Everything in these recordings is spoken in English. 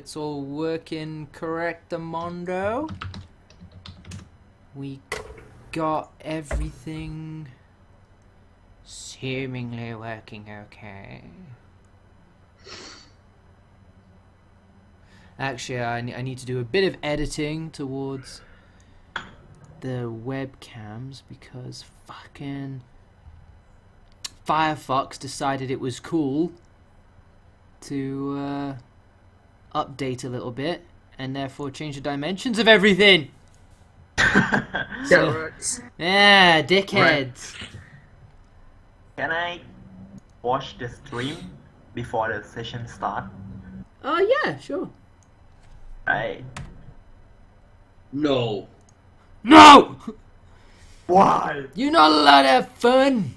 it's all working correctamundo. We got everything seemingly working okay. Actually, I need to do a bit of editing towards the webcams because fucking Firefox decided it was cool to update a little bit and therefore change the dimensions of everything. Yeah, dickheads. Right. Can I watch the stream before the session start? Oh yeah, sure. Right. No. No! Why? You're not allowed to have fun!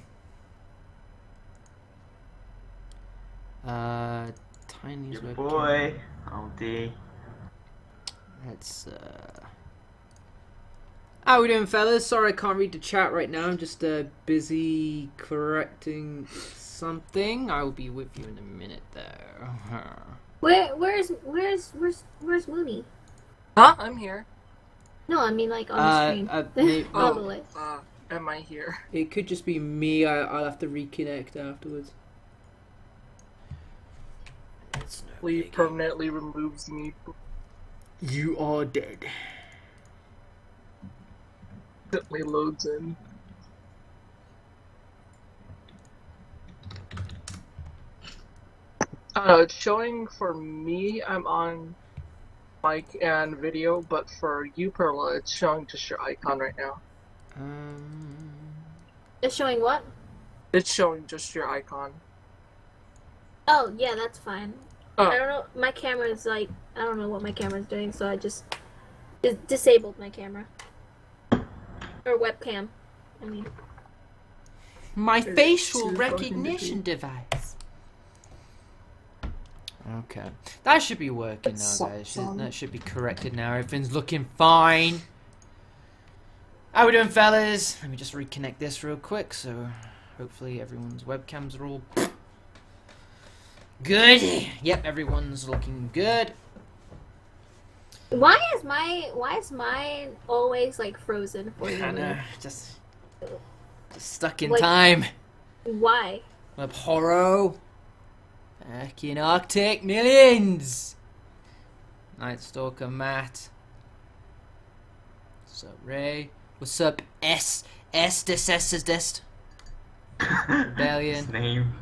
Tiny's Your webcam. boy. Oh dear. Let's, How we doing, fellas? Sorry I can't read the chat right now. I'm just, busy correcting something. I will be with you in a minute, though. Where's Mooney? Huh? I'm here. No, I mean like on the screen. All the way. Am I here? It could just be me. I'll have to reconnect afterwards. It's no Lee biggie. permanently removes me. You are dead. Instantly loads in. It's showing for me, I'm on mic and video, but for you, Perla, it's showing just your icon right now. It's showing what? It's showing just your icon. Oh yeah, that's fine. Oh. I don't know. My camera is like I don't know what my camera's doing, so I just disabled my camera or webcam. I mean, My There's facial two recognition fucking device. Okay, that should be working now, So- guys. That should be corrected now. Everything's looking fine. How we doing, fellas? Let me just reconnect this real quick, so hopefully everyone's webcams are all good. Yep, everyone's looking good. why is mine always like frozen for I know, me? just stuck in Like- time. Why? Up horror. Back in Arctic Millions. Night Stalker Matt. What's up, Ray? What's up, S? Dest. Rebellion. His name.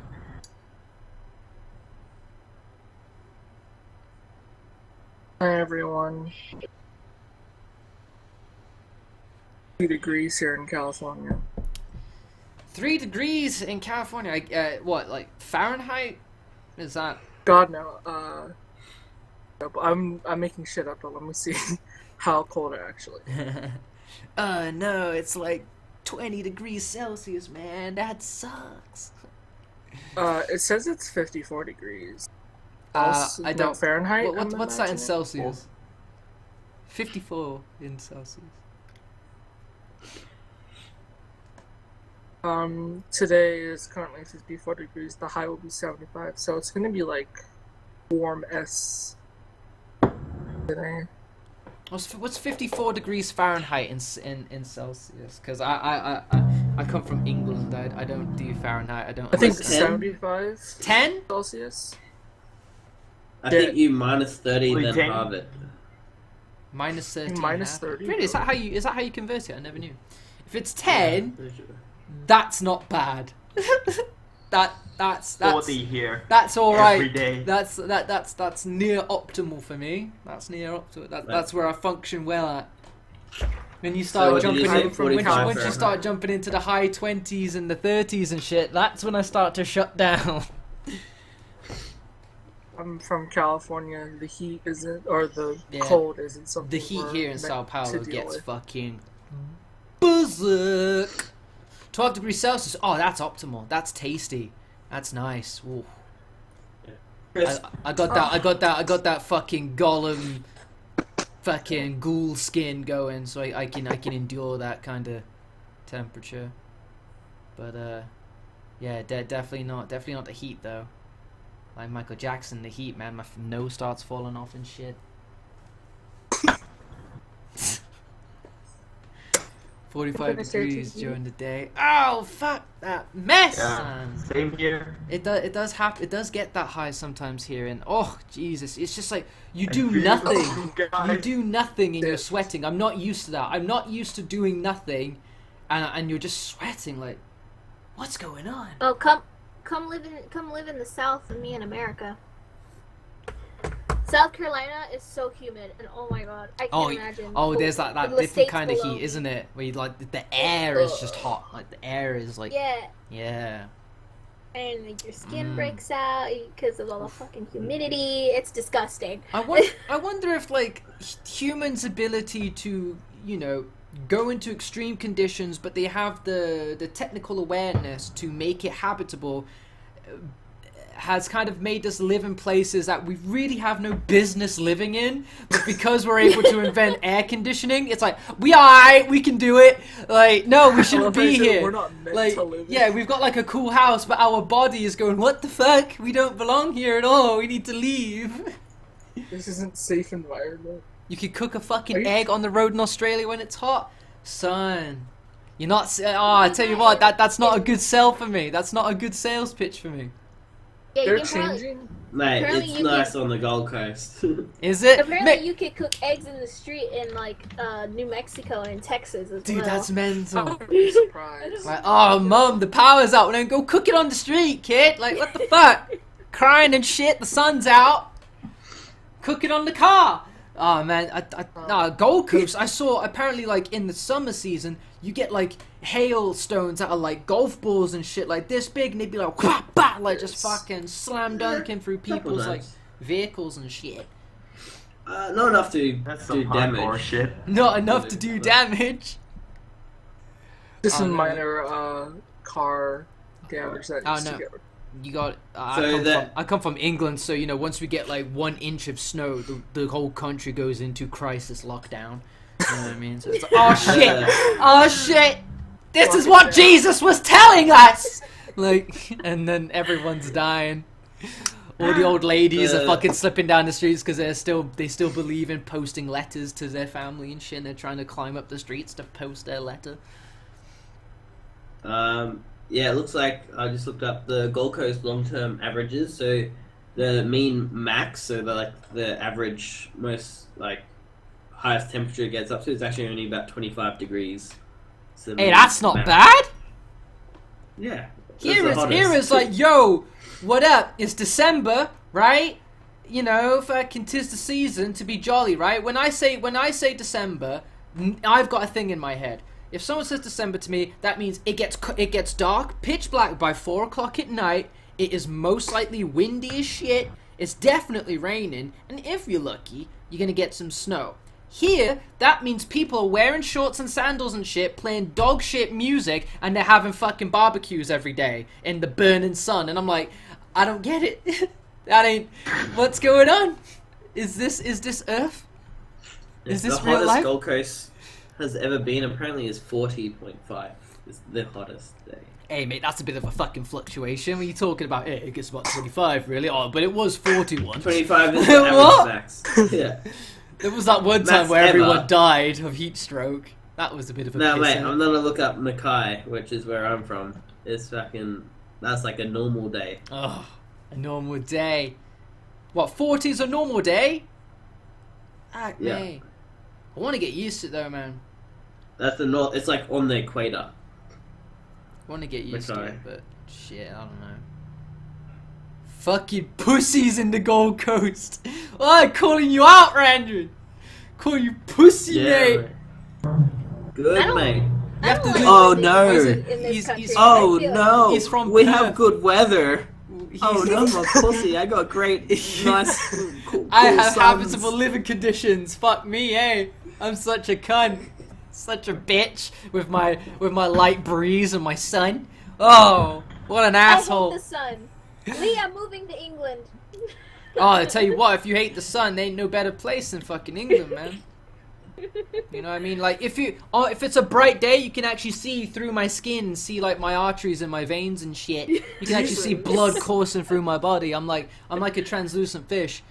Hi, everyone. 2 degrees here in California. 3 degrees in California. What, like Fahrenheit? Is that? God no. I'm making shit up, but let me see how cold it actually. No, it's like 20 degrees Celsius, man. That sucks. It says it's 54 degrees. I don't. Fahrenheit. What's that in imagining? Celsius? 54 in Celsius. Today is currently 54 degrees. The high will be 75, so it's gonna be like warm S today. What's 54 degrees Fahrenheit in Celsius? Because I come from England. I don't do Fahrenheit. I don't. I think understand. 75 10. Celsius. I think you minus 30 Wait, then 10? halve it. Minus 30. Minus 30? Really? Is that how you convert it? I never knew. If it's Yeah, 10, pretty sure. that's not bad. that's 40 here. That's all right. Every day. That's near optimal for me. That's near optimal. That's where I function well at. When you start what did you jumping say, in, once 45 you Fahrenheit? start jumping into the high 20s and the 30s and shit, that's when I start to shut down. I'm from California. The heat isn't, or the Yeah. cold isn't something. The heat we're here in meant Sao to Paulo deal gets with. fucking berserk. 12 degrees Celsius. Oh, that's optimal. That's tasty. That's nice. Ooh. Chris, I got that fucking golem fucking ghoul skin going, so I can endure that kind of temperature. But yeah, definitely not the heat though. Like Michael Jackson, the heat, man. My nose starts falling off and shit. 45 degrees during the day. Oh fuck that mess! Yeah, same here. It does happen. It does get that high sometimes here, and oh Jesus, it's just like you do I feel nothing. you guys. You do nothing and you're sweating. I'm not used to that. I'm not used to doing nothing, and you're just sweating. Like, what's going on? Oh, come live in the South with me in America. South Carolina is so humid, and oh my god, I can't imagine. Oh, there's that the different states kind of below heat, me. isn't it? Where you, like the air is just hot. Like the air is like Yeah, yeah. and like your skin breaks out because of all the fucking humidity. It's disgusting. I wonder if like humans' ability to, you know, go into extreme conditions, but they have the technical awareness to make it habitable, has kind of made us live in places that we really have no business living in, but because we're able to invent air conditioning, it's like we can do it. Like, no, we shouldn't be here. We're not meant Like, to live yeah, we've got like a cool house, but our body is going, what the fuck? We don't belong here at all. We need to leave. This isn't safe environment. You could cook a fucking Are you- egg on the road in Australia when it's hot, son. You're not. I tell you what, that's not a good sell for me. That's not a good sales pitch for me. Yeah, you They're can probably, changing. Mate, Apparently it's you nice can- on the Gold Coast. Is it? apparently Ma- you could cook eggs in the street in like New Mexico and Texas as Dude, well. that's mental. I'd be surprised. Like, oh, mum, the power's out. Then go cook it on the street, kid. Like, what the fuck? Crying and shit. The sun's out. Cook it on the car. Oh man, no, Gold Coast. I saw apparently like in the summer season, you get like hailstones that are like golf balls and shit like this big, and they'd be like, bah, bah, like just fucking slam dunking through people's like vehicles and shit. Not enough to That's some do hardcore damage. shit. Not enough to do damage. Just Oh, some no. minor car damage that Oh, needs no. to get. You got. So I come from England, so you know once we get like 1 inch of snow, the whole country goes into crisis lockdown. You know what I mean? So it's like, oh shit, oh shit, this is what Jesus was telling us. Like, and then everyone's dying. All the old ladies are fucking slipping down the streets because they still believe in posting letters to their family and shit. And they're trying to climb up the streets to post their letter. Yeah, it looks like I just looked up the Gold Coast long-term averages. So the mean max, so the average most like highest temperature it gets up to is actually only about 25 degrees. So Hey, that's not max. bad. Yeah. Here is like, yo, what up? It's December, right? You know, fucking 'tis the season to be jolly, right? When I say December, I've got a thing in my head. If someone says December to me, that means it gets dark, pitch black by 4 o'clock at night. It is most likely windy as shit. It's definitely raining, and if you're lucky, you're gonna get some snow. Here, that means people are wearing shorts and sandals and shit, playing dog shit music, and they're having fucking barbecues every day in the burning sun. And I'm like, I don't get it. That ain't. What's going on? Is this Earth? Is this the real hottest life? Gold Coast has ever been? Apparently, is 40.5. It's the hottest day. Hey mate, that's a bit of a fucking fluctuation. When you're talking about it gets about 25 really. Oh, but it was 41. 25 is the What? average max. Yeah. There was that one time Max where ever. everyone died of heat stroke. That was a bit of a No, mate, pisser. I'm gonna look up Mackay, which is where I'm from. It's fucking. That's like a normal day. Oh, a normal day. What, 40 is a normal day? Fuck Yeah. me. I want to get used to it though, man. That's the north. It's like on the equator. I want to get used to Mackay. it, but shit, I don't know. Fucking pussies in the Gold Coast. Oh, I'm calling you out, Randon. Call you pussy, mate. I Good, don't- mate. I don't have to like do- Oh, living no. in this He's- country. he's- Oh I feel- no! He's from we Perth. have good weather. Oh He's- no, my pussy! I got great, nice, cool I have suns. habitable living conditions. Fuck me, eh? I'm such a cunt. Such a bitch with my light breeze and my sun. Oh, what an I hate asshole. the sun. Lee, I'm moving to England. Oh, I tell you what, if you hate the sun, there ain't no better place than fucking England, man. You know what I mean? Like if it's a bright day, you can actually see through my skin, see like my arteries and my veins and shit. You can actually see blood coursing through my body. I'm like a translucent fish.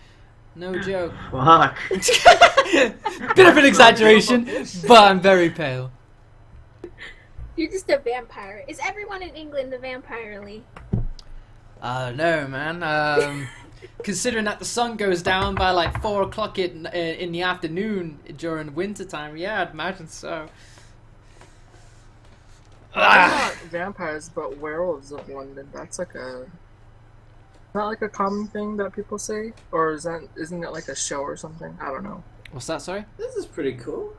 No joke. Fuck. Bit of an exaggeration, but I'm very pale. You're just a vampire. Is everyone in England a vampire, Lee? No, man. Considering that the sun goes down by like 4 o'clock in the afternoon during winter time, yeah, I'd imagine so. Not vampires, but werewolves of London. That's like not like a common thing that people say, or isn't it like a show or something? I don't know. What's that? Sorry. This is pretty cool.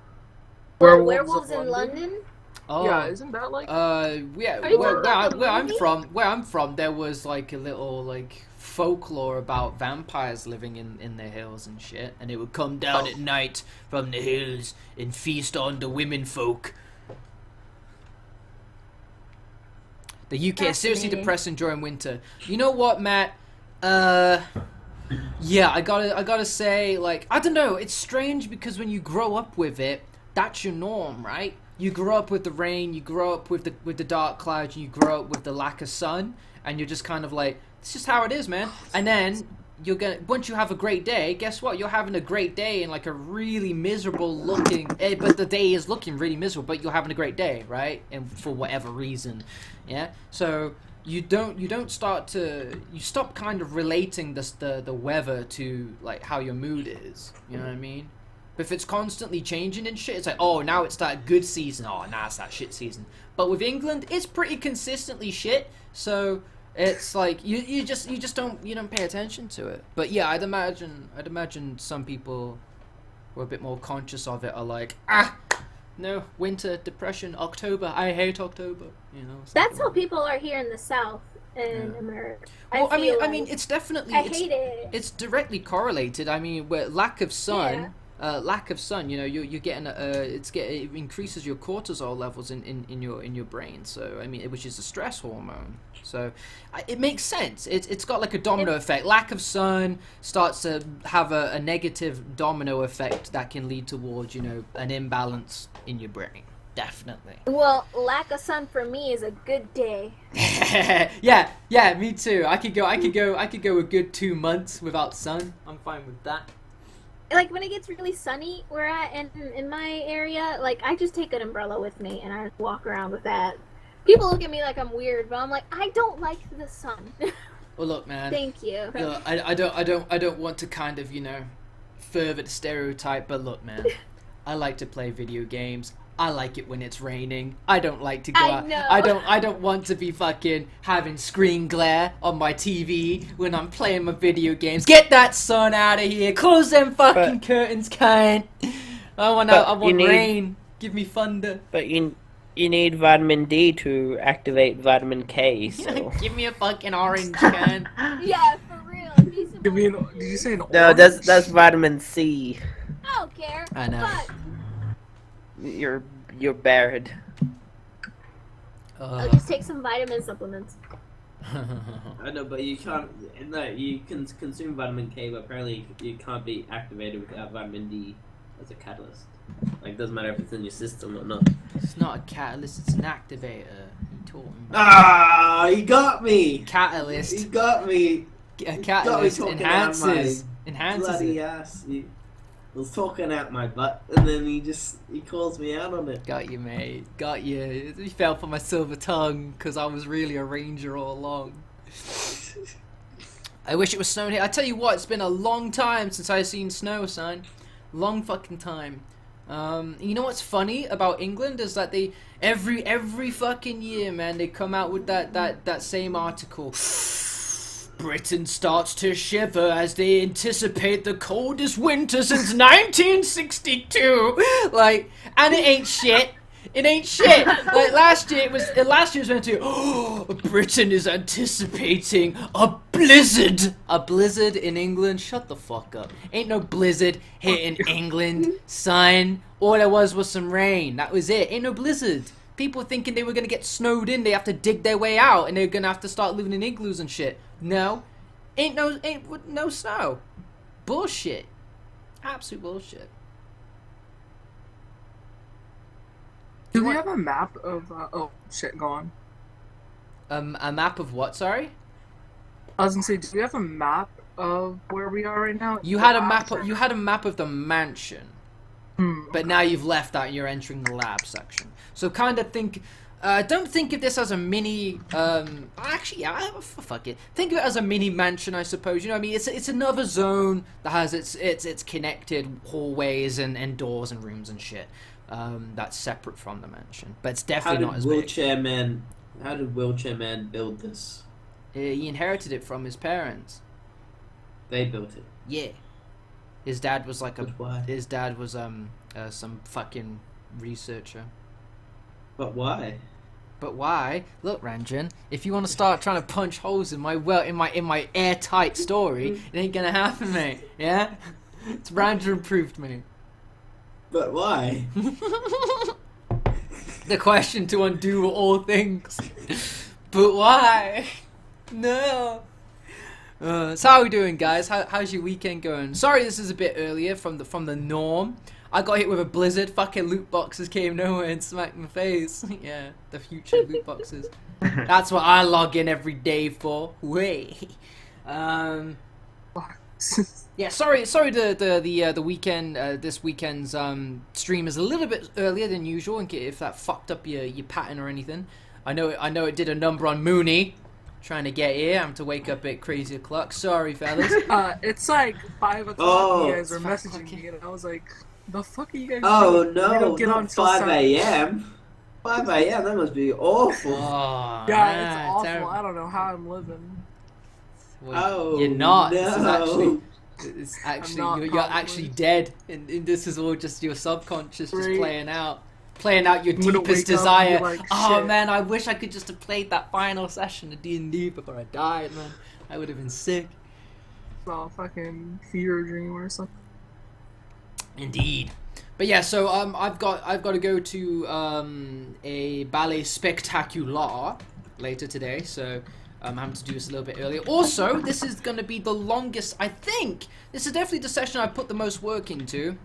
Werewolves in London? Oh. Yeah, isn't that like? Yeah. Are you Where talking about I'm from, there was like a little like folklore about vampires living in the hills and shit, and it would come down at night from the hills and feast on the women folk. The UK is seriously Fascinating. depressing during winter. You know what, Matt? Yeah, I gotta say, like, I don't know, it's strange because when you grow up with it, that's your norm, right? You grow up with the rain, you grow up with the dark clouds, and you grow up with the lack of sun, and you're just kind of like, it's just how it is, man. And then once you have a great day, guess what? You're having a great day in like a really miserable looking, but the day is looking really miserable, but you're having a great day, right? And for whatever reason, yeah. So you stop kind of relating the weather to like how your mood is. You know what I mean? But if it's constantly changing and shit, it's like, oh, now it's that good season. Oh, now it's that shit season. But with England, it's pretty consistently shit. So it's like you just don't pay attention to it. But yeah, I'd imagine some people who are a bit more conscious of it are like, no, winter, depression, October. I hate October. You know. That's how people are here in the South in America. Well, I feel mean, like. it's definitely I hate it. it's directly correlated. I mean, where lack of sun. Lack of sun, you know, you're getting it increases your cortisol levels in your brain. So I mean, which is a stress hormone. So it makes sense. It's got like a domino effect. Lack of sun starts to have a negative domino effect that can lead towards an imbalance in your brain. Definitely. Well, lack of sun for me is a good day. yeah, me too. I could go a good 2 months without sun. I'm fine with that. Like when it gets really sunny where in my area, like I just take an umbrella with me and I just walk around with that. People look at me like I'm weird, but I'm like, I don't like the sun. Well, look, man. Thank you. Look, I don't want to kind of further the stereotype, but look, man. I like to play video games. I like it when it's raining. I don't like to go out. know. I don't want to be fucking having screen glare on my TV when I'm playing my video games. Get that sun out of here. Close them fucking curtains, cunt. I want rain. Give me thunder. But you need vitamin D to activate vitamin K, so... Give me a fucking orange, cunt. Yeah, for real. Did you say an No, orange? that's vitamin C. I don't care. I know. Fuck. You're buried. I'll just take some vitamin supplements. I know, but you can't. No, you can consume vitamin K, but apparently you can't be activated without vitamin D as a catalyst. Like, it doesn't matter if it's in your system or not. It's not a catalyst, it's an activator. You taught him. Ah, he got me. Catalyst. He got me. A catalyst talking out enhances Bloody it. ass. He was talking out my butt, and then he calls me out on it. Got you, mate. Got you. You fell for my silver tongue because I was really a ranger all along. I wish it was snowing here. I tell you what, it's been a long time since I've seen snow, son. Long fucking time. You know what's funny about England is that they every fucking year, man, they come out with that same article. Britain starts to shiver as they anticipate the coldest winter since 1962. Like, and it ain't shit. It ain't shit. Like last year was meant to. Oh, Britain is anticipating a blizzard. A blizzard in England? Shut the fuck up. Ain't no blizzard hitting England, son. All there was some rain. That was it. Ain't no blizzard. People thinking they were gonna get snowed in. They have to dig their way out, and they're gonna have to start living in igloos and shit. No, ain't no snow. Bullshit. Absolute bullshit. Do we have a map of? Oh shit, go on. A map of what? Sorry. I was gonna say, do we have a map of where we are right now? You had a map. You had a map of the mansion, but now you've left that and you're entering the lab section. So kind of think. Don't think of this as a mini. Actually, yeah, fuck it. Think of it as a mini mansion, I suppose. You know what I mean? It's another zone that has its connected hallways and doors and rooms and shit. That's separate from the mansion, but it's definitely not as big. How did Wheelchair Man build this? He inherited it from his parents. They built it. Yeah. His dad was like But why? His dad was some fucking researcher. But why? But why? Look, Ranjan, if you want to start trying to punch holes in my airtight story, it ain't gonna happen, mate. Yeah? It's Ranjan proved me. But why? The question to undo all things. But why? No. So how are we doing, guys? How's your weekend going? Sorry, this is a bit earlier from the norm. I got hit with a blizzard. Fucking loot boxes came nowhere and smacked my face. Yeah, the future loot boxes. That's what I log in every day for. Way. Yeah, sorry. The weekend. This weekend's stream is a little bit earlier than usual. In case if that fucked up your pattern or anything. I know it did a number on Mooney. Trying to get here, I'm to wake up at crazy o'clock. Sorry, fellas. It's like 5 o'clock. Oh, you guys were messaging me, and I was like, "The fuck are you guys?" Oh doing? We no! don't get on Not till 5 a.m. 5 a.m. That must be awful. Oh, Yeah, man, it's awful. terrible. I don't know how I'm living. Oh, you're not. No. It's actually not you're probably. actually dead, and this is all just your subconscious just Right. playing out your I'm gonna deepest wake up and be desire. like, Oh shit. man, I wish I could just have played that final session of D&D before I died, man. I would have been sick. Well, fucking fever dream or something. Indeed. But yeah, so I've got to go to a ballet spectacular later today, so I'm having to do this a little bit earlier. Also, this is going to be the longest, I think. This is definitely the session I put the most work into.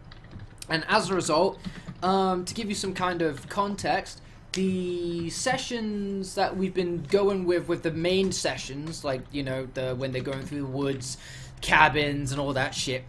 And as a result, to give you some kind of context, the sessions that we've been going with the main sessions, like, you know, when they're going through the woods, cabins and all that shit,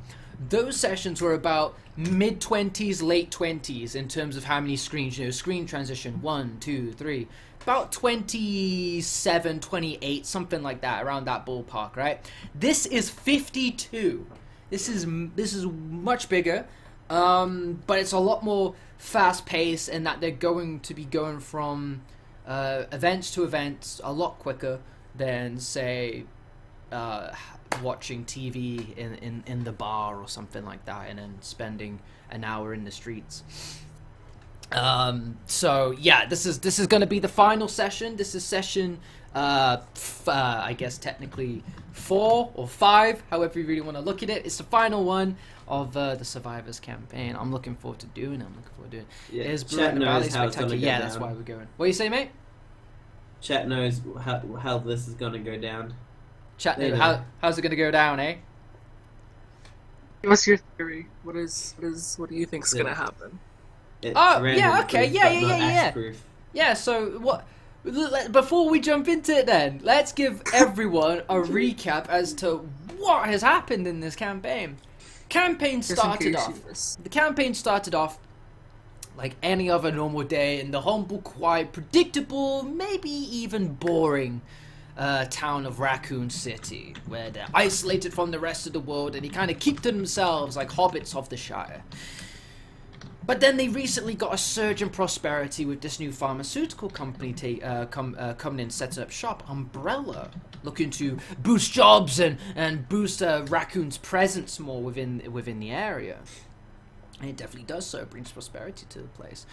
those sessions were about mid-20s, late 20s in terms of how many screens, you know, screen transition, 1, 2, 3, about 27, 28, something like that, around that ballpark, right? This is 52. This is much bigger, but it's a lot more fast-paced in that they're going to be going from events to events a lot quicker than, say, watching TV in the bar or something like that, and then spending an hour in the streets. So yeah, this is going to be the final session. This is session, I guess technically 4 or 5, however you really want to look at it. It's the final one of the Survivors campaign. I'm looking forward to doing it. Yeah, It's Chat knows how it's gonna go Yeah, down. that's why we're going. What do you say, mate? Chat knows how this is gonna go down. Chat, They know. how's it going to go down, eh? What's your theory? What do you think's Yeah. gonna happen? It's Oh, random yeah, okay, proof, yeah, but yeah, not yeah, yeah. axe-proof. Yeah, so what? Before we jump into it, then let's give everyone a recap as to what has happened in this campaign. The campaign started off like any other normal day in the humble, quiet, predictable, maybe even boring town of Raccoon City, where they're isolated from the rest of the world and they kind of keep to themselves like hobbits of the Shire. But then they recently got a surge in prosperity with this new pharmaceutical company coming in, setting up shop, Umbrella, looking to boost jobs and boost Raccoon's presence more within the area. And it definitely does so. It brings prosperity to the place.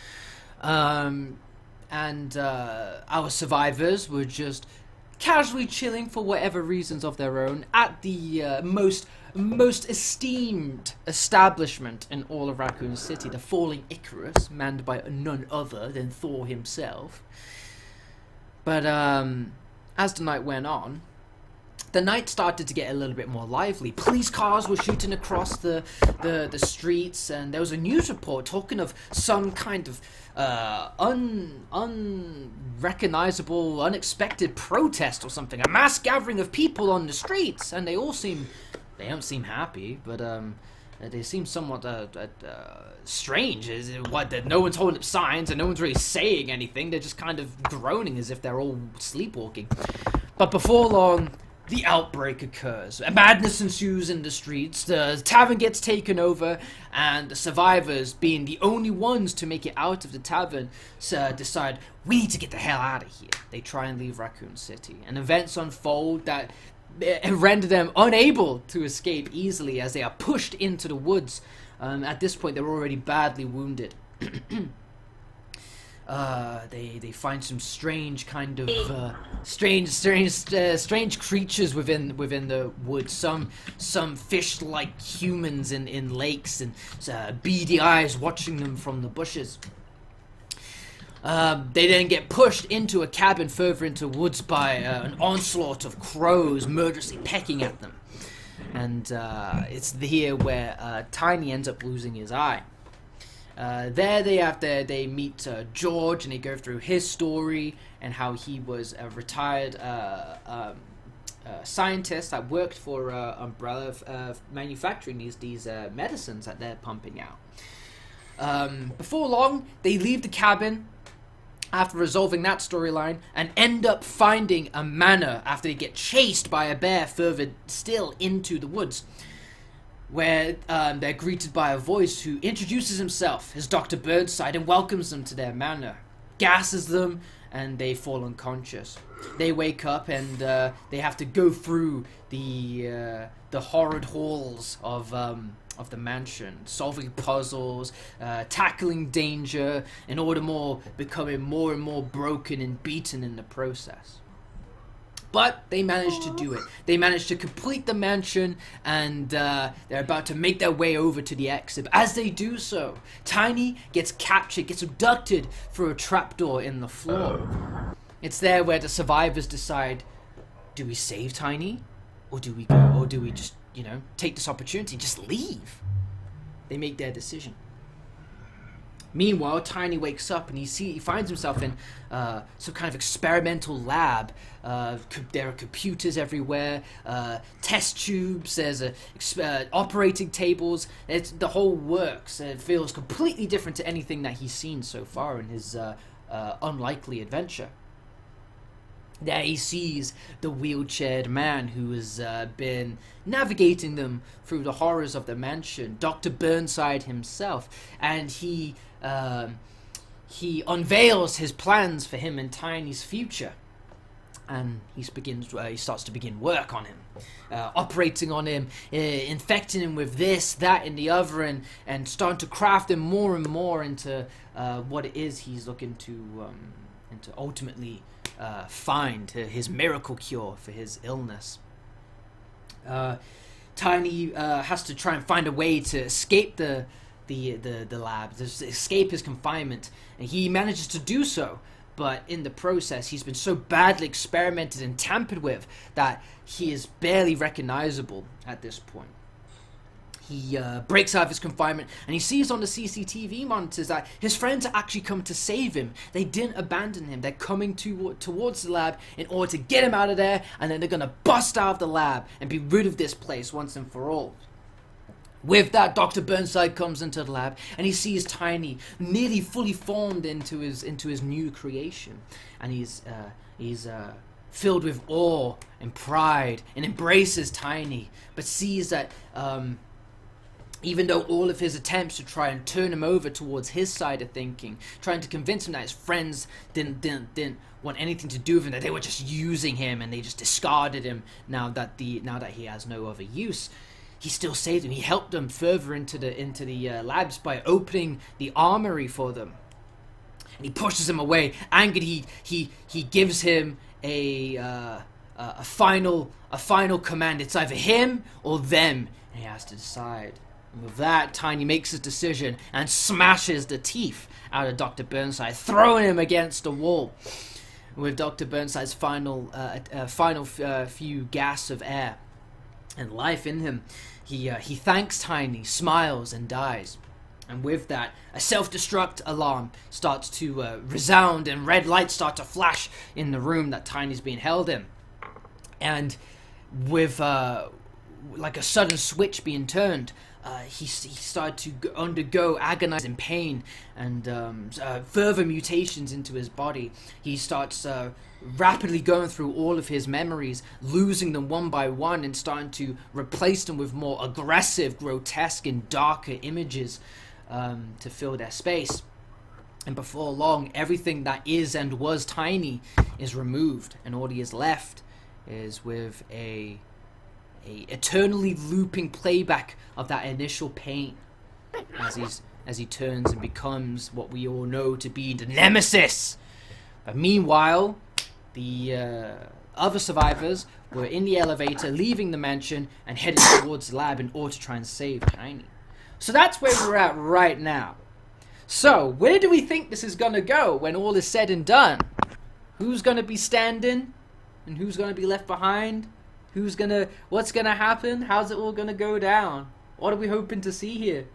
And our survivors were just casually chilling for whatever reasons of their own at the most esteemed establishment in all of Raccoon City, the Falling Icarus, manned by none other than Thor himself. But as the night went on, the night started to get a little bit more lively. Police cars were shooting across the streets, and there was a news report talking of some kind of unrecognizable, unexpected protest or something. A mass gathering of people on the streets, and they don't seem happy, but they seem somewhat strange. That no one's holding up signs and no one's really saying anything. They're just kind of groaning as if they're all sleepwalking. But before long, the outbreak occurs. A madness ensues in the streets. The tavern gets taken over, and the survivors, being the only ones to make it out of the tavern, decide, we need to get the hell out of here. They try and leave Raccoon City, and events unfold that render them unable to escape easily as they are pushed into the woods. At this point, they're already badly wounded. They find some strange kind of strange creatures within the woods. Some fish-like humans in lakes, and beady eyes watching them from the bushes. They then get pushed into a cabin further into the woods by an onslaught of crows murderously pecking at them. And it's here where Tiny ends up losing his eye. There they meet George, and they go through his story and how he was a retired scientist that worked for Umbrella manufacturing these medicines that they're pumping out. Before long, they leave the cabin after resolving that storyline and end up finding a manor after they get chased by a bear further still into the woods, where they're greeted by a voice who introduces himself as Dr. Burnside and welcomes them to their manor, gasses them, and they fall unconscious. They wake up, and they have to go through the horrid halls of the mansion, solving puzzles, tackling danger, in order becoming more and more broken and beaten in the process. But they managed to do it. They managed to complete the mansion, and they're about to make their way over to the exit. As they do so, Tiny gets captured, gets abducted through a trapdoor in the floor. It's there where the survivors decide, do we save Tiny? Or do we go? Or do we just, take this opportunity and just leave? They make their decision. Meanwhile, Tiny wakes up and he finds himself in some kind of experimental lab. There are computers everywhere, test tubes, there's operating tables. The whole works. It feels completely different to anything that he's seen so far in his unlikely adventure. There he sees the wheelchaired man who has been navigating them through the horrors of the mansion, Dr. Burnside himself, and he unveils his plans for him and Tiny's future, and he starts to begin work on him, operating on him, infecting him with this, that, and the other, and starting to craft him more and more into what it is he's looking to ultimately find his miracle cure for his illness. Tiny has to try and find a way to escape the lab, to escape his confinement, and he manages to do so, but in the process he's been so badly experimented and tampered with that he is barely recognizable at this point. He breaks out of his confinement, and he sees on the CCTV monitors that his friends are actually come to save him. They didn't abandon him. They're coming towards the lab in order to get him out of there, and then they're going to bust out of the lab and be rid of this place once and for all. With that, Dr. Burnside comes into the lab, and he sees Tiny nearly fully formed into his new creation, and he's filled with awe and pride and embraces Tiny, but sees that even though all of his attempts to try and turn him over towards his side of thinking, trying to convince him that his friends didn't want anything to do with him, that they were just using him and they just discarded him now that he has no other use, he still saved him. He helped them further into the labs by opening the armory for them, and he pushes him away. Angered, he gives him a final command. It's either him or them, and he has to decide. And with that, Tiny makes his decision and smashes the teeth out of Dr. Burnside, throwing him against the wall. with Dr. Burnside's final few gasps of air and life in him, he thanks Tiny, smiles, and dies. And with that, a self-destruct alarm starts to resound, and red lights start to flash in the room that Tiny's being held in. And with like a sudden switch being turned, he started to undergo agonizing pain and further mutations into his body. He starts rapidly going through all of his memories, losing them one by one, and starting to replace them with more aggressive, grotesque, and darker images to fill their space. And before long, everything that is and was Tiny is removed, and all he is left is with a eternally looping playback of that initial pain as he turns and becomes what we all know to be the Nemesis. But meanwhile, the other survivors were in the elevator, leaving the mansion and heading towards the lab in order to try and save Tiny. So that's where we're at right now. So where do we think this is gonna go when all is said and done? Who's gonna be standing and who's gonna be left behind? What's gonna happen? How's it all gonna go down? What are we hoping to see here?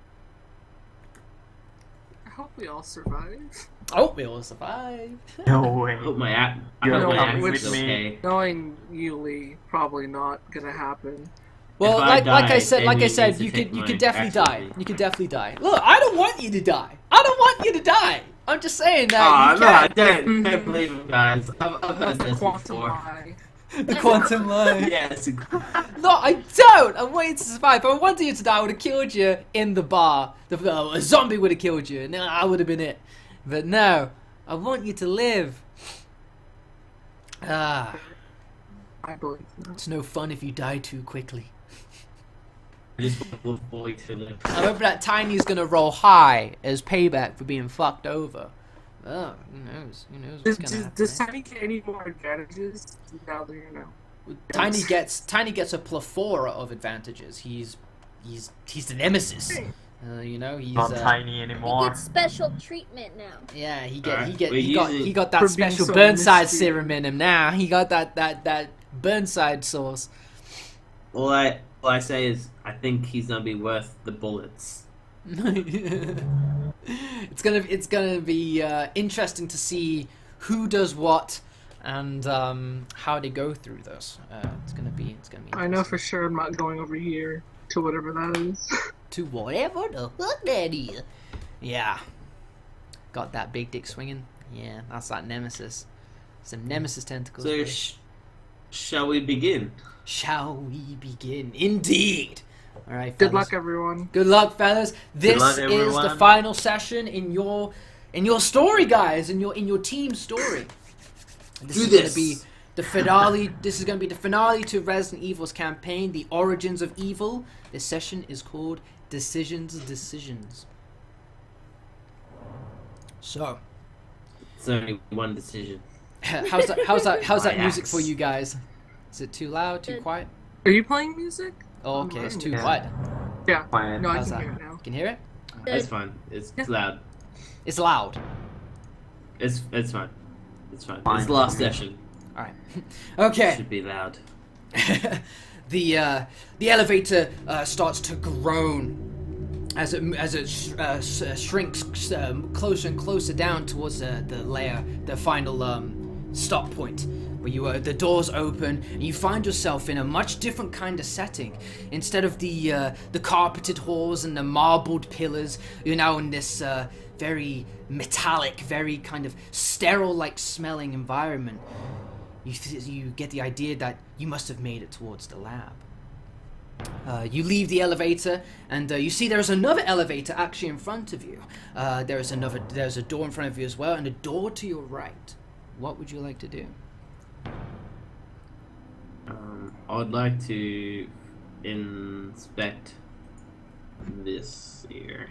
I hope we all survive. I hope we all survive. No way. I hope my app. I You're hope my coming app with is me. okay. Knowing you, Lee, probably not gonna happen. Well, If I like die, I said, then you need to you take could my definitely die. action. You could definitely die. Look, I don't want you to die. I don't want you to die. I'm just saying that. Oh, you no, I can. don't believe it, guys. I've heard The this quantum before. lie. The quantum line. Yes. No, I don't. I want you to survive. If I wanted you to die, I would have killed you in the bar. A zombie would have killed you, and I would have been it. But no, I want you to live. I believe that. It's no fun if you die too quickly. I just want the boy to live. I hope that Tiny's gonna roll high as payback for being fucked over. Oh, who knows? Who knows what's gonna happen? Does Tiny get any more advantages now that you know? Tiny gets a plethora of advantages. He's the Nemesis. You know, he's Not Tiny He anymore. gets special treatment now. yeah. He Alright, got that For being special so Burnside mischievous. serum in him now. He got that Burnside sauce. All I say is, I think he's gonna be worth the bullets. It's gonna be interesting to see who does what and how they go through this. It's gonna be. I know for sure I'm not going over here to whatever that is. To whatever the fuck that is. Yeah. Got that big dick swinging. Yeah, that's that Nemesis. Some Nemesis tentacles. So, buddy. shall we begin? Shall we begin? Indeed. All right. Good fellas. luck, everyone. Good luck, fellas. This luck, is the everyone. final session in your story, guys. In your team story. This Do is this. gonna be the finale. This is gonna be the finale to Resident Evil's campaign, The Origins of Evil. This session is called Decisions. So, It's only one decision. how's that My music axe. for you guys? Is it too loud? Too Good. quiet? Are you playing music? Oh, okay, it's too Yeah. quiet. Yeah. Fine. No, I How's can that? hear it now. Can you hear it? It's fine. It's loud. It's loud. It's fine. It's fine. Fine. It's the last session. All right. Okay. Should be loud. The elevator starts to groan as it shrinks closer and closer down towards the final stop point, where the doors open and you find yourself in a much different kind of setting. Instead of the carpeted halls and the marbled pillars, you're now in this very metallic, very kind of sterile-like smelling environment. You get the idea that you must have made it towards the lab. You leave the elevator, and you see there's another elevator actually in front of you. There's a door in front of you as well, and a door to your right. What would you like to do? I'd like to inspect this here.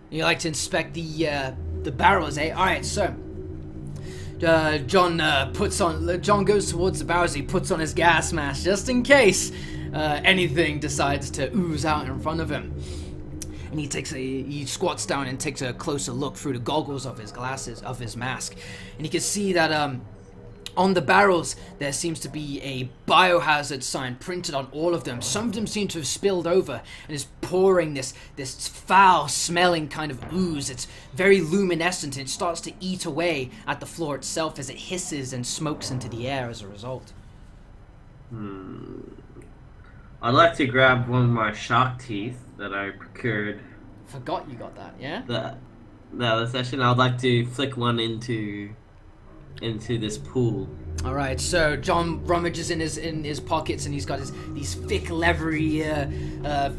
You like to inspect the barrels, eh? All right, so John goes towards the barrels. He puts on his gas mask just in case anything decides to ooze out in front of him. And he squats down and takes a closer look through the goggles of his glasses, of his mask, and he can see that On the barrels, there seems to be a biohazard sign printed on all of them. Some of them seem to have spilled over and is pouring this foul-smelling kind of ooze. It's very luminescent and it starts to eat away at the floor itself as it hisses and smokes into the air as a result. I'd like to grab one of my shark teeth that I procured Forgot you got that, yeah? the other session. I'd like to flick one into this pool. All right, so John rummages in his pockets and he's got these thick, leathery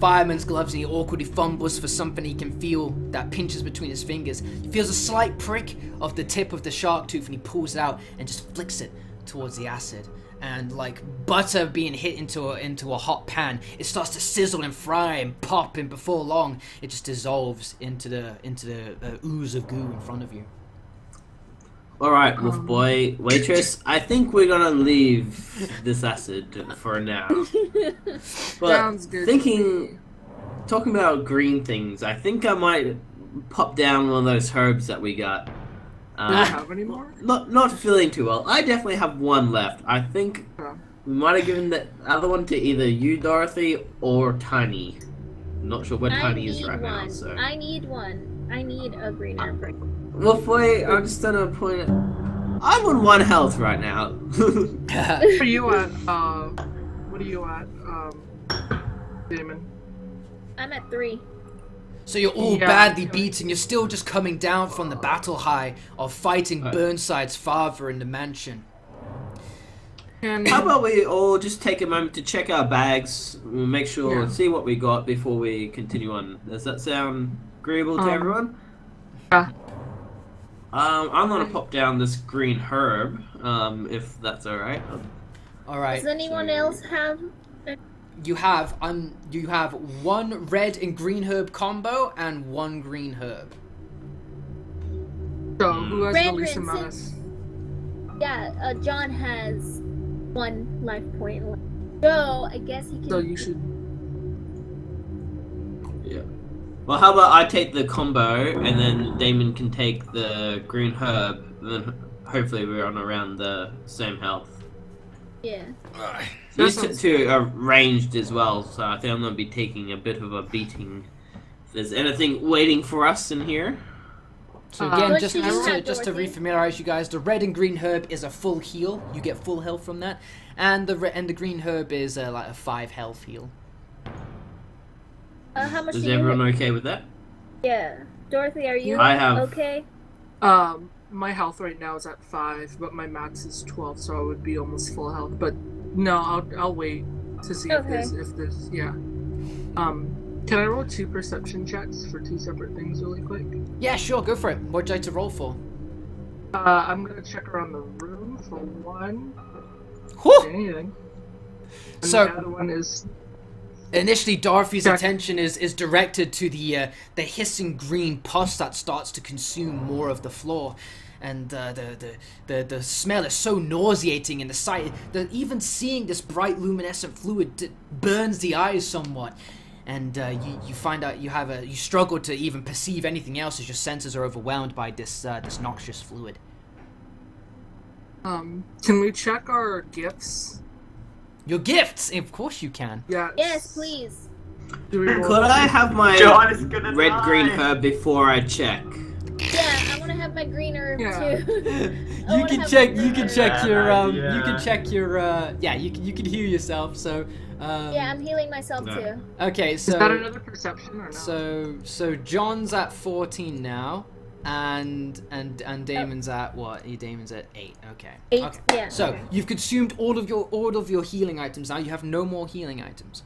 fireman's gloves, and he awkwardly fumbles for something he can feel that pinches between his fingers. He feels a slight prick of the tip of the shark tooth, and he pulls it out and just flicks it towards the acid. And like butter being hit into a hot pan, it starts to sizzle and fry and pop, and before long, it just dissolves into the ooze of goo in front of you. All right, wolf boy, waitress. I think we're gonna leave this acid for now. But Sounds good. talking about green things, I think I might pop down one of those herbs that we got. Do you have any more? Not feeling too well. I definitely have one left. I think we might have given the other one to either you, Dorothy, or Tiny. I'm not sure where Tiny is right now. So I need one. I need a green herb. wolf boy, I'm just gonna point it. I'm on 1 health right now. What are you at? Damon? I'm at 3. So you're all Yeah. badly beaten. You're still just coming down from the battle high of fighting Burnside's father in the mansion. How about we all just take a moment to check our bags, we'll make sure, see what we got before we continue on. Does that sound agreeable to everyone? Yeah. I'm gonna pop down this green herb, if that's alright. All right. Does anyone else have? You have one red and green herb combo and one green herb. So, who has the Red least rinse amount of... it. Yeah, John has 1 life point left. So I guess he can. So you should... Yeah. Well, how about I take the combo, and then Damon can take the green herb, and then hopefully we're on around the same health. Yeah. These two are ranged as well, so I think I'm going to be taking a bit of a beating. If there's anything waiting for us in here. So again, What just should you have, to Dorothy? refamiliarize you guys, the red and green herb is a full heal. You get full health from that, and the green herb is like a 5 health heal. How much Is do you everyone have? okay with that? Yeah. Dorothy, are you I have- okay? My health right now is at 5, but my max is 12, so I would be almost full health. But no, I'll wait to see if there's yeah. Can I roll 2 perception checks for 2 separate things really quick? Yeah, sure, go for it. What would you like to roll for? I'm gonna check around the room for 1. Whew! Anything. And So- the other one is Initially, Dorothy's Check. attention is directed to the hissing green pus that starts to consume more of the floor, and the smell is so nauseating, and the sight, even seeing this bright luminescent fluid burns the eyes somewhat, and you find out you struggle to even perceive anything else as your senses are overwhelmed by this noxious fluid. can we check our gifts? Your gifts, of course you can. Yeah. Yes, please. Do we roll? Could I have my John is gonna die. green herb before I check? Yeah, I want to have my green herb Yeah. too. You can check your idea. you can check your you can heal yourself. So Yeah, I'm healing myself No. too. okay, Is that so another perception or no? so John's at 14 now, and Damon's at what? Damon's at 8. Okay. 8. Okay. Yeah. So okay. you've consumed all of your healing items. Now you have no more healing items.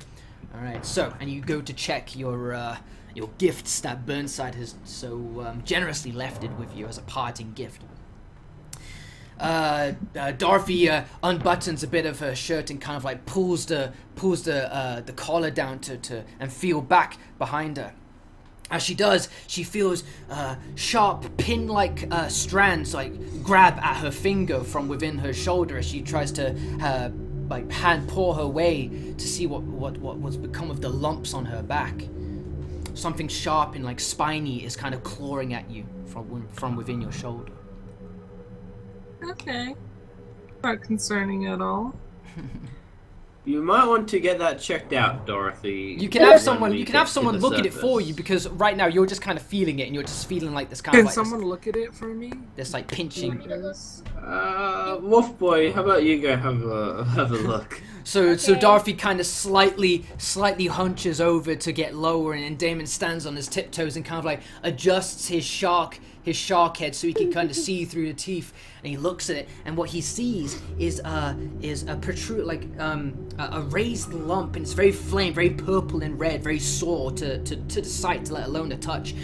All right. So and you go to check your gifts that Burnside has so generously lefted with you as a parting gift. Dorothy unbuttons a bit of her shirt and kind of like pulls the collar down to and feel back behind her. As she does, she feels sharp pin-like strands like grab at her finger from within her shoulder as she tries to hand paw her way to see what's become of the lumps on her back. Something sharp and like spiny is kind of clawing at you from within your shoulder. Okay. Not concerning at all. You might want to get that checked out, Dorothy. You can have when someone. we You can get have to someone the look at it for surface. you because right now you're just kind of feeling it and you're just feeling like this kind Can of like someone look at it for me? this like pinching. Wolf Boy, how about you go have a look? So Okay. Dorothy kind of slightly hunches over to get lower, and Damon stands on his tiptoes and kind of like adjusts his shark head so he can kind of see through the teeth. And he looks at it, and what he sees is a protrude like a raised lump, and it's very very purple and red, very sore to the sight, let alone the touch.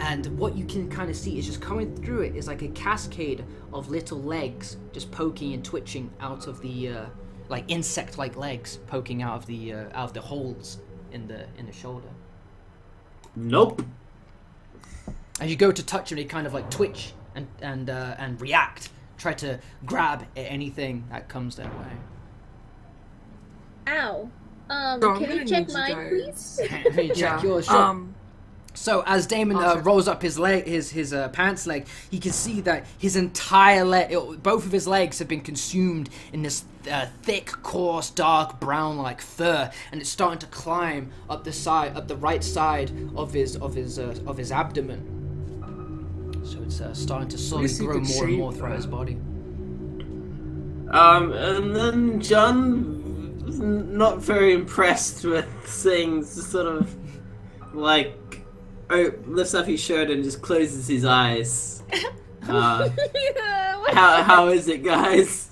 And what you can kind of see is just coming through it is like a cascade of little legs just poking and twitching out of the like insect-like legs poking out of the holes in the shoulder. Nope. As you go to touch them, they kind of like twitch and react, try to grab at anything that comes their way. Ow. So I'm Can gonna you check need you mine, guys- please? Let me check yours. Sure. So as Damon I'll check. rolls up his leg, his pants leg, he can see that his entire leg, both of his legs, have been consumed in this thick, coarse, dark brown like fur, and it's starting to climb up the right side of his abdomen. So it's starting to slowly guess you grow could more and shave more throughout his that. body. And then John was not very impressed with seeing sort of like lifts up his shirt and just closes his eyes. How is it, guys?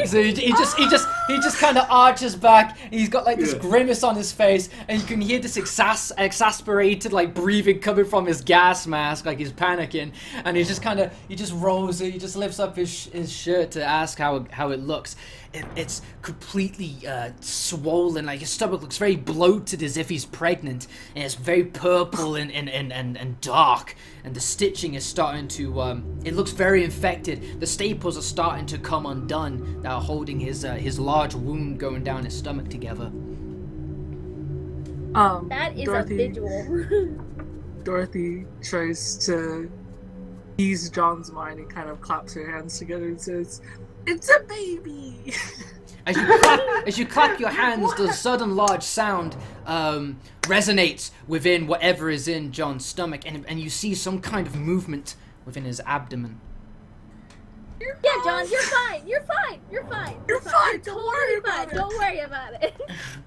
So he just kind of arches back. And he's got like this Yeah. grimace on his face, and you can hear this exasperated like breathing coming from his gas mask, like he's panicking. And he just rolls it. He just lifts up his shirt to ask how it looks. It's completely swollen. Like his stomach looks very bloated, as if he's pregnant, and it's very purple and dark. And the stitching is starting to. It looks very infected. The staples are starting to come undone. That are holding his large wound going down his stomach together. That is Dorothy, a visual. Dorothy tries to ease John's mind and kind of claps her hands together and says, "It's a baby." As you clap your hands, the sudden large sound resonates within whatever is in John's stomach, and you see some kind of movement within his abdomen. Yeah, John, you're fine. You're fine. You're fine. You're fine. Don't worry about it. Don't worry about it.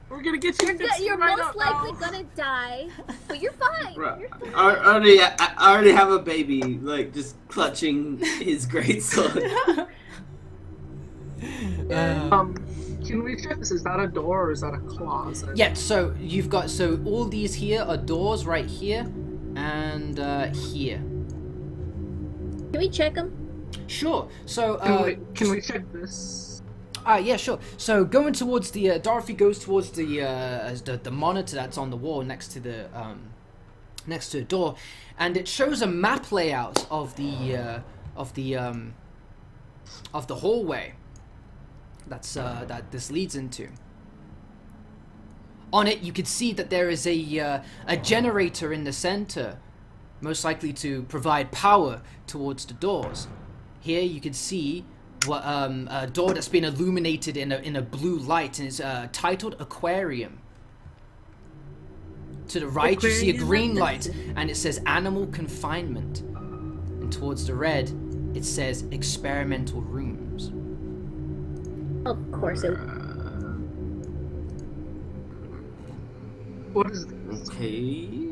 We're gonna get you fixed You're right most up, likely pal. gonna die, but you're fine. Right. You're fine. I already have a baby, like just clutching his greatsword. Can we check this? Is that a door or is that a closet? Yeah, so you've got all these here are doors right here and here. Can we check them? Sure. So Can we check this? yeah, sure. So going towards the Dorothy goes towards the monitor that's on the wall next to the door, and it shows a map layout of the hallway that this leads into. On it, you can see that there is a generator in the center, most likely to provide power towards the doors. Here you can see what a door that's been illuminated in a blue light, and it's titled Aquarium. To the right, you see a green light, and it says Animal Confinement. And towards the red, it says Experimental Rooms. Of course it. What is this? Okay.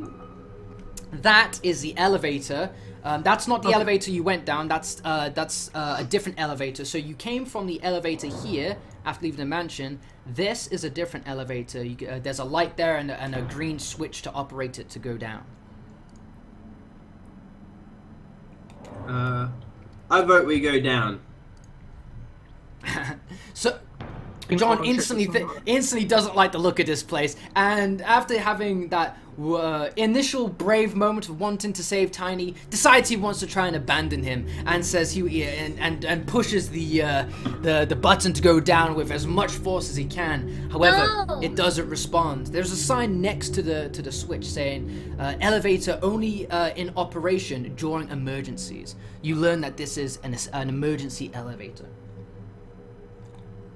That is the elevator. That's not the Okay. elevator you went down. That's a different elevator. So you came from the elevator here after leaving the mansion. This is a different elevator. There's a light there and a green switch to operate it to go down. I vote we go down. So Can John someone check instantly this one out? instantly doesn't like the look of this place, and after having that initial brave moment of wanting to save Tiny, decides he wants to try and abandon him, and says and pushes the button to go down with as much force as he can. However, No. it doesn't respond. There's a sign next to the switch saying elevator only in operation during emergencies. You learn that this is an emergency elevator.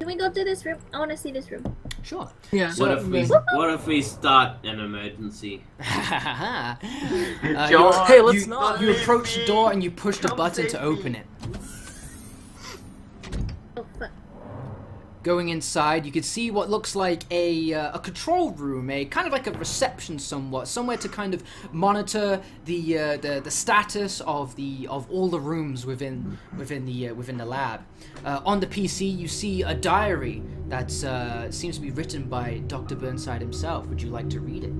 Can we go to this room? I want to see this room. Sure. Yeah. So- What if we start an emergency? George, Hey, let's not. You approach the door and you push the button to open it. Oh fuck. Going inside, you can see what looks like a control room, a kind of like a reception, somewhere to kind of monitor the status of all the rooms within the lab. On the PC, you see a diary that seems to be written by Dr. Burnside himself. Would you like to read it?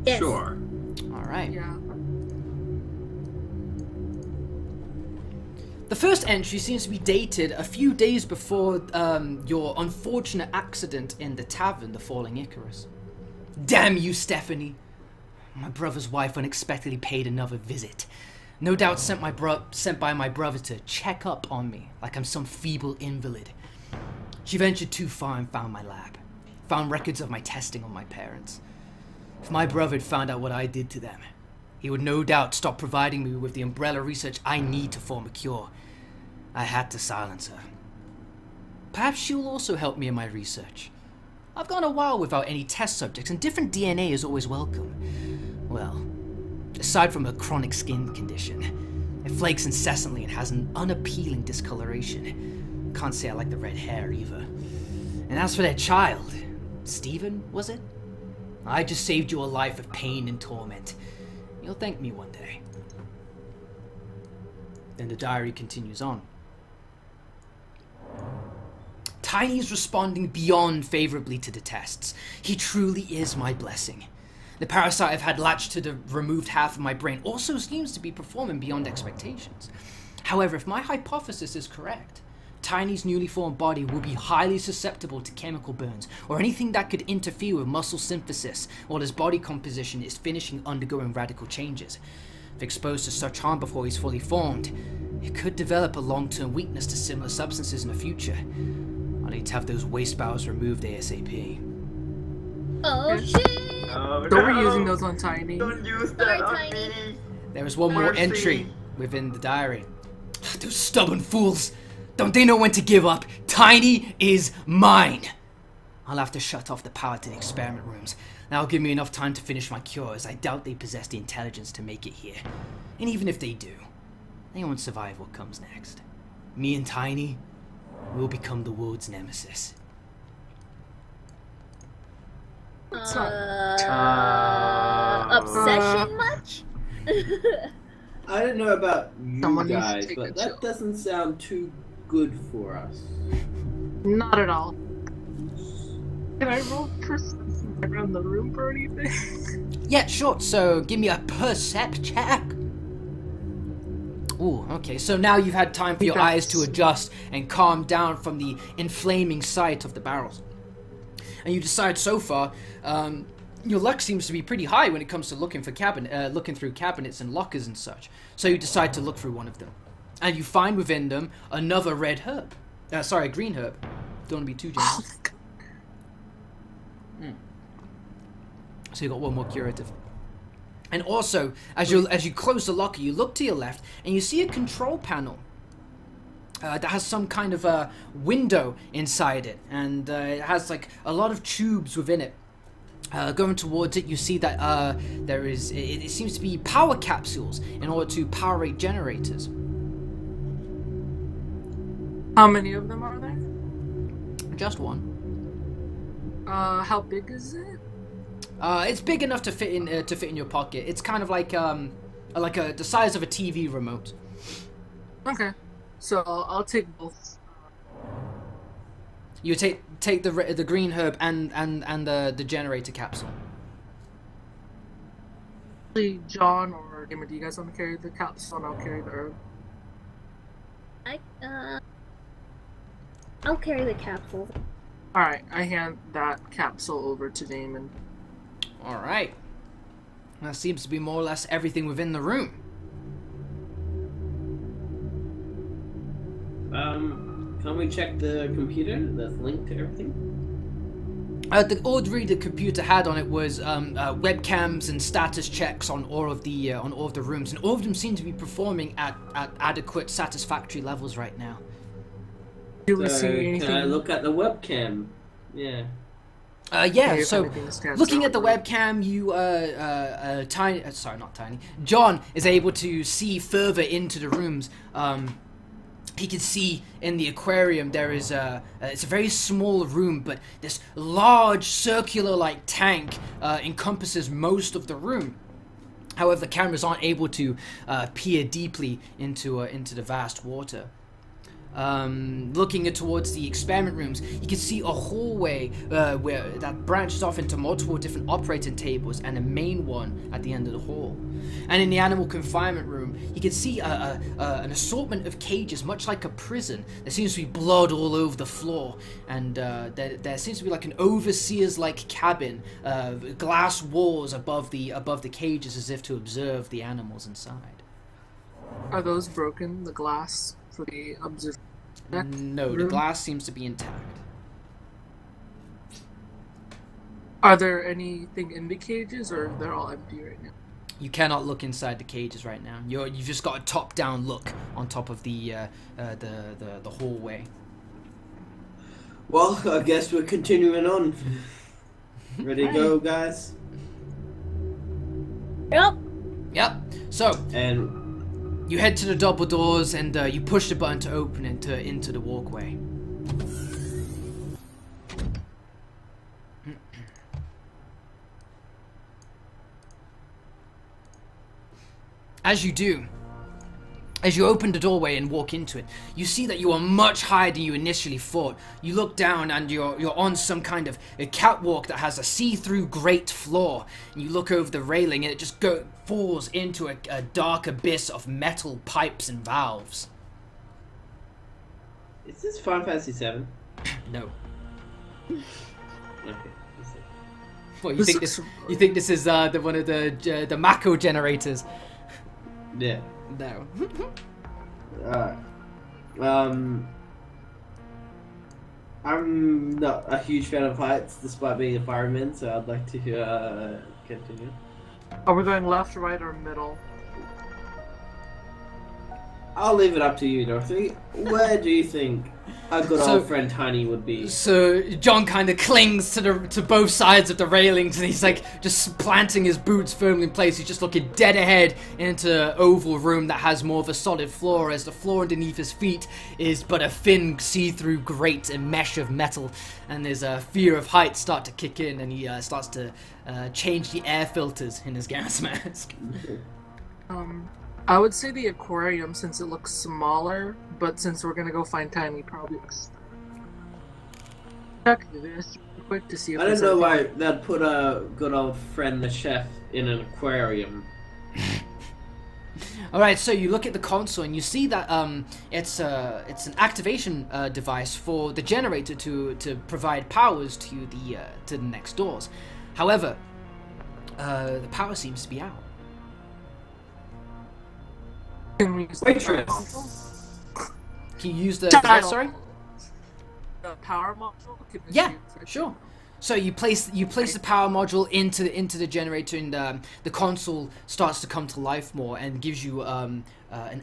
Yes. Sure. All right. Yeah. The first entry seems to be dated a few days before your unfortunate accident in the tavern, the Falling Icarus. Damn you, Stephanie! My brother's wife unexpectedly paid another visit. No doubt sent by my brother to check up on me, like I'm some feeble invalid. She ventured too far and found my lab. Found records of my testing on my parents. If my brother had found out what I did to them, he would no doubt stop providing me with the umbrella research I need to form a cure. I had to silence her. Perhaps she will also help me in my research. I've gone a while without any test subjects, and different DNA is always welcome. Well, aside from her chronic skin condition, it flakes incessantly and has an unappealing discoloration. Can't say I like the red hair either. And as for their child, Stephen, was it? I just saved you a life of pain and torment. You'll thank me one day. Then the diary continues on. Tiny is responding beyond favorably to the tests. He truly is my blessing. The parasite I've had latched to the removed half of my brain also seems to be performing beyond expectations. However, if my hypothesis is correct, Tiny's newly formed body will be highly susceptible to chemical burns or anything that could interfere with muscle synthesis while his body composition is finishing undergoing radical changes. If exposed to such harm before he's fully formed, it could develop a long-term weakness to similar substances in the future. I'll need to have those waste bowels removed ASAP. Oh shit! Oh, So we're no. using those on Tiny. Don't use Sorry, that on Tiny. me. There is one more Mercy. entry within the diary. Those stubborn fools! Don't they know when to give up? Tiny is mine! I'll have to shut off the power to the experiment rooms. That'll give me enough time to finish my cure, as I doubt they possess the intelligence to make it here. And even if they do, they won't survive what comes next. Me and Tiny will become the world's nemesis. Obsession much? I don't know about you Someone needs to guys, take but a that chill. doesn't sound too good for us. Not at all. Can I roll perception around the room for anything? Yeah, sure. So give me a percept check. Ooh, okay. So now you've had time for your eyes to adjust and calm down from the inflaming sight of the barrels. And you decide so far, your luck seems to be pretty high when it comes to looking through cabinets and lockers and such. So you decide to look through one of them, and you find within them another red herb. A green herb. Don't want to be too generous. So you got one more curative. And also, as you close the locker, you look to your left and you see a control panel that has some kind of a window inside it, and it has like a lot of tubes within it. Going towards it, you see that there is it seems to be power capsules in order to powerate generators. How many of them are there? Just one. How big is it? It's big enough to fit in your pocket. It's kind of like the size of a TV remote. Okay. So I'll take both. You take the green herb and the generator capsule. John or Gamer, do you guys want to carry the capsule and I'll carry the herb? I'll carry the capsule. Alright, I hand that capsule over to Damon. All right. That seems to be more or less everything within the room. Can we check the computer that's linked to everything? The order the computer had on it was webcams and status checks on all of the rooms, and all of them seem to be performing at adequate, satisfactory levels right now. Do we So, see anything? can I look at the webcam? Yeah. Yeah, if so anything stands looking out, at the right? webcam, not Tiny, John is able to see further into the rooms. He can see in the aquarium there is it's a very small room, but this large circular-like tank encompasses most of the room. However, the cameras aren't able to peer deeply into the vast water. Looking towards the experiment rooms, you can see a hallway where that branches off into multiple different operating tables and a main one at the end of the hall. And in the animal confinement room, you can see an assortment of cages, much like a prison. There seems to be blood all over the floor, and there seems to be like an overseer's-like cabin, glass walls above the cages, as if to observe the animals inside. Are those broken? The glass for the observation? No, the room? glass seems to be intact. Are there anything in the cages, or they're all empty right now? You cannot look inside the cages right now. You've just got a top-down look on top of the hallway. Well, I guess we're continuing on. Ready to go, guys? Yep. Yep. So And you head to the double doors and you push the button to open into the walkway. As you do, as you open the doorway and walk into it, you see that you are much higher than you initially thought. You look down and you're on some kind of a catwalk that has a see-through grate floor. And you look over the railing and it just falls into a dark abyss of metal pipes and valves. is this Final Fantasy VII? No. Okay. What, you think this is one of the Mako generators? Yeah. No. Alright. I'm not a huge fan of heights, despite being a fireman, so I'd like to continue. Are we going left, right, or middle? I'll leave it up to you, Dorothy. Where do you think our good old friend Tiny would be? So John kind of clings to both sides of the railings, and he's like just planting his boots firmly in place. He's just looking dead ahead into an oval room that has more of a solid floor, as the floor underneath his feet is but a thin see-through grate and mesh of metal. And his fear of heights start to kick in, and he starts to change the air filters in his gas mask. I would say the aquarium, since it looks smaller, but since we're gonna go find Tiny, probably check this real quick to see if I don't there's know anything- why they'd put a good old friend, the chef, in an aquarium. Alright, so you look at the console and you see that it's an activation device for the generator to provide powers to the next doors. However, the power seems to be out. Can we use Waitress. Can you use the Child. device, sorry? the power module? Can we Yeah, use it? sure. So you place the power module into the generator, and the console starts to come to life more and gives you an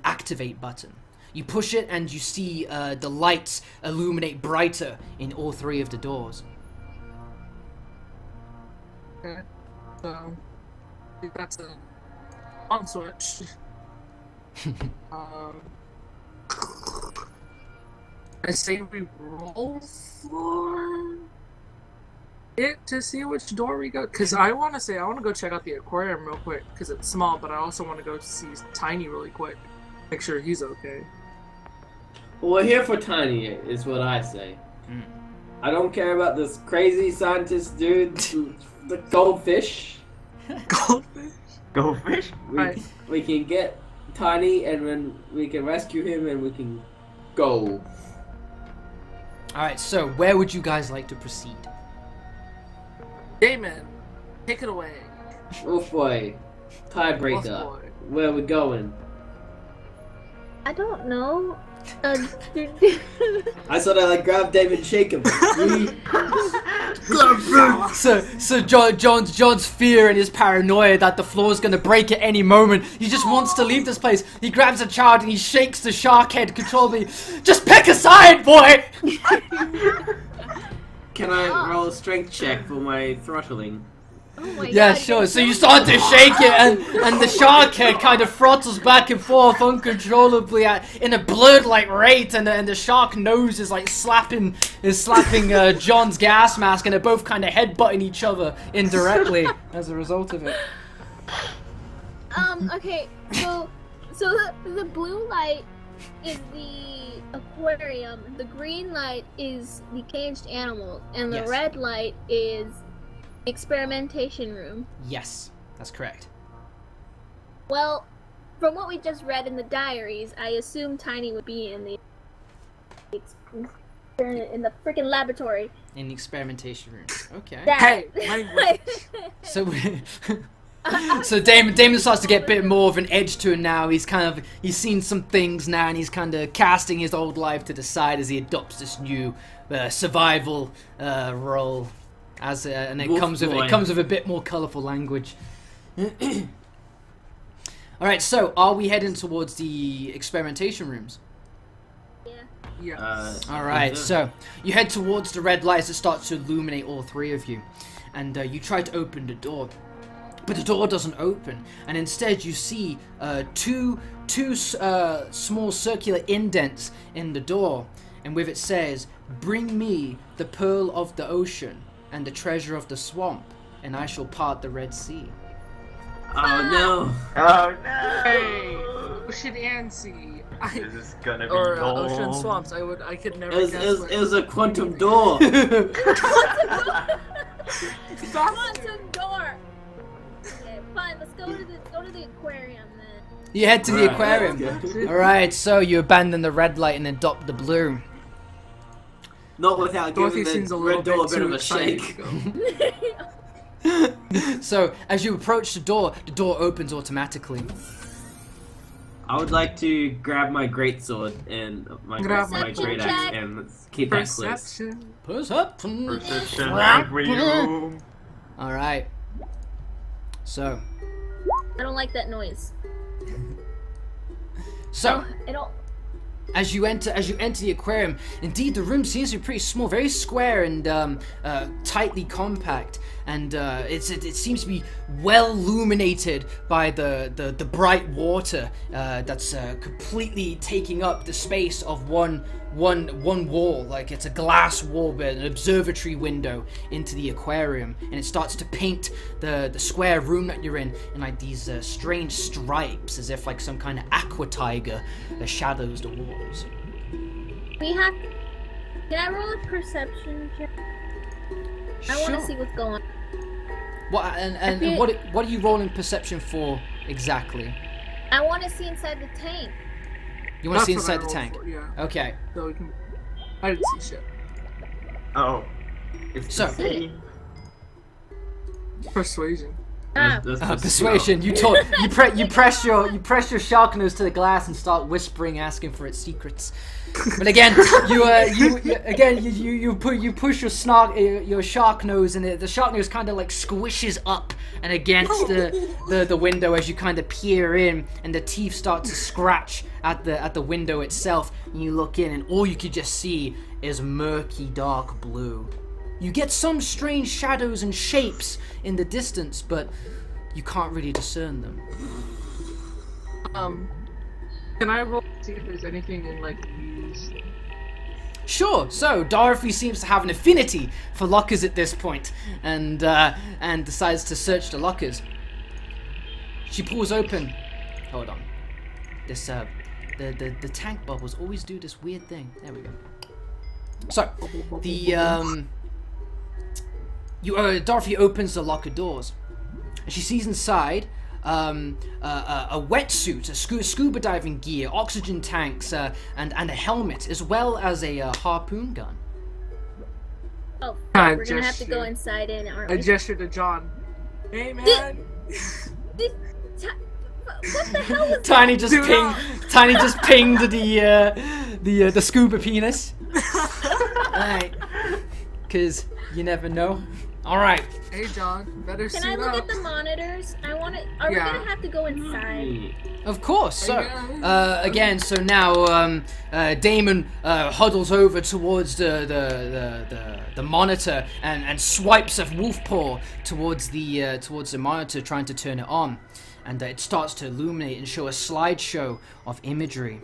activate button. You push it and you see the lights illuminate brighter in all three of the doors. Okay. So, I think that's a on switch. I say we roll for it to see which door we go. Because I want to go check out the aquarium real quick because it's small, but I also want to go see Tiny really quick. Make sure he's okay. Well, we're here for Tiny, is what I say. Mm. I don't care about this crazy scientist dude, the goldfish. Goldfish? Goldfish? We can get Tiny, and then we can rescue him, and we can go. Alright, so where would you guys like to proceed? Damon, take it away. Wolf boy, tiebreaker. Wolf boy. Where are we going? I don't know. I thought I grab David and shake him. So John's fear and his paranoia that the floor's gonna break at any moment. He just wants to leave this place. He grabs a child and he shakes the shark head controllably. Just pick a side, boy! Can I roll a strength check for my throttling? Oh my Yeah, God, sure. you're So you start to shake it, and the shark head kind of throttles back and forth uncontrollably in a blurred-like rate, and the shark nose is slapping John's gas mask, and they're both kind of headbutting each other indirectly as a result of it. Okay, so the blue light is the aquarium, the green light is the caged animals, and the Yes. red light is the experimentation room. Yes, that's correct. Well, from what we just read in the diaries, I assume Tiny would be in the freaking laboratory. In the experimentation room. Okay. Hey, language. So, so Damon starts to get a bit more of an edge to him now. He's seen some things now, and he's kind of casting his old life to the side as he adopts this new survival role. And it comes with a bit more colourful language. All right, so are we heading towards the experimentation rooms? Yeah. All right, so you head towards the red lights that start to illuminate all three of you, and you try to open the door, but the door doesn't open, and instead you see two small circular indents in the door, and with it says, "Bring me the pearl of the ocean and the treasure of the swamp, and I shall part the Red Sea." Oh no! Oh no! Hey, Ocean and Sea. This is gonna be Or long. Ocean Swamps. I could never It guess. was a quantum door. Quantum door! Okay, fine, let's go to the aquarium then. You head to the Right, aquarium. let's go. All right, so you abandon the red light and adopt the blue. Not without Dorothy giving seems the a little red door a bit bit too of a excited shake. to go. So as you approach the door opens automatically. I would like to grab my greatsword and my Perception great axe check. and let's keep that close. Perception. Perception. Perception every room. All right. So I don't like that noise. I don't. as you enter the aquarium, indeed the room seems to be pretty small, very square and tightly compact, and it seems to be well illuminated by the bright water that's completely taking up the space of one wall, like it's a glass wall with an observatory window into the aquarium, and it starts to paint the square room that you're in like these strange stripes, as if like some kind of aqua tiger shadows the walls. Can I roll a perception check? I want to see what's going on. What and what are you rolling perception for exactly? I want to see inside the tank. You want to see That's what I inside the rolled tank? for, yeah. Okay. So we can. I didn't see shit. Oh. It's So- the sea. Persuasion. That's Persuasion. You press your shark nose to the glass and start whispering, asking for its secrets. But again, you push your shark nose, and the shark nose kind of like squishes up and against the window as you kind of peer in, and the teeth start to scratch at the window itself. And you look in, and all you could just see is murky, dark blue. You get some strange shadows and shapes in the distance, but you can't really discern them. Can I roll to see if there's anything in like these? Sure. So Dorothy seems to have an affinity for lockers at this point, and decides to search the lockers. She pulls open. Hold on. This the tank bubbles always do this weird thing. There we go. So Dorothy opens the locker doors, and she sees inside a wetsuit, a scuba diving gear, oxygen tanks, and a helmet, as well as a harpoon gun. Oh, I we're gonna have to go gesture. inside in, aren't I we? gesture to John. Hey man. What the hell was Tiny just pinged the the scuba penis. Alright. Because you never know. Alright. Hey, John, better Can suit I look up. at the monitors? I want to. Are we Yeah. gonna have to go inside? Of course. So, Yeah. again, so now Damon huddles over towards the monitor and swipes a wolf paw towards the monitor, trying to turn it on, and it starts to illuminate and show a slideshow of imagery.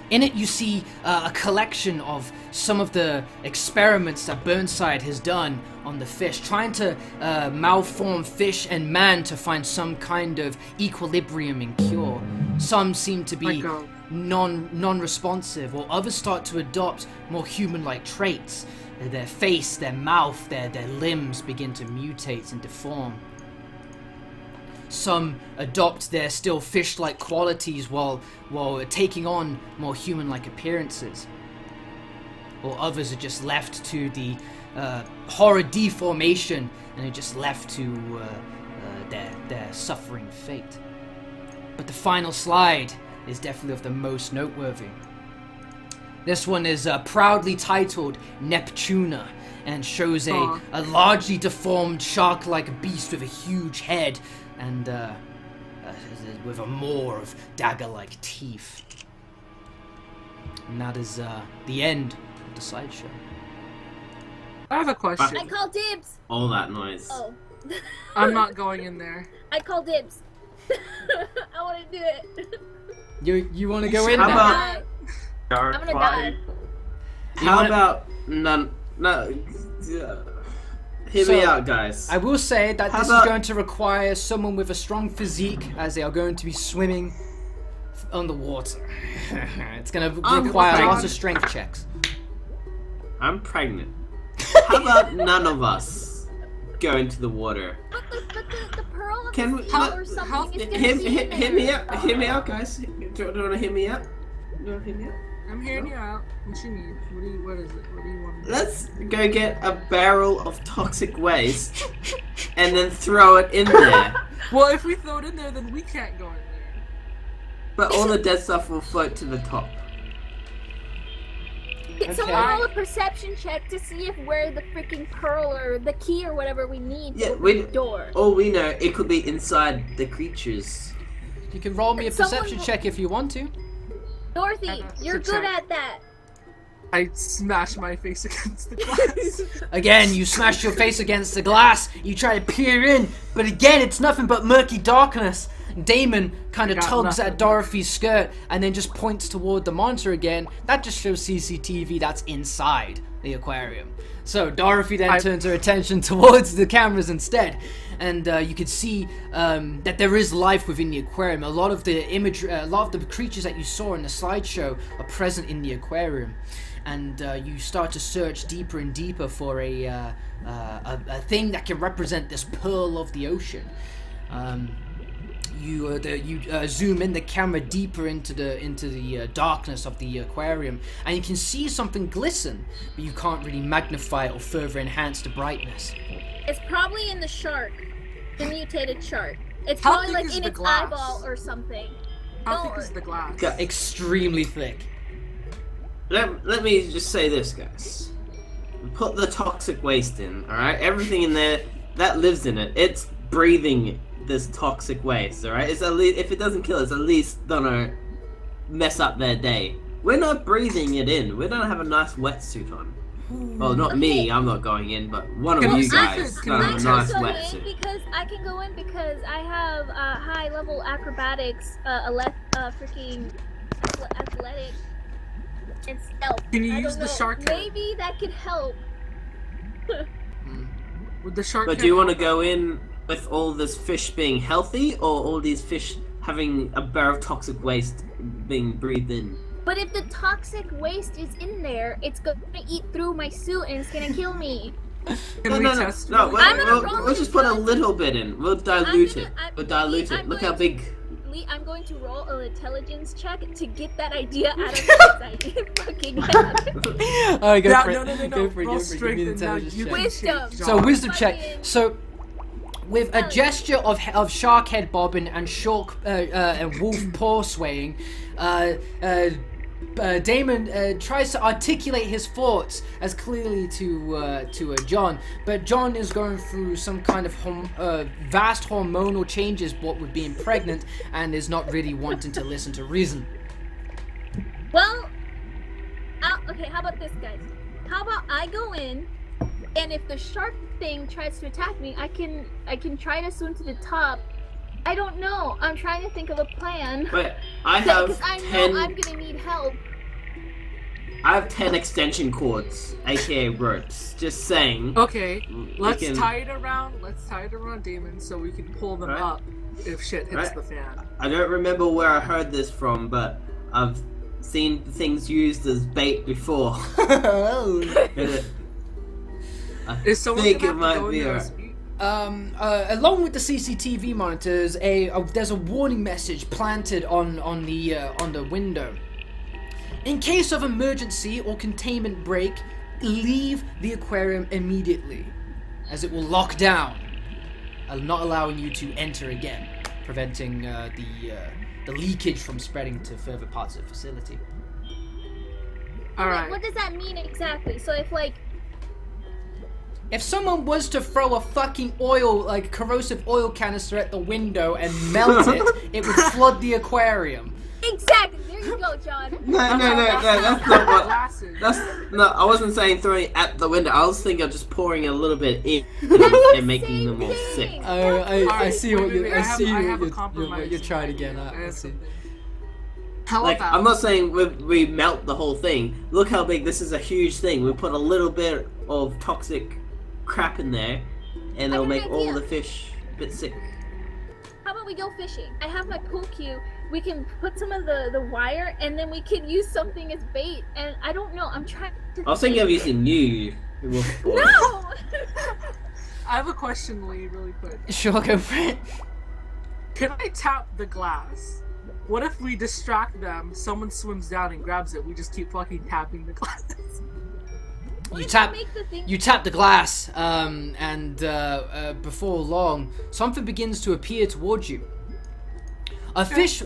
In it, you see a collection of some of the experiments that Burnside has done on the fish, trying to malform fish and man to find some kind of equilibrium and cure. Some seem to be non-responsive, while others start to adopt more human-like traits. Their face, their mouth, their limbs begin to mutate and deform. Some adopt their still fish-like qualities while taking on more human-like appearances. Or others are just left to the horror deformation and are just left to their suffering fate. But the final slide is definitely of the most noteworthy. This one is proudly titled Neptuna and shows a largely deformed shark-like beast with a huge head and with a maw of dagger-like teeth. And that is the end of the slideshow. I have a question. I call dibs. All that noise. Oh. I'm not going in there. I call dibs. I want to do it. You want to go in How now? about- Dark I'm gonna five. die. How about none? No. Hear me out, guys. I will say that How this about- is going to require someone with a strong physique, as they are going to be swimming on the water. It's going to require pregnant. lots of strength checks. I'm pregnant. How about none of us go into the water? But the pearl of Can the we- sea how- or something is gonna Hear be in me there. out. Hear me out, guys. Do you want to hear me out? Do you want to hear me out? I'm hearing you out. What you need? What is it? What do you want? Let's go get a barrel of toxic waste and then throw it in there. Well, if we throw it in there, then we can't go in there. But all the dead stuff will float to the top. Can someone Okay. roll a perception check to see if where the freaking pearl or the key or whatever we need to Yeah, open we- the door? All we know, it could be inside the creatures. You can roll me a Someone perception will- check if you want to. Dorothy, you're to good check. at that. I smash my face against the glass. Again, you smash your face against the glass. You try to peer in, but again, it's nothing but murky darkness. Damon kind of Got tugs nothing. at Dorothy's skirt and then just points toward the monitor again. That just shows CCTV that's inside the aquarium. So Dorothy then turns her attention towards the cameras instead, and you can see that there is life within the aquarium. A lot of the imagery, a lot of the creatures that you saw in the slideshow are present in the aquarium, and you start to search deeper and deeper for a thing that can represent this pearl of the ocean. You zoom in the camera deeper into the darkness of the aquarium, and you can see something glisten, but you can't really magnify it or further enhance the brightness. It's probably in the shark, the mutated shark. It's How probably thick like is in the its glass? eyeball or something. How No, thick is the glass? Extremely thick. Let me just say this, guys. Put the toxic waste in, alright? Everything in there that lives in it, it's breathing this toxic waste, alright? It's at least, if it doesn't kill us, at least don't mess up their day. We're not breathing it in. We don't have a nice wetsuit on. Well, not me, I'm not going in, but one of Can you we- guys can got we a I nice can go in wetsuit. because I can go in because I have high level acrobatics, freaking athletic and stealth. Can you I use don't the know. shark head? Maybe that could help. With the shark. But do you want to go in with all this fish being healthy, or all these fish having a barrel of toxic waste being breathed in? But if the toxic waste is in there, it's gonna eat through my suit and it's gonna kill me. Can we test? No, it? I'm gonna roll we'll just put a it. little bit in. We'll dilute I'm it. gonna- We'll dilute I'm it. Look going how big. Lee, I'm going to roll an intelligence check to get that idea out of my fucking head. Alright, go Yeah, for it. no. Go for it, Roll go for it. Give me an strength and now intelligence you check. can Wisdom. change So John. wisdom check. Fucking- So with a gesture of shark head bobbing and and wolf paw swaying, Damon tries to articulate his thoughts as clearly to John, but John is going through some kind of vast hormonal changes, what with being pregnant, and is not really wanting to listen to reason. Well, okay, how about this, guys? How about I go in, and if the shark thing tries to attack me, I can try to swim to the top. I don't know. I'm trying to think of a plan. But I have Because I 10. know I'm gonna need help. I have 10 extension cords, aka ropes. Just saying. Okay, let's can- tie it around Damon so we can pull them Right. up if shit hits Right. the fan. I don't remember where I heard this from, but I've seen things used as bait before. Is someone think gonna it have might to go be into a- a speed? Along with the CCTV monitors, there's a warning message planted on the window. In case of emergency or containment break, leave the aquarium immediately, as it will lock down, not allowing you to enter again, preventing the leakage from spreading to further parts of the facility. Alright. What does that mean exactly? So If someone was to throw a fucking corrosive oil canister at the window and melt it, it would flood the aquarium. exactly, there you go, John. No, that's not what. Glasses. No, I wasn't saying throwing it at the window. I was thinking of just pouring a little bit in the and making them all same sick. thing. I Alright, see wait, what you wait, I I have- see I have a what compromise. you're trying to get at. I I have see. something. How Like, about I'm not saying we melt the whole thing. Look how big this is, a huge thing. We put a little bit of toxic crap in there, and it'll got an make all idea. the fish a bit sick. How about we go fishing? I have my pool cue. We can put some of the wire, and then we can use something as bait. And I don't know. I'm trying to. I was thinking of using you. No. I have a question, Lee, really quick. Sure, go for it. Can I tap the glass? What if we distract them, someone swims down and grabs it, we just keep fucking tapping the glass? What You if tap- I make the thing? You tap the glass, and before long, something begins to appear towards you. A fish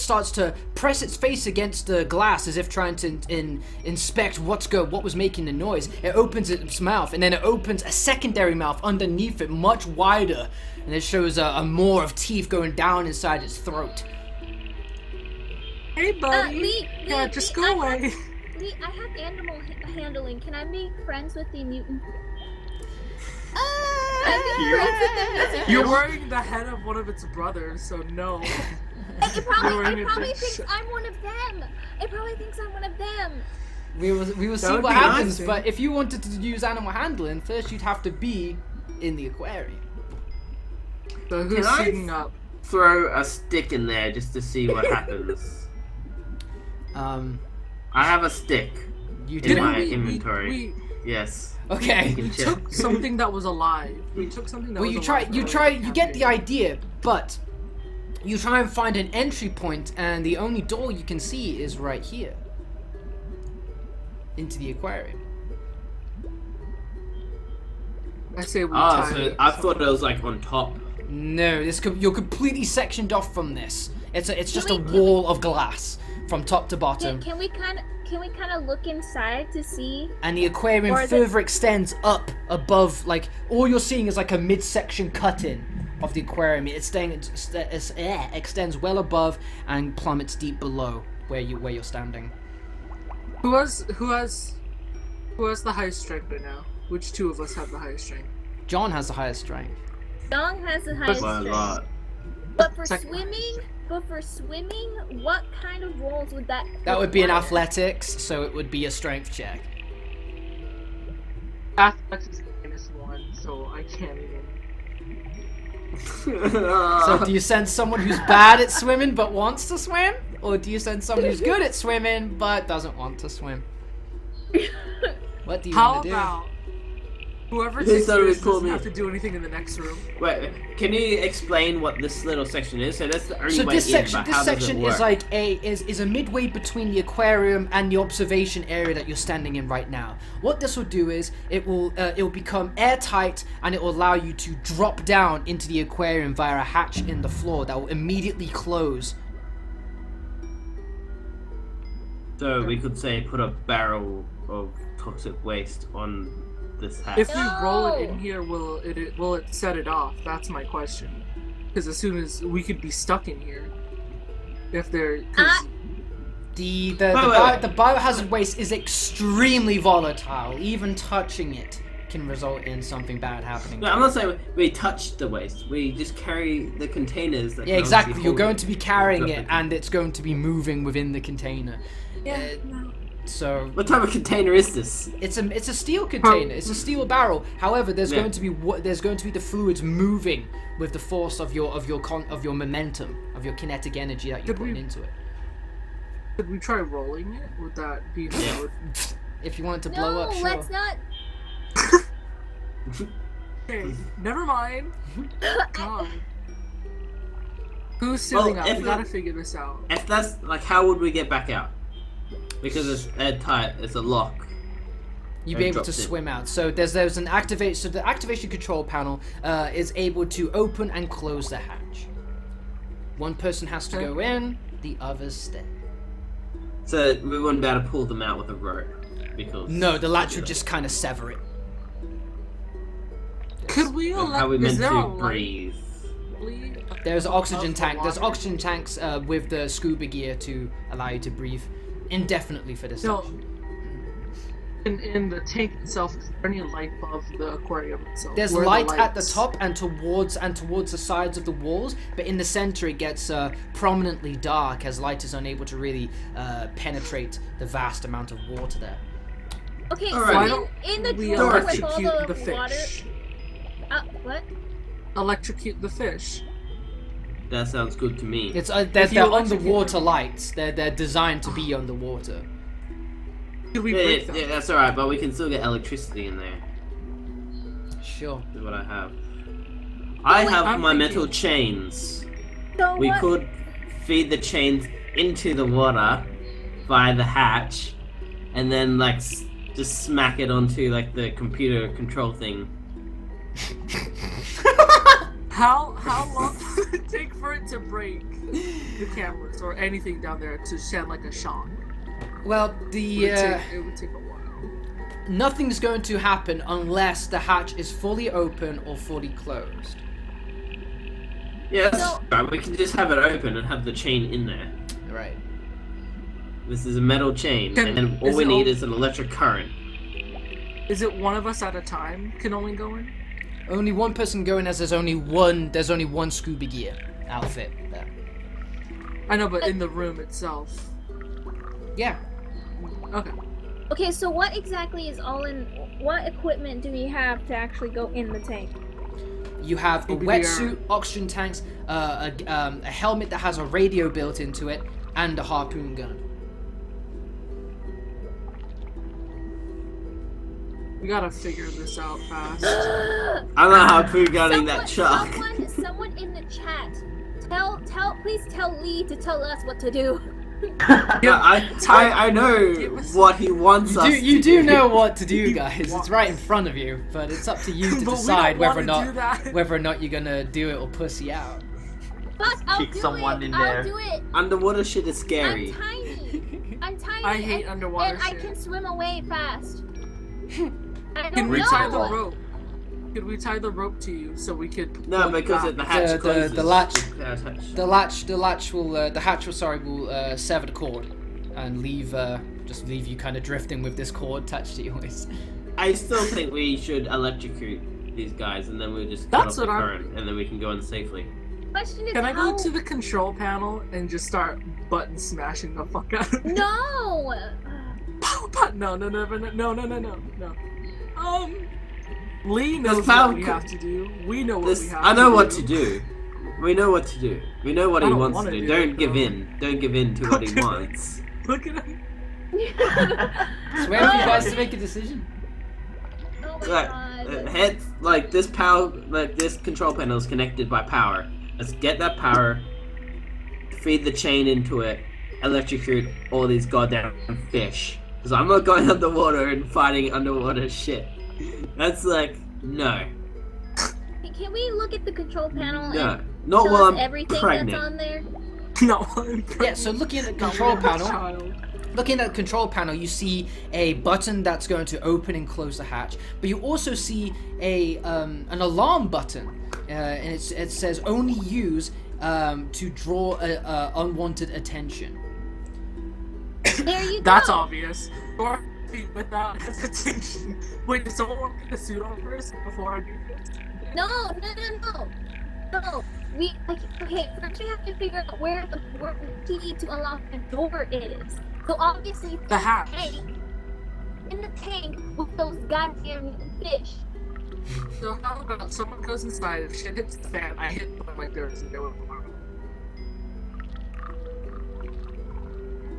starts to press its face against the glass as if trying to inspect what was making the noise. It opens its mouth, and then it opens a secondary mouth underneath it, much wider, and it shows a more of teeth going down inside its throat. Hey, buddy! Lee, just Lee, go away. Lee, I have animal handling. Can I make friends with the mutant? You're wearing the head of one of its brothers, so no. It probably thinks I'm one of them. It probably thinks I'm one of them. We will see would what be happens, nice, but if you wanted to use animal handling, first you'd have to be in the aquarium. So who's Can I- suiting up? Throw a stick in there just to see what happens. I have a stick You in did. my inventory. We Yes. Okay. You can check. took something that was alive. We took something that Well, was you alive. try, you get the idea, but you try and find an entry point, and the only door you can see is right here. Into the aquarium. I say we Oh, tie so it. I thought it was like on top. No, you're completely sectioned off from this. It's just a Can we- wall of glass from top to bottom, Can we kind of look inside to see? and the aquarium Or is further extends up above. Like all you're seeing is like a midsection cut-in of the aquarium. It extends well above and plummets deep below where you're standing. Who has the highest strength right now? Which two of us have the highest strength? John has the highest strength. Dong has the highest By a strength. lot. But for Second. swimming, what kind of rolls would that? That would be an require? athletics, so it would be a strength check. Athletics is -1, so I can't even. So do you send someone who's bad at swimming but wants to swim? Or do you send someone who's good at swimming but doesn't want to swim? What do you How want to do? about Whoever Who takes thought it was this cool doesn't me? have to do anything in the next room. Wait, can you explain what this little section is? So that's the only So way this in, section, but this how does section it work? is like is a midway between the aquarium and the observation area that you're standing in right now. What this will do is it will become airtight and it will allow you to drop down into the aquarium via a hatch in the floor that will immediately close. So we could say put a barrel of toxic waste on this hatch. If we roll it No. in here, will it set it off? That's my question. Because as soon as we could be stuck in here, if there, The wait. biohazard waste is extremely volatile. Even touching it can result in something bad happening. No, I'm not saying we touch the waste. We just carry the containers. That Yeah, can exactly. obviously You're hold going it. to be carrying Drop it, and it's going to be moving within the container. So What type of container is this? it's a steel container. It's a steel barrel. However, there's Yeah. going to be the fluids moving with the force of your momentum, of your kinetic energy that you're Could we- putting into it. could we try rolling it? Would that be good? If you want it to blow No, up, sure. let's not. Okay, never mind. God. Who's sitting Well, up? if We it- gotta figure this out. If that's like, how would we get back out? Because it's airtight. It's a lock. You'd be and able to dropped in. swim out. So there's an activate. So the activation control panel is able to open and close the hatch. One person has to go in, the others stay. So we wouldn't be able to pull them out with a rope because. No, the latch would just kind of sever it. Could we How are we is meant there to a light, breathe? please? There's an oxygen Of the tank. There's water? oxygen tanks with the scuba gear to allow you to breathe indefinitely for this No. section. In the tank itself, is there any light above the aquarium itself? There's Where are light at the lights? top and towards the sides of the walls, but in the center it gets prominently dark as light is unable to really penetrate the vast amount of water there. Okay, Alright. so in the We drawer with all electrocute the the water. fish. What? Electrocute the fish. That sounds good to me. It's If they're you electrocute underwater them- lights. They're designed to be underwater. Could we Yeah, break them? yeah, that's alright, but we can still get electricity in there. Sure. Is what I have. I have I'm my thinking- metal chains. So We what? could feed the chains into the water via the hatch, and then like just smack it onto like the computer control thing. How long does it take for it to break the cameras or anything down there to shed like a shock? Well, It would take a while. nothing's going to happen unless the hatch is fully open or fully closed. Yes, So- right, we can just have it open and have the chain in there. Right. This is a metal chain, Can- and then all is we it need all- is an electric current. Is it one of us at a time can only go in? Only one person going as there's only one scuba gear outfit there. I know, but in the room itself. Yeah. Okay. Okay, so what exactly is all in? What equipment do we have to actually go in the tank? You have a Maybe wetsuit, oxygen tanks, a helmet that has a radio built into it, and a harpoon gun. We gotta figure this out fast. I'm not harpoon gunning that shark. Someone in the chat, please tell Lee to tell us what to do. Yeah, I know what he wants us You to do know what to do, guys. It's right in front of you, but it's up to you to But we don't decide wanna do that. whether or not you're gonna do it or pussy out. Fuck, I'll Kick do someone it. in I'll there. do it. Underwater shit is I'm scary. tiny. I'm tiny. I hate and, underwater and I shit. can swim away fast. I Can don't we know. tie the rope? Could we tie the rope to you so we could? No, look because back? the hatch The- closes. the latch- The hatch. The hatch will sever the cord and leave you kind of drifting with this cord attached to your waist. I still think we should electrocute these guys, and then we'll just cut That's off the what I'm- current, and then we can go in safely. Question is Can I how... go to the control panel and just start button smashing the fuck out of it? No! No. Lee knows This what power we co- have to do. We know what This, we have I to know do. what to do. We know what to do. We know what I he don't wants to wanna do. do Don't it, give though. in. Don't give in to what he Look at wants. Look at him. It's where for you guys to make a decision. Oh my Right. god. Heads like this power, like this control panel is connected by power. Let's get that power, feed the chain into it, electrocute all these goddamn fish. Because I'm not going underwater and fighting underwater shit. That's like no. Can we look at the control panel No, and not tell while us I'm everything pregnant. that's on there? No. Yeah, so looking at the control panel, Child. looking at the control panel, you see a button that's going to open and close the hatch, but you also see an alarm button, and it says only use to draw unwanted attention. There you go. That's obvious. Or without hesitation. Wait, does someone want me to suit on first before I do this? No. We okay. First, we have to figure out where the key to unlock the door is. So obviously, The hatch. In the tank with those goddamn fish. So how about someone goes inside, if shit hits the fan, I hit them like there's no alarm.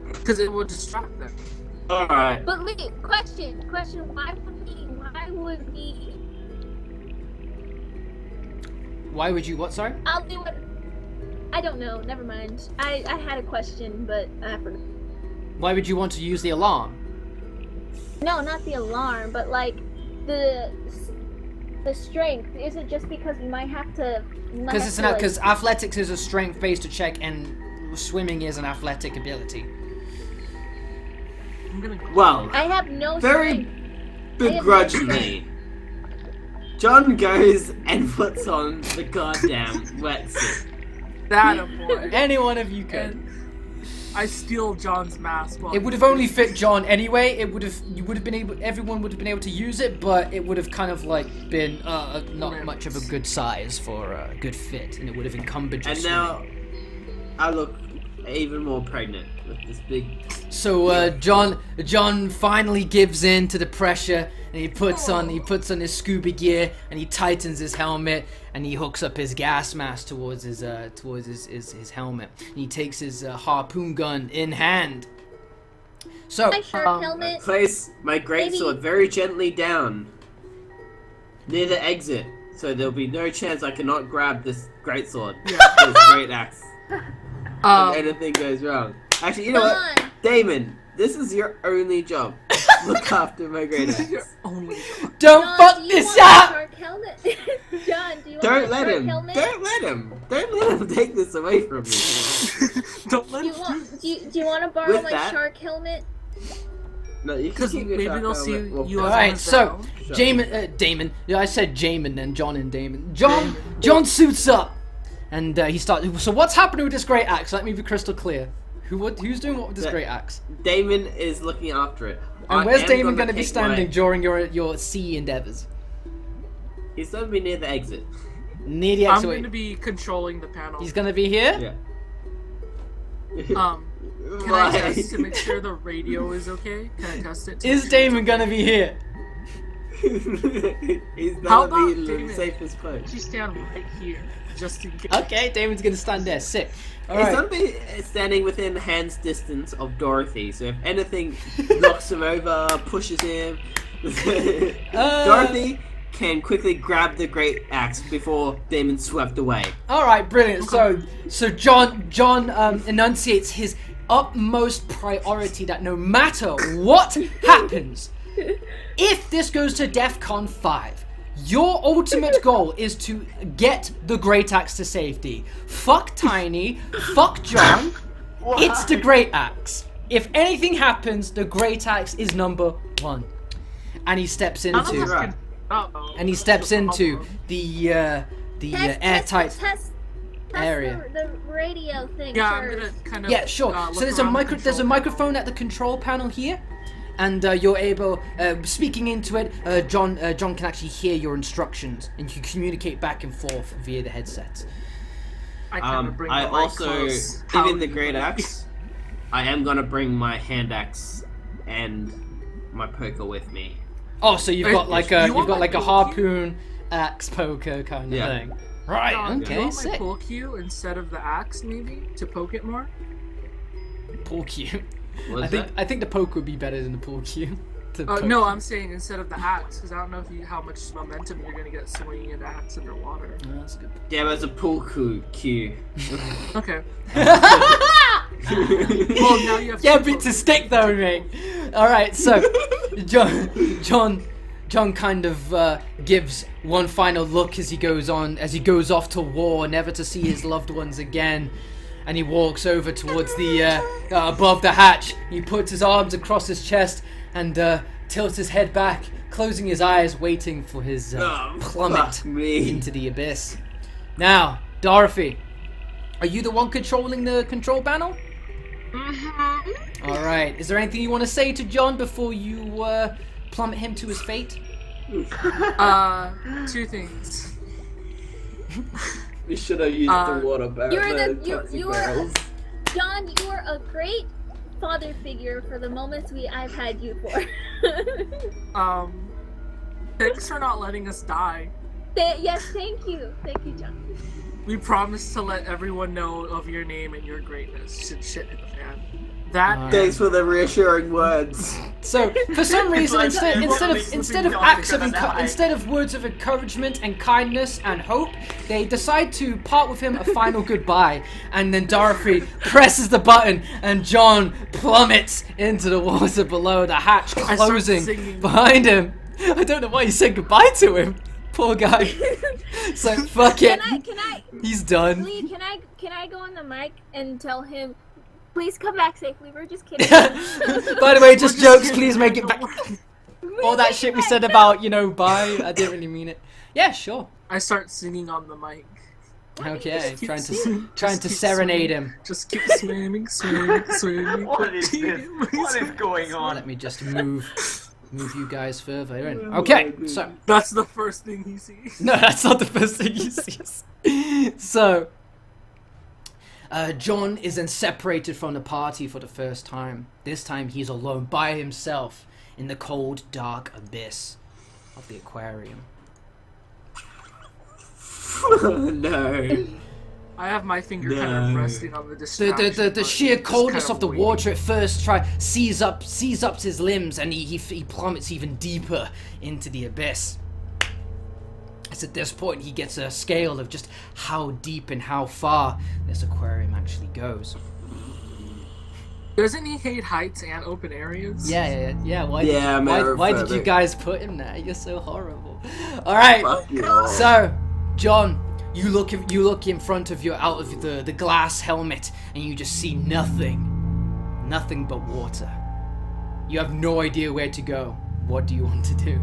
Because it will distract them. Alright. But wait, question. Why would we? Why would you what? Sorry. I'll do it. I don't know. Never mind. I had a question, but I forgot. Why would you want to use the alarm? No, not the alarm, but like the strength. Is it just because we might have to? Because athletics is a strength-based check and swimming is an athletic ability. I'm gonna. Well, I have no very strength. begrudgingly, John goes and puts on the goddamn wetsuit. That a boy. Any one of you could. And I steal John's mask. It would have only fit John anyway. Everyone would have been able to use it, but it would have kind of like been not much of a good size for a good fit, and it would have encumbered your And now, I look even more pregnant with this big. So John finally gives in to the pressure, and he puts on his scuba gear, and he tightens his helmet, and he hooks up his gas mask towards his helmet, and he takes his harpoon gun in hand. So My shark helmet. Place my greatsword very gently down near the exit, so there'll be no chance I cannot grab this greatsword. This great axe. If anything goes wrong. Actually, you know what? John. Damon, this is your only job. Look after my great axe. Your only. don't John, fuck do you this want a up. shark helmet? John, do you want Don't a let shark him. helmet? Don't let him. Don't let him take this away from me. Don't let Do you him. want? Do you want to borrow With my that- shark helmet? No, you can Because keep your maybe shark they'll see helmet. you Well, as Alright, on so the ground. Damon. Yeah, I said Jamin and John and Damon. John suits up, and he starts. So what's happening with this great axe? Let me be crystal clear. Who's doing what with this great axe? Damon is looking after it. And I where's am Damon going to be take standing my- during your sea endeavors? He's going to be near the exit. Near the I'm exit. going to be controlling the panel. He's going to be here. Yeah. Can I Why? test to make sure the radio is okay? Can I test it? to Is make sure Damon going to be here? He's How gonna be about in the Damon? safest place. You stand right here, just in case. Okay, Damon's going to stand there. Sick. All He's right. gonna be standing within hand's distance of Dorothy, so if anything knocks him over, pushes him, Dorothy can quickly grab the great axe before Damon swept away. All right, brilliant. So John enunciates his utmost priority that no matter what happens, if this goes to DEFCON 5, your ultimate goal is to get the Great Axe to safety. Fuck Tiny, fuck John, it's the Great Axe. If anything happens, the Great Axe is number one. And he steps into Right. the airtight Test area. The radio thing. Yeah, I'm first. gonna kind of. Yeah, sure. look So there's around the there's a control microphone at the control panel here, and you're able, speaking into it. John can actually hear your instructions, and you can communicate back and forth via the headset. I kind of bring I the mic also, close. given the great axe, I am gonna bring my hand axe and my poker with me. Oh, so you've got like a You want my pool harpoon, axe, poker kind of Yeah. thing. Right. John, do you Okay. want my Sick. pool cue instead of the axe, maybe to poke it more? Pool cue. What I is think that? I think the poke would be better than the pool cue. No, I'm saying instead of the axe, because I don't know how much momentum you're gonna get swinging an axe underwater. Oh, that's good. Yeah, but it's a pool cue. Okay. Well, now you have. Yeah, bit to stick though, mate. All right, so John kind of gives one final look as he goes off to war, never to see his loved ones again. And he walks over towards the above the hatch. He puts his arms across his chest and tilts his head back, closing his eyes, waiting for his plummet into the abyss. Now, Dorothy, are you the one controlling the control panel? Mm-hmm. All right. Is there anything you want to say to John before you plummet him to his fate? 2 things. We should have used the water barrel. John, you are a great father figure for the moments I've had you for. Thanks for not letting us die. Yes, thank you, John. We promised to let everyone know of your name and your greatness. Shit hit the fan. Thanks for the reassuring words. So, for some reason, instead of words of encouragement and kindness and hope, they decide to part with him a final goodbye. And then Dorothy presses the button, and John plummets into the water below, the hatch closing behind him. I don't know why you said goodbye to him. Poor guy. So fuck it. He's done. Please, can I go on the mic and tell him? Please come back safely. We're just kidding. By the way, just jokes. Please make it back. All that shit we said about, bye. I didn't really mean it. Yeah, sure. I start singing on the mic. Okay, trying to serenade him. Just keep swimming. What is this? What is going on? Let me just move you guys further in. Okay, so that's the first thing he sees. No, that's not the first thing he sees. So. John is then separated from the party for the first time. This time he's alone by himself in the cold, dark abyss of the aquarium. No. I have my finger kind of resting on the distraction. The sheer coldness of the water at first sees up his limbs, and he plummets even deeper into the abyss. It's at this point he gets a scale of just how deep and how far this aquarium actually goes. Doesn't he hate heights and open areas? Yeah. Why did you guys put him there? You're so horrible. All right. So, John, you look in front of you out of the glass helmet, and you just see nothing but water. You have no idea where to go. What do you want to do?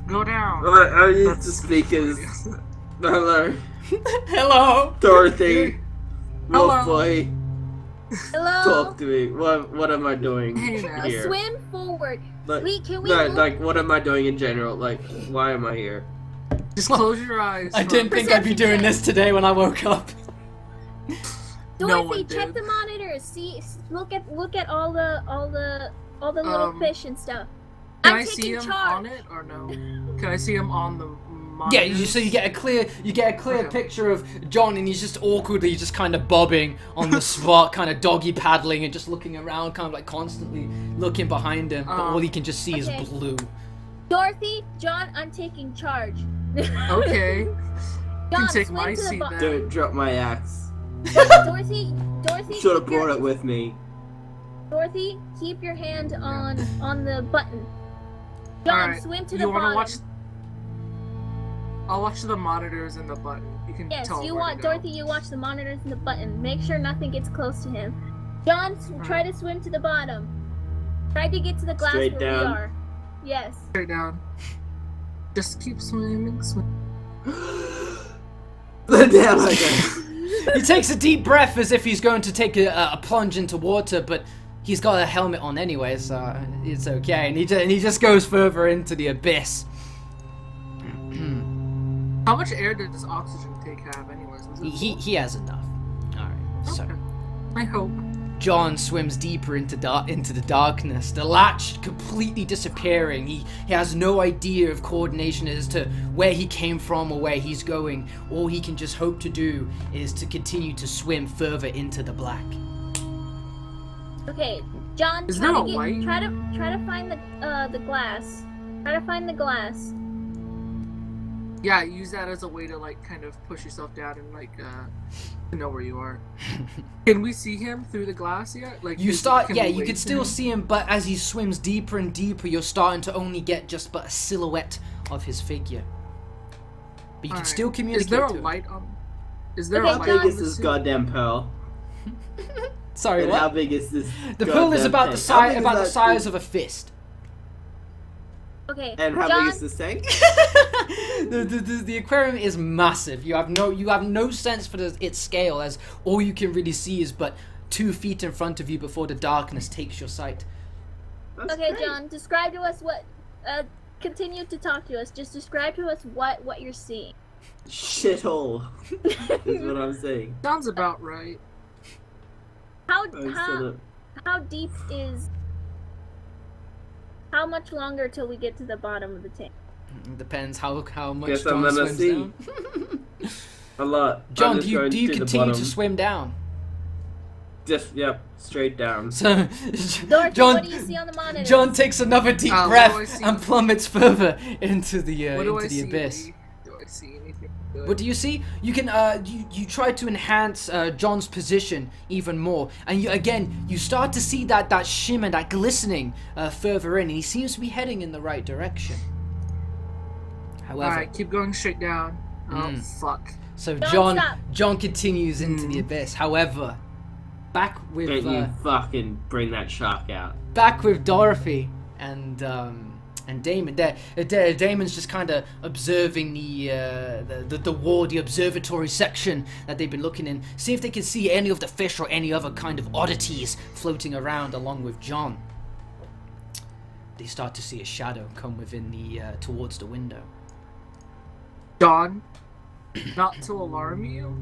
Go down. I'll use the speakers. Hello. Hello. Dorothy. Hello. Boy. Hello. Talk to me. What am I doing here? Swim forward. Like, Can we no, move? like, what am I doing in general? Like, why am I here? Just close your eyes. I didn't think I'd be doing this today when I woke up. Dorothy, check the monitors. See, look at all the little fish and stuff. Can I see him on it or no? Can I see him on the monitor? Yeah, so you get a clear picture of John, and he's just awkwardly just kind of bobbing on the spot, kind of doggy paddling and just looking around, kind of like constantly looking behind him, but all he can just see is blue. Dorothy, John, I'm taking charge. Okay. John, take swim my to the seat bottom. Don't drop my axe. Dorothy, Should have brought it with me. Dorothy, keep your hand on the button. John, right. swim to the bottom. I'll watch the monitors and the button. You can tell Yes, where to go. Dorothy, you watch the monitors and the button. Make sure nothing gets close to him. John, try to swim to the bottom. Try to get to the glass Straight where down. we are. Yes. Straight down. Just keep swimming. Down I go. He takes a deep breath as if he's going to take a plunge into water, but he's got a helmet on anyway, so it's okay. And he just goes further into the abyss. How much air does oxygen tank have, anyways? He has enough. All right. So I hope. John swims deeper into the darkness. The latch completely disappearing. He has no idea of coordination as to where he came from or where he's going. All he can just hope to do is to continue to swim further into the black. Okay, John, Is try there to a light? try to find the glass. Try to find the glass. Yeah, use that as a way to like kind of push yourself down and like to know where you are. Can we see him through the glass yet? Like You is- start, can yeah, we you wave can to still him? see him, but as he swims deeper and deeper, you're starting to only get just but a silhouette of his figure. But you can Alright. still communicate Is there a to him. light on? Is there Okay, a How light big John- on is the this suit? goddamn pearl? Sorry, And what? how big is this? The pearl is goddamn about the tank? How big size is about the that size thing? of a fist. Okay, And how John, big is this tank? The aquarium is massive. You have no sense for its scale, as all you can really see is but 2 feet in front of you before the darkness takes your sight. That's okay, great. John, describe to us what. Continue to talk to us. Just describe to us what you're seeing. Shithole. Is what I'm saying. Sounds about right. How deep is? How much longer till we get to the bottom of the tank? It depends how much Guess I'm John gonna swims see. down. A lot. I'm John, just do you going to the continue to bottom. swim down? Just yep, straight down. So, Dorothy, John, what do you see on the monitor? John takes another deep What do I breath see? and plummets further into the What do I into the see? abyss. Lee? Do I see anything good? What do you see? You can you try to enhance John's position even more, and you start to see that shimmer, that glistening further in, and he seems to be heading in the right direction. However, Alright, keep going straight down. Oh fuck. so Don't stop. John continues into the abyss. However, back with Don't you fucking bring that shark out. back with Dorothy and Damon. Damon's just kind of observing the wall, the observatory section that they've been looking in. See if they can see any of the fish or any other kind of oddities floating around along with John. They start to see a shadow come within the towards the window. John, not to alarm you,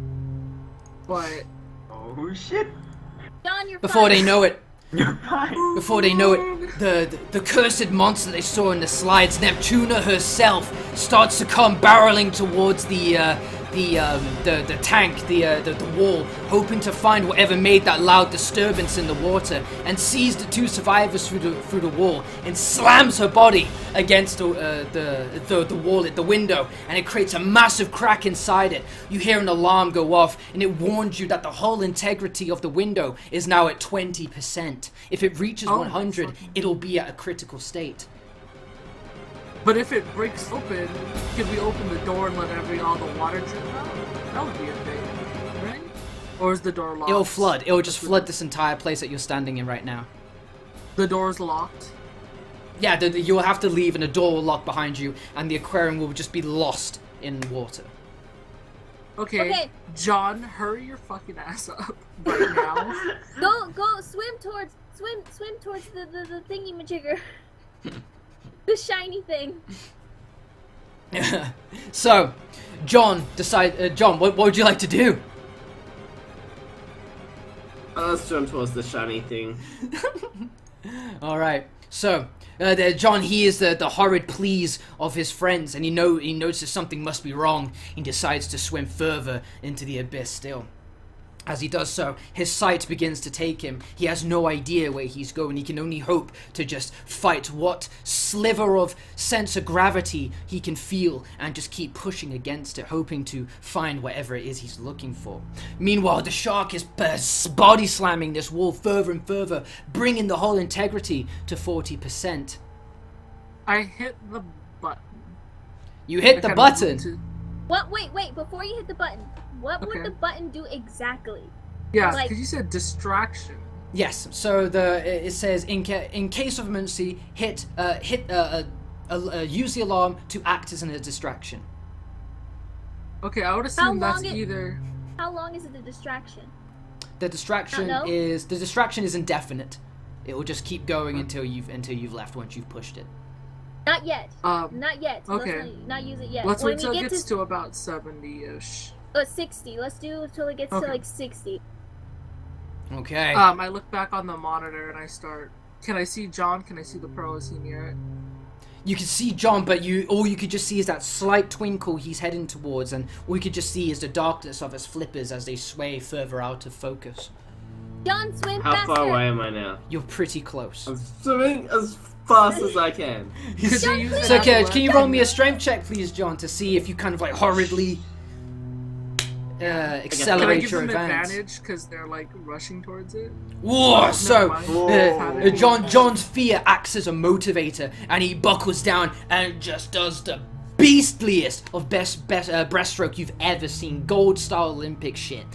but Oh shit! John, you're Before fine. they know it, You're fine. Before they know it, the cursed monster they saw in the slides, Neptuna herself, starts to come barreling towards the tank, the wall, hoping to find whatever made that loud disturbance in the water, and sees the 2 survivors through the wall, and slams her body against the wall at the window, and it creates a massive crack inside it. You hear an alarm go off, and it warns you that the hull integrity of the window is now at 20%. If it reaches 100, it'll be at a critical state. but if it breaks open, could we open the door and let all the water drip out? That would be a thing, right? Or is the door locked? It'll flood. It'll just flood this entire place that you're standing in right now. The door's locked. Yeah, you'll have to leave, and the door will lock behind you, and the aquarium will just be lost in water. Okay, John, hurry your fucking ass up right now. Go swim towards the thingy-majigger. The shiny thing. So, John, what would you like to do? Let's jump towards the shiny thing. All right. So, John hears the horrid pleas of his friends, and he notices something must be wrong. He decides to swim further into the abyss still. As he does so, his sight begins to take him. He has no idea where he's going. He can only hope to just fight what sliver of sense of gravity he can feel and just keep pushing against it, hoping to find whatever it is he's looking for. Meanwhile, the shark is body slamming this wall further and further, bringing the whole integrity to 40%. I hit the button. You hit I the kinda button. moved to- What? Wait! Before you hit the button, what Okay. would the button do exactly? Yeah, Like- because you said distraction. Yes. So it says in case of emergency, use the alarm to act as a distraction. Okay, I would assume that's long it- either. How long is it a distraction? The distraction know. is indefinite. It will just keep going until you've left once you've pushed it. Not yet. Um, Not yet. okay. Let's not use it yet. let's when wait till we it get gets to about 70-ish. 60. Let's do it till it gets Okay. to like 60. Okay. I look back on the monitor and I start. Can I see John? Can I see the pro? Is he near it? You can see John, but all you could just see is that slight twinkle he's heading towards, and all you could just see is the darkness of his flippers as they sway further out of focus. John, swim How faster. far away am I now? You're pretty close. I'm swimming as fast as I can. Could you use So, an okay, athlete? can you roll me a strength check, please, John, to see if you kind of like horridly Can I accelerate give your them advance? advantage because they're like rushing towards it? Whoa! So, mind. John's fear acts as a motivator, and he buckles down and just does the beastliest of best breaststroke you've ever seen, gold style Olympic shit.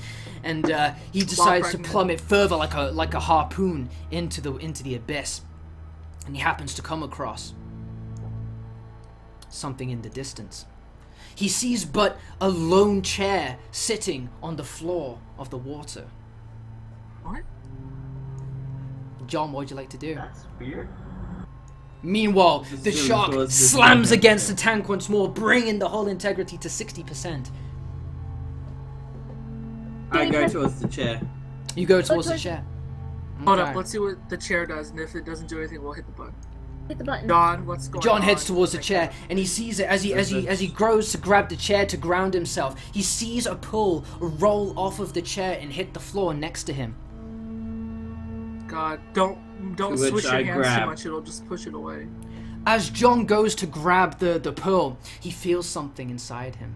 And he decides to pregnant. plummet further like a harpoon into the abyss, and he happens to come across something in the distance. He sees but a lone chair sitting on the floor of the water. What? John, what would you like to do? That's weird. Meanwhile, Just the swimming shark towards the slams chair. against the tank once more, bringing the hull integrity to 60%. I go towards the chair. You go towards the chair. Hold Okay. up, let's see what the chair does, and if it doesn't do anything, we'll hit the button. Hit the button. John, what's going on? John heads towards the chair, and he sees it as he grows to grab the chair to ground himself. He sees a pull roll off of the chair and hit the floor next to him. God, don't To which swish your I hands grab. too much, it'll just push it away. As John goes to grab the pearl, he feels something inside him.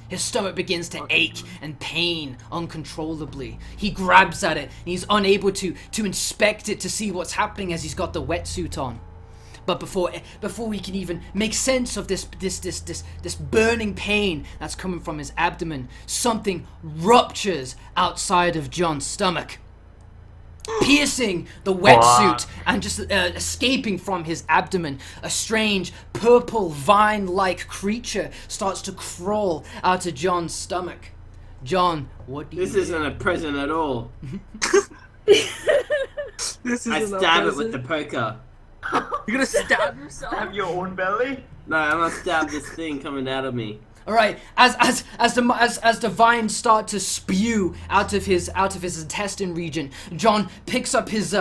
His stomach begins to ache and pain uncontrollably. He grabs at it, and he's unable to inspect it to see what's happening as he's got the wetsuit on. But before we can even make sense of this burning pain that's coming from his abdomen, something ruptures outside of John's stomach, piercing the wetsuit and just escaping from his abdomen. A strange purple vine-like creature starts to crawl out of John's stomach. John, what do you This do? isn't a present at all. This I is stab it with the poker. You're gonna stab yourself? Have your own belly? No, I'm gonna stab this thing coming out of me. All right, as the vines start to spew out of his intestine region, John picks up his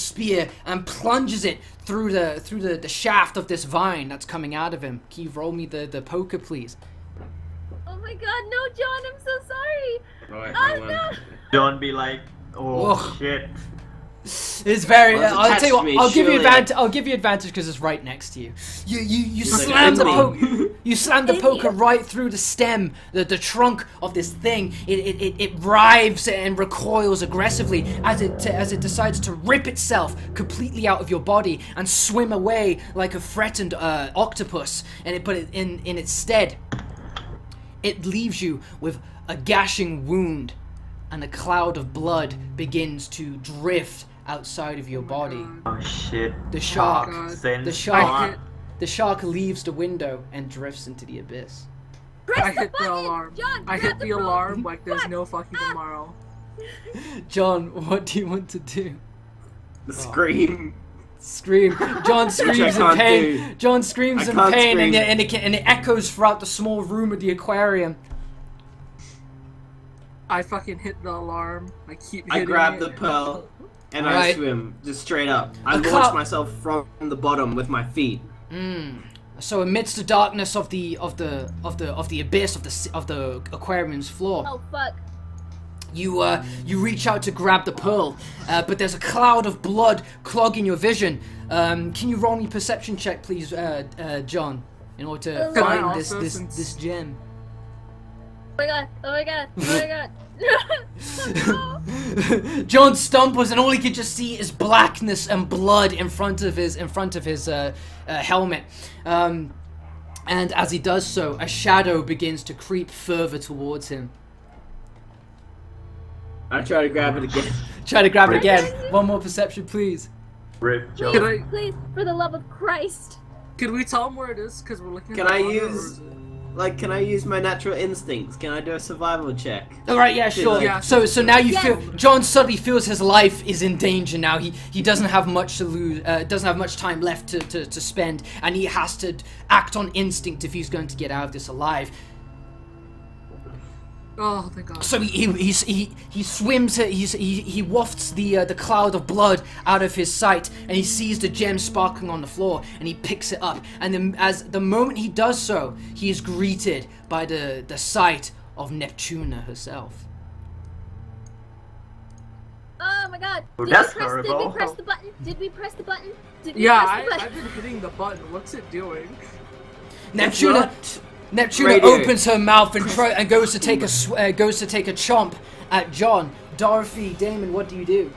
spear and plunges it through the shaft of this vine that's coming out of him. Can you roll me the poker, please? Oh my god, no, John, I'm so sorry. Right, Oh hold no. on. Don't be like, oh Ugh. shit. It's very. Well, it's I'll tell you what. attached to me, I'll give you surely. advantage. I'll give you advantage because it's right next to you. You like slam the enemy. You slam the poker right through the stem, the trunk of this thing. It writhes and recoils aggressively as it decides to rip itself completely out of your body and swim away like a threatened octopus. But in its stead, it leaves you with a gashing wound, and a cloud of blood begins to drift outside of your body. Oh shit. The shark, God. Send the shark, shark. the shark leaves the window and drifts into the abyss. Press I the hit the button. alarm. John, I grab hit the phone. alarm like there's Fuck. no fucking tomorrow. John, what do you want to do? Scream. Scream. John screams in can't pain. do. John screams I in can't pain, scream. and it echoes throughout the small room of the aquarium. I fucking hit the alarm. I keep I hitting grab it. the pearl and I Alright. swim just straight up. I A launch cloud- myself from the bottom with my feet. So amidst the darkness of the abyss of the aquarium's floor, Oh fuck. you reach out to grab the pearl, but there's a cloud of blood clogging your vision. Can you roll me a perception check, please, John, in order to Can I find also, this since- gem? Oh my god. Oh my god. Oh my god. Oh, John stumbles, and all he can just see is blackness and blood in front of his helmet. And as he does so, a shadow begins to creep further towards him. I try to grab it again. Try to grab it again. One more perception, please. Rip Can joke. I? please, for the love of Christ. Can we tell him where it is? Because we're looking. Can at I the water, or use- is it- Can I use my natural instincts? Can I do a survival check? All right, yeah, sure. Yeah. So now you Yes. feel John suddenly feels his life is in danger now. He doesn't have much to lose. Doesn't have much time left to spend, and he has to act on instinct if he's going to get out of this alive. Oh, thank God. So he swims. He wafts the cloud of blood out of his sight, and he sees the gem sparkling on the floor, and he picks it up. And then, as the moment he does so, he is greeted by the sight of Neptuna herself. my god. Oh, Did that's we press horrible. the button? Did we press the button? Did we Yeah, press the button? I've been hitting the button. What's it doing? Neptuna Radio. opens her mouth and goes to take a chomp at John. Dorothy, Damon, what do you do?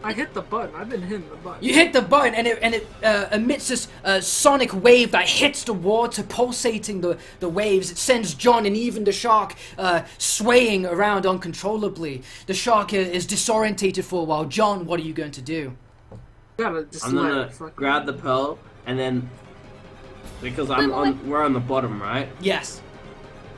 I hit the button. I've been hitting the button. You hit the button and it emits this sonic wave that hits the water, pulsating the waves. It sends John and even the shark swaying around uncontrollably. The shark is disorientated for a while. John, what are you going to do? Gotta just I'm let gonna it fucking- grab the pearl and then because we're on the bottom, right? Yes.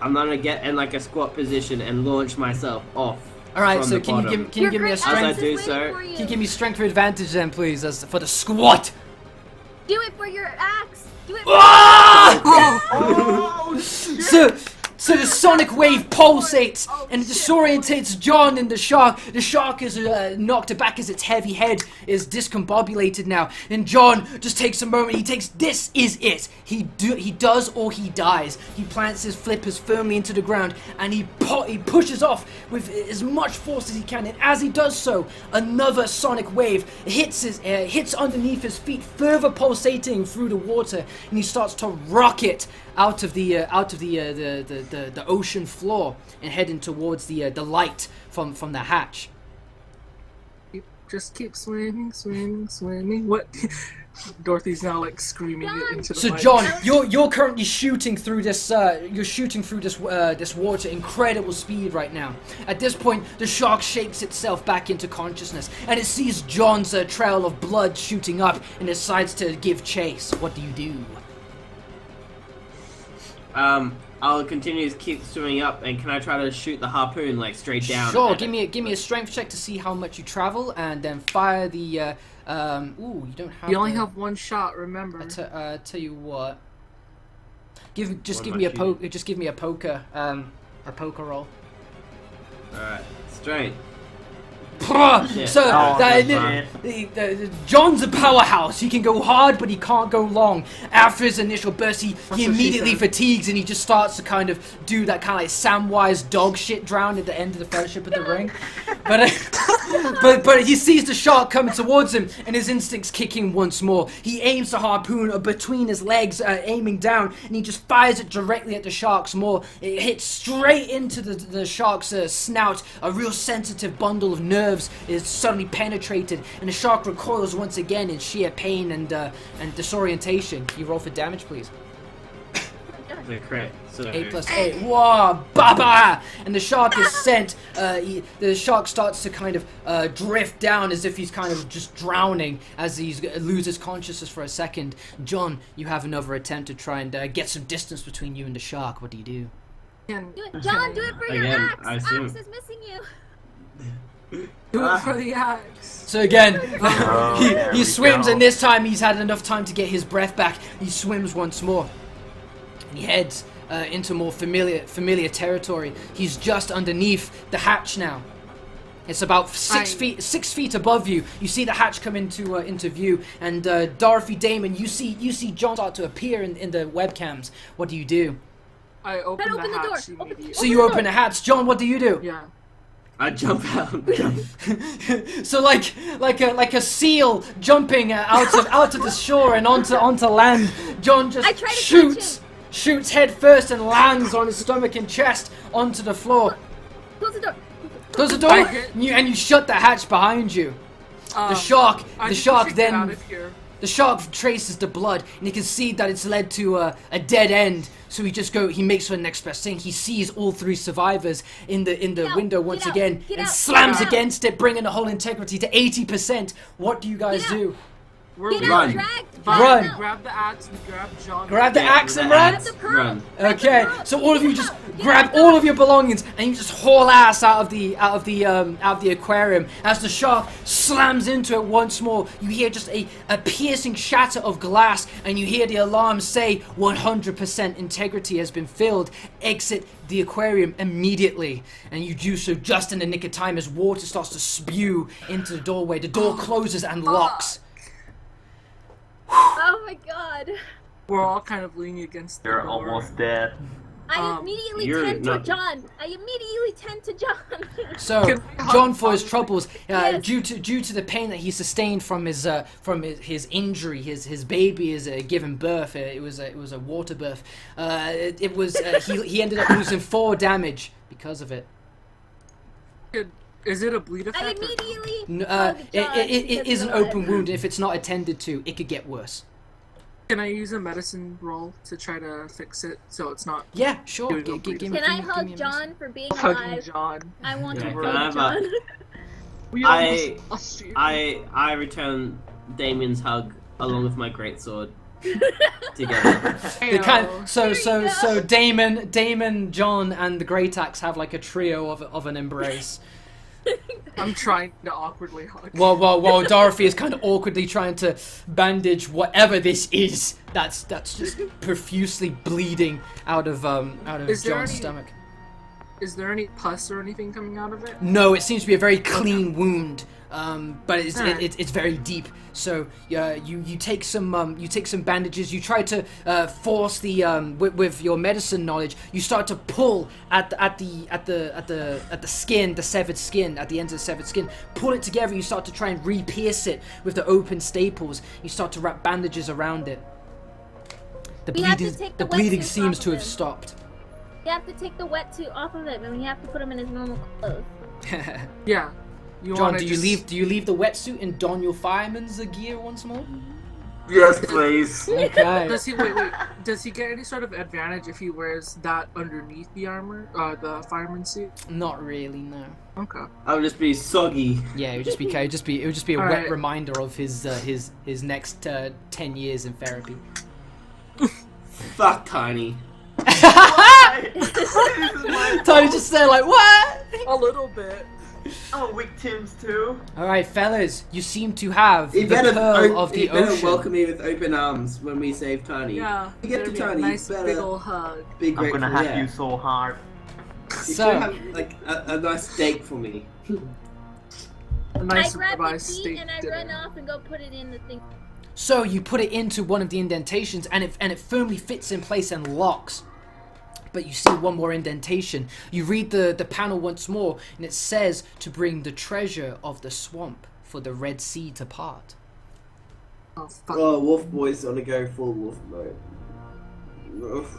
I'm gonna get in like a squat position and launch myself off. All right. from So the can you bottom. give me a As I strength? do so, Can you give me strength for advantage then, please, for the squat? Do it for your axe. Do it for Ah! Oh, So the sonic wave pulsates and it disorientates John and the shark. The shark is knocked back as its heavy head is discombobulated now. And John just takes a moment. He takes, this is it. He does or he dies. He plants his flippers firmly into the ground and he pushes off with as much force as he can. And as he does so, another sonic wave hits underneath his feet, further pulsating through the water, and he starts to rocket out of the ocean floor and heading towards the light from the hatch. Just keep swimming. What? Dorothy's now like screaming it into the So mic. John, you're currently shooting through this this water incredible speed right now. At this point, the shark shakes itself back into consciousness and it sees John's trail of blood shooting up and decides to give chase. What do you do? I'll continue to keep swimming up, and can I try to shoot the harpoon like straight down? Sure, give me a strength check to see how much you travel, and then fire the. Ooh, you don't have. You only have one shot. Remember. Tell you what. Give me a poker. A poker roll. All right, strength. So shit. John's a powerhouse. He can go hard, but he can't go long. After his initial burst, he immediately fatigues and he just starts to kind of do that kind of like Samwise dog shit drown at the end of the Fellowship of the Ring. But he sees the shark coming towards him, and his instincts kick in once more. He aims the harpoon between his legs, aiming down, and he just fires it directly at the shark's maw. It hits straight into the shark's snout. A real sensitive bundle of nerves is suddenly penetrated, and the shark recoils once again in sheer pain and disorientation. Can you roll for damage, please? The crit. So 8 plus 8. Whoa, baba! And the shark is sent. The shark starts to kind of drift down as if he's kind of just drowning as he loses consciousness for a second. John, you have another attempt to try and get some distance between you and the shark. What do you do? Can Do it, John. Do it for your Again, axe. I assume. Axe is missing you. do it for the axe. So again, there he we swims, go. and this time he's had enough time to get his breath back. He swims once more. And he heads into more familiar territory. He's just underneath the hatch now. It's about 6 feet above you. You see the hatch come into view, and Dorothy, Damon, you see John start to appear in the webcams. What do you do? I open Open the the door. hatch immediately. So you open the hatch. John, what do you do? Yeah. I jump out. So like a seal jumping out of the shore and onto land. John just I try to shoots head first and lands on his stomach and chest onto the floor. Close the door. Close the door, and you shut the hatch behind you. The shark then. The shark traces the blood, and he can see that it's led to a dead end. So he makes for the next best thing. He sees all 3 survivors in the window once again, and slams against it, bringing the whole integrity to 80%. What do you guys do? We're Get Run. out, drag. Run. We grab the axe. We grab John. Grab the Yeah, axe and the run. axe. The pearl. Run. Okay, so all of you just grab all of your belongings and you just haul ass out of the aquarium as the shark slams into it once more. You hear just a piercing shatter of glass, and you hear the alarm say 100% integrity has been filled. Exit the aquarium immediately, and you do so just in the nick of time as water starts to spew into the doorway. The door closes and locks. Oh my god. We're all kind of leaning against the You're door. almost dead. I immediately you're tend to not- John. I immediately tend to John. So Can I John, for hug his troubles, Yes. due to the pain that he sustained from his injury, his baby is given birth. It was a water birth. He ended up losing 4 damage because of it. Is it a bleed I effect? or- immediately. It hug John is an because of open that. wound. If it's not attended to, it could get worse. Can I use a medicine roll to try to fix it so it's not Yeah, sure. Give me a Give Can me- I give me hug a minute. John for being hugging alive? John? I want Yeah, to can I hug have John. We I- almost lost you. I return Damien's hug along with my greatsword together. They kind Heyo. so Damon, John, and the Great Axe have like a trio of an embrace. I'm trying to awkwardly hug. While Dorothy is kind of awkwardly trying to bandage whatever this is that's just profusely bleeding out of Is there John's any- stomach. Is there any pus or anything coming out of it? No, it seems to be a very clean wound, but Alright. it's very deep. So you take some bandages. You try to force the with your medicine knowledge. You start to pull at the skin, the severed skin, at the ends of the severed skin. Pull it together. You start to try and re-pierce it with the open staples. You start to wrap bandages around it. The We have to bleeding take the bleeding wetsuits seems off to of have him. stopped. You have to take the wetsuit off of him, and we have to put him in his normal clothes. Yeah. You John, wanna do you leave the wetsuit and don your fireman's gear once more? Yes, please. Okay. Does he wait? Does he get any sort of advantage if he wears that underneath the armor, the fireman suit? Not really, no. Okay. I would just be soggy. Yeah, it would just be a wet Alright. reminder of his next 10 years in therapy. Fuck Tiny. Tony just said like, what? A little bit. Oh, victims too. All right, fellas, you seem to have He the better, pearl of the he better ocean. welcome me with open arms when we save Tiny. Yeah. You get there'd to be a Tiny, nice you better big ol' hug. be I'm grateful. gonna have yeah. you so hard. You So- should have like a nice steak for me. A nice I grab the ribeye key steak and I dinner. run off and go put it in the thing. So you put it into one of the indentations, and it firmly fits in place and locks. But you see one more indentation. You read the panel once more, and it says to bring the treasure of the swamp for the Red Sea to part. Oh fuck. Oh, Wolf Boy's on to go full wolf mode. Oof.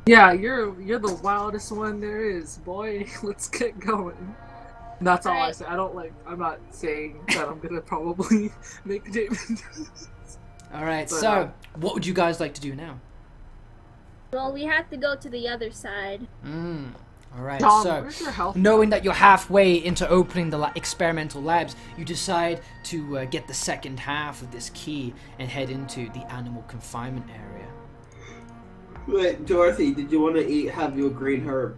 Yeah, you're the wildest one there is, boy. Let's get going. And that's all I Alright. say. I'm not saying that I'm gonna probably make Damon. All right. But, So what would you guys like to do now? Well, we have to go to the other side. All right. Tom, So. where's your health? Knowing that you're halfway into opening the experimental labs, you decide to get the second half of this key and head into the animal confinement area. Wait, Dorothy, did you want to have your green herb?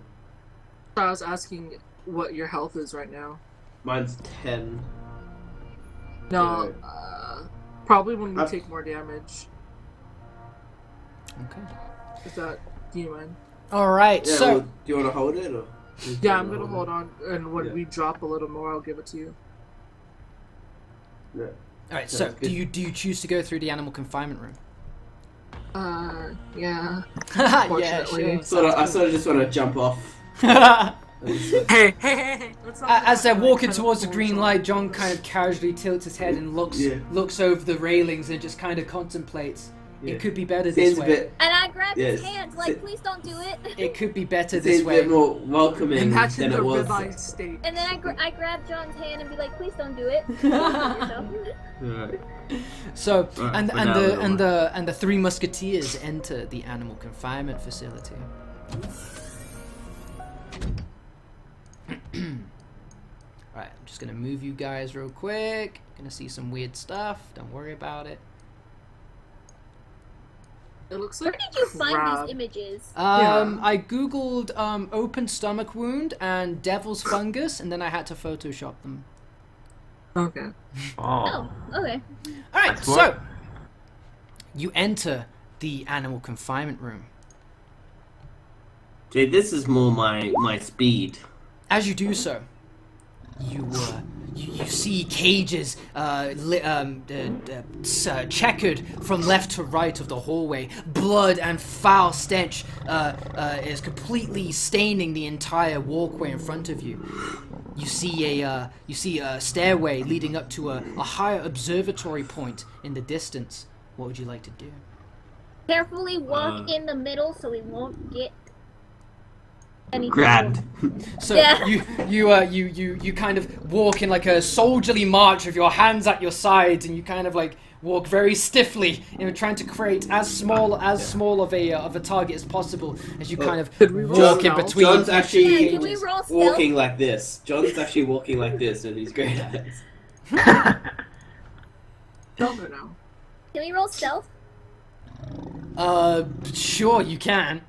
I was asking what your health is right now. Mine's 10. No, probably when we I've- take more damage. Okay. Is that? Do you mind? All right. Yeah, So well, do you want to hold it or? Yeah, I'm gonna hold on, and when Yeah. we drop a little more, I'll give it to you. Yeah. all right. So Sounds do good. you choose to go through the animal confinement room? Yeah. Yeah. Unfortunately. Sure. I sort of just want to jump off. Hey! Let's not As they're like, walking kind of towards the pull green each light, John kind of casually tilts his head and Yeah. looks over the railings and just kind of contemplates. Yeah. It could be better Seems this a way. bit, And I grab his Yes. hands, like, please don't do it. It could be better seems this a way. bit more welcoming Imagine than the it was. ribeye steak. And then I grab John's hand and be like, please don't do it. Don't hurt yourself. Alright. So Alright, and for and now, the we'll and the and the three musketeers enter the animal confinement facility. Alright, I'm just gonna move you guys real quick. Gonna see some weird stuff. Don't worry about it. It looks Where like did you find crab. these images? I googled open stomach wound and devil's fungus, and then I had to Photoshop them. Okay. Oh, okay. All right, That's so what- you enter the animal confinement room. Dude, this is more my speed. As you do so, you see cages checkered from left to right of the hallway. Blood and foul stench is completely staining the entire walkway in front of you. You see a stairway leading up to a higher observatory point in the distance. What would you like to do? Carefully walk in the middle so we won't get anything. Grand. So Yeah. you kind of walk in like a soldierly march with your hands at your sides, and you kind of like walk very stiffly, trying to create as small of a target as possible as you kind of Could we roll walk in stealth? between. John's actually Yeah, can we roll stealth? walking like this. John's actually walking like this, and he's great at it. Stealth or no? Can we roll stealth? Sure you can.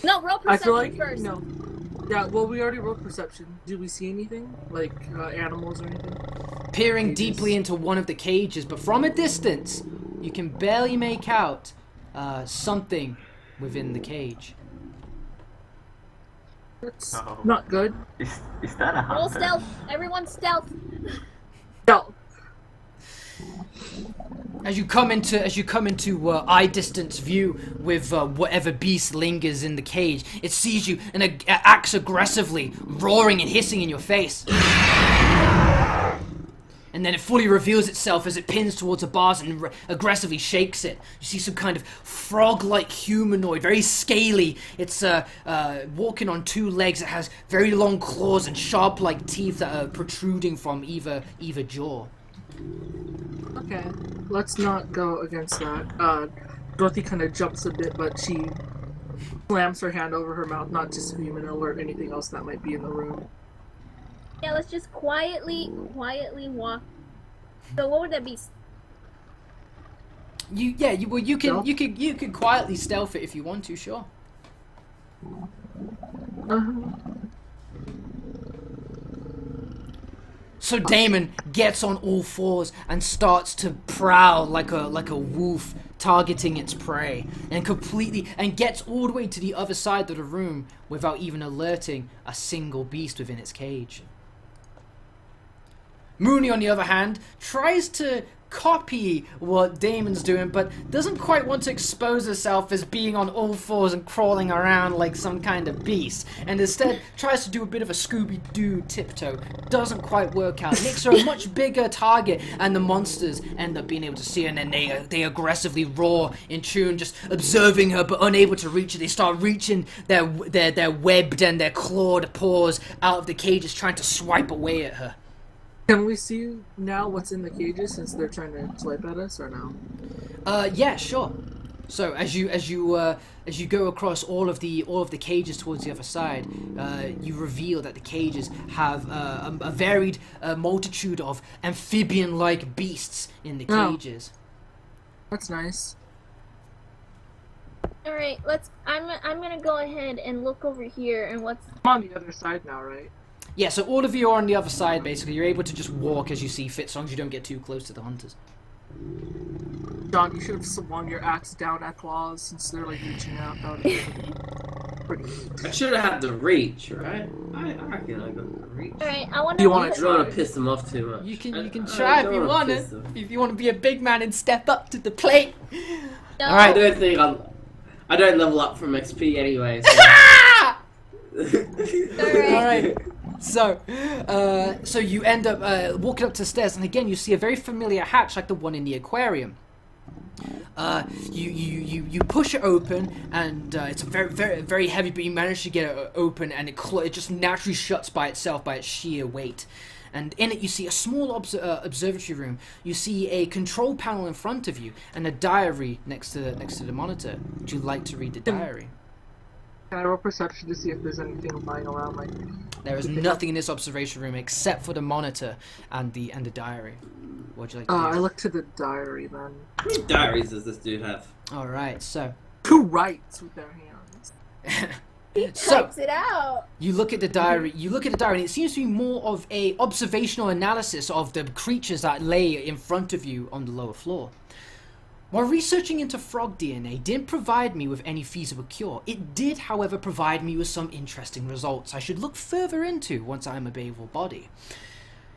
No, roll I feel perception like first. no. Yeah, well, we already rolled perception. Do we see anything like animals or anything? Peering Cages. deeply into one of the cages, but from a distance, you can barely make out something within the cage. That's Oh. not good. Is that a hunter? Roll stealth. Everyone stealth. Stealth. As you come into eye distance view with whatever beast lingers in the cage, it sees you and acts aggressively, roaring and hissing in your face. And then it fully reveals itself as it pins towards the bars and aggressively shakes it. You see some kind of frog-like humanoid, very scaly. It's walking on two legs. It has very long claws and sharp-like teeth that are protruding from either jaw. Okay, let's not go against that. Dorothy kind of jumps a bit, but she slams her hand over her mouth, not to scream and alert anything else that might be in the room. Yeah, let's just quietly walk. So what would that be? You can quietly stealth it if you want to, sure. So Damon gets on all fours and starts to prowl like a wolf, targeting its prey, and gets all the way to the other side of the room without even alerting a single beast within its cage. Mooney, on the other hand, tries to copy what Damon's doing, but doesn't quite want to expose herself as being on all fours and crawling around like some kind of beast, and instead tries to do a bit of a Scooby-Doo tiptoe. Doesn't quite work out. Makes her a much bigger target, and the monsters end up being able to see her, and then they aggressively roar in tune, just observing her but unable to reach her. They start reaching their webbed and their clawed paws out of the cages, trying to swipe away at her. Can we see now what's in the cages since they're trying to swipe at us, or no? Yeah, sure. So as you go across all of the cages towards the other side, you reveal that the cages have a varied multitude of amphibian-like beasts in the cages. That's nice. All right, I'm gonna go ahead and look over here and what's. I'm on the other side now, right? Yeah, so all of you are on the other side, basically. You're able to just walk as you see fit, as long as you don't get too close to the hunters. John, you should have swung your axe down at claws since they're like reaching out. That would be pretty neat. I should have had the reach, right? I reckon I got the reach. All right, I want You wanna I don't want to piss them off too much. You can I try if don't you wanna want piss it. them. If you want to be a big man and step up to the plate. No. All right. I don't level up from XP anyway. So. All right. So you end up walking up to the stairs, and again you see a very familiar hatch like the one in the aquarium. You push it open, and it's very, very, very heavy, but you manage to get it open, and it just naturally shuts by itself by its sheer weight. And in it you see a small observatory room. You see a control panel in front of you, and a diary next to the monitor. Would you like to read the diary? Can I roll perception to see if there's anything lying around? Like, There is nothing in this observation room except for the monitor and the diary. What'd you like to do? I look to the diary then. How many diaries does this dude have? All right, so Who writes with their hands? He So- types it out. you look at the diary. And it seems to be more of a observational analysis of the creatures that lay in front of you on the lower floor. While researching into frog DNA didn't provide me with any feasible cure, it did, however, provide me with some interesting results I should look further into once I am able body.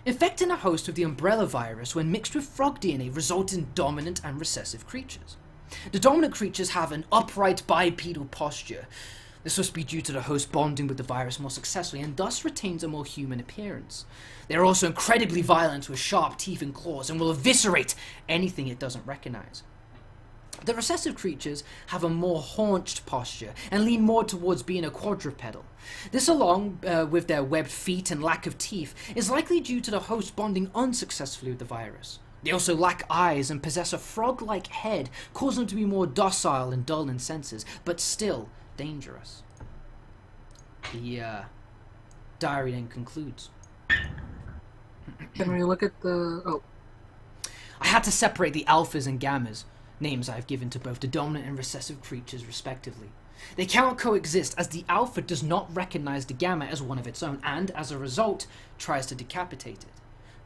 Infecting a host with the umbrella virus when mixed with frog DNA resulted in dominant and recessive creatures. The dominant creatures have an upright bipedal posture. This must be due to the host bonding with the virus more successfully and thus retains a more human appearance. They are also incredibly violent with sharp teeth and claws and will eviscerate anything it doesn't recognize. The recessive creatures have a more haunched posture and lean more towards being a quadrupedal. This, along with their webbed feet and lack of teeth, is likely due to the host bonding unsuccessfully with the virus. They also lack eyes and possess a frog-like head, causing them to be more docile and dull in senses, but still dangerous. The diary then concludes. Can we look at the... Oh. I had to separate the alphas and gammas, names I have given to both the dominant and recessive creatures respectively. They cannot coexist as the alpha does not recognize the gamma as one of its own and, as a result, tries to decapitate it.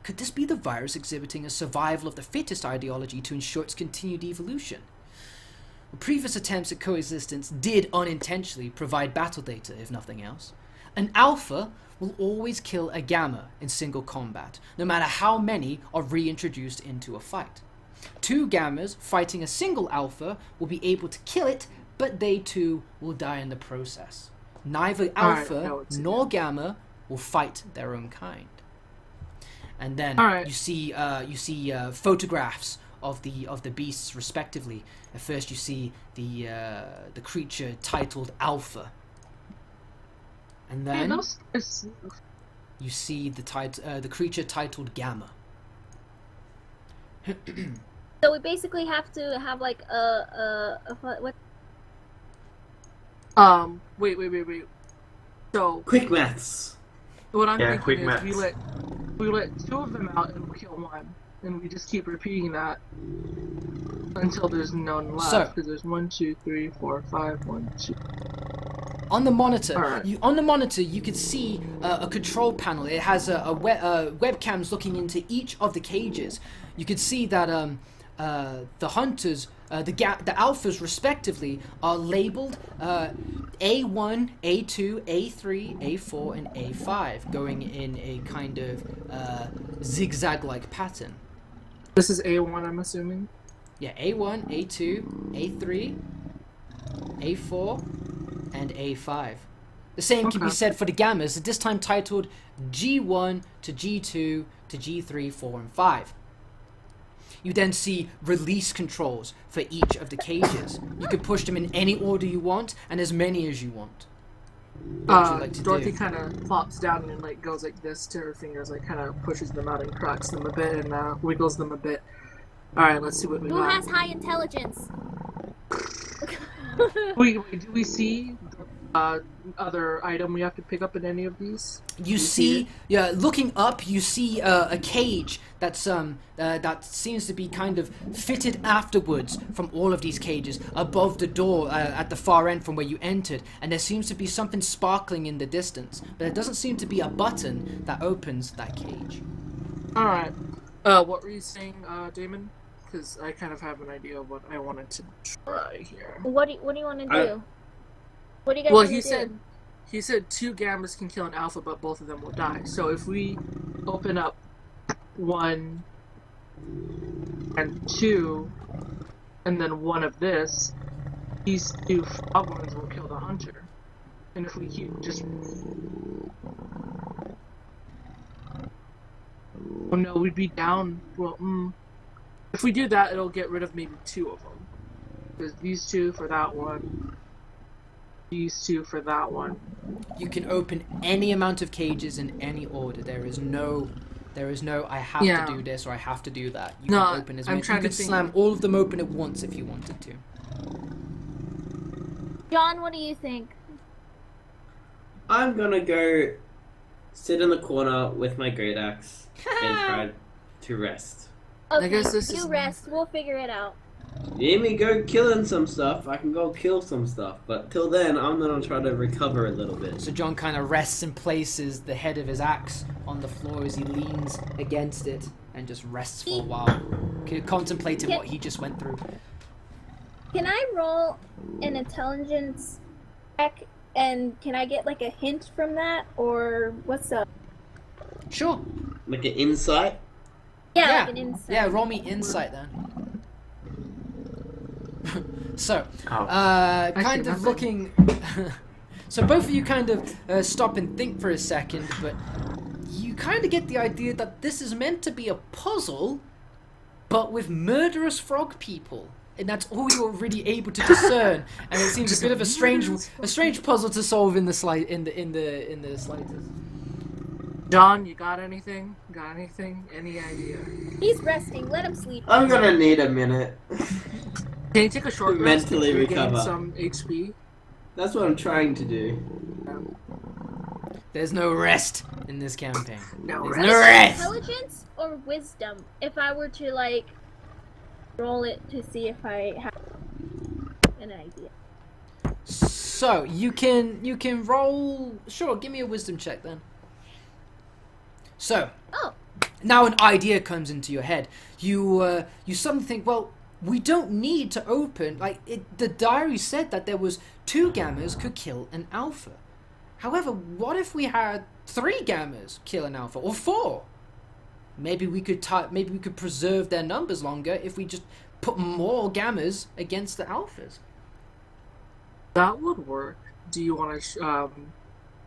Could this be the virus exhibiting a survival of the fittest ideology to ensure its continued evolution? Previous attempts at coexistence did unintentionally provide battle data, if nothing else. An alpha will always kill a gamma in single combat, no matter how many are reintroduced into a fight. Two gammas fighting a single alpha will be able to kill it, but they too will die in the process. Neither alpha nor gamma will fight their own kind. And then you see photographs of the beasts respectively. At first you see the creature titled Alpha, and then you see the creature titled Gamma. So we basically have to have like what? Wait. So quick maths. What I'm thinking quick is maths. we let two of them out and we kill one, and we just keep repeating that until there's none left. Because there's 1, 2, 3, 4, 5, 1, 2. On the monitor, Alright. you can see a control panel. It has webcams looking into each of the cages. You can see that the hunters, the alphas respectively, are labeled A1, A2, A3, A4, and A5, going in a kind of zigzag-like pattern. This is A1, I'm assuming. Yeah, A1, A2, A3, A4, and A5. The same can be said for the gammas, at this time titled G1 to G2 to G3, 4, and 5. You then see release controls for each of the cages. You can push them in any order you want, and as many as you want. What would you like to Dorothy do? kind of flops down and like goes like this to her fingers, like kind of pushes them out and cracks them a bit and wiggles them a bit. All right, let's see what we Who got. has high intelligence? Wait, do we see other item we have to pick up in any of these? You see, looking up, you see a cage that's that seems to be kind of fitted afterwards from all of these cages above the door at the far end from where you entered, and there seems to be something sparkling in the distance, but there doesn't seem to be a button that opens that cage. All right. What were you saying, Damon? Because I kind of have an idea of what I wanted to try here. What do you want to do? What do you guys Well, want to do? he said two gammas can kill an alpha, but both of them will die. So if we open up 1 and 2, and then 1 of this, these 2 frog ones will kill the hunter. And if we keep just... Oh no, we'd be down. Well, if we do that, it'll get rid of maybe 2 of them. Because these 2 for that one. These 2 for that one. You can open any amount of cages in any order. There is no I have to do this or I have to do that. You can open as many. You could slam all of them open at once if you wanted to. John, what do you think? I'm gonna go sit in the corner with my great axe and try to rest. Okay, I guess this you is... rest. We'll figure it out. You need me go killing some stuff, I can go kill some stuff, but till then I'm gonna try to recover a little bit. So John kind of rests and places the head of his axe on the floor as he leans against it and just rests for a while, contemplating what he just went through. Can I roll an intelligence check, and can I get like a hint from that, or what's up? Sure. Like an insight. Yeah, like an insight. Yeah, roll me insight then. So, Oh. kind of looking. So both of you kind of stop and think for a second, but you kind of get the idea that this is meant to be a puzzle, but with murderous frog people, and that's all you're really able to discern. And it seems a bit of a strange puzzle to solve in the slightest. John, you got anything? Got anything? Any idea? He's resting. Let him sleep. I'm gonna need a minute. Can you take a short rest Mentally to regain recover. some HP? That's what I'm trying to do. There's no rest in this campaign. No There's rest. no rest. Intelligence or wisdom? If I were to like roll it to see if I have an idea. So you can roll. Sure, give me a wisdom check then. So Oh, now an idea comes into your head. You suddenly think, well, we don't need to open. The diary said that there was 2 gammas could kill an alpha. However, what if we had 3 gammas kill an alpha, or 4? Maybe we could preserve their numbers longer if we just put more gammas against the alphas. That would work. Do you want to,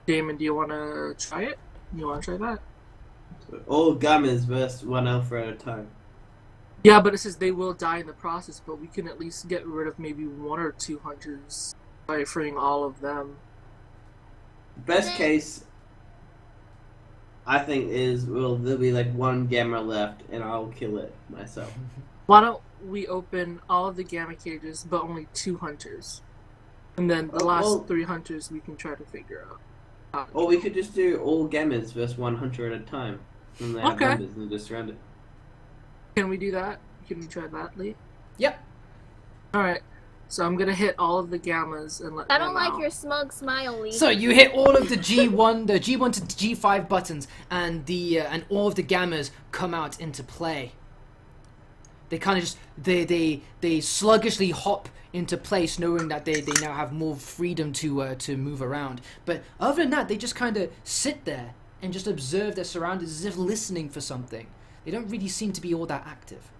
Damon? Do you want to try it? You want to try that? All gammas versus 1 alpha at a time. Yeah, but it says they will die in the process. But we can at least get rid of maybe 1 or 2 hunters by freeing all of them. Best case, I think, is there'll be like 1 gamma left, and I'll kill it myself. Why don't we open all of the gamma cages, but only 2 hunters, and then the last 3 hunters we can try to figure out. Or we could just do all gammas versus 1 hunter at a time. And they have Okay. numbers and just surround it. Can we do that? Can we try that, Lee? Yep. All right. So I'm gonna hit all of the gammas and let I them don't like out. your smug smile, Lee. So you hit all of the G1 to G5 buttons, and and all of the gammas come out into play. They kind of just they sluggishly hop into place, knowing that they now have more freedom to move around. But other than that, they just kind of sit there and just observe their surroundings as if listening for something. They don't really seem to be all that active.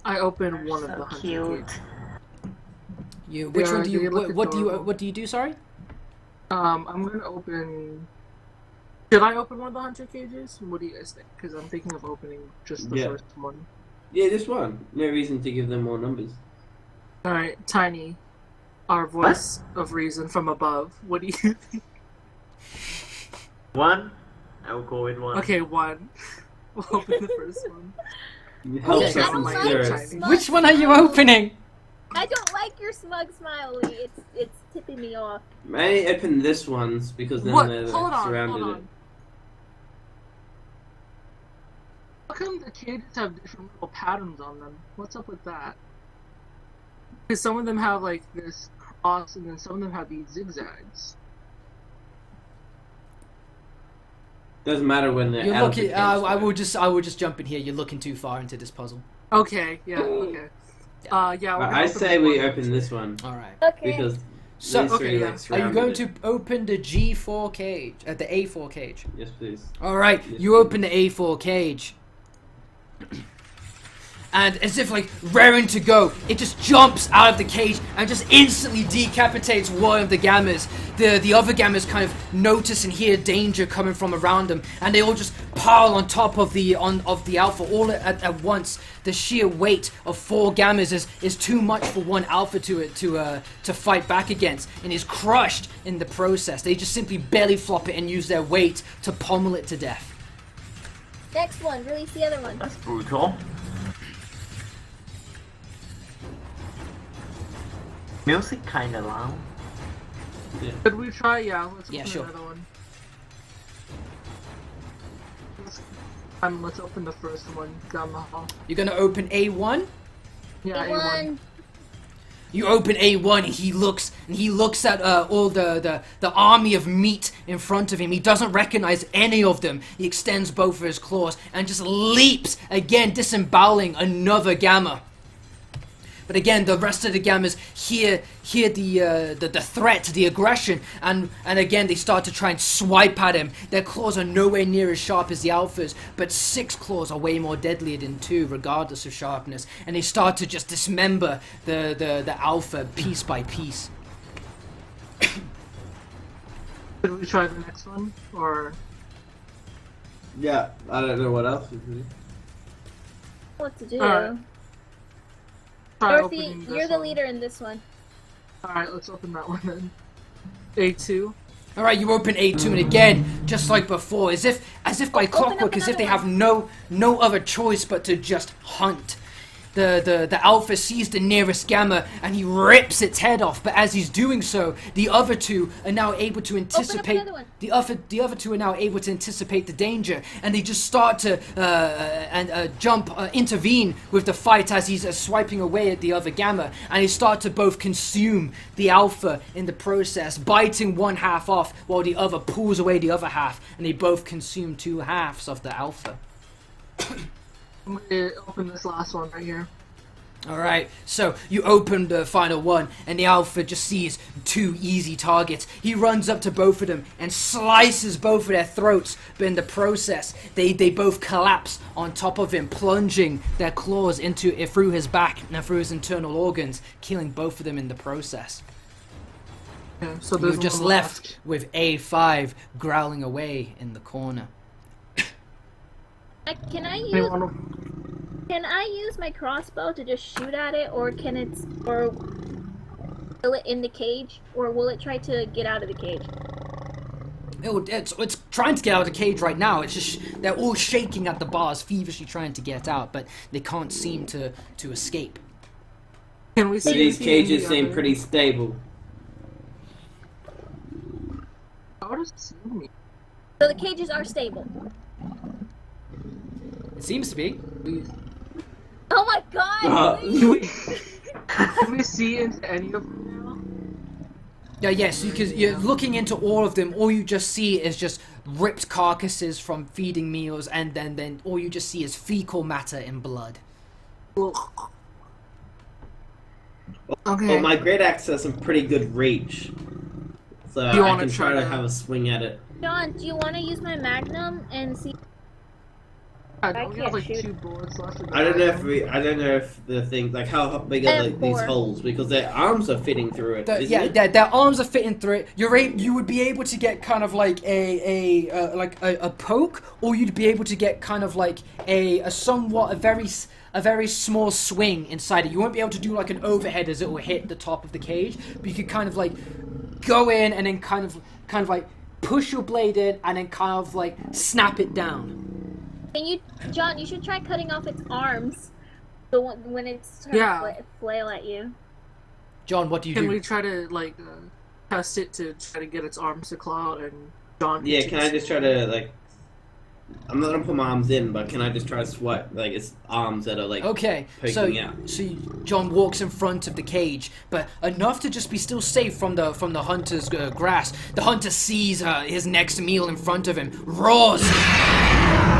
I open one of So the hunter cute. cages. Which Yeah, one do you? they look adorable. What do you do? Sorry. I'm gonna open. Should I open one of the hunter cages? What do you guys think? Because I'm thinking of opening just the Yeah. first one. Yeah, just 1. No reason to give them more numbers. All right, Tiny, our voice of reason from above. What do you think? 1. I will go with 1. Okay, 1. We'll open the first one. It helps Okay. us I don't in like spirits. your smug Which one are you smile. opening? I don't like your smug smile, Lee. It's tipping me off. May open this one's because then What? they're Hold on, surrounded hold it. on. How come the cages have different little patterns on them? What's up with that? Because some of them have like this cross, and then some of them have these zigzags. Doesn't matter when they're You're out of the looking. cage, I though. will just jump in here. You're looking too far into this puzzle. Okay, yeah, okay. Yeah, we're gonna I open say the we one. open this one All right. Okay. because So, these okay, three yeah. like Are you surrounded going it. to open the G4 cage? The A4 cage. Yes, please. All right. Yes, You please. open the A4 cage. And as if like raring to go, it just jumps out of the cage and just instantly decapitates one of the gammas. The other gammas kind of notice and hear danger coming from around them, and they all just pile on top of the alpha all at once. The sheer weight of 4 gammas is too much for one alpha to fight back against, and is crushed in the process. They just simply belly flop it and use their weight to pummel it to death. Next one. Release the other one. That's brutal. Music kinda loud. Could we try? Yeah, let's Yeah, open sure. another one. Let's open the first one down the hall. You're gonna open A1. Yeah, A1. You open A1 and he looks at all the army of meat in front of him. He doesn't recognize any of them. He extends both of his claws and just leaps again, disemboweling another gamma. But again, the rest of the gammas hear the threat, the aggression, and again they start to try and swipe at him. Their claws are nowhere near as sharp as the alphas, but 6 claws are way more deadlier than 2, regardless of sharpness. And they start to just dismember the alpha piece by piece. Should we try the next one, or? Yeah, I don't know what else we can do. What to do? Alright. Try Dorothy, opening this you're the one. leader in this one. Alright, let's open that one then. A2. Alright, you open A2, and again, just like before, as if by Open up clockwork, as if they another have no other choice but to just hunt. The alpha sees the nearest gamma and he rips its head off, but as he's doing so, the other two are now able to anticipate another one. the other two are now able to anticipate the danger, and they just start to intervene with the fight as he's swiping away at the other gamma, and they start to both consume the alpha in the process, biting one half off while the other pulls away the other half, and they both consume 2 halves of the alpha. I'm gonna open this last one right here. Alright, so you open the final one, and the alpha just sees 2 easy targets. He runs up to both of them and slices both of their throats, but in the process, they both collapse on top of him, plunging their claws through his back and through his internal organs, killing both of them in the process. Okay, so You're there's just one left with A5 growling away in the corner. Can I Anyone- use my crossbow to just shoot at it, or will it in the cage, or will it try to get out of the cage? It's trying to get out of the cage right now. It's just they're all shaking at the bars, feverishly trying to get out, but they can't seem to escape. Can we So see these if cages the seem other- pretty stable. How does it see me? So the cages are stable. It seems to be. Oh my god! Can we, can we see into any of them now? Yeah, yes, because you're looking into all of them. All you just see is just ripped carcasses from feeding meals, and then all you just see is fecal matter and blood. Okay. Well, my great axe has some pretty good reach, so You I wanna can try try to to- have a swing at it. John, do you want to use my magnum and see? I don't we have can't like shoot. 2 bullets left. in the I don't know mag. I don't know if the thing, like how big are have these 4. holes, because their arms are fitting through it. Isn't it? Their arms are fitting through it. You would be able to get kind of like a poke, or you'd be able to get kind of like a very small swing inside it. You won't be able to do like an overhead as it will hit the top of the cage, but you could kind of like go in and then kind of like push your blade in and then kind of like snap it down. Can you, John? You should try cutting off its arms. So when it's trying Yeah. to flail at you. John, what do you Can do? we try to like test it to try to get its arms to claw and John? Yeah, can I just try to like? I'm not gonna put my arms in, but can I just try to swipe like its arms that are like Okay, poking out? John walks in front of the cage, but enough to just be still safe from the hunter's grasp. The hunter sees his next meal in front of him, roars,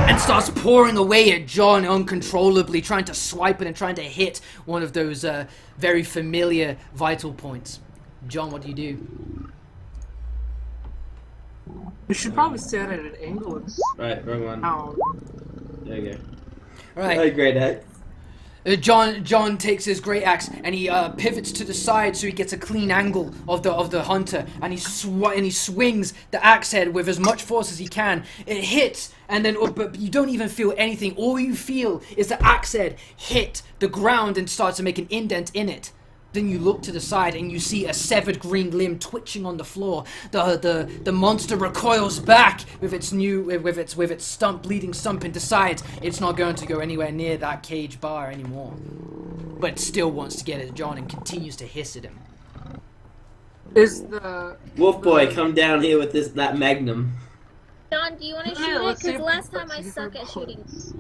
and starts pouring away at John uncontrollably, trying to swipe it and trying to hit one of those very familiar vital points. John, what do you do? We should probably stand at an angle and Right, wrong one. down. There you go. All right. Oh, great axe. John takes his great axe and he pivots to the side so he gets a clean angle of the hunter, and he swings the axe head with as much force as he can. It hits, and then but you don't even feel anything. All you feel is the axe head hit the ground and starts to make an indent in it. Then you look to the side and you see a severed green limb twitching on the floor. The monster recoils back with its bleeding stump and decides it's not going to go anywhere near that cage bar anymore. But it still wants to get at John and continues to hiss at him. Is the Wolf boy, come down here with that magnum. John, do you want to shoot it? let's see Because if- last time I let's see if suck it at shooting. works.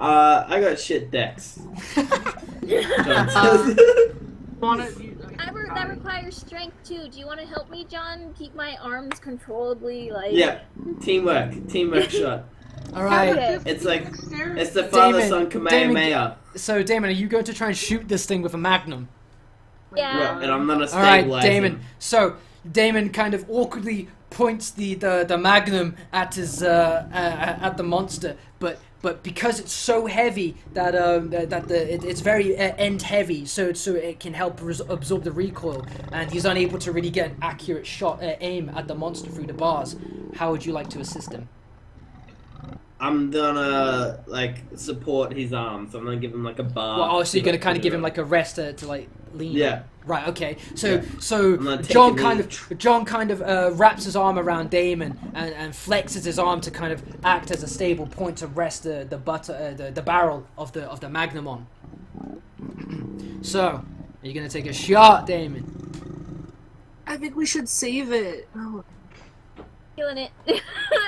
I got shit dex. John says. That requires strength too. Do you want to help me, John? Keep my arms controllably, like. Yeah, teamwork shot. All right. Okay. It's like Dexterity. it's the father-son Damon, Kamehameha. So Damon, are you going to try and shoot this thing with a magnum? Yeah. And I'm gonna All right, stabilize Damon. him. So Damon kind of awkwardly points the magnum at his at the monster, but because it's so heavy that it's very end heavy, so it can help absorb the recoil, and he's unable to really get an accurate shot aim at the monster through the bars. How would you like to assist him? I'm gonna like support his arm, so I'm gonna give him like a bar. Well, so you're gonna kind of give him like a rest to like lean. Yeah. Right. Okay. So Yeah. so I'm gonna take John a kind of wraps his arm around Damon and flexes his arm to kind of act as a stable point to rest the barrel of the magnum on. So, are you gonna take a shot, Damon? I think we should save it. Oh. Killing it.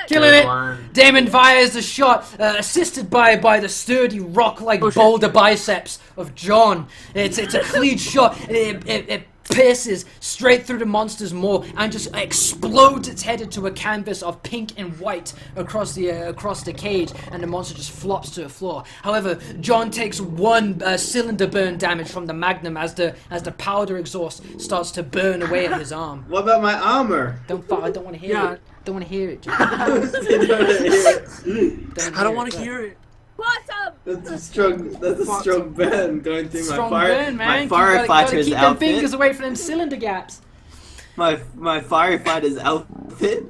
Killing Good it. one. Damon fires the shot, assisted by the sturdy rock-like Oh, shit. boulder biceps of John. It's a clean shot. It pierces straight through the monster's maw and just explodes its head into a canvas of pink and white across the cage, and the monster just flops to the floor. However, John takes one cylinder burn damage from the magnum as the powder exhaust starts to burn away at his arm. What about my armor? I don't want to hear Yeah. it. Don't want to hear it, John. I don't want to hear it. Quantum. That's a strong burn going through Strong my burn, man. my Gotta firefighter's keep them outfit. fingers away from them cylinder gaps. My firefighter's outfit.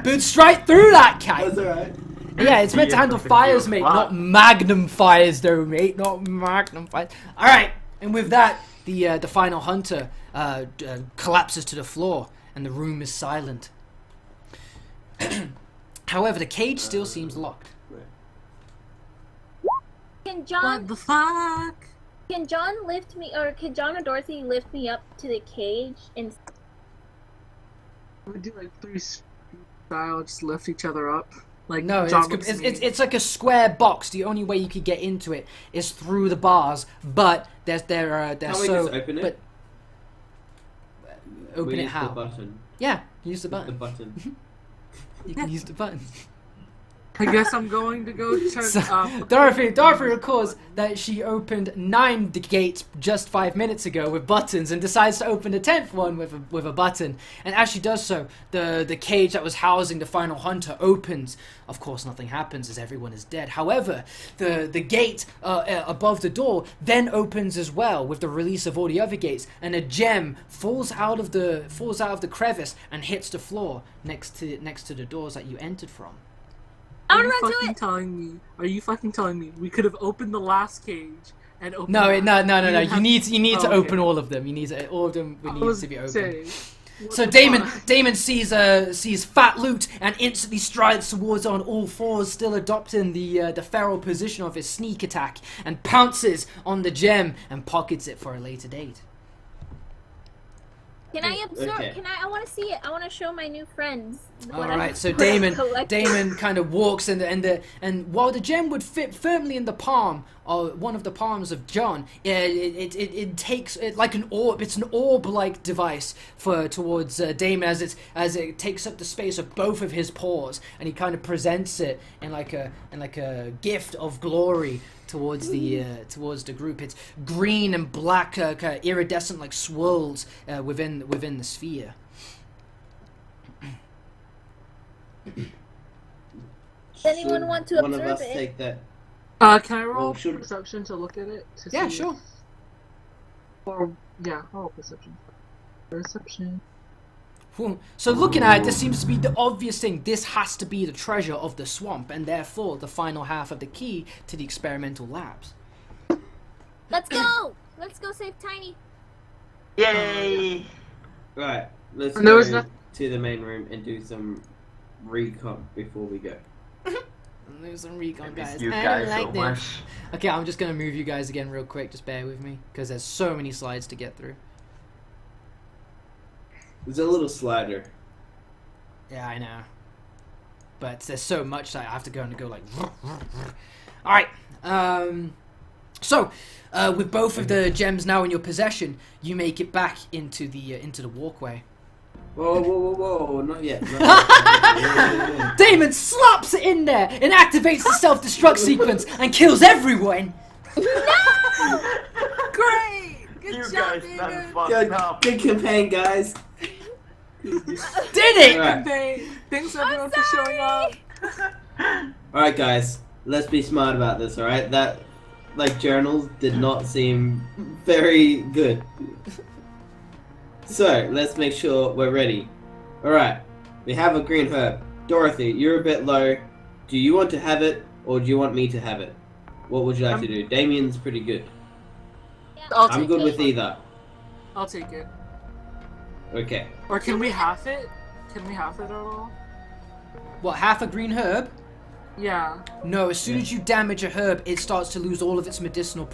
Boot straight through that kite. That's alright. Yeah, it's meant to handle fires, mate, not magnum fires, though, mate. Not magnum fires. All right, and with that, the final hunter collapses to the floor, and the room is silent. However, the cage still seems locked. Can John? What the fuck? Can John lift me, or can John or Dorothy lift me up to the cage and? We do like 3 style, just lift each other up. Like No, John looks it's at me. it's like a square box. The only way you could get into it is through the bars, but they're Can't we so. just open it? But open We it use how? The button. Yeah, use the The button. button. You can use the button. I guess I'm going to go turn So, up. Dorothy recalls that she opened 9 gates just 5 minutes ago with buttons and decides to open the 10th one with a button. And as she does so, the cage that was housing the final hunter opens. Of course, nothing happens as everyone is dead. However, the gate above the door then opens as well with the release of all the other gates, and a gem falls out of the crevice and hits the floor next to the doors that you entered from. I Are wanna you run to fucking it. telling me? Are you fucking telling me we could have opened the last cage and opened? No, that? no. We You need to okay. open all of them. All of them I need was to be open. saying, what So the Damon fuck? sees fat loot and instantly strides towards on all fours, still adopting the feral position of his sneak attack, and pounces on the gem and pockets it for a later date. Can I absorb? Okay. I want to see it. I want to show my new friends. All what I've- right, so what I've Damon collected. kind of walks and while the gem would fit firmly in the palm or one of the palms of John, it takes it like an orb. It's an orb-like device towards Damon as it takes up the space of both of his paws, and he kind of presents it in like a gift of glory towards the group. It's green and black, iridescent like swirls within the sphere. Does anyone want to One of observe us it? take that. Can I roll Well, should- perception to look at it? To Yeah, see sure. Or yeah, roll perception. Perception. So looking at it, this seems to be the obvious thing. This has to be the treasure of the swamp, and therefore the final half of the key to the experimental labs. Let's go. Let's go save Tiny. Yay! Right, let's And there go was no- to the main room and do some recon before we go. There's some recon, I miss guys. you I guys don't like so them. much. Okay, I'm just gonna move you guys again real quick. Just bear with me, because there's so many slides to get through. There's a little slider. Yeah, I know. But there's so much that I have to go like. All right. So, with both of the gems now in your possession, you make it back into the walkway. Whoa, not yet. Not yet. Damon slaps it in there and activates the self-destruct sequence and kills everyone. Great! Good You job, guys done David! fucked up. Good campaign, guys. Did it! Alright. Thanks everyone for showing up. Alright, guys. Let's be smart about this, alright? That, like, journals did not seem very good. So, let's make sure we're ready. Alright. We have a green herb. Dorothy, you're a bit low. Do you want to have it, or do you want me to have it? What would you like to do? Damien's pretty good. I'll I'm take good it. with either. I'll take it. Okay. Or can we half it? Can we half it at all? What, half a green herb? Yeah. No, as soon as you damage a herb, it starts to lose all of its medicinal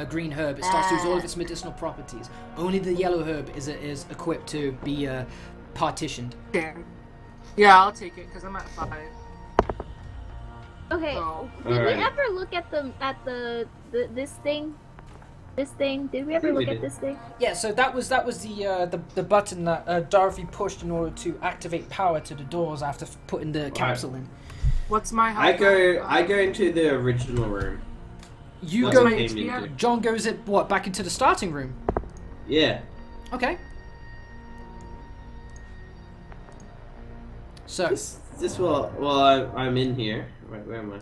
green herb. It starts to lose all of its medicinal properties. Only the yellow herb is equipped to be partitioned. Damn. Yeah, I'll take it because I'm at 5. Okay. So, Did we Alright. ever look at this thing? This thing? Did we I ever think we look at did. this thing? Yeah, so that was the button that Dorothy pushed in order to activate power to the doors after putting the capsule in. what's my I health? go into the original room. You That's go. what I my came HP into. John goes at what? Back into the starting room. Yeah. Okay. So This while I'm in here. Right, where am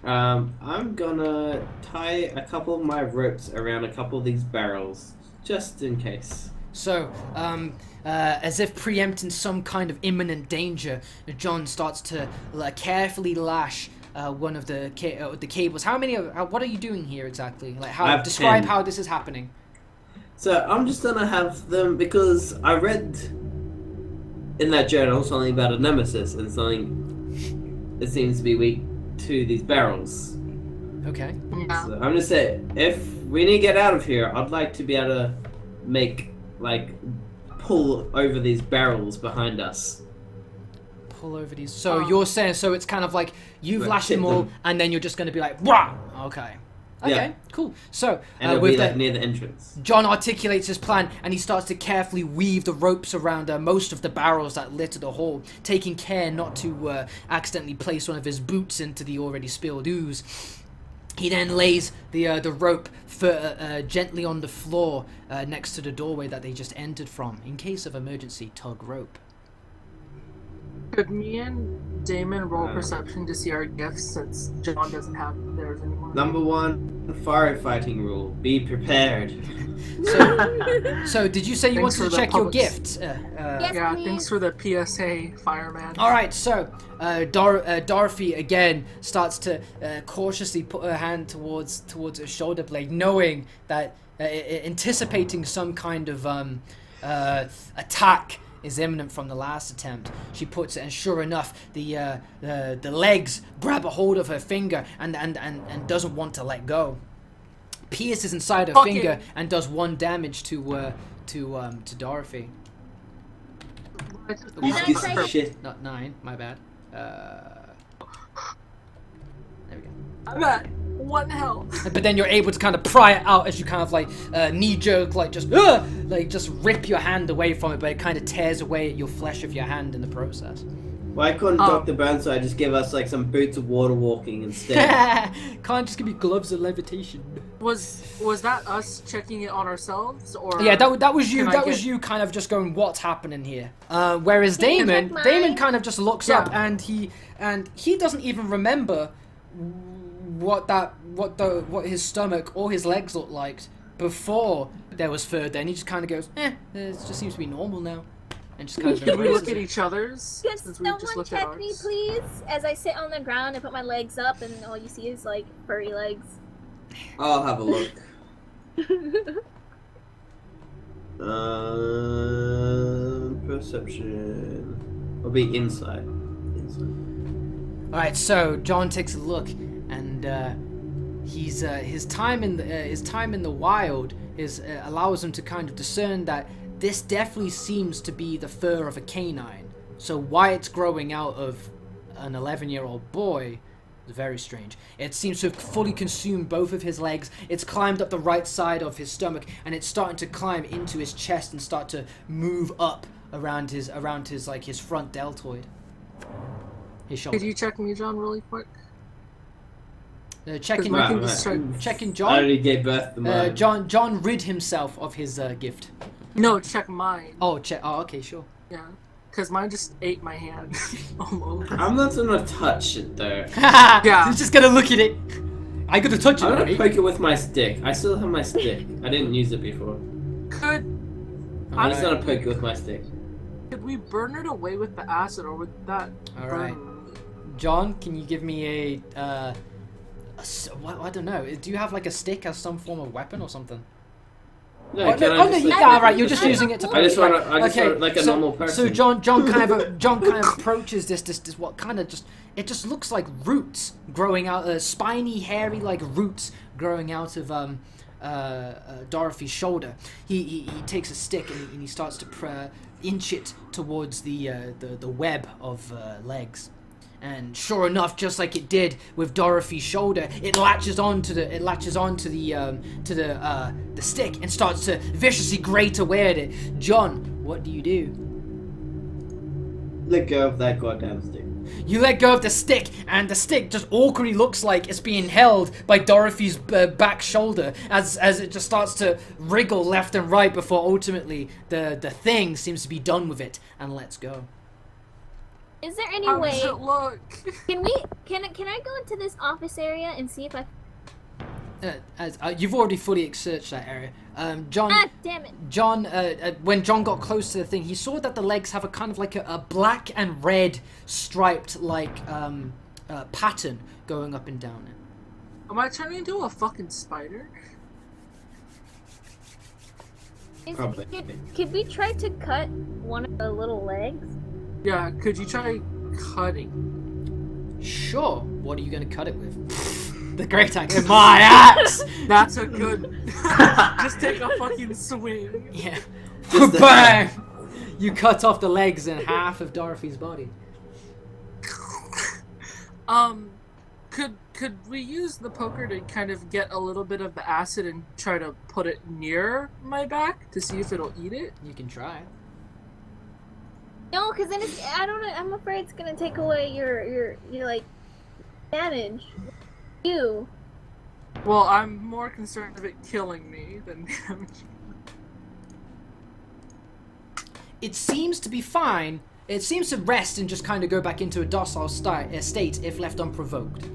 I? I'm gonna tie a couple of my ropes around a couple of these barrels, just in case. as if preempting some kind of imminent danger, John starts to carefully lash one of the cables. How many? What are you doing here exactly? Like, I how have describe 10. how this is happening? So I'm just gonna have them because I read in that journal something about a nemesis and something that seems to be weak to these barrels. Okay. Yeah. So I'm gonna say if we need to get out of here, I'd like to be able to pull over these barrels behind us. Pull over these. So you're saying, so it's kind of like you've Right, lashed hit them all, them. and then you're just going to be like, wah! Okay. Okay, Yeah. cool. So, And it'll with be that, near the entrance. John articulates his plan, and he starts to carefully weave the ropes around most of the barrels that litter the hall, taking care not to accidentally place one of his boots into the already spilled ooze. He then lays the rope gently on the floor next to the doorway that they just entered from, in case of emergency. Tug rope. Could me and Damon roll perception to see our gifts since John doesn't have theirs anymore? Number 1 firefighting rule: be prepared. So did you say you Thanks wanted to for the check your public- gifts? Yes, Yeah, please. thanks for the PSA, fireman. All right, so Dorothy again starts to cautiously put her hand towards her shoulder blade, knowing that anticipating some kind of attack is imminent from the last attempt. She puts it, and sure enough, the legs grab a hold of her finger and doesn't want to let go. Pierces inside her Fucking- finger and does 1 damage to Dorothy. You I piece say- of shit. Not 9, my bad. There we go. I'm at 1 health. But then you're able to kind of pry it out as you kind of knee jerk, just rip your hand away from it, but it kind of tears away at your flesh of your hand in the process. Why couldn't Dr. Burnside just give us some boots of water walking instead? Can't just give me gloves of levitation. Was that us checking it on ourselves, or Yeah, that was you. Can I That was get- you kind of just going, what's happening here? Whereas Can you Damon, check Damon mine? kind of just looks Yeah. up and he doesn't even remember what his stomach or his legs looked like before there was fur. Then he just kind of goes, it just seems to be normal now, and just kind of Can we embraces look at it. each other's Can since we just someone looked at check me, ours? please? As I sit on the ground and put my legs up, and all you see is furry legs. I'll have a look. Perception. Will be inside. All right, so John takes a look, and his time in the wild allows him to kind of discern that this definitely seems to be the fur of a canine. So why it's growing out of an 11-year-old boy is very strange. It seems to have fully consumed both of his legs. It's climbed up the right side of his stomach, and it's starting to climb into his chest and start to move up around his like his front deltoid, his shoulder. Could you check me, John, really quick? Checking, my thing is checking I John. already gave birth to mine. John rid himself of his gift. No, check mine. Oh, check. Oh, okay, sure. Yeah, because mine just ate my hand. Almost. I'm not gonna touch it though. Yeah. He's just gonna look at it. I gotta touch it. I'm gonna Right? poke it with my stick. I still have my stick. I didn't use it before. Could I'm just gonna poke it with my stick. we burn it away with the acid, or would that? All right. John, can you give me I don't know. Do you have like a stick as some form of weapon or something? No, Oh, can I no, just, you, like- yeah, right. You're just using it to. I just want Okay, like a so, normal person. So John kind of approaches this what kind of it just looks like roots growing out, spiny, hairy like roots growing out of Dorothy's shoulder. He takes a stick and he starts to inch it towards the web of legs. And sure enough, just like it did with Dorothy's shoulder, it latches onto the stick and starts to viciously grate away at it. John, what do you do? Let go of that goddamn stick. You let go of the stick, and the stick just awkwardly looks like it's being held by Dorothy's back shoulder as it just starts to wriggle left and right before ultimately the thing seems to be done with it and lets go. Is there any How way? does it look? Can I go into this office area and see if I? You've already fully searched that area. John. Ah, damn it! John, when John got close to the thing, he saw that the legs have a kind of like a black and red striped like pattern going up and down it. Am I turning into a fucking spider? Probably. Could we try to cut one of the little legs? Yeah. Could you try cutting? Sure. What are you going to cut it with? The great axe. My axe. That's a good. Just take a fucking swing. Yeah. Just the- Bang! You cut off the legs and half of Dorothy's body. Could we use the poker to kind of get a little bit of the acid and try to put it near my back to see if it'll eat it? You can try. No, because then I don't know. I'm afraid it's gonna take away your like damage. You. Well, I'm more concerned of it killing me than damaging. It seems to be fine. It seems to rest and just kind of go back into a docile state if left unprovoked.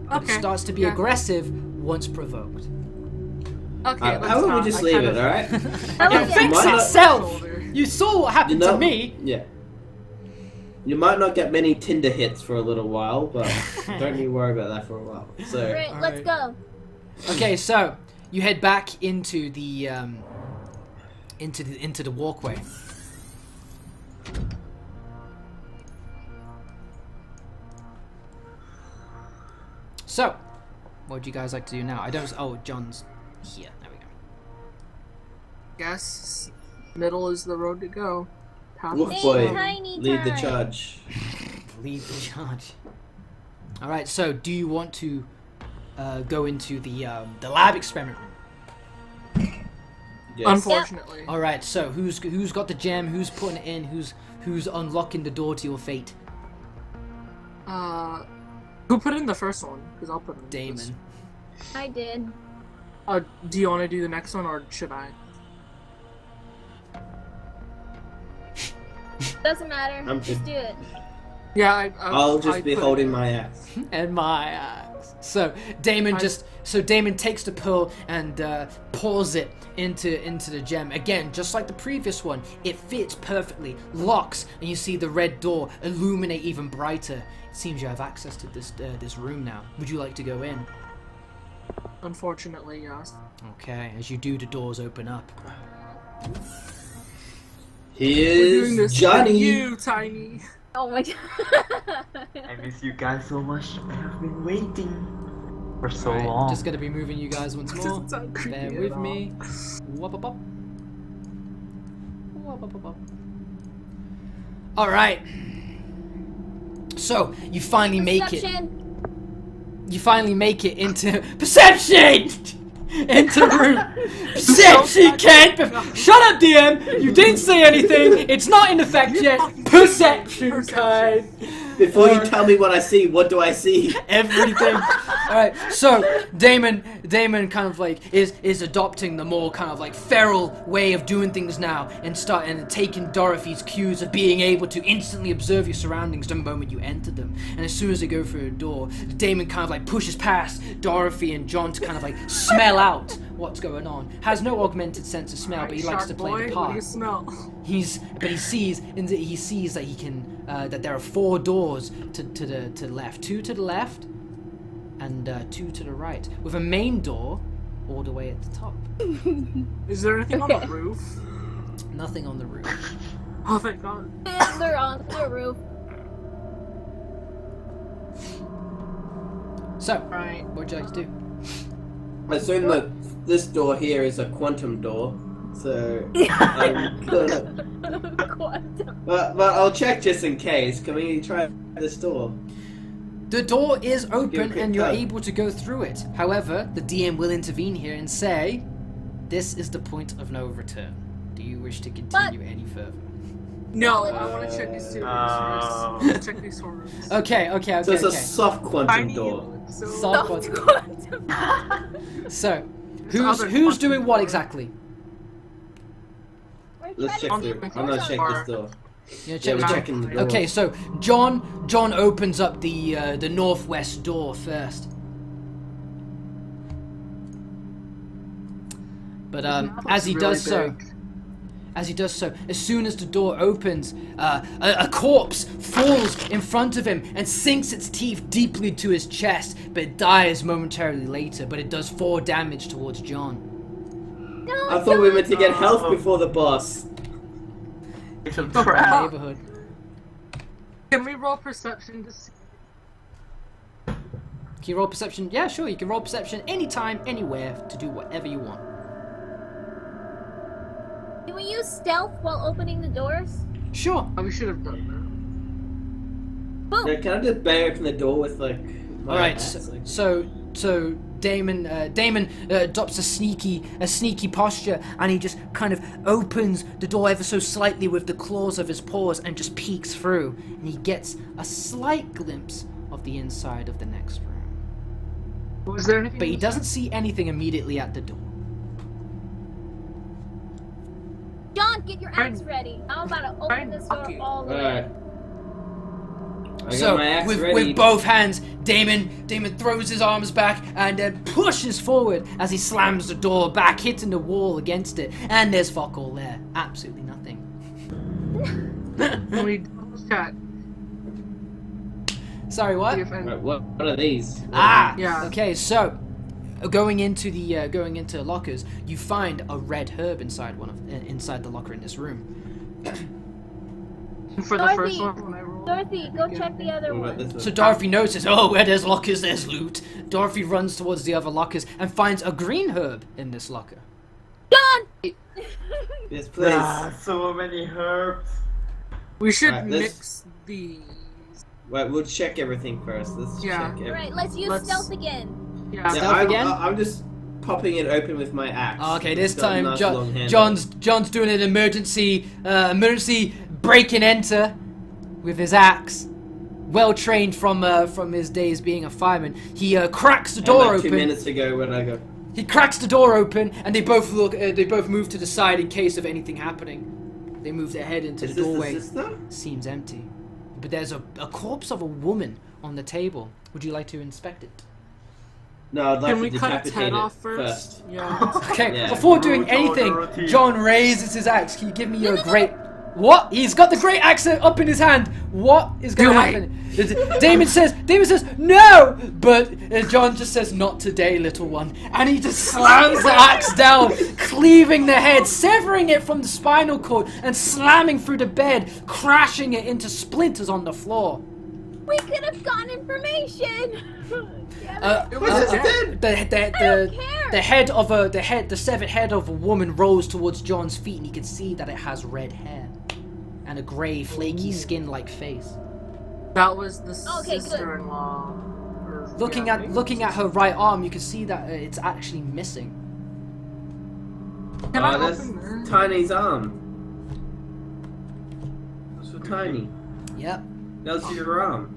But Okay. it starts to be yeah. aggressive once provoked. Okay. let's How about we not. just I leave kind it, of- alright? Oh, It yeah. fixed Why not? itself! You saw what happened to me! Yeah. You might not get many Tinder hits for a little while, but don't you worry about that for a while. So, Alright, let's go. Okay, so you head back into the into the walkway. So, what would you guys like to do now? I don't. Oh, John's here. There we go. Guess middle is the road to go. Top Wolf is boy, down. tiny lead the time. charge. Lead the charge. All right. So, do you want to go into the lab experiment room? Yes. Unfortunately. All right. So, who's got the gem? Who's putting it in? Who's unlocking the door to your fate? Who put in the first one? Because I'll put in Damon. this. I did. Do you want to do the next one or should I? Doesn't matter. I'm Just good. do it. Yeah, I'll just I be put it holding in. my axe. And my axe. So Damon takes the pearl and pours it into the gem. Again, just like the previous one, it fits perfectly, locks, and you see the red door illuminate even brighter. It seems you have access to this room now. Would you like to go in? Unfortunately, yes. Okay, as you do, the doors open up. We're doing Here's this for Johnny. you, Tiny. Oh my god. I miss you guys so much. I have been waiting for so Right, long. just gonna be moving you guys once more. Doesn't sound creepy Bear at with all. me. Wop, wop, wop. Wop, wop, wop, wop. All right. So you finally make it. Perception. You finally make it into perception. into the room. Perception can't be. Shut up, DM. You didn't say anything. It's not in effect yet. Perception kind. Before you tell me what I see, what do I see? Everything. All right. So Damon kind of like is adopting the more kind of like feral way of doing things now, and taking Dorothy's cues of being able to instantly observe your surroundings the moment you enter them. And as soon as they go through a door, Damon kind of like pushes past Dorothy and John to kind of like smell out what's going on. Has no augmented sense of smell, but he likes to play the part. What do you smell? He sees that he can that there are 4 doors to the left, 2 to the left, and 2 to the right, with a main door all the way at the top. Is there anything on the roof? Nothing on the roof. Oh thank God. And they're on the roof. So, Right. what would you like to do? I assume that this door here is a quantum door, so I'm gonna... Quantum. But I'll check just in case. Can we try this door? The door is Give a open quick and you're tug. able to go through it. However, the DM will intervene here and say, this is the point of no return. Do you wish to continue any further? No, I want to check these 2 rooms first. Check these 4 rooms. Okay. So it's a soft quantum Tiny, door. so Soft quantum. So, who's doing what exactly? Let's check through. I'm gonna check this door. You're Yeah, checking we're the checking the door. door. Okay, so John opens up the northwest door first. But as he does so, as soon as the door opens, a corpse falls in front of him and sinks its teeth deeply to his chest, but it dies momentarily later. But it does 4 damage towards John. No, I thought we were meant to get health before the boss. It's a From the trap. neighborhood. Can we roll perception to see? Can you roll perception? Yeah, sure. You can roll perception anytime, anywhere to do whatever you want. Can we use stealth while opening the doors? Sure. Oh, we should have done Boom. Yeah, can I just bang open the door with like my All right. axe, like- So Damon adopts a sneaky posture, and he just kind of opens the door ever so slightly with the claws of his paws and just peeks through, and he gets a slight glimpse of the inside of the next room. Was there anything? But he doesn't see anything immediately at the door. John, get your axe ready. I'm about to open Fine, this door okay. all the way. Alright. I So got my axe with ready. both hands, Damon throws his arms back and then pushes forward as he slams the door back, hitting the wall against it. And there's fuck all there. Absolutely nothing. Can we chat? Sorry, what? See if any- Right, what are these? Ah, Yeah. Okay, so going into the lockers, you find a red herb inside inside the locker in this room. For the first Dorothy, one, when I rolled. Dorothy, go check the other What about one. this one? So Dorothy notices, oh, where there's lockers, there's loot. Dorothy runs towards the other lockers and finds a green herb in this locker. John! Yes, please. So many herbs. We should Right, let's- mix these. Right, we'll check everything first. Let's Yeah. check everything. Alright, let's use Let's- stealth again. Yeah. Stealth again? I'm just popping it open with my axe. Okay, this It's got a time nice long handle. John's doing an emergency break and enter with his axe. Well trained from his days being a fireman. He cracks the And door like 2 open. minutes ago when I go. He cracks the door open, and they both look. They both move to the side in case of anything happening. They move their head into Is the this doorway. the sister? Seems empty, but there's a corpse of a woman on the table. Would you like to inspect it? No, I'd like Can we to cut its decapitate head it off first? Yeah. Okay, Yeah. before doing Brutal anything, routine. John raises his axe. Can you give me your great... What? He's got the great axe up in his hand. What is going to Do happen? Damon says, no! But John just says, not today, little one. And he just slams the axe down, cleaving the head, severing it from the spinal cord, and slamming through the bed, crashing it into splinters on the floor. We could have gotten information! The severed head of a woman rolls towards John's feet, and you can see that it has red hair and a grey, flaky skin-like face. That was the Okay, good. sister-in-law. Looking at her right arm, you can see that it's actually missing. Can I that's open this? Tiny's arm. That's for Tiny. Yep. That's your arm.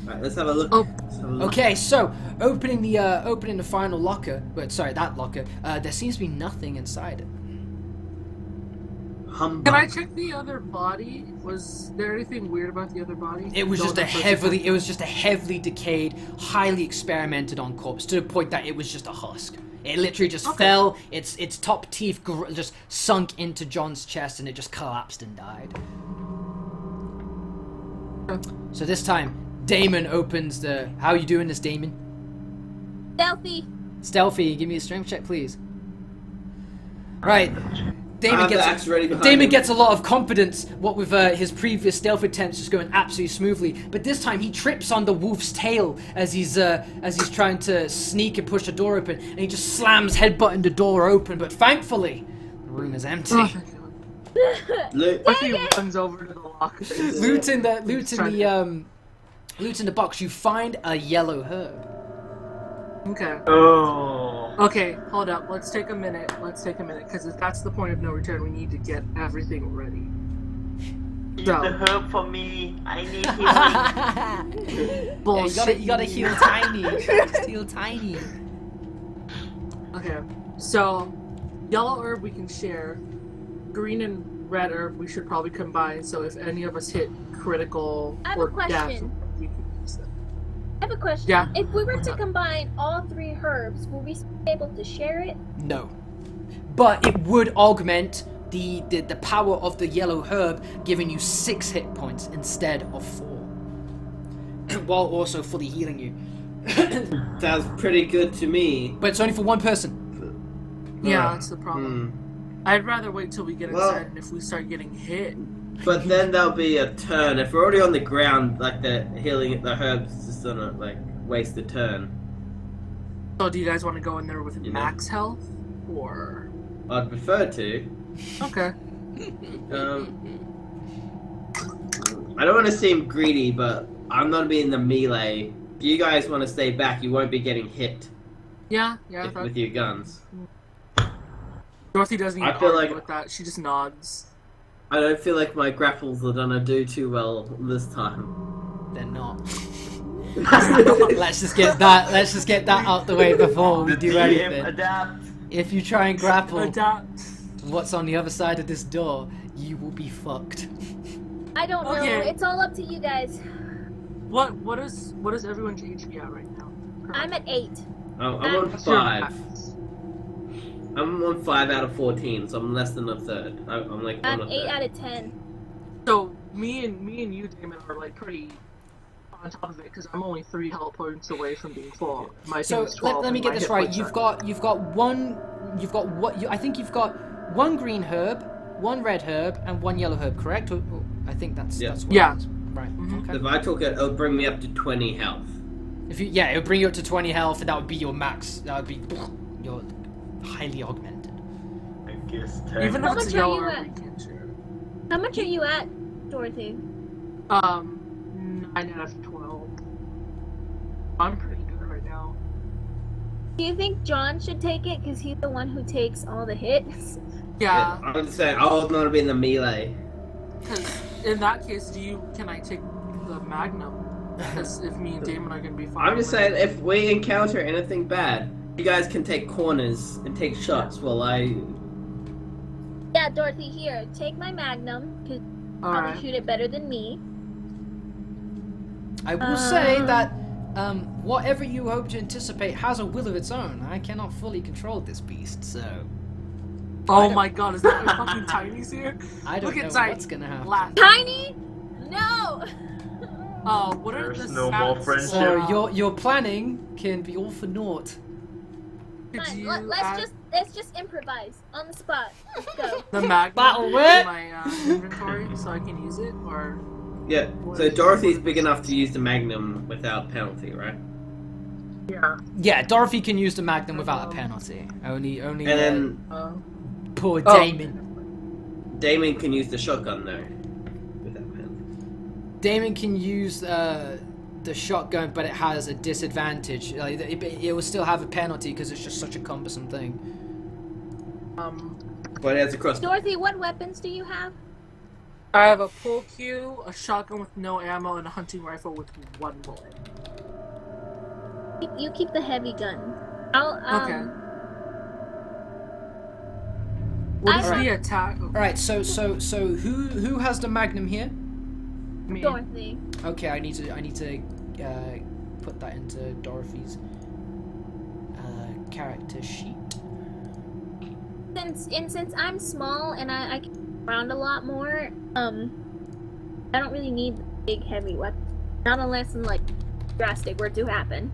Alright, let's have a look. Oh. Let's have a look. Okay, so opening the final locker, that locker, there seems to be nothing inside it. Humbug. Can I check the other body? Was there anything weird about the other body? It was just a heavily decayed, highly experimented on corpse to the point that it was just a husk. It literally just fell. Its top teeth just sunk into John's chest, and it just collapsed and died. So this time, Damon opens the. How are you doing this, Damon? Stealthy. Stealthy. Give me a strength check, please. Right. Damon I have the axe ready behind him. gets a lot of confidence, what with his previous stealth attempts just going absolutely smoothly. But this time he trips on the wolf's tail as he's trying to sneak and push the door open, and he just slams headbutting the door open. But thankfully, the room is empty. Look. Bucky runs over to the locker. Looting the box, you find a yellow herb. Okay. Oh. Okay, hold up. Let's take a minute, because if that's the point of no return, we need to get everything ready. Use So. the herb for me. I need healing. Yeah, Bullshit. you gotta heal Tiny. Just heal Tiny. Okay, so yellow herb we can share. Green and red herb we should probably combine. So if any of us hit critical I have a or death, question. we can use them. I have a question. Yeah. If we were to combine all 3 herbs, will we be able to share it? No. But it would augment the power of the yellow herb, giving you 6 hit points instead of 4. While also fully healing you. Sounds pretty good to me. But it's only for one person. Yeah, that's the problem. Hmm. I'd rather wait till we get Well- inside, and if we start getting hit, But then there'll be a turn. If we're already on the ground, like the healing, the herbs is just gonna like waste the turn. so do you guys want to go in there with You know. max health, or I'd prefer to. okay? I don't want to seem greedy, but I'm not being the melee. If you guys want to stay back, you won't be getting hit Yeah. That, with your guns. Dorothy doesn't even I feel argue like- with that. She just nods. I don't feel like my grapples are gonna do too well this time. They're not. Let's just get that out the way before we The do DM anything. adapt. If you try and grapple Adapt. what's on the other side of this door, you will be fucked. I don't know. Okay. It's all up to you guys. What is everyone's HP at right now? I'm at 8. I'm on What's your 5. max? I'm on 5 out of 14, so I'm less than a third. I'm like I'm on a 8 third. out of 10. So me and you, Damon, are like pretty on top of it because I'm only 3 health points away from being full. My So team is 12. let me and get my this hit right. points You've are- I think you've got 1 green herb, 1 red herb, and 1 yellow herb. Correct? Or I think that's Yeah. what Yeah. it is. Right. Mhm. Okay. If I took it, it'll bring me up to 20 health. If you it would bring you up to 20 health, and that would be your max. That would be your highly augmented. I guess 10. Even How if it's much a are yellow you herb, at? we can share. How much are you at, Dorothy? 9 out of 12. I'm pretty good right now. Do you think John should take it because he's the one who takes all the hits? Yeah, I'm just saying, I'll not be in the melee. because in that case, can I take the Magnum? Because if me and Damon are gonna be fine. I'm just saying, if we encounter anything bad, you guys can take corners and take shots while I... Yeah, Dorothy, here, take my Magnum because probably Alright. shoot it better than me. I will say that whatever you hope to anticipate has a will of its own. I cannot fully control this beast, so I Oh don't- my god, is that my fucking Tiny's here? I don't Look know inside. what's gonna happen. Laugh. Tiny? No! What are There's the no more stats? friendship. So your planning can be all for naught. Could Fine, you let's add just improvise on the spot. Let's go. the Magnum Battle in wit. my inventory so I can use it, or Yeah, so Dorothy's big enough to use the Magnum without penalty, right? yeah. Yeah, Dorothy can use the Magnum without a penalty. Only And then poor Oh. Damon. Damon can use the shotgun, though. Without penalty. Damon can use the shotgun, but it has a disadvantage. Like, it will still have a penalty because it's just such a cumbersome thing. But it has a crossbow. Dorothy, what weapons do you have? I have a pull cue, a shotgun with no ammo, and a hunting rifle with 1 bullet. You keep the heavy gun. I'll Okay. What is I the attack? All right. So who has the magnum here? Me. Dorothy. Okay, I need to put that into Dorothy's character sheet. Since I'm small and I can move around a lot more, I don't really need big heavy weapons. Not unless in like drastic were to happen.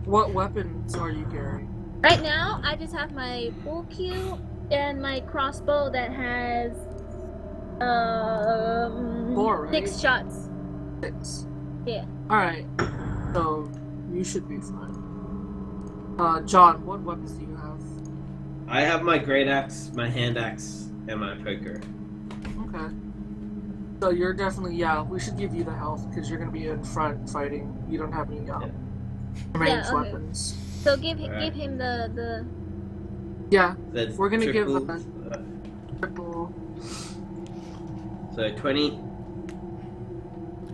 What weapons are you carrying? Right now, I just have my full cue and my crossbow that has 4, right? 6 shots. 6. Yeah. Alright. So, you should be fine. John, what weapons do you have? I have my great axe, my hand axe, and my poker. Okay. So you're definitely, we should give you the health because you're going to be in front fighting. You don't have any ranged okay. weapons. So give Alright. him the Yeah, That's we're going to give triple, a triple. So 20.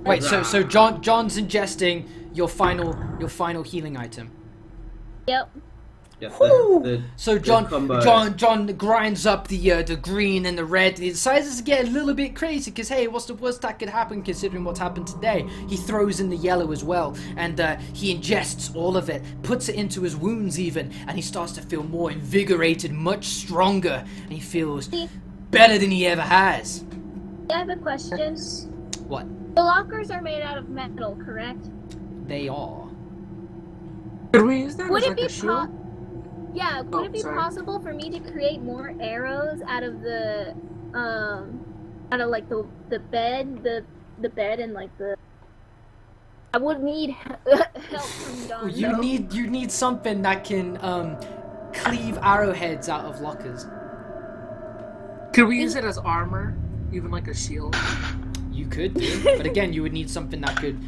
Wait, so John's ingesting your final healing item. Yep. Yep, Whew. So combo. John grinds up the green and the red. He decides to get a little bit crazy because hey, what's the worst that could happen considering what's happened today? He throws in the yellow as well, and he ingests all of it, puts it into his wounds even, and he starts to feel more invigorated, much stronger, and he feels better than he ever has. I have a question. What? The lockers are made out of metal, correct? They are. Could we use that Would as it like be a shield? Yeah, would it be sorry. possible for me to create more arrows out of the like the bed, the bed and like the I would need help from Don. You need something that can cleave arrowheads out of lockers. Could we use it as armor? Even like a shield? You could do, but again, you would need something that could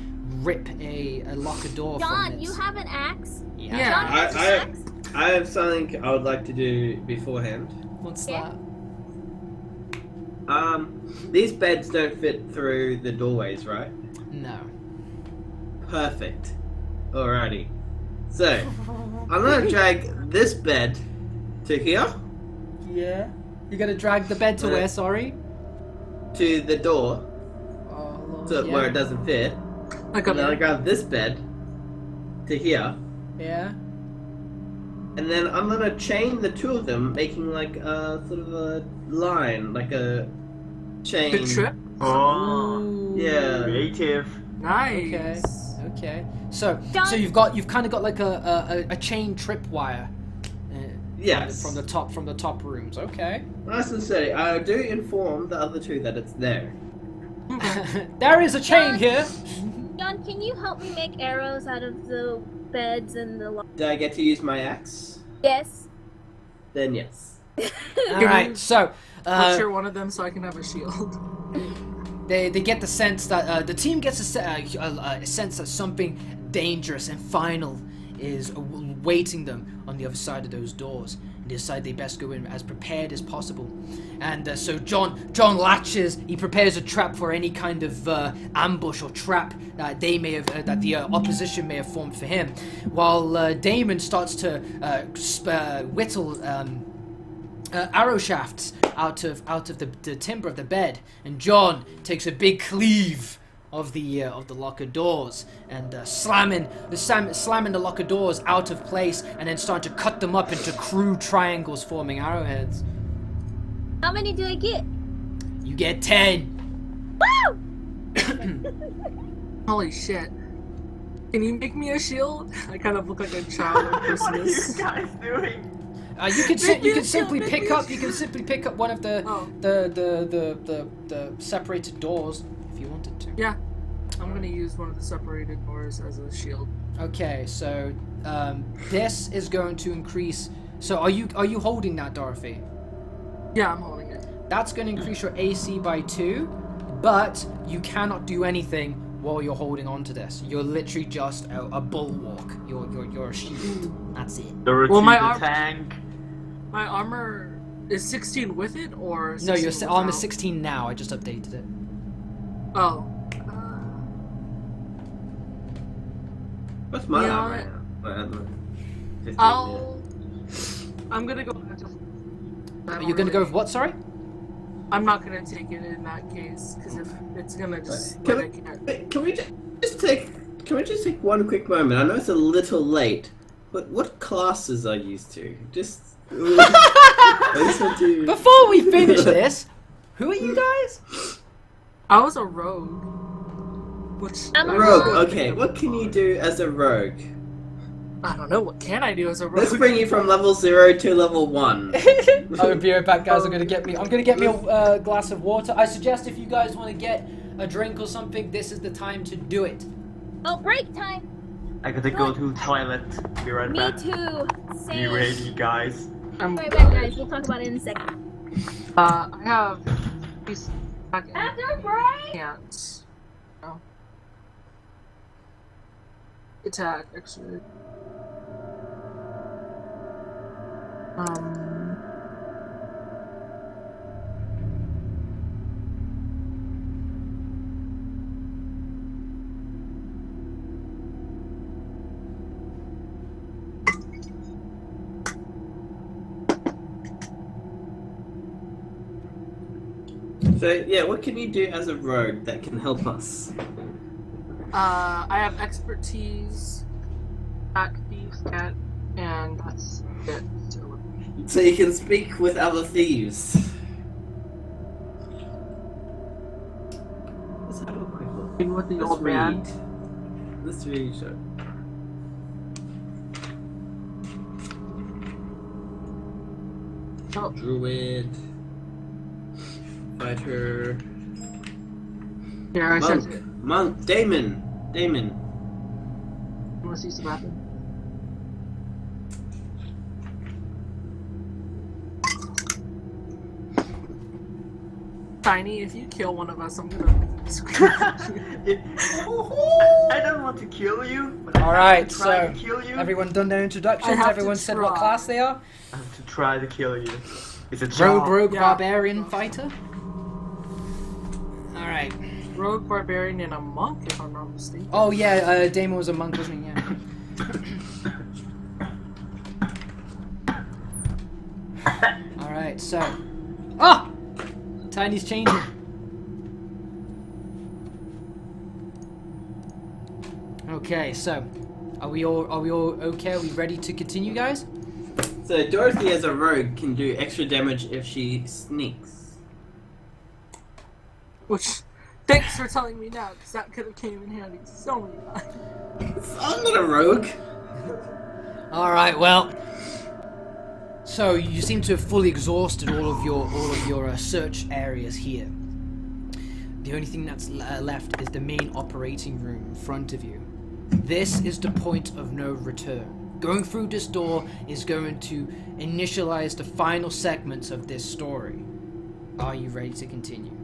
rip a locker door from John, its... you have an axe? Yeah. John has an axe? I have something I would like to do beforehand. What's Yeah. that? These beds don't fit through the doorways, right? No. Perfect. Alrighty. So, I'm gonna drag this bed to here, Yeah. You're gonna drag the bed to where? Sorry. to the door, Oh, Lord, so yeah. where it doesn't fit. Like And then I a grab this bed to here, Yeah. and then I'm gonna chain the two of them, making like a sort of a line, like a chain. good trip? Oh, Ooh. Yeah. creative. Nice. Okay. So John- you've kind of got like a chain tripwire. Yes. From the top rooms. Okay. Nice and steady. I do inform the other two that it's there. There is a chain here. John, can you help me make arrows out of the beds and the Do I get to use my axe? Yes. Then yes. All right. So. I'll share one of them so I can have a shield. They get the sense that the team gets a sense that something dangerous and final is waiting them on the other side of those doors, and they decide they best go in as prepared as possible. And so John latches. He prepares a trap for any kind of ambush or trap that they may have that the opposition may have formed for him, while Damon starts to whittle. Arrow shafts out of the timber of the bed, and John takes a big cleave of the locker doors and slamming the locker doors out of place, and then start to cut them up into crude triangles forming arrowheads. How many do I get? You get 10. Woo! Holy shit. Can you make me a shield? I kind of look like a child on What are you Christmas. guys doing? You can simply pick up one of the Oh. the separated doors if you wanted to. Yeah. I'm gonna use one of the separated doors as a shield. Okay, so this is going to increase. So are you holding that, Dorothy? Yeah, I'm holding it. That's going to increase your AC by 2, but you cannot do anything while you're holding on to this. You're literally just a bulwark. You're a shield. That's it. Dorothy Well, my the arm- tank. My armor is 16 with it or? No, 16 I'm a without? 16 now. I just updated it. Oh. What's my Yeah. right now? Wait, I don't know. 15, I'm gonna go. You're gonna go with what? Sorry. I'm not gonna take it in that case because if it's gonna just. Can like, we- I can't. Wait, can we just take one quick moment? I know it's a little late, but what classes are you used to? Just. I just want to- Before we finish this, who are you guys? I was a rogue. Which I'm a Rogue. rogue. Okay, what can you do as a rogue? I don't know. What can I do as a rogue? Let's bring you from level 0 to level 1. I'll be right back, guys. I'm gonna get me a glass of water. I suggest if you guys want to get a drink or something, this is the time to do it. Oh, break time. I gotta go to toilet. Be right Me back. too. Be Same. ready, guys. I'm, Right back, guys. We'll talk about it in a second. I have these After break. hands. Oh. Attack, actually. So, yeah, what can you do as a rogue that can help us? I have expertise, attack, thieves, cat, and that's it. So you can speak with other thieves. Let's have a quick look. Being with the Let's old man. read. Let's read. So. Oh, Druid. Fighter. here, I Monk. said it. Monk. Damon. Damon. Let's use the bathroom. Tiny, if you kill one of us, I'm gonna scream at you. I don't want to kill you, but All I right, have to try so to kill you. everyone done their I introductions. have to Everyone said what try. class they are. I have to try to kill you. It's a job. Rogue, Yeah. barbarian, fighter. All right. Rogue, barbarian, and a monk, if I'm not mistaken. Oh yeah, Damon was a monk, wasn't he? Yeah. All right, so. Ah! Tiny's changing. Okay, so are we all okay? Are we ready to continue, guys? So Dorothy as a rogue can do extra damage if she sneaks. Which, thanks for telling me now, because that could have came in handy so many times. I'm not a rogue. All right, well. So you seem to have fully exhausted all of your search areas here. The only thing that's left is the main operating room in front of you. This is the point of no return. Going through this door is going to initialize the final segments of this story. Are you ready to continue?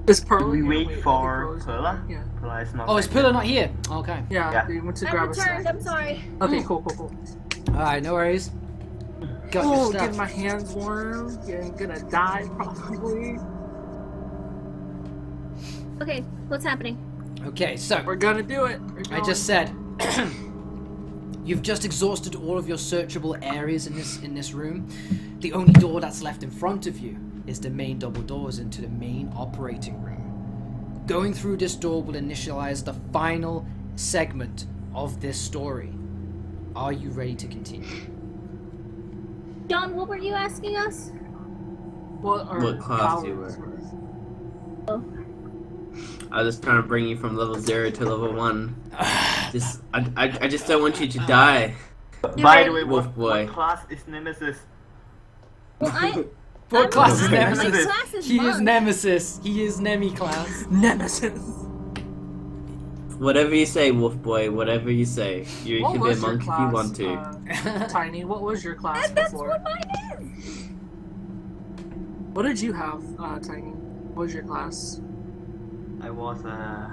Is Pearl Do we here? wait Wait, for Pearl's- Perla? Yeah. Perla is not. Oh, is back Pillar yet. not here? Okay. Yeah, Yeah. they went to I grab a returned. snack. I'm sorry. Okay, cool. All right, no worries. Got your Oh, stuff. getting my hands warm. Gonna die probably. Okay, what's happening? Okay, so We're gonna do it. We're I going. just said you've just exhausted all of your searchable areas in this room. The only door that's left in front of you is the main double doors into the main operating room. Going through this door will initialize the final segment of this story. Are you ready to continue? John, what were you asking us? What class you powers were? Oh. I was just trying to bring you from level 0 to level 1. I just don't want you to die. By the way, Wolf boy. what class is Nemesis? Well, What I'm- class is I'm- Nemesis? Nemesis. My class is He is monk. Nemesis. He is Nemi class. Nemesis. Whatever you say, Wolf Boy, whatever you say. You What can be a was your monk if you class? want to. Tiny, what was your class That's before? what mine is. What did you have, Tiny? What was your class? I was a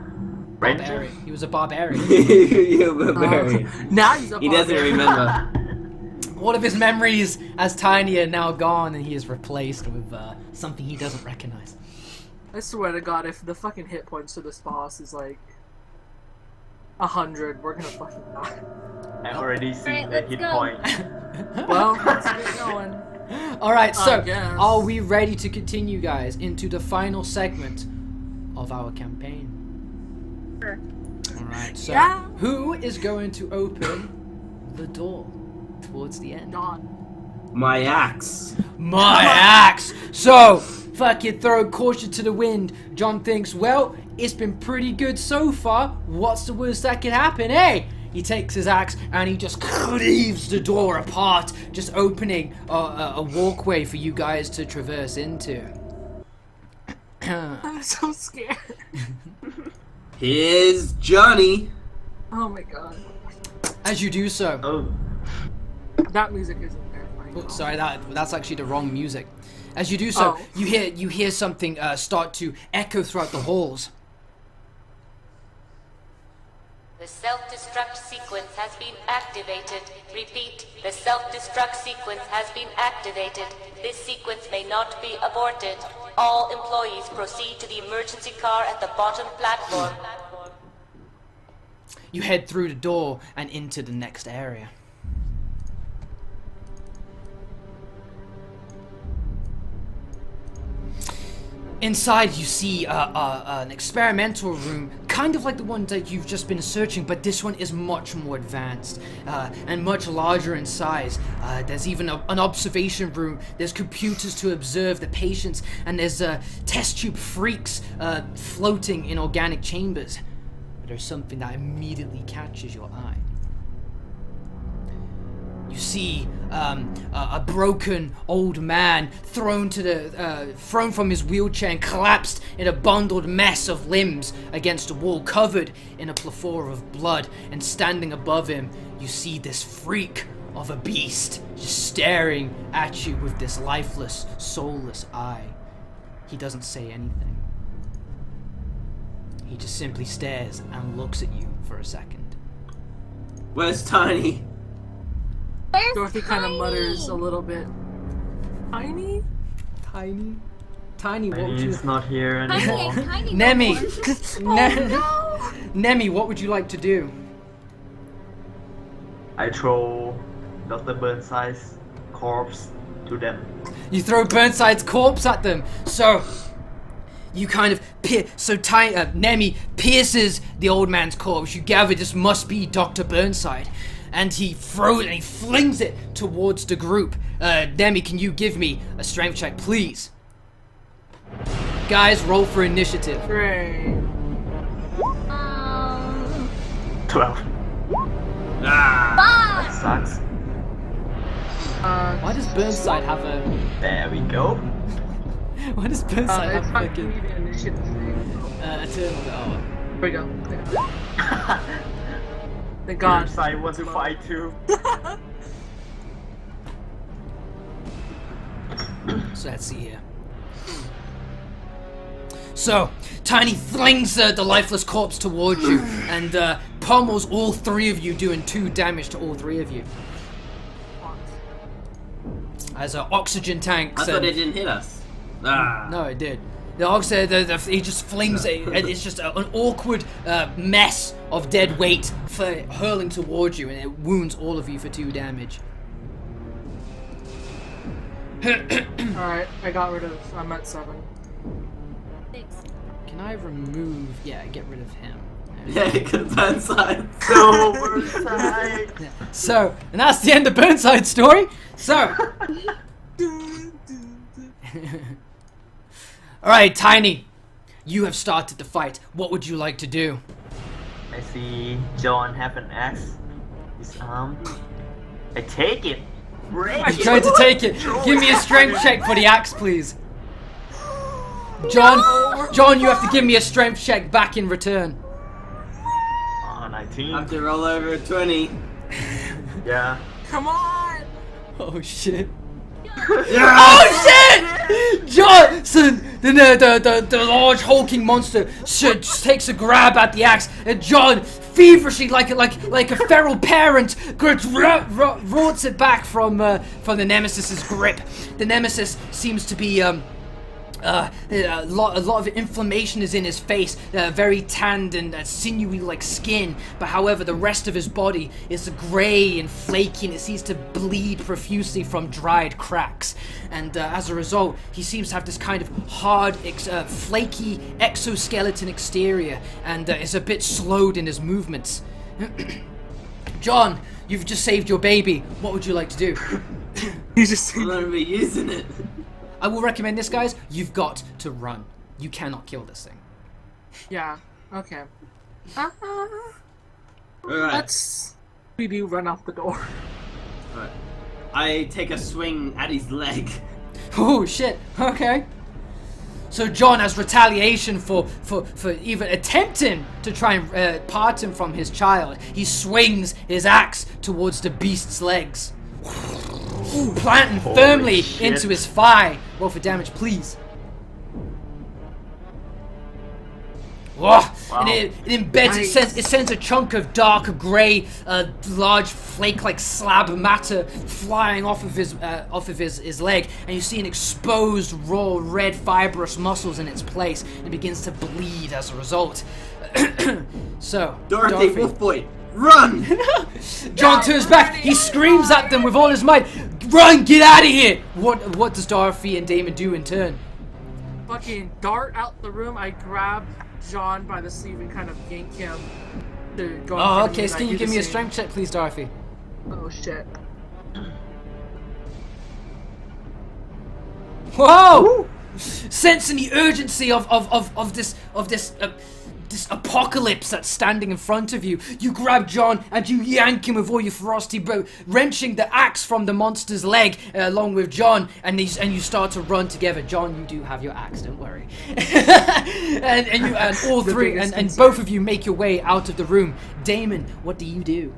ranger. Barbarian. He was a barbarian. You're a barbarian. Now he's a He doesn't barbarian. remember. All of his memories as Tiny are now gone, and he is replaced with something he doesn't recognize. I swear to God, if the fucking hit points to this boss is like 100, we're gonna fucking die. I'm already seeing Alright, the let's hit go. point. Well, let's get going. Alright, so guess. are we ready to continue, guys, into the final segment of our campaign? Sure. Alright, so Yeah. who is going to open the door towards the end? Dawn. My axe. My axe! So, fucking throw caution to the wind. John thinks, well, it's been pretty good so far. What's the worst that could happen, eh? He takes his axe and he just cleaves the door apart, just opening a walkway for you guys to traverse into. I'm so scared. Here's Johnny. Oh my God. As you do so, Oh, That music isn't terrifying. oh, sorry, that's actually the wrong music. As you do so, Oh. you hear something start to echo throughout the halls. The self-destruct sequence has been activated. Repeat, the self-destruct sequence has been activated. This sequence may not be aborted. All employees proceed to the emergency car at the bottom platform. You head through the door and into the next area. Inside, you see an experimental room, kind of like the one that you've just been searching, but this one is much more advanced and much larger in size. There's even an observation room. There's computers to observe the patients, and there's test tube freaks floating in organic chambers. But there's something that immediately catches your eye. You see a broken old man thrown from his wheelchair and collapsed in a bundled mess of limbs against a wall, covered in a plethora of blood. And standing above him, you see this freak of a beast just staring at you with this lifeless, soulless eye. He doesn't say anything. He just simply stares and looks at you for a second. Where's Tiny? Where's Dorothy kind of Tiny? mutters a little bit. Tiny? Tiny, what would you... he's not here Tiny anymore. ain't tiny no Nemi! more. Nemi, what would you like to do? I throw Dr. Burnside's corpse to them. You throw Burnside's corpse at them. So you kind of Nemi pierces the old man's corpse. You gather this must be Dr. Burnside, and he throws and he flings it towards the group. Nemi, can you give me a strength check, please? Guys, roll for initiative. Great. 12. Ah. That sucks. Why does Burnside have a? There we go. Why does Burnside It's have fine. fucking The initiative thing. eternal? Oh. Here we go. Thank God. Burnside wants to fight too. So let's see here. So, Tiny flings the lifeless corpse towards you and pummels all three of you, doing 2 damage to all three of you. As oxygen tanks. I thought it didn't hit us. Ah. No, it did. The oxygen, he just flings it. It's just an awkward mess of dead weight hurling towards you, and it wounds all of you for 2 damage. Alright, I got rid of. I'm at 7. Thanks. Can I remove? Yeah, get rid of him. Yeah, because Burnside. No, Burnside. So, and that's the end of Burnside's story. So, alright, Tiny, you have started the fight. What would you like to do? I see John have an axe. His arm. I take it. Break You it. tried to take it. Give me a strength check for the axe, please. John, you have to give me a strength check back in return. 19. I have to roll over a 20. Yeah. Come on! Oh shit. Oh shit! Johnson, the large hulking monster takes a grab at the axe, and John feverishly, like a feral parent, rorts it back from the Nemesis's grip. The Nemesis seems to be a lot of inflammation is in his face, very tanned and sinewy like skin, but however the rest of his body is grey and flaky, and it seems to bleed profusely from dried cracks, and as a result he seems to have this kind of hard, flaky exoskeleton exterior, and is a bit slowed in his movements. John, you've just saved your baby. What would you like to do? I'm gonna be using it. I will recommend this, guys. You've got to run. You cannot kill this thing. Yeah. Okay. Alright. Let's maybe run out the door. Alright. I take a swing at his leg. Oh shit. Okay. So John, as retaliation for even attempting to try and part him from his child, he swings his axe towards the beast's legs, planting firmly into his thigh. Roll for damage, please. Whoa. And it embeds, it sends a chunk of dark grey, large flake-like slab of matter flying off of his leg, and you see an exposed, raw, red, fibrous muscles in its place, and it begins to bleed as a result. So, Dorothy, wolf boy, run! John turns back. He screams at them with all his might. Run! Get out of here! What does Dorothy and Damon do in turn? Fucking dart out the room. I grab John by the sleeve and kind of yank him to go. Oh, okay. So can you give me a strength check, please, Dorothy? Oh shit! Whoa! Sensing the urgency of this apocalypse that's standing in front of you, you grab John and you yank him with all your ferocity, wrenching the axe from the monster's leg along with John, and you start to run together. John, you do have your axe, don't worry. and all three and both of you make your way out of the room. Damon, what do you do?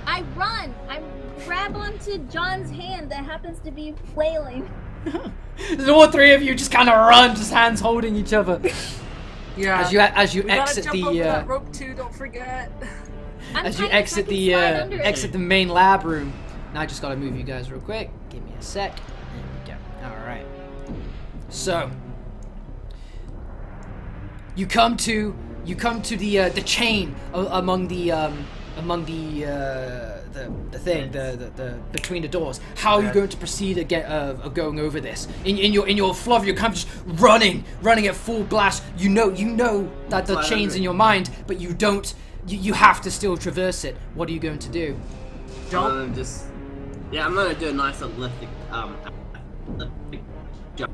I run. I grab onto John's hand that happens to be flailing. All three of you just kind of run, just hands holding each other. Yeah. As you we exit gotta jump the over that rope too, don't forget. as you exit the main lab room. Now I just gotta move you guys real quick. Give me a sec. There we go. All right. So you come to the chain among the thing between the doors. How are you going to proceed of going over this? In your flow, you're kind of just running at full blast. You know that the chain's in your mind, but you don't. You have to still traverse it. What are you going to do? I'm gonna do a nice elliptic jump.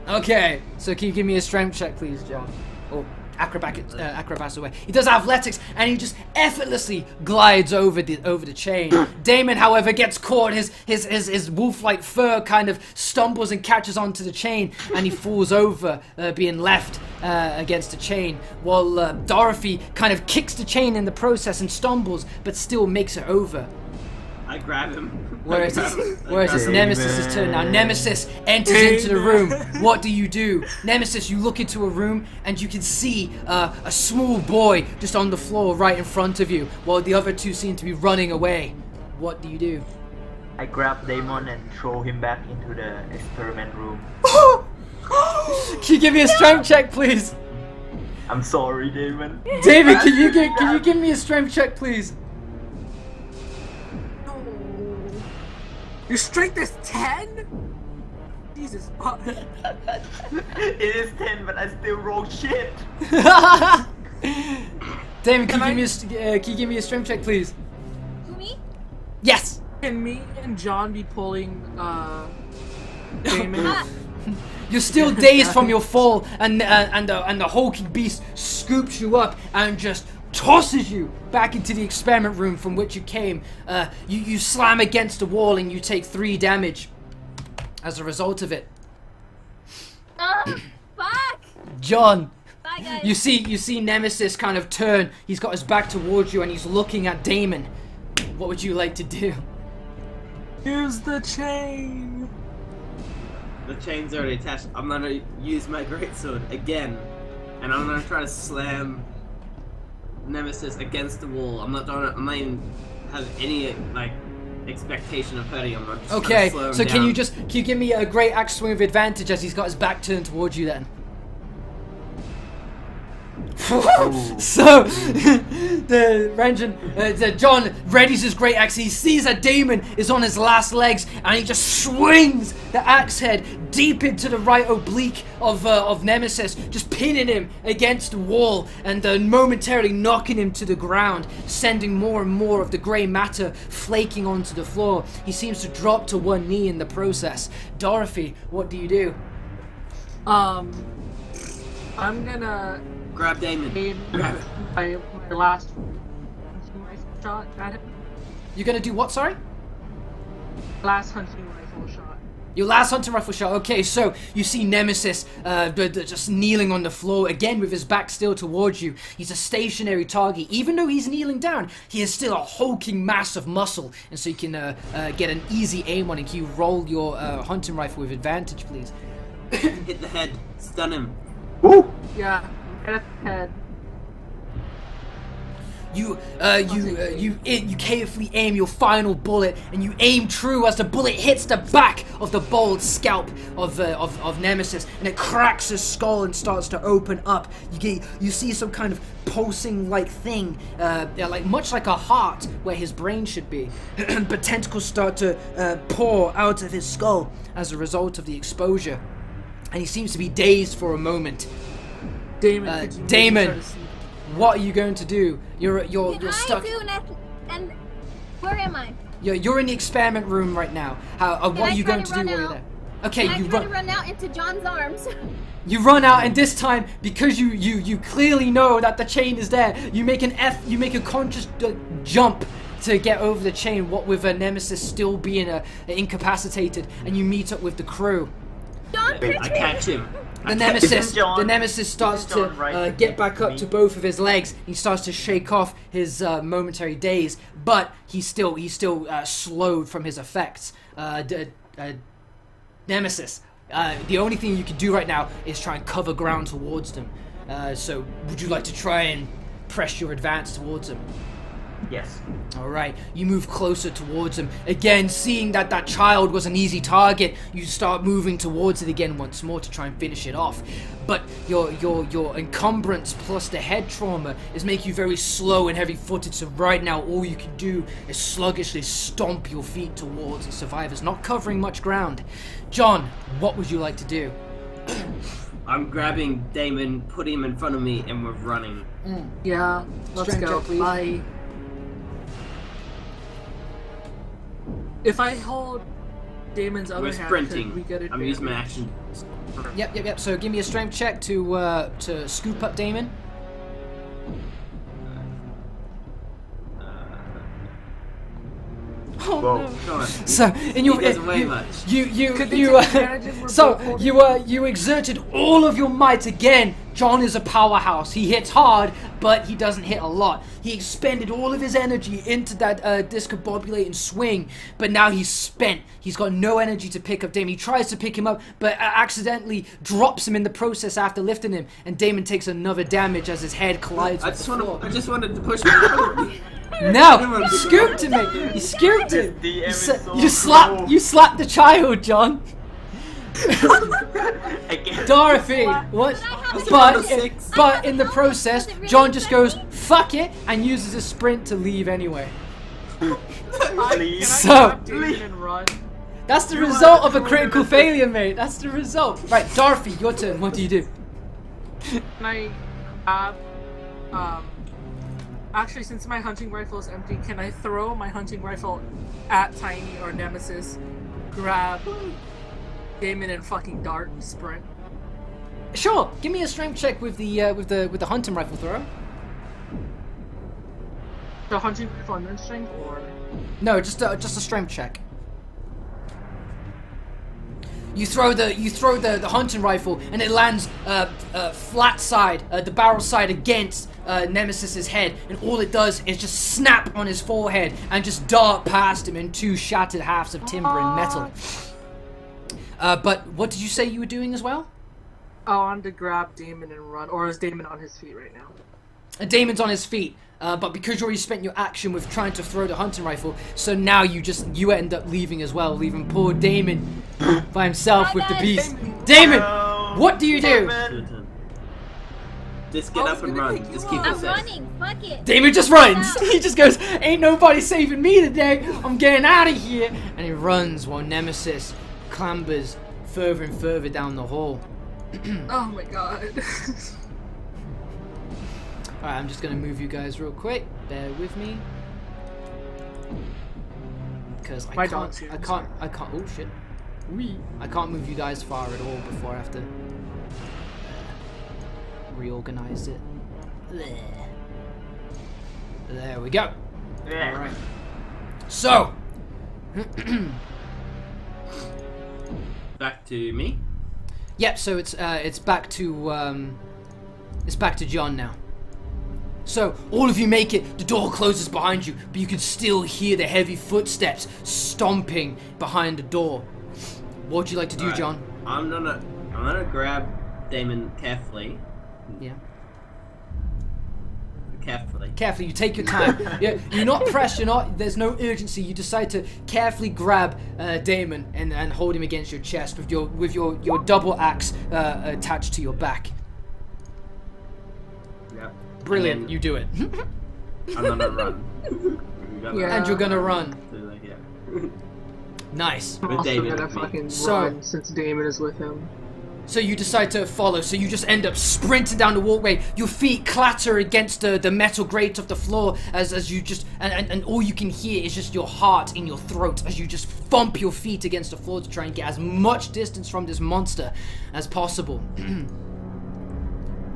Okay, so can you give me a strength check, please, John? Or acrobats away. He does athletics, and he just effortlessly glides over the chain. Damon, however, gets caught. His wolf-like fur kind of stumbles and catches onto the chain, and he falls over, being left against the chain. While Dorothy kind of kicks the chain in the process and stumbles, but still makes it over. I grab him. Whereas it's Nemesis' turn now. Nemesis enters into the room. What do? Nemesis, you look into a room and you can see a small boy just on the floor right in front of you, while the other two seem to be running away. What do you do? I grab Damon and throw him back into the experiment room. Can you give me a strength check, please? I'm sorry, Damon. David, can you give me a strength check, please? Your strength is 10? Jesus fuck. It is 10, but I still roll shit. Damon, can you give me a strength check, please? Who, me? Yes. Can me and John be pulling Damon? You're still dazed from your fall, and the hulking beast scoops you up and just tosses you back into the experiment room from which you came. You slam against the wall and you take 3 damage as a result of it. Fuck! John, Bye, guys. you see Nemesis kind of turn. He's got his back towards you and he's looking at Damon. What would you like to do? Use the chain. the chain's already attached. I'm gonna use my greatsword again, and I'm gonna try to slam Nemesis against the wall. I'm not even have any like expectation of hurting him. I'm just Okay, trying to slow him so down. can you give me a great axe swing of advantage as he's got his back turned towards you then? So John readies his great axe. He sees that Damon is on his last legs, and he just swings the axe head deep into the right oblique of Nemesis, just pinning him against the wall and momentarily knocking him to the ground, sending more and more of the grey matter flaking onto the floor. He seems to drop to one knee in the process. Dorothy, what do you do? I'm gonna Grab Damon. aim my last rifle shot at him. You're gonna do what, sorry? Last hunting rifle shot. Your last hunting rifle shot. Okay, so you see Nemesis just kneeling on the floor again with his back still towards you. He's a stationary target. Even though he's kneeling down, he is still a hulking mass of muscle, and so you can get an easy aim on him. Can you roll your hunting rifle with advantage, please? Hit the head. Stun him. Yeah, right at the head. You carefully aim your final bullet, and you aim true as the bullet hits the back of the bald scalp of Nemesis, and it cracks his skull and starts to open up. You see some kind of pulsing like thing, much like a heart where his brain should be, but tentacles start to pour out of his skull as a result of the exposure, and he seems to be dazed for a moment. Damon, could you Damon. try to see- What are you going to do? You're stuck. And where am I? You're in the experiment room right now. What are I you try going to to do run while you're out? there? Okay, And you I try to run. run out into John's arms. You run out, and this time, because you clearly know that the chain is there, you make a conscious jump to get over the chain. What with Nemesis still being incapacitated, and you meet up with the crew. John, I catch him. The Nemesis Isn't starts John to right get back up me? to both of his legs. He starts to shake off his momentary daze, but he's still slowed from his effects. Nemesis, the only thing you can do right now is try and cover ground towards them. So, would you like to try and press your advance towards him? Yes. Alright, you move closer towards him. Again, seeing that that child was an easy target, you start moving towards it again once more to try and finish it off. But your encumbrance plus the head trauma is making you very slow and heavy-footed, so right now all you can do is sluggishly stomp your feet towards the survivors, not covering much ground. John, what would you like to do? I'm grabbing Damon, putting him in front of me, and we're running. Yeah, let's Strength go. check, please. Bye. If I hold Damon's other We're hand, sprinting. could we get I'm using my advantage? action. Yep. So give me a strength check to scoop up Damon. Oh Whoa. no. Come on. So in your He doesn't weigh much. Could they take advantage if we're so both you exerted all of your might again. John is a powerhouse. He hits hard, but he doesn't hit a lot. He expended all of his energy into that discombobulating swing, but now he's spent. He's got no energy to pick up Damon. He tries to pick him up, but accidentally drops him in the process after lifting him, and Damon takes another damage as his head collides I with the floor. just wanted to push me. No, you scooped him, mate. You scooped him. DM is so You slow. slapped the child, John. Again. Dorothy, what? have But in the process, Was it really John just goes effective? fuck it and uses a sprint to leave anyway. Please. So- grab Damon and run? That's the result of a critical failure, mate. That's the result. Right, Dorothy, your turn. What do you do? Can I grab, actually, since my hunting rifle is empty, can I throw my hunting rifle at Tiny or Nemesis, grab Damon and fucking dart sprint? Sure. Give me a strength check with the hunting rifle thrower. The hunting rifle and then strength, or No, just a strength check. You throw the hunting rifle and it lands flat side, the barrel side against Nemesis's head, and all it does is just snap on his forehead and just dart past him in two shattered halves of timber and metal. But what did you say you were doing as well? I wanted to grab Damon and run, or is Damon on his feet right now? Damon's on his feet, but because you already spent your action with trying to throw the hunting rifle, so now you end up leaving as well, leaving poor Damon by himself with the beast. Damon, what do you do? Just get up and run. Just keep it I'm safe. running. Fuck it. Damon just runs. He just goes, ain't nobody saving me today. I'm getting out of here. And he runs while Nemesis clambers further and further down the hall. Oh my god. Alright, I'm just gonna move you guys real quick. Bear with me. Because I can't, oh shit. I can't move you guys far at all before I have to reorganize it. There we go. Yeah. Alright. So, Back to me. yep, so it's back to John now. So, all of you make it, the door closes behind you, but you can still hear the heavy footsteps stomping behind the door. What would you like to do, Alright. John? I'm gonna grab Damon carefully. Yeah. Carefully, you take your time. You're not pressed, there's no urgency. You decide to carefully grab Damon and hold him against your chest with your double axe attached to your back. Yep. Brilliant, you do it. I'm gonna run. Yeah. And you're gonna run. So, like, yeah. Nice. I'm With also Damon gonna with me. fucking So- run since Damon is with him. So you decide to follow, so you just end up sprinting down the walkway. Your feet clatter against the metal grate of the floor as you just, and all you can hear is just your heart in your throat as you just thump your feet against the floor to try and get as much distance from this monster as possible.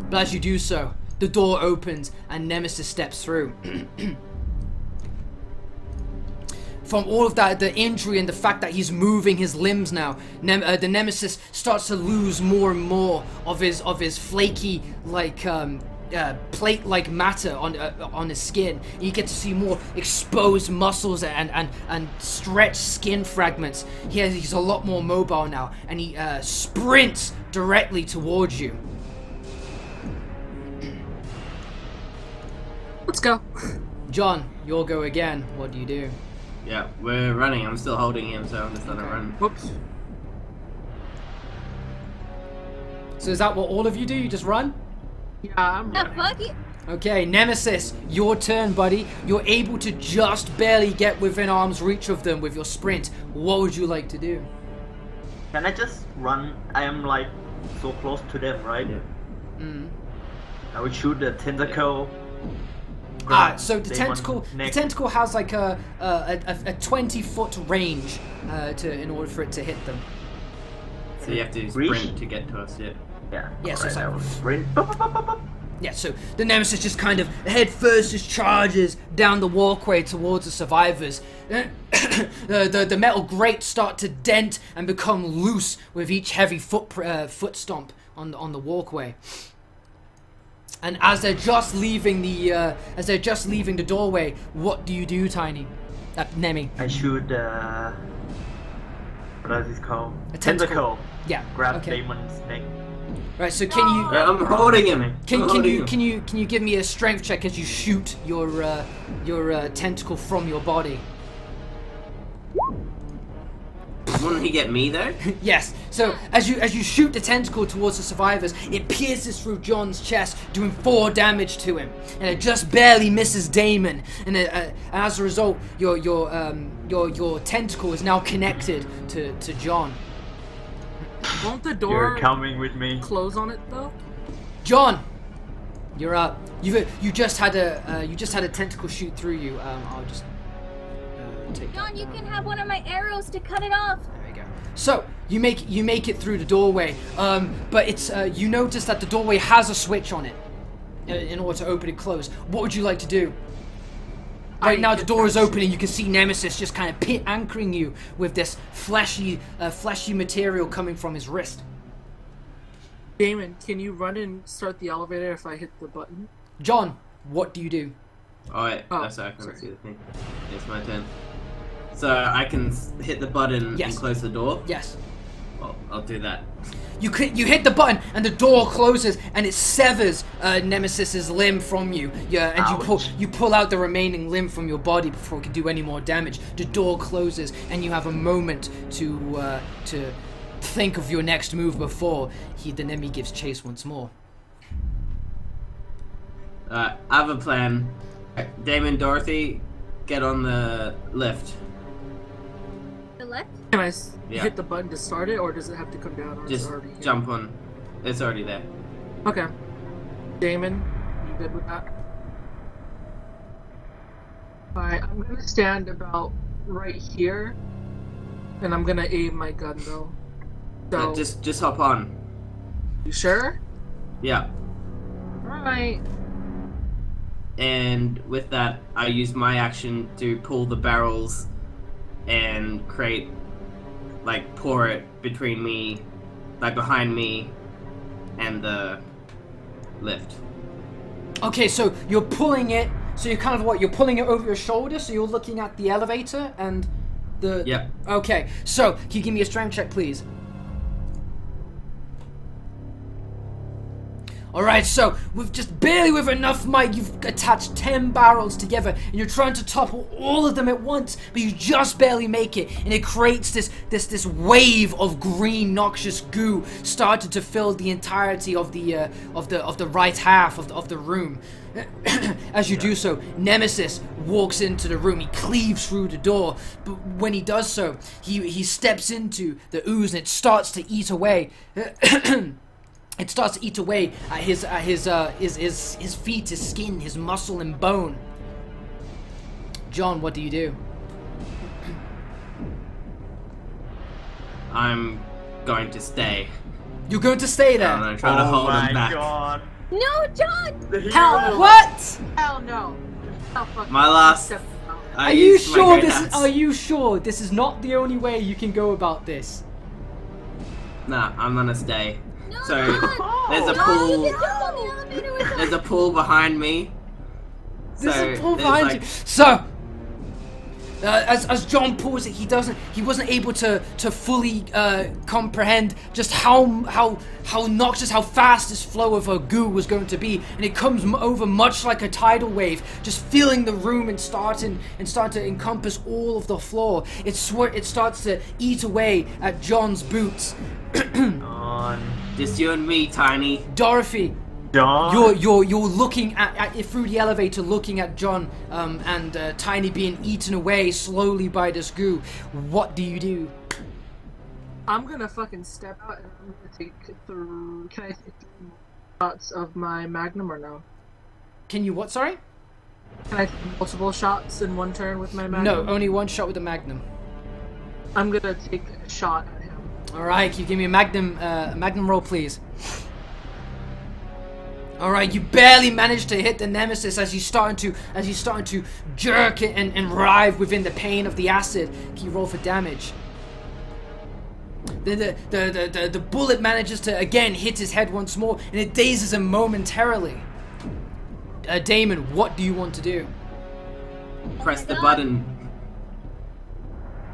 But as you do so, the door opens and Nemesis steps through. From all of that, the injury and the fact that he's moving his limbs now, the Nemesis starts to lose more and more of his flaky, like plate-like matter on his skin. You get to see more exposed muscles and stretched skin fragments. He's a lot more mobile now, and he sprints directly towards you. Let's go. John, you'll go again. What do you do? Yeah, we're running. I'm still holding him, so I'm just gonna run. Whoops. So is that what all of you do? You just run? Yeah, I'm Yeah, running. fuck it. Okay, Nemesis, your turn, buddy. You're able to just barely get within arm's reach of them with your sprint. What would you like to do? Can I just run? I am like so close to them, right? Mm. I would shoot the tentacle. So the tentacle has like a 20-foot range in order for it to hit them. So you have to Reach? sprint to get to us, yeah. Yeah. Yes, alright, yes, I will sprint. Bop, bop, bop, bop. Yeah, so the Nemesis just kind of head first just charges down the walkway towards the survivors. The metal grates start to dent and become loose with each heavy foot stomp on the walkway. And as they're just leaving the doorway, what do you do, Tiny? Nemi. I shoot what is it called? A tentacle. Tentacle. Yeah. Grab Okay. Damon's neck. Right. So can you Yeah, I'm holding him. can you give me a strength check as you shoot your tentacle from your body? Wouldn't he get me though? Yes. So as you shoot the tentacle towards the survivors, it pierces through John's chest, doing 4 damage to him, and it just barely misses Damon. And as a result, your tentacle is now connected to John. Won't the You're door coming with me. close on it though? John, you're up. You just had a tentacle shoot through you. I'll just take. John, that you down. can have one of my arrows to cut it off. There we go. So you make it through the doorway, but it's you notice that the doorway has a switch on it in order to open and close. What would you like to do? Right now the door is open and you can see Nemesis just kind of pit anchoring you with this fleshy material coming from his wrist. Damon, can you run and start the elevator if I hit the button? John, what do you do? Oh wait, Oh, that's I can sorry. see the thing. It's my turn. So I can hit the button Yes. and close the door. Yes. I'll do that. You hit the button and the door closes and it severs Nemesis's limb from you. Yeah, and you pull out the remaining limb from your body before it can do any more damage. The door closes and you have a moment to think of your next move before the enemy gives chase once more. I have a plan. Damon, Dorothy, get on the lift. The left? Can I Yeah. hit the button to start it, or does it have to come down? Or is Just it already here? jump on. It's already there. Okay. Damon, you good with that? Alright, I'm gonna stand about right here, and I'm gonna aim my gun though. So, Just hop on. you sure? Yeah. Alright. And with that, I use my action to pull the barrels and create, like, pour it between me, like behind me, and the lift. Okay, so you're pulling it. So you're kind of you're pulling it over your shoulder. So you're looking at the elevator and the. Yep. Okay, so can you give me a strength check, please? Alright, so barely with enough might, you've attached 10 barrels together and you're trying to topple all of them at once, but you just barely make it, and it creates this wave of green noxious goo starting to fill the entirety of the right half of the room. As you do so, Nemesis walks into the room. He cleaves through the door, but when he does so, he steps into the ooze and it starts to eat away. It starts to eat away at his feet, his skin, his muscle and bone. John, what do you do? I'm going to stay. You're going to stay there. I'm gonna try to hold him back. God. No, John! The hero. Hell, what? Hell no. Hell fucking My last. step out. I Are you used my sure great this? axe. Are you sure this is not the only way you can go about this? Nah, I'm gonna stay. No, So John! there's a No, pool. you can jump on the elevator with us! There's a pool behind me. There's So a pool there's, behind like- you. So, as John pulls it, he wasn't able to fully comprehend just how noxious, how fast this flow of goo was going to be, and it comes over much like a tidal wave, just filling the room and starting to encompass all of the floor. It starts to eat away at John's boots. On. Just you and me, Tiny. Dorothy, John. you're looking at through the elevator, looking at John and Tiny being eaten away slowly by this goo. What do you do? I'm gonna fucking step out and I'm gonna take through. Can I take 3 shots of my magnum or no? Can you what? Sorry? Can I take multiple shots in one turn with my magnum? No, only one shot with the magnum. I'm gonna take a shot at him. All right, can you give me a magnum roll, please? All right, you barely managed to hit the Nemesis as he's starting to jerk it and writhe within the pain of the acid. Can you roll for damage? The bullet manages to again hit his head once more, and it dazes him momentarily. Damon, what do you want to do? Press the God. button.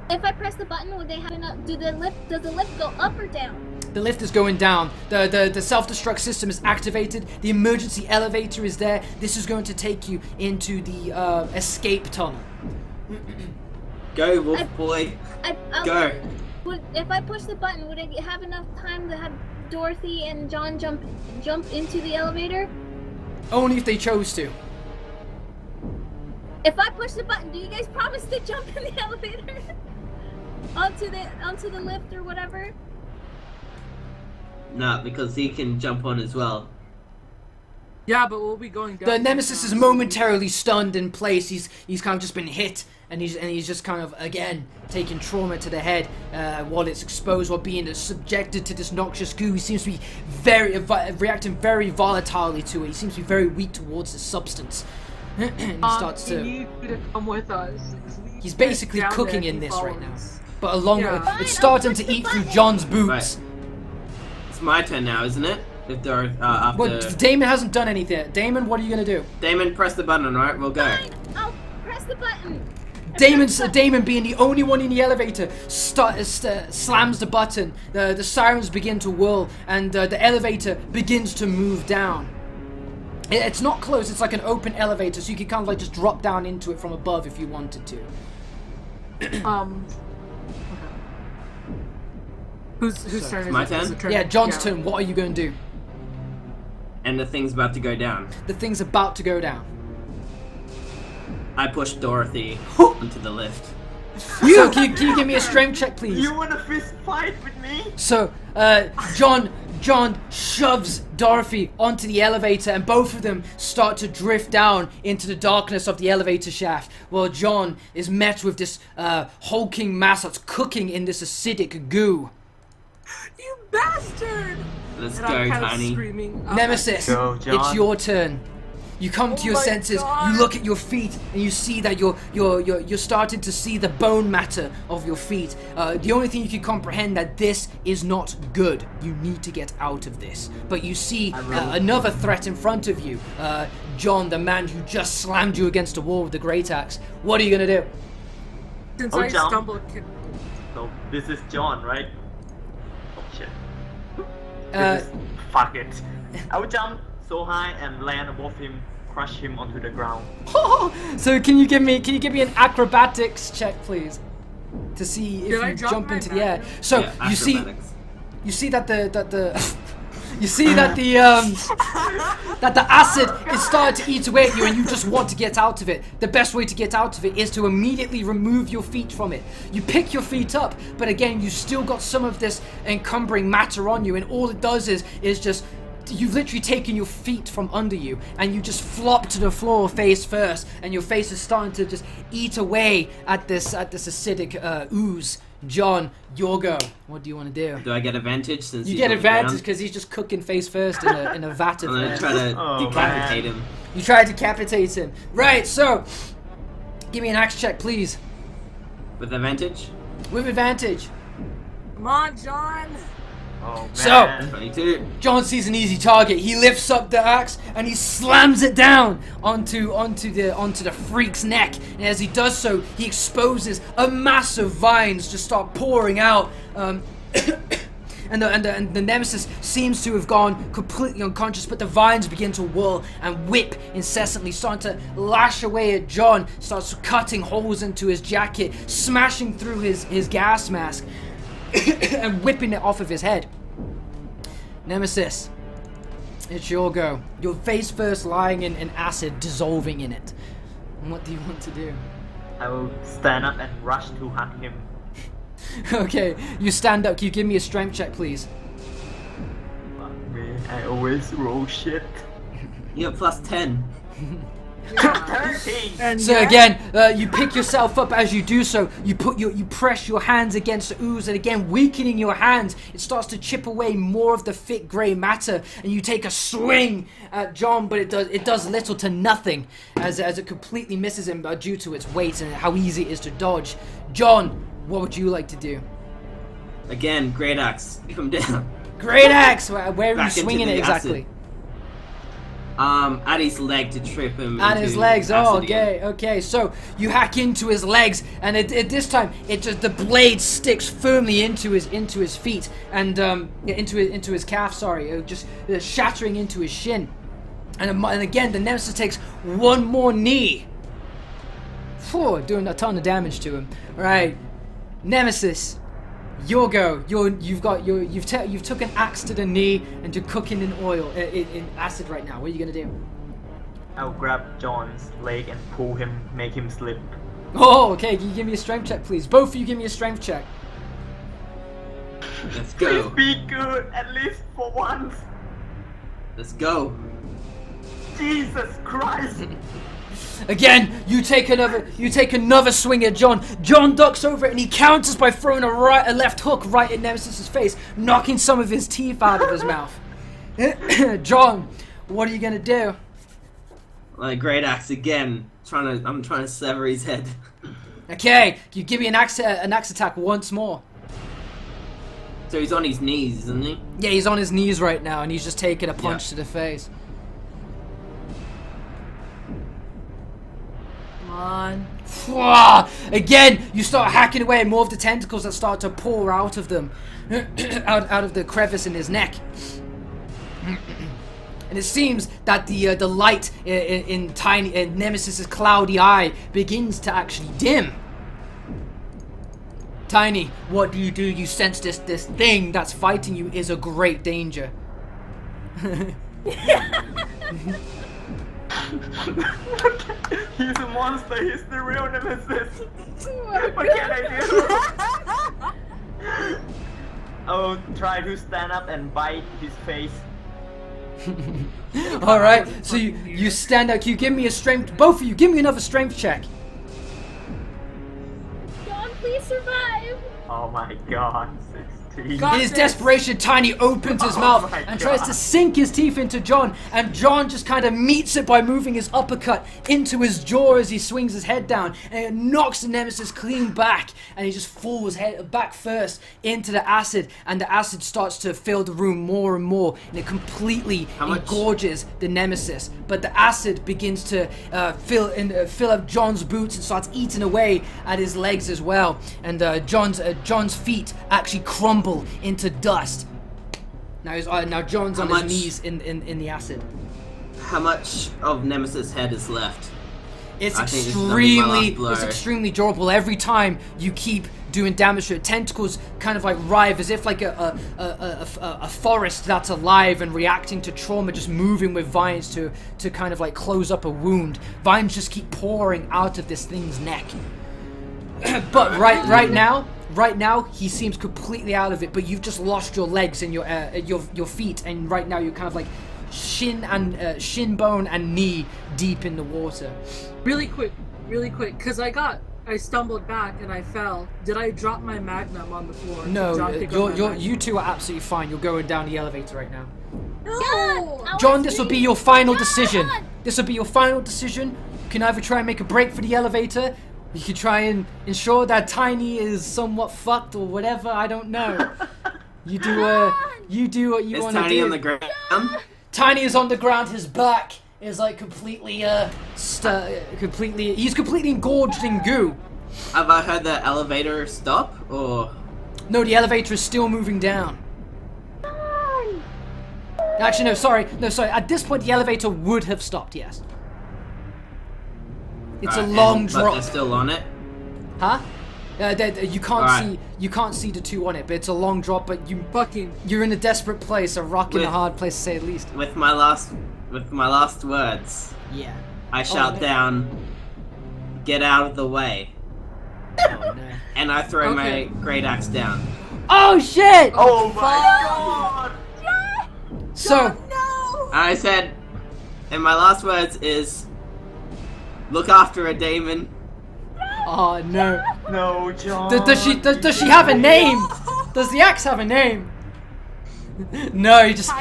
If I press the button, would they have enough? Does the lift go up or down? The lift is going down. The self-destruct system is activated. The emergency elevator is there. This is going to take you into the escape tunnel. Go, wolf boy. Go. If I push the button, would I have enough time to have Dorothy and John jump into the elevator? Only if they chose to. If I push the button, do you guys promise to jump in the elevator? onto the lift or whatever? Nah, because he can jump on as well. Yeah, but we'll be going down. The Nemesis is momentarily stunned in place. He's kind of just been hit, and he's just kind of again taking trauma to the head while it's exposed, while being subjected to this noxious goo. He seems to be reacting very volatilely to it. He seems to be very weak towards this substance. And he starts We to. need you to come with us. He's basically Down cooking there, in he this right now. follows. But along Yeah. with, Fine, it's I'll starting push to the eat through button. John's boots. Right. It's my turn now, isn't it? If there after But Damon hasn't done anything. Damon, what are you gonna do? Damon, press the button, alright? We'll go. Fine, I'll press the button. Damon being the only one in the elevator slams the button. The sirens begin to whirl, and the elevator begins to move down. It's not closed, it's like an open elevator, so you can kind of like just drop down into it from above if you wanted to. Okay. Whose turn is my it? turn? Is it turn? Yeah, John's turn. What are you going to do? And the thing's about to go down. The thing's about to go down. I push Dorothy into the lift. So can you give me a strength check, please? You want a fist fight with me? So, John shoves Dorothy onto the elevator, and both of them start to drift down into the darkness of the elevator shaft, while John is met with this hulking mass that's cooking in this acidic goo. You bastard! Let's And go, I'm kind of Tiny. screaming. Nemesis, Go, John. it's your turn. You come to your my senses. God. You look at your feet, and you see that you're starting to see the bone matter of your feet. The only thing you can comprehend that this is not good. You need to get out of this. But you see another threat in front of you. John, the man who just slammed you against a wall with the great axe. What are you gonna do? Since Oh, I John. stumbled. So this is John, right? Oh shit. Uh, This is, fuck it. I will jump so high and land above him, crush him onto the ground. So can you give me an acrobatics check, please, to see if Did I you drop jump my into the air? magnum? So Yeah, you see acrobatics. that the you see that the that the acid is starting to eat away at you, and you just want to get out of it. The best way to get out of it is to immediately remove your feet from it. You pick your feet up, but again, you still got some of this encumbering matter on you, and all it does is just you've literally taken your feet from under you, and you just flop to the floor face first, and your face is starting to just eat away at this acidic ooze. John, your go. What do you want to do? Do I get advantage since You he's get on the advantage ground? because he's just cooking face first in a vat of I'm gonna try to Oh, decapitate man. him. You try to decapitate him. Right, so give me an axe check, please. With advantage? With advantage. Come on, John! Oh man. So- 22. John sees an easy target. He lifts up the axe and he slams it down onto the freak's neck. And as he does so, he exposes a mass of vines just start pouring out. And the nemesis seems to have gone completely unconscious, but the vines begin to whirl and whip incessantly, starting to lash away at John. Starts cutting holes into his jacket, smashing through his gas mask, and whipping it off of his head. Nemesis, it's your go. Your face first, lying in acid, dissolving in it. And what do you want to do? I will stand up and rush to hug him. Okay, you stand up. Can you give me a strength check, please? Fuck me, I always roll shit. You have plus 10. 13! And So yeah, again, you pick yourself up as you do so. You press your hands against the ooze, and again, weakening your hands, it starts to chip away more of the thick grey matter. And you take a swing at John, but it does little to nothing, as it completely misses him due to its weight and how easy it is to dodge. John, what would you like to do? Again, great axe. Keep him down. Great axe. Where are you Back into swinging the it exactly? acid. At his leg to trip him. At into his legs. Oh, acid again. okay. So you hack into his legs, and this time the blade sticks firmly into his feet and into his calf. Sorry, just shattering into his shin. And again, the nemesis takes one more knee. Phew, doing a ton of damage to him. All right, Nemesis. Your go. You've took an axe to the knee and you're cooking in oil, in acid right now. What are you gonna do? I'll grab John's leg and pull him, make him slip. Oh, okay. Can you give me a strength check, please? Both of you, give me a strength check. Let's Please go. be good, at least for once. Let's go. Jesus Christ! Again, you take another swing at John. John ducks over it and he counters by throwing a left hook right at Nemesis's face, knocking some of his teeth out of his mouth. John, what are you gonna do? Like great axe again. I'm trying to sever his head. Okay, you give me an axe attack once more. So he's on his knees, isn't he? Yeah, he's on his knees right now and he's just taking a punch Yeah. to the face. Come on. Again, you start hacking away, and more of the tentacles that start to pour out of them, out of the crevice in his neck. And it seems that the light in Nemesis's cloudy eye begins to actually dim. Tiny, what do? You sense this thing that's fighting you is a great danger. He's a monster. He's the real nemesis. What can I do? I'll try to stand up and bite his face. All right, so you stand up. Can you give me a strength? Both of you, give me another strength check. John, please survive. Oh my god, 16. In his desperation, Tiny opens his mouth my and tries God. to sink his teeth into John, and John just kind of meets it by moving his uppercut into his jaw as he swings his head down, and it knocks the Nemesis clean back, and he just falls head back first into the acid, and the acid starts to fill the room more and more, and it completely engorges the Nemesis. But the acid begins to fill up John's boots and starts eating away at his legs as well, and John's feet actually crumble into dust. Now John's on his knees in the acid. How much of Nemesis' head is left? It's I think this is gonna be my last blow. extremely durable. Every time you keep doing damage to it, tentacles kind of like writhe as if like a forest that's alive and reacting to trauma, just moving with vines to kind of like close up a wound. Vines just keep pouring out of this thing's neck. But right now he seems completely out of it. But you've just lost your legs and your feet, and right now you're kind of like shin bone and knee deep in the water. Really quick, because I stumbled back and I fell. Did I drop my magnum on the floor? No, you two are absolutely fine. You're going down the elevator right now. No. John, this will be your final decision. This will be your final decision. You can either try and make a break for the elevator. You can try and ensure that Tiny is somewhat fucked or whatever. I don't know. You do what you want to do. Is Tiny on the ground? Tiny is on the ground. His back is like completely he's completely engorged in goo. Have I heard the elevator stop, or? No, the elevator is still moving down. Actually, no, sorry. At this point, the elevator would have stopped. Yes. It's a long drop. But they're still on it. Huh? You can't see the two on it, but it's a long drop. But you're in a desperate place, a rock in a hard place to say the least. With my last words, Yeah. I shout down, "Get out of the way!" Oh no. And I throw my great axe down. Oh shit! Oh my god! So. And I said, and my last words is, "Look after her, Damon." Oh no. No, John. Does she have a name? Does the axe have a name? No, he just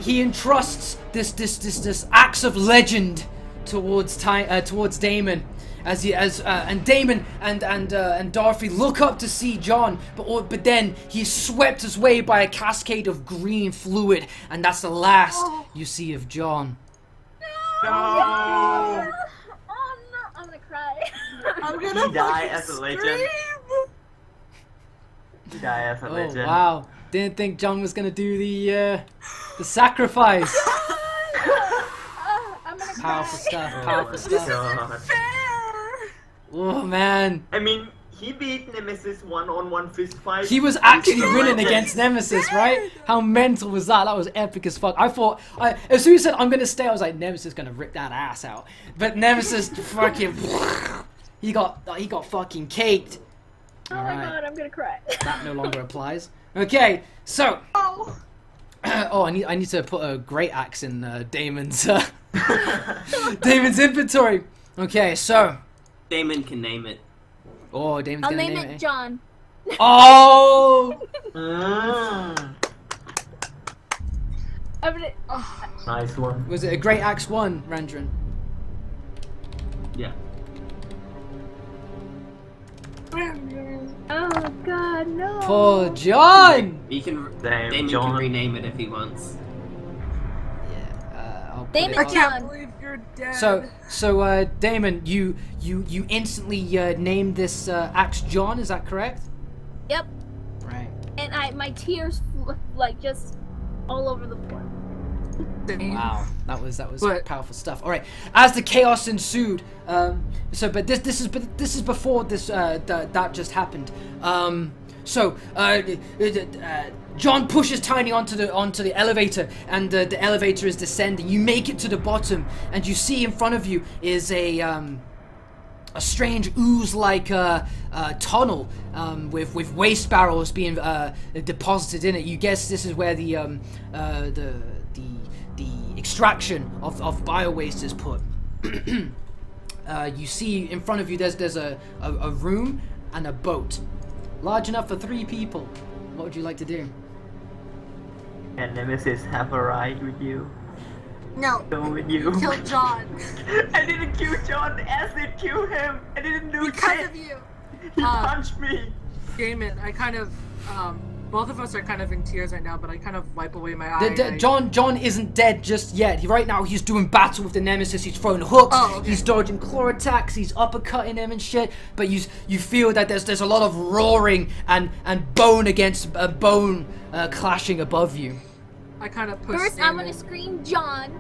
he entrusts this axe of legend towards Damon, and Damon and Dorothy look up to see John, but then he's swept his way by a cascade of green fluid, and that's the last you see of John. No! Oh no! I'm gonna cry. I'm gonna He died as a legend. He died as a Oh legend. wow! Didn't think John was gonna do the sacrifice. I'm gonna Powerful cry. stuff. Powerful stuff. God. Oh man. I mean, he beat Nemesis one-on-one fist fight. He was actually He's a winning legend. against Nemesis, right? How mental was that? That was epic as fuck. I thought, as soon as he said, "I'm gonna stay," I was like, Nemesis gonna rip that ass out. But Nemesis fucking, he got fucking caked. Oh my god, I'm gonna cry. That no longer applies. Okay, so. Oh, I need to put a great axe in Damon's Damon's inventory. Okay, so. Damon can name it. Oh, Damon's I'll gonna name name it John. Oh. I'm gonna. Nice one. Was it a great axe 1, Rendron? Yeah. Oh god, no. Poor John. You can. Damn, Damon John. can rename it if he wants. Yeah, I'll put Damon, it I on. can't believe you're dead. So Damon, you instantly named this axe John. Is that correct? Yep. Right. And my tears like just all over the floor. Wow, that was But- powerful stuff. All right, as the chaos ensued, but this is before this that just happened. John pushes Tiny onto the elevator, and the elevator is descending. You make it to the bottom, and you see in front of you is a strange ooze-like tunnel with waste barrels being deposited in it. You guess this is where the extraction of bio-waste is put. You see in front of you there's a room and a boat. Large enough for 3 people. What would you like to do? Can Nemesis have a ride with you? No. Go with you. Kill John. I didn't kill John. Acid killed him. I didn't do Because shit. of you. He punched me. Damon, I kind of, both of us are kind of in tears right now, but I kind of wipe away my eye. John isn't dead just yet. Right now he's doing battle with the Nemesis. He's throwing hooks. Oh, okay. He's dodging claw attacks. He's uppercutting him and shit. But you feel that there's a lot of roaring and bone against bone clashing above you. I kind of push First, Damon. I'm gonna scream John.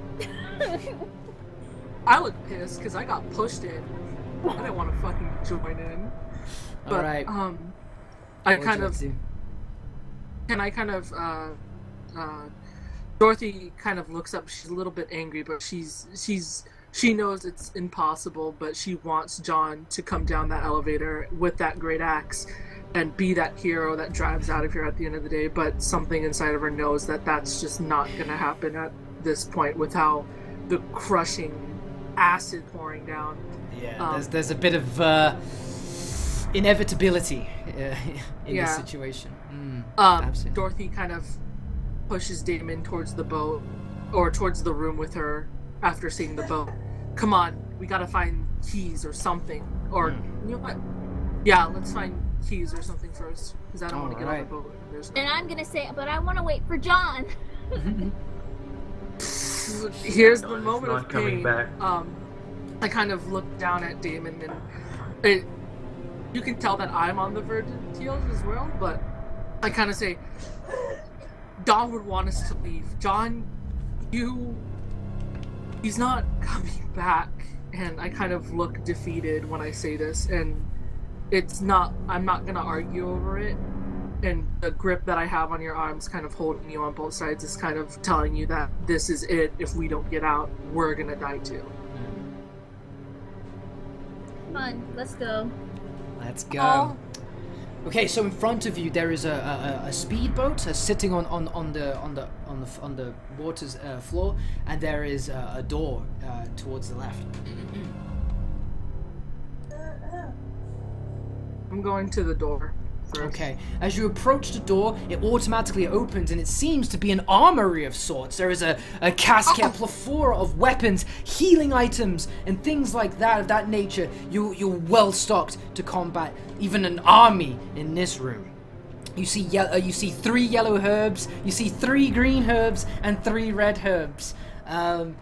I look pissed because I got pushed in. I didn't want to fucking join in. But, All right. I What would kind you of, like to do? can I kind of, Dorothy kind of looks up. She's a little bit angry, but she knows it's impossible, but she wants John to come down that elevator with that great axe and be that hero that drives out of here at the end of the day. But something inside of her knows that that's just not going to happen at this point with how the crushing acid pouring down. Yeah, there's a bit of inevitability in this situation. Absolutely. Dorothy kind of pushes Damon towards the boat, or towards the room with her after seeing the boat. Come on, we gotta find keys or something. Or, you know what? Yeah, let's find keys or something first, because I don't want to get on the boat. And I'm gonna say, but I want to wait for John. Here's the John is moment not of coming pain. back. I kind of look down at Damon, and you can tell that I'm on the verge of tears as well, but I kind of say, Don would want us to leave. John, he's not coming back. And I kind of look defeated when I say this, and I'm not gonna argue over it. And the grip that I have on your arms, kind of holding you on both sides, is kind of telling you that this is it. If we don't get out, we're gonna die too. Fun, let's go. Let's go. Okay, so in front of you there is a speedboat sitting on the water's floor, and there is a door towards the left. I'm going to the door first. Okay, as you approach the door, it automatically opens, and it seems to be an armory of sorts. There is a casket, a plethora of weapons, healing items, and things like that of that nature. You're well stocked to combat even an army in this room. You see 3 yellow herbs, you see 3 green herbs, and 3 red herbs. But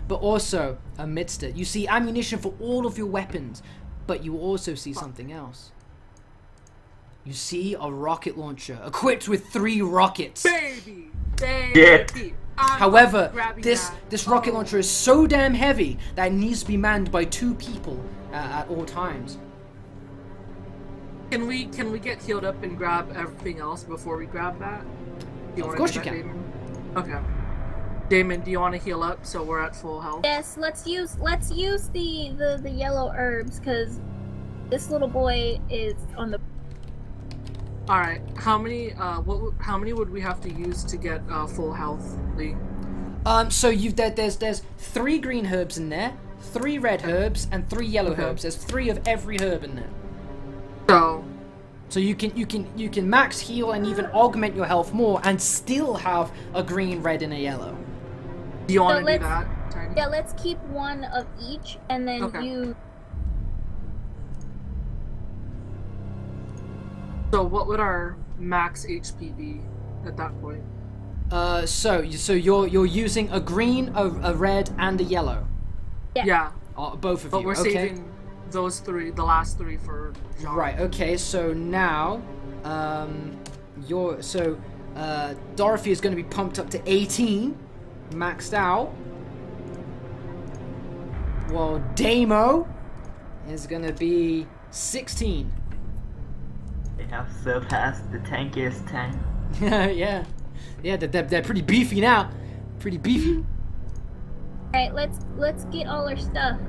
also, amidst it, you see ammunition for all of your weapons, but you also see something else. You see a rocket launcher equipped with 3 rockets. Baby! Shit. However, this rocket launcher is so damn heavy that it needs to be manned by 2 people at all times. Can we get healed up and grab everything else before we grab that? Of course you can. Damon? Okay. Damon, do you want to heal up so we're at full health? Yes, let's use the yellow herbs, because this little boy is on the. All right. How many would we have to use to get full health, Lee? So there's 3 green herbs in there, 3 red herbs, and 3 yellow herbs. There's 3 of every herb in there. So you can max heal and even augment your health more, and still have a green, red, and a yellow. do you want to do let's- that, Tiny? Yeah, let's keep 1 of each, and then Okay. you. So what would our max HP be at that point? So you're using a green, a red, and a yellow. Yeah. Both of But you. we're Okay. saving those three, the last three, for John. Right. Okay. So now, Dorothy is going to be pumped up to 18, maxed out. While Damo is going to be 16. They have surpassed the tankiest tank. Yeah. Yeah, they're pretty beefy now. Pretty beefy. Alright, let's get all our stuff.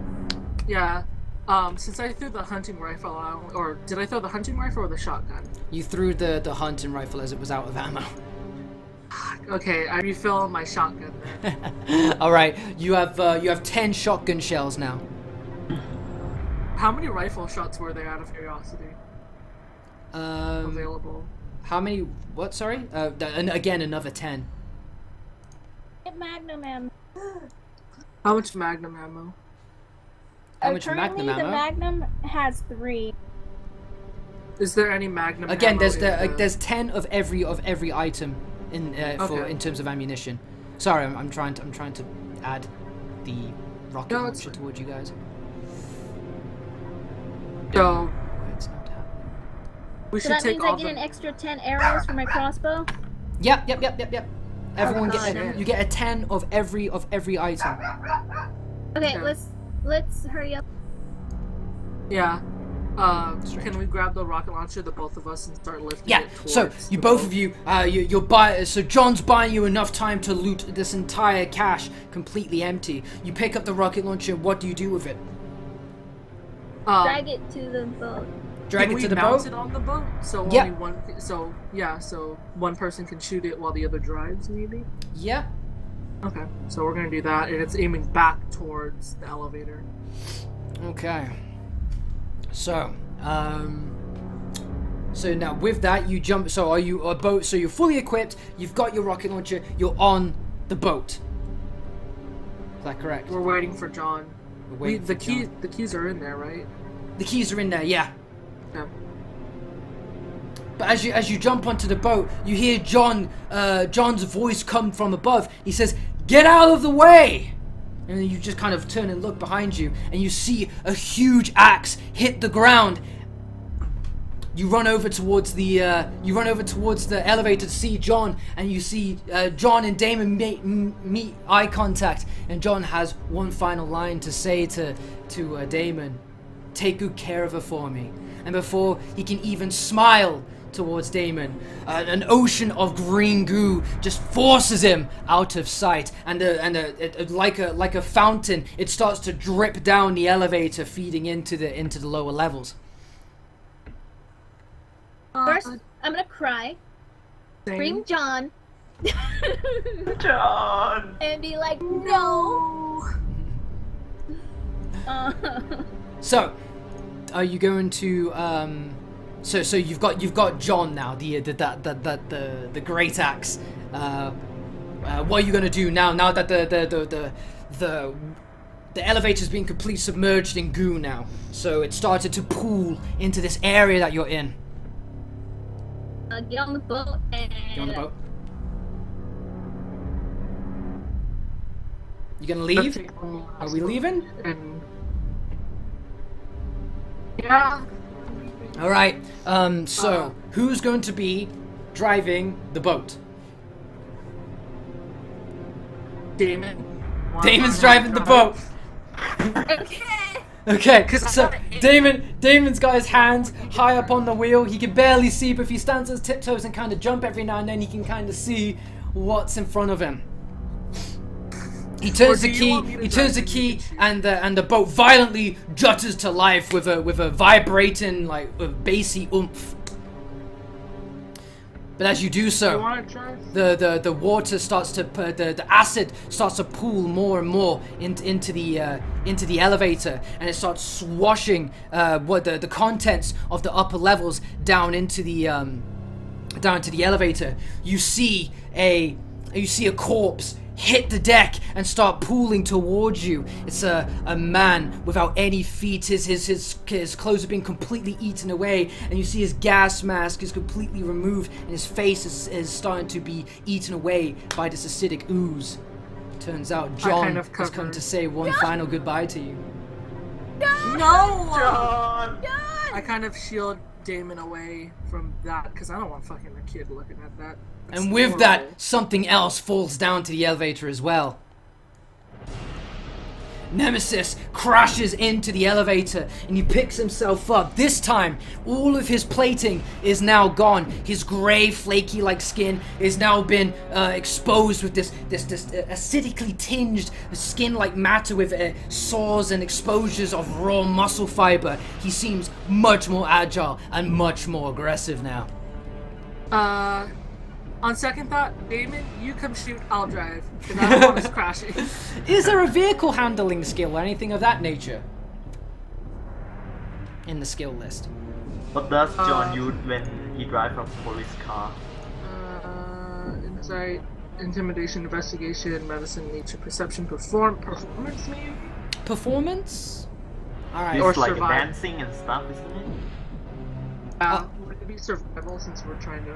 Yeah. Since I threw the hunting rifle out, or did I throw the hunting rifle or the shotgun? You threw the hunting rifle as it was out of ammo. Okay, I refill my shotgun then. All right, you have 10 shotgun shells now. How many rifle shots were there, out of curiosity, available? How many? What? Sorry. And again, another 10. Get Magnum ammo. How much magnum ammo? How much Currently, Magnum ammo? the Magnum has 3. Is there any magnum Again, ammo there's 10 of every item in Okay. in terms of ammunition. Sorry, I'm trying to add the rocket No, it's launcher fine. towards you guys. So, Why it's not happening. we So should that take means I all get the... an extra 10 arrows for my crossbow? Yep. Everyone God. you get a 10 of every item. Okay, Okay. let's hurry up. Yeah. Strange. Can we grab the rocket launcher, the both of us, and start lifting Yeah. it towards So you the both boat? of you, so John's buying you enough time to loot this entire cache completely empty. You pick up the rocket launcher. What do you do with it? Drag it to the boat. Drag Can it we to the mount boat. it on the boat? So Yeah. only one. So one person can shoot it while the other drives, maybe. Yeah. Okay. So we're gonna do that, and it's aiming back towards the elevator. Okay. So, so now with that you jump. So are you a boat? So you're fully equipped. You've got your rocket launcher. You're on the boat. Is that correct? We're waiting for John. We're waiting for John. The keys are in there, right? The keys are in there. Yeah. Yeah. But as you jump onto the boat, you hear John's voice come from above. He says, "Get out of the way!" And then you just kind of turn and look behind you, and you see a huge axe hit the ground. You run over towards the elevator to see John, and you see John and Damon meet eye contact, and John has one final line to say to Damon: "Take good care of her for me." And before he can even smile towards Damon, an ocean of green goo just forces him out of sight, and like a fountain, it starts to drip down the elevator, feeding into the lower levels. First, I'm gonna cry, Same. scream John, John! and be like, no! So, are you going to So you've got John now, the great axe. What are you gonna do now? Now that the elevator's been completely submerged in goo now, so it started to pool into this area that you're in. Get on the boat and... You on the boat? You gonna leave? Are we leaving? And yeah. All right. So who's going to be driving the boat? Damon. Damon's driving the boat. Okay. Okay, so Damon's got his hands high up on the wheel. He can barely see, but if he stands on his tiptoes and kind of jump every now and then, he can kind of see what's in front of him. He turns the key, and the boat violently jutters to life with a vibrating, like, bassy oomph. But as you do so, You wanna try? the water starts to the acid starts to pool more and more into the elevator, and it starts swashing the contents of the upper levels down into the elevator. You see a corpse hit the deck and start pulling towards you. It's a man without any feet. His clothes have been completely eaten away, and you see his gas mask is completely removed, and his face is starting to be eaten away by this acidic ooze. Turns out John has come to say one final goodbye to you. No! John! I kind of shield Damon away from that because I don't want fucking a kid looking at that. That's And with horrible. that, something else falls down to the elevator as well. Nemesis crashes into the elevator and he picks himself up. This time, all of his plating is now gone. His grey, flaky-like skin is now been exposed with this acidically tinged skin-like matter with sores and exposures of raw muscle fiber. He seems much more agile and much more aggressive now. On second thought, Damon, you come shoot, I'll drive. Because I don't want us crashing. Is there a vehicle handling skill or anything of that nature in the skill list? What does John use when he drives a police car? Insight, intimidation, investigation, medicine, nature, perception, performance, maybe? Performance? Alright. It's Or like survive. dancing and stuff, isn't it? Would it be survival since we're trying to...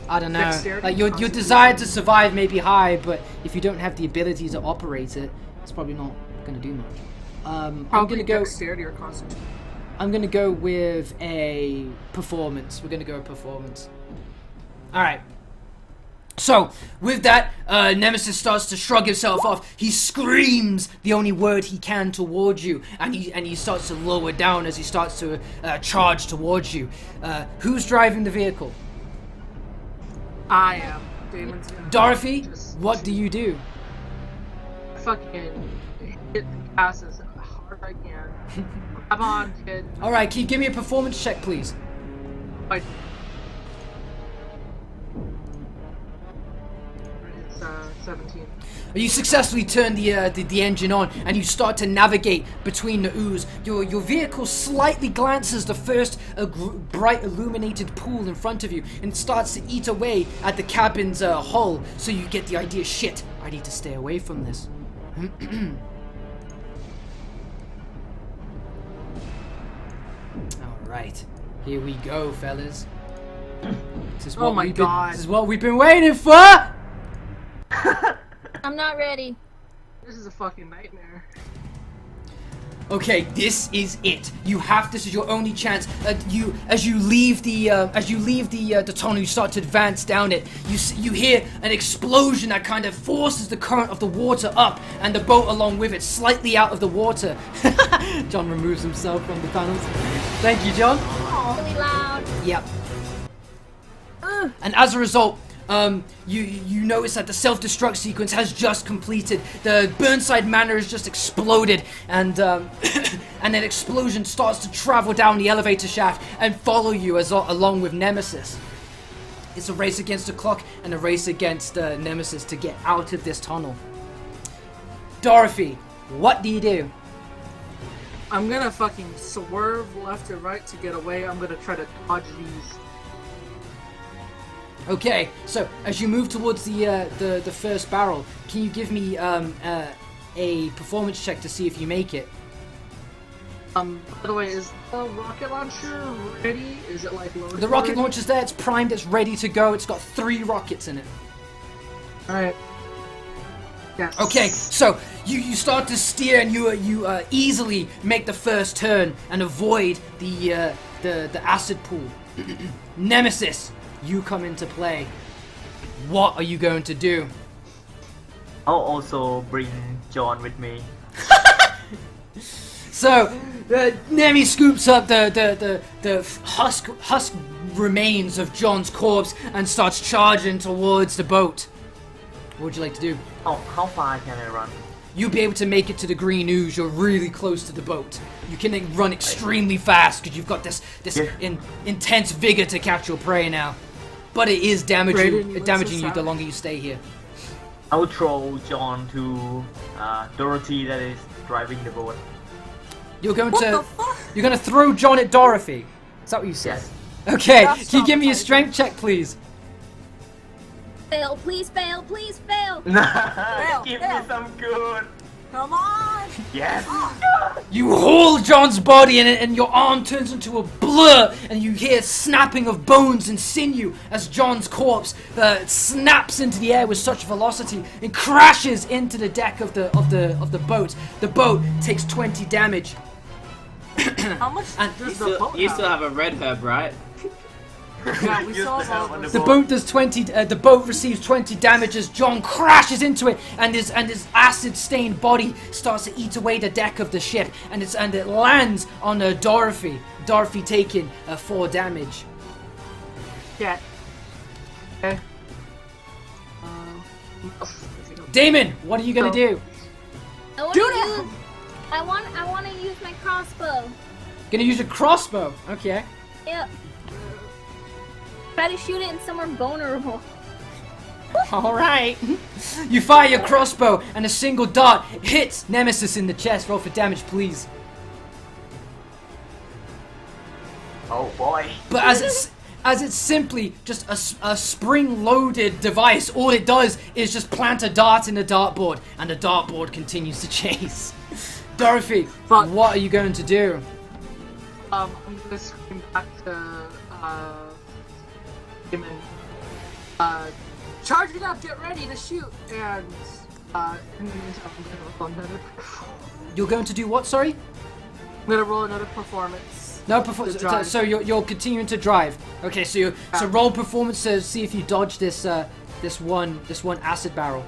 I don't know. Dexterity, Like your constitution. desire to survive may be high, but if you don't have the ability to operate it, it's probably not going to do much. I'm Probably gonna go. dexterity or constitution. I'm gonna go with a performance. We're gonna go with performance. All right. So with that, Nemesis starts to shrug himself off. He screams the only word he can towards you, and he starts to lower down as he starts to charge towards you. Who's driving the vehicle? I am. Damon's gonna Dorothy. just What do you do? fucking hit the gas as hard as I can. Grab on, kid. All right, can you give me a performance check, please? Like, it's 17. You successfully turn the engine on, and you start to navigate between the ooze. Your vehicle slightly glances the first bright illuminated pool in front of you, and starts to eat away at the cabin's hull. So you get the idea. Shit, I need to stay away from this. All right, here we go, fellas. This is what Oh my God. This is what we've been waiting for. I'm not ready. This is a fucking nightmare. Okay, this is it. You have. This is your only chance. As you leave the tunnel, you start to advance down it. You hear an explosion that kind of forces the current of the water up, and the boat along with it, slightly out of the water. John removes himself from the panels. Thank you, John. Really loud. Yep. And as a result, you notice that the self-destruct sequence has just completed. The Burnside Manor has just exploded, and and an explosion starts to travel down the elevator shaft and follow you along with Nemesis. It's a race against the clock and a race against Nemesis to get out of this tunnel. Dorothy, what do you do? I'm gonna fucking swerve left or right to get away. I'm gonna try to dodge these. Okay, so as you move towards the first barrel, can you give me a performance check to see if you make it? By the way, is the rocket launcher ready? Is it like loaded? The rocket already? launcher's there, it's primed, it's ready to go, it's got 3 rockets in it. Alright. Yes. Okay, so you start to steer and you easily make the first turn and avoid the acid pool. Nemesis, you come into play. What are you going to do? I'll also bring John with me. So, Nemi scoops up the husk remains of John's corpse and starts charging towards the boat. What would you like to do? Oh, how far can I run? You'll be able to make it to the green ooze. You're really close to the boat. You can run extremely fast because you've got this intense vigor to catch your prey now. But it is Raiden, damaging you you the longer you stay here. I will throw John to Dorothy that is driving the boat. You're going What to the fuck? you're going to throw John at Dorothy. Is that what you said? Yes. Okay. That's Can you give me a not strength check, please? Fail, please fail, please fail. Give me some good. Come on! Yes. You haul John's body in it, and your arm turns into a blur, and you hear snapping of bones and sinew as John's corpse snaps into the air with such velocity and crashes into the deck of the boat. The boat takes 20 damage. How much does the boat You still have a red herb, right? Yeah, we Use saw the help on all The boat does 20. The boat receives 20 damage as John crashes into it, and his acid-stained body starts to eat away the deck of the ship, and it lands on Dorothy. Dorothy taking 4 damage. Yeah. Okay. Damon, what are you gonna do? I want to use my crossbow. Gonna use a crossbow. Okay. Yep. Try to shoot it in somewhere vulnerable. All right. You fire your crossbow, and a single dart hits Nemesis in the chest. Roll for damage, please. Oh boy. But as it's simply just a spring-loaded device, all it does is just plant a dart in the dartboard, and the dartboard continues to chase. Dorothy, Fuck. what are you going to do? I'm gonna scream back to him and charge it up, get ready to shoot, and in the meantime, I'm You're going to do what? Sorry. gonna roll another performance. No To performance. drive. So you're continuing to drive. Okay. So roll performance to see if you dodge this one acid barrel.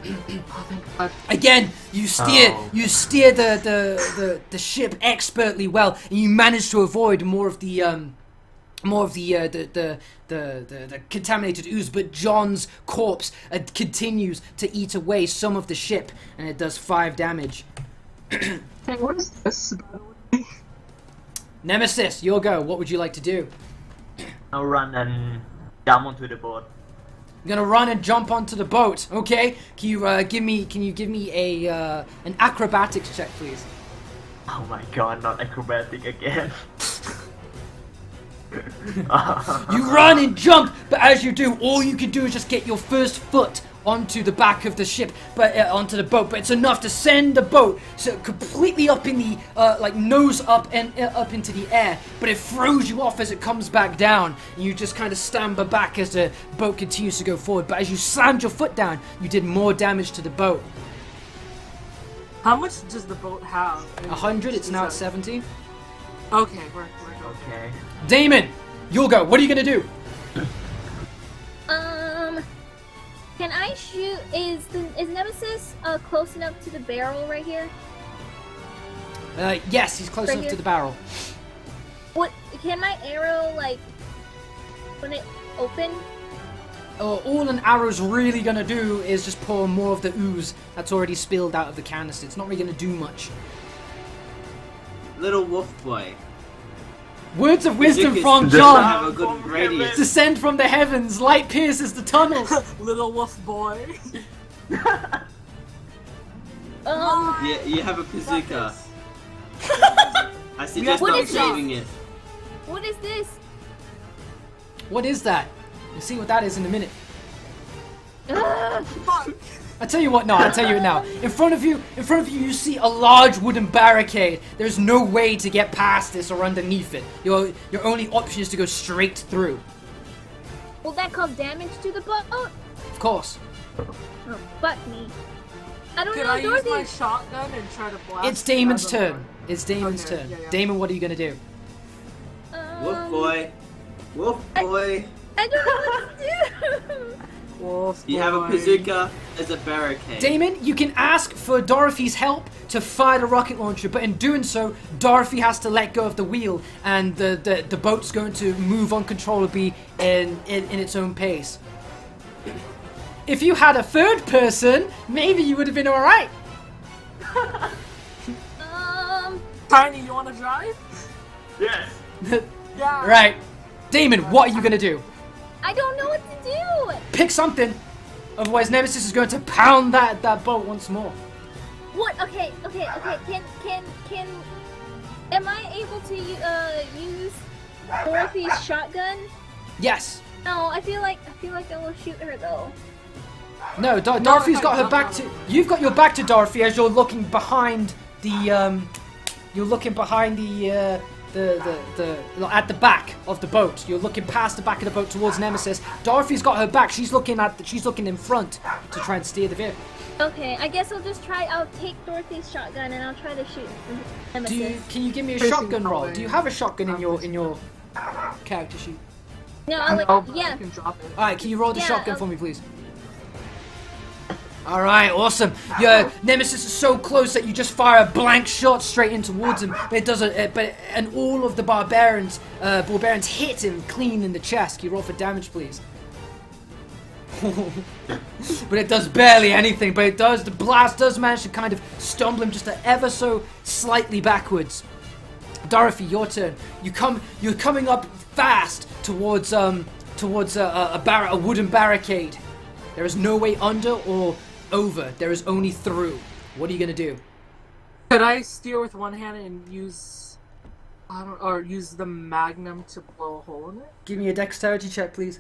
Oh, thank God. Again, you steer the ship expertly well, and you manage to avoid more of the contaminated ooze. But John's corpse continues to eat away some of the ship, and it does 5 damage. Hey, what is this? Nemesis, your go. What would you like to do? I'll run and jump onto the boat. You're gonna run and jump onto the boat. Okay? Can you give me a an acrobatics check, please? Oh my god, not acrobatic again. You run and jump, but as you do, all you can do is just get your first foot onto the back of the ship, but onto the boat. But it's enough to send the boat so completely up in the like nose up and up into the air. But it throws you off as it comes back down, and you just kind of stammer back as the boat continues to go forward. But as you slammed your foot down, you did more damage to the boat. How much does the boat have? 100. It's now at 70. Okay, we're good. Okay. Damon, you'll go. What are you gonna do? Can I shoot? Is Nemesis close enough to the barrel right here? Yes, he's close Right enough here? to the barrel. What can my arrow like when it open? All an arrow's really gonna do is just pour more of the ooze that's already spilled out of the canister. It's not really gonna do much. Little wolf boy. Words of wisdom Bazookas from does not John. have a good radius. Descend from the heavens, light pierces the tunnels. Little wolf boy. Yeah, you have a bazooka. I suggest What not is this? saving it. What is this? What is that? You'll see what that is in a minute. Ugh. I'll tell you what now, I'll tell you now. In front of you, you see a large wooden barricade. There's no way to get past this or underneath it. Your only option is to go straight through. Will that cause damage to the boat? Of course. Oh, fuck me. I don't Can know, I use Dorothy. my shotgun and try to blast? It's Damon's the other turn. It's Damon's Okay, turn. yeah. Damon, what are you gonna do? Wolf boy. Wolf boy. I don't know what to do. one? Wolf You have a boy. bazooka as a barricade. Damon, you can ask for Dorothy's help to fire the rocket launcher, but in doing so, Dorothy has to let go of the wheel, and the boat's going to move uncontrollably in its own pace. If you had a third person, maybe you would have been alright. Tiny, you want to drive? Yes. Yeah. Right. Damon, what are you gonna do? I don't know what to do. Pick something. Otherwise, Nemesis is going to pound that boat once more. What? Okay. Can? Am I able to use Dorothy's shotgun? Yes. No, I feel like I will shoot her though. No, Dorothy's got her back to. You've got your back to Dorothy as you're looking behind the. You're looking behind the at the back of the boat. You're looking past the back of the boat towards Nemesis. Dorothy's got her back. She's looking in front to try and steer the vehicle. Okay, I guess I'll just try. I'll take Dorothy's shotgun and I'll try to shoot Nemesis. Can you give me a shotgun roll? Do you have a shotgun in your character sheet? No, yeah. I can drop it. All right, can you roll the shotgun for me, please? All right, awesome. Your Nemesis is so close that you just fire a blank shot straight in towards him, but it doesn't. And all of the barbarians hit him clean in the chest. Can you roll for damage, please? But it does barely anything. But it does. The blast does manage to kind of stumble him just ever so slightly backwards. Dorothy, your turn. You're coming up fast towards a wooden barricade. There is no way under or over. There is only through. What are you gonna do? Could I steer with one hand and use the magnum to blow a hole in it? Give me a dexterity check, please.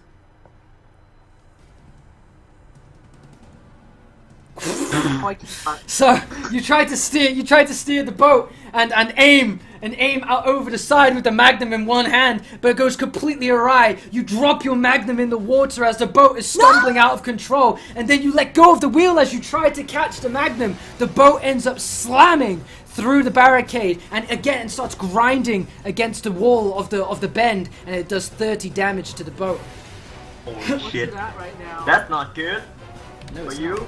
I can't. So you tried to steer the boat and aim out over the side with the magnum in one hand, but it goes completely awry. You drop your magnum in the water as the boat is stumbling out of control, and then you let go of the wheel as you try to catch the magnum. The boat ends up slamming through the barricade and again starts grinding against the wall of the bend, and it does 30 damage to the boat. Holy shit. That right now. That's not good. No, For it's you? not.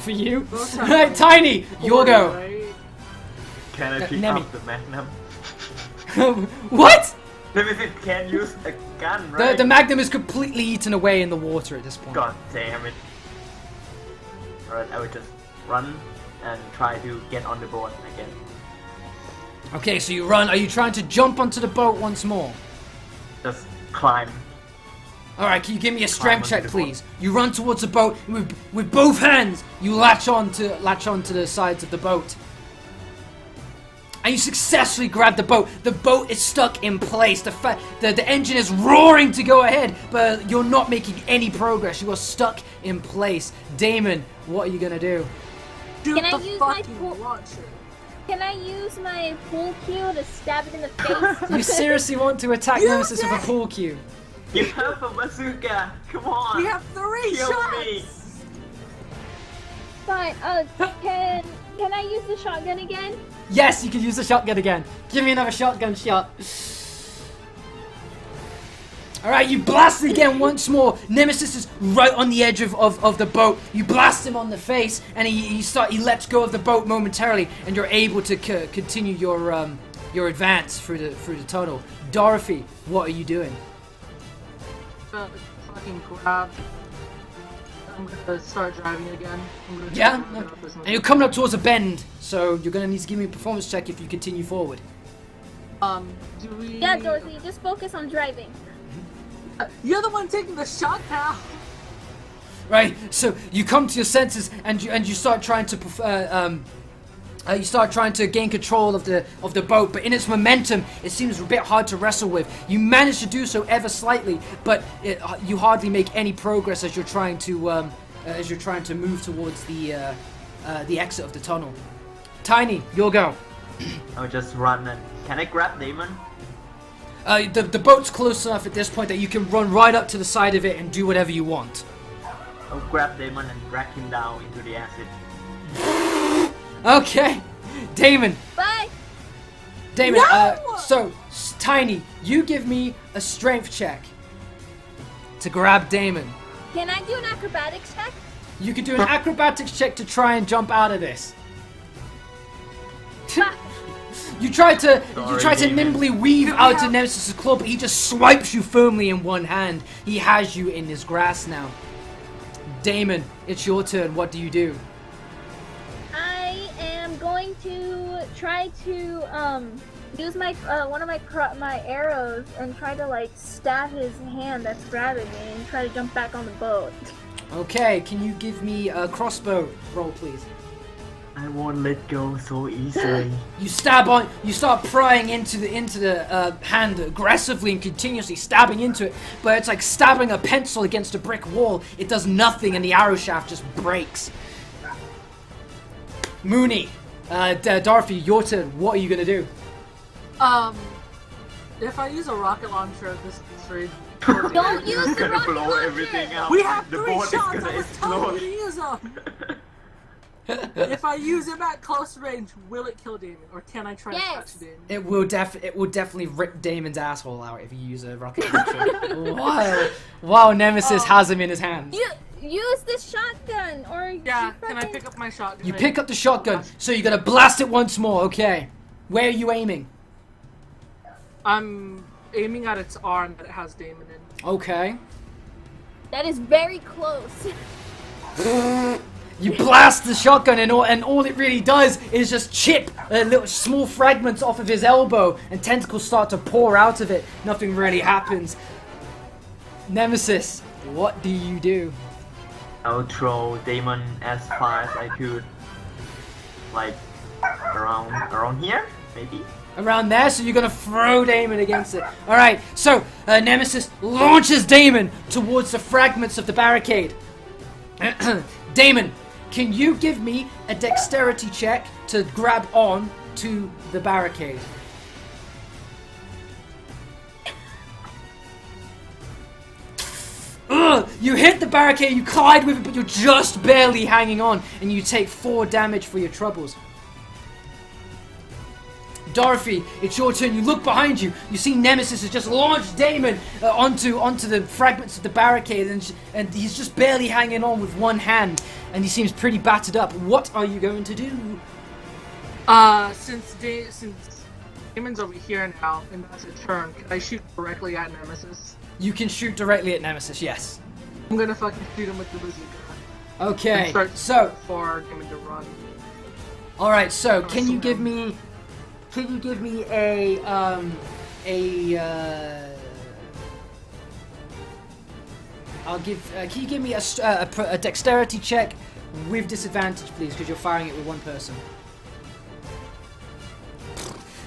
For you? Alright, Tiny, your go. Right? Can I pick Nemi. up the magnum? What? Nemesis can't use a gun, right? The magnum is completely eaten away in the water at this point. God damn it. Alright, I would just run and try to get on the boat again. Okay, so you run. Are you trying to jump onto the boat once more? Just climb. Alright, can you give me a strength check, please? You run towards the boat and with both hands. You latch onto the sides of the boat. And you successfully grab the boat. The boat is stuck in place. The engine is roaring to go ahead, but you're not making any progress. You are stuck in place. Damon, what are you gonna do? Shoot Can I the use my fucking pool- launcher. Can I use my pool cue to stab it in the face? You seriously want to attack Nemesis with a pool cue? You have a bazooka! Come on! We have 3 Kill shots! me! Fine. Can I use the shotgun again? Yes, you can use the shotgun again. Give me another shotgun shot. Alright, you blast it again once more. Nemesis is right on the edge of the boat. You blast him on the face, and he lets go of the boat momentarily, and you're able to continue your advance through the tunnel. Dorothy, what are you doing? Fucking grab. I'm gonna start driving again. Yeah, and you're coming up towards a bend, so you're gonna need to give me a performance check if you continue forward. Do we... Yeah, Dorothy, just focus on driving. You're the one taking the shot, pal! Right, so you come to your senses and you start trying to you start trying to gain control of the boat, but in its momentum, it seems a bit hard to wrestle with. You manage to do so ever slightly, but you hardly make any progress as you're trying to move towards the exit of the tunnel. Tiny, you'll go. I would just run and... Can I grab Damon? The boat's close enough at this point that you can run right up to the side of it and do whatever you want. I'll grab Damon and drag him down into the acid. Okay, Damon. Bye. Damon, No! So, Tiny, you give me a strength check to grab Damon. Can I do an acrobatics check? You can do an acrobatics check to try and jump out of this. You try to Damon. nimbly weave out to Nemesis' claw, but he just swipes you firmly in one hand. He has you in his grasp now. Damon, it's your turn. What do you do? I am going to try to use my one of my arrows and try to like stab his hand that's grabbing me and try to jump back on the boat. Okay, can you give me a crossbow roll, please? I won't let go so easily. You start prying into the hand aggressively and continuously stabbing into it, but it's like stabbing a pencil against a brick wall. It does nothing, and the arrow shaft just breaks. Mooney, Dorothy, your turn. What are you gonna do? If I use a rocket launcher, this is very. Don't use It's the gonna rocket blow launcher. everything up. We have the 3 board shots. is I gonna was telling you to explode. use them. If I use him at close range, will it kill Damon, or can I try to touch Damon? It will definitely rip Damon's asshole out if you use a rocket launcher. While Nemesis has him in his hands. You use the shotgun, or Yeah, can I pick up my shotgun? You pick up the shotgun, so you're gonna blast it once more. Okay, where are you aiming? I'm aiming at its arm that it has Damon in. Okay. That is very close. You blast the shotgun, and all it really does is just chip little small fragments off of his elbow, and tentacles start to pour out of it. Nothing really happens. Nemesis, what do you do? I'll throw Damon as far as I could. Like, around here, maybe? Around there, so you're gonna throw Damon against it. Alright, so Nemesis launches Damon towards the fragments of the barricade. Damon, can you give me a dexterity check to grab on to the barricade? You hit the barricade, you collide with it, but you're just barely hanging on, and you take 4 damage for your troubles. Dorothy, it's your turn. You look behind you. You see Nemesis has just launched Damon onto the fragments of the barricade, and he's just barely hanging on with one hand, and he seems pretty battered up. What are you going to do? Since Damon's over here now, and that's a turn, can I shoot directly at Nemesis? You can shoot directly at Nemesis, yes. I'm gonna fucking shoot him with the bazooka. Okay, And so start for Damon to run. all right. So can you give me a I'll give. Can you give me a dexterity check with disadvantage, please, because you're firing it with one person.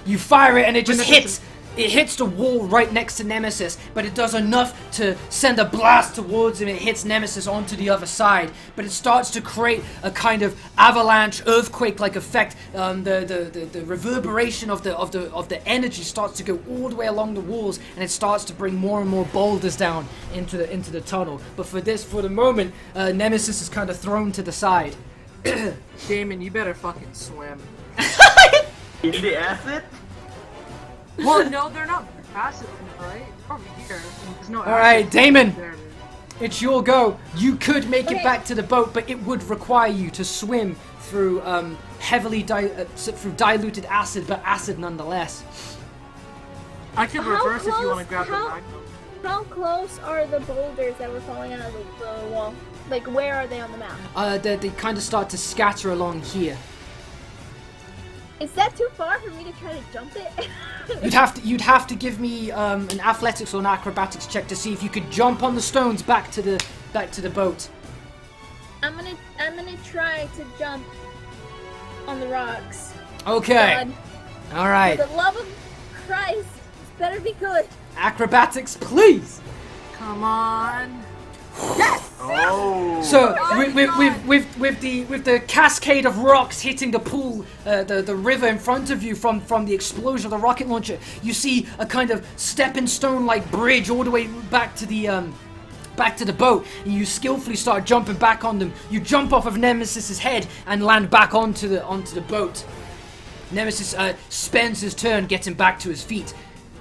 You fire it and it just hits. It hits the wall right next to Nemesis, but it does enough to send a blast towards him. It hits Nemesis onto the other side, but it starts to create a kind of avalanche, earthquake-like effect. The reverberation of the energy starts to go all the way along the walls, and it starts to bring more and more boulders down into the tunnel. But for the moment, Nemesis is kind of thrown to the side. Damon, you better fucking swim. In the acid? Well, no, they're not acid, right? They're over here. There's no acid. Alright, Damon, There it is. it's your go. You could make it back to the boat, but it would require you to swim through heavily diluted acid, but acid nonetheless. I can How reverse if you want close- to grab the how- magnum. How close are the boulders that were falling out of the wall? Like, where are they on the map? They kind of start to scatter along here. Is that too far for me to try to jump it? You'd have to give me an athletics or an acrobatics check to see if you could jump on the stones back to the boat. I'm gonna try to jump on the rocks. Okay. God, All right. for the love of Christ, this better be good. Acrobatics, please. Come on. Oh! So with the cascade of rocks hitting the pool, the river in front of you from the explosion of the rocket launcher, you see a kind of stepping stone like bridge all the way back to the boat. And you skillfully start jumping back on them. You jump off of Nemesis's head and land back onto the boat. Nemesis spends his turn getting back to his feet.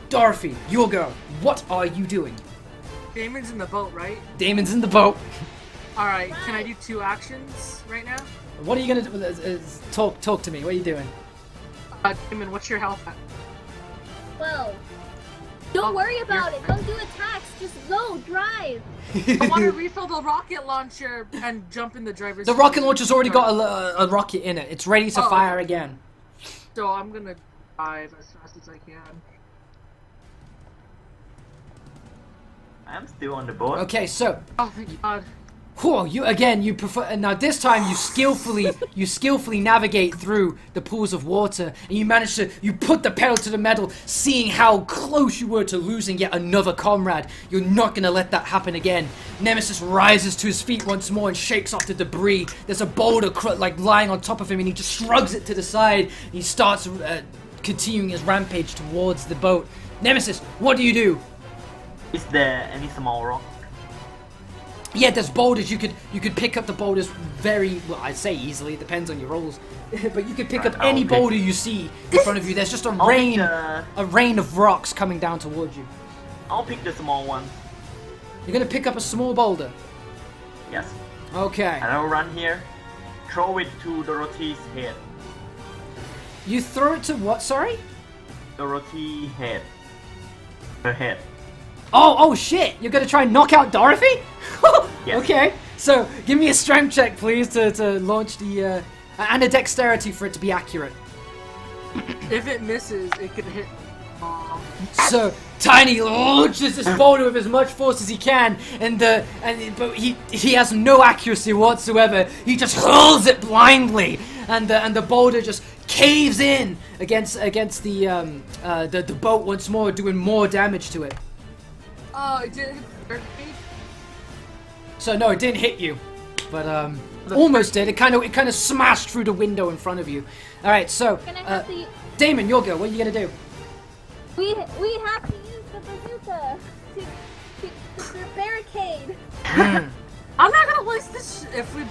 Dorothy, your go. What are you doing? Damon's in the boat, right? Damon's in the boat. Alright, can I do 2 actions right now? What are you gonna do? Talk to me. What are you doing? Damon, what's your health at? Well, don't worry about it. Don't do attacks. Just go, drive. I want to refill the rocket launcher and jump in the driver's The seat. rocket launcher's already got a rocket in it. It's ready to Oh, fire okay. again. So I'm gonna dive as fast as I can. I'm still on the boat. Okay, so Oh, thank God. Whoa, you prefer, now this time you skillfully navigate through the pools of water, and you put the pedal to the metal, seeing how close you were to losing yet another comrade. You're not gonna let that happen again. Nemesis rises to his feet once more and shakes off the debris. There's a boulder lying on top of him, and he just shrugs it to the side, and he starts continuing his rampage towards the boat. Nemesis, what do you do? Is there any small rock? Yeah, there's boulders. You could pick up the boulders very well. I'd say easily. It depends on your rolls, but you could pick up any boulder you see in front of you. There's just a rain of rocks coming down towards you. I'll pick the small one. You're gonna pick up a small boulder. Yes. Okay. And I'll run here, throw it to Dorothy's head. You throw it to what? Sorry. Dorothy's head. Her head. Oh shit! You're gonna try and knock out Dorothy? Yes. Okay. So give me a strength check, please, to launch the and a dexterity for it to be accurate. If it misses, it could hit. So Tiny launches this boulder with as much force as he can, but he has no accuracy whatsoever. He just hurls it blindly, and the boulder just caves in against the boat once more, doing more damage to it. Oh, it didn't hit me. So no, it didn't hit you, but almost did. It kind of smashed through the window in front of you. All right, so Can I have the... Damon, you'll go. What are you gonna do? We have to use the bazooka to barricade. I'm not gonna waste this if we.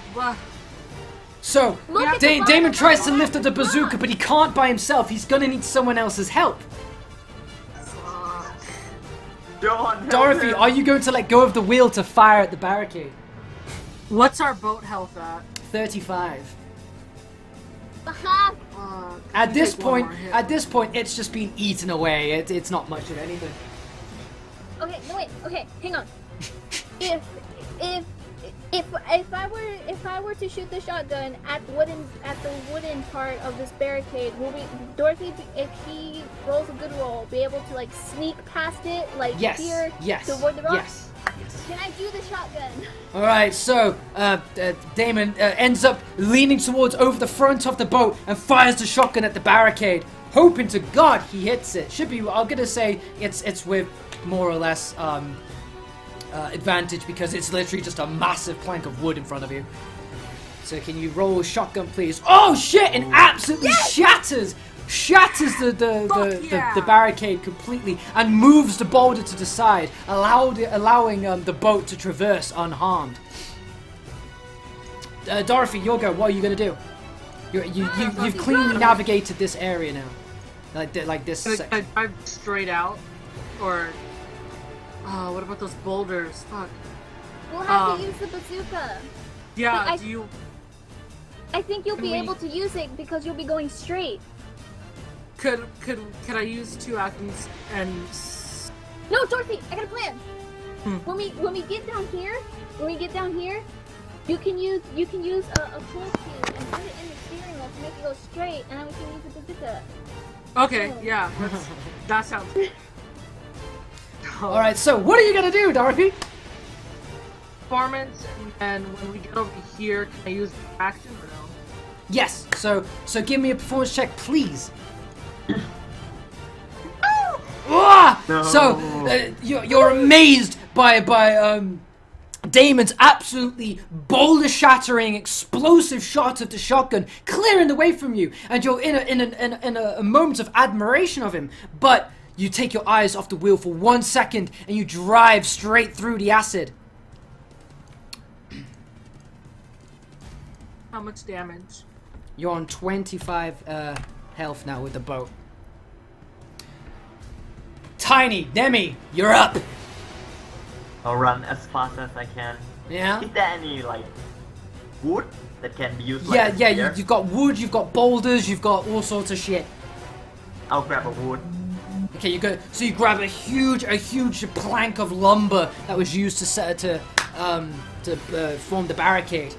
So Look at the Damon bottom tries to of the lift up the bazooka, but he can't by himself. He's gonna need someone else's help. John, Dorothy, are you going to let go of the wheel to fire at the barricade? What's our boat health at? 35. Aha! At this point, it's just been eaten away. It's not much of anything. Okay, no wait. Okay, hang on. If I were to shoot the shotgun at the wooden part of this barricade, will Dorothy, if he rolls a good roll, be able to like sneak past it, like here to avoid the rocks? Yes. Can I do the shotgun? All right, so Damon ends up leaning towards over the front of the boat and fires the shotgun at the barricade, hoping to God he hits it. Should be. I'm gonna say it's with more or less advantage because it's literally just a massive plank of wood in front of you. So can you roll a shotgun, please? Oh shit! And absolutely shatters the barricade completely and moves the boulder to the side, allowing the boat to traverse unharmed. Dorothy, you'll go. What are you gonna do? You've cleanly navigated this area now, like this section. Can I drive straight out, or what about those boulders? Fuck. We'll have to use the bazooka. Yeah. I think you'll be able to use it because you'll be going straight. Could I use two actions and? No, Dorothy, I got a plan. When we get down here, you can use a pull cube and put it in the steering wheel to make it go straight, and then we can use the bazooka. Okay, yeah, that sounds. All right, so what are you gonna do, Dorothy? Performance, and when we get over here, can I use action or no? Yes. So give me a performance check, please. No. So you're amazed by Damon's absolutely boulder-shattering, explosive shot of the shotgun, clearing the way from you, and you're in a moment of admiration of him. But you take your eyes off the wheel for 1 second, and you drive straight through the acid. How much damage? You're on 25 health now with the boat. Tiny, Demi, you're up. I'll run as fast as I can. Yeah? Is there any like wood that can be used? Yeah, like yeah. here? You've got wood, you've got boulders, you've got all sorts of shit. I'll grab a wood. Okay, you grab a huge plank of lumber that was used to form the barricade.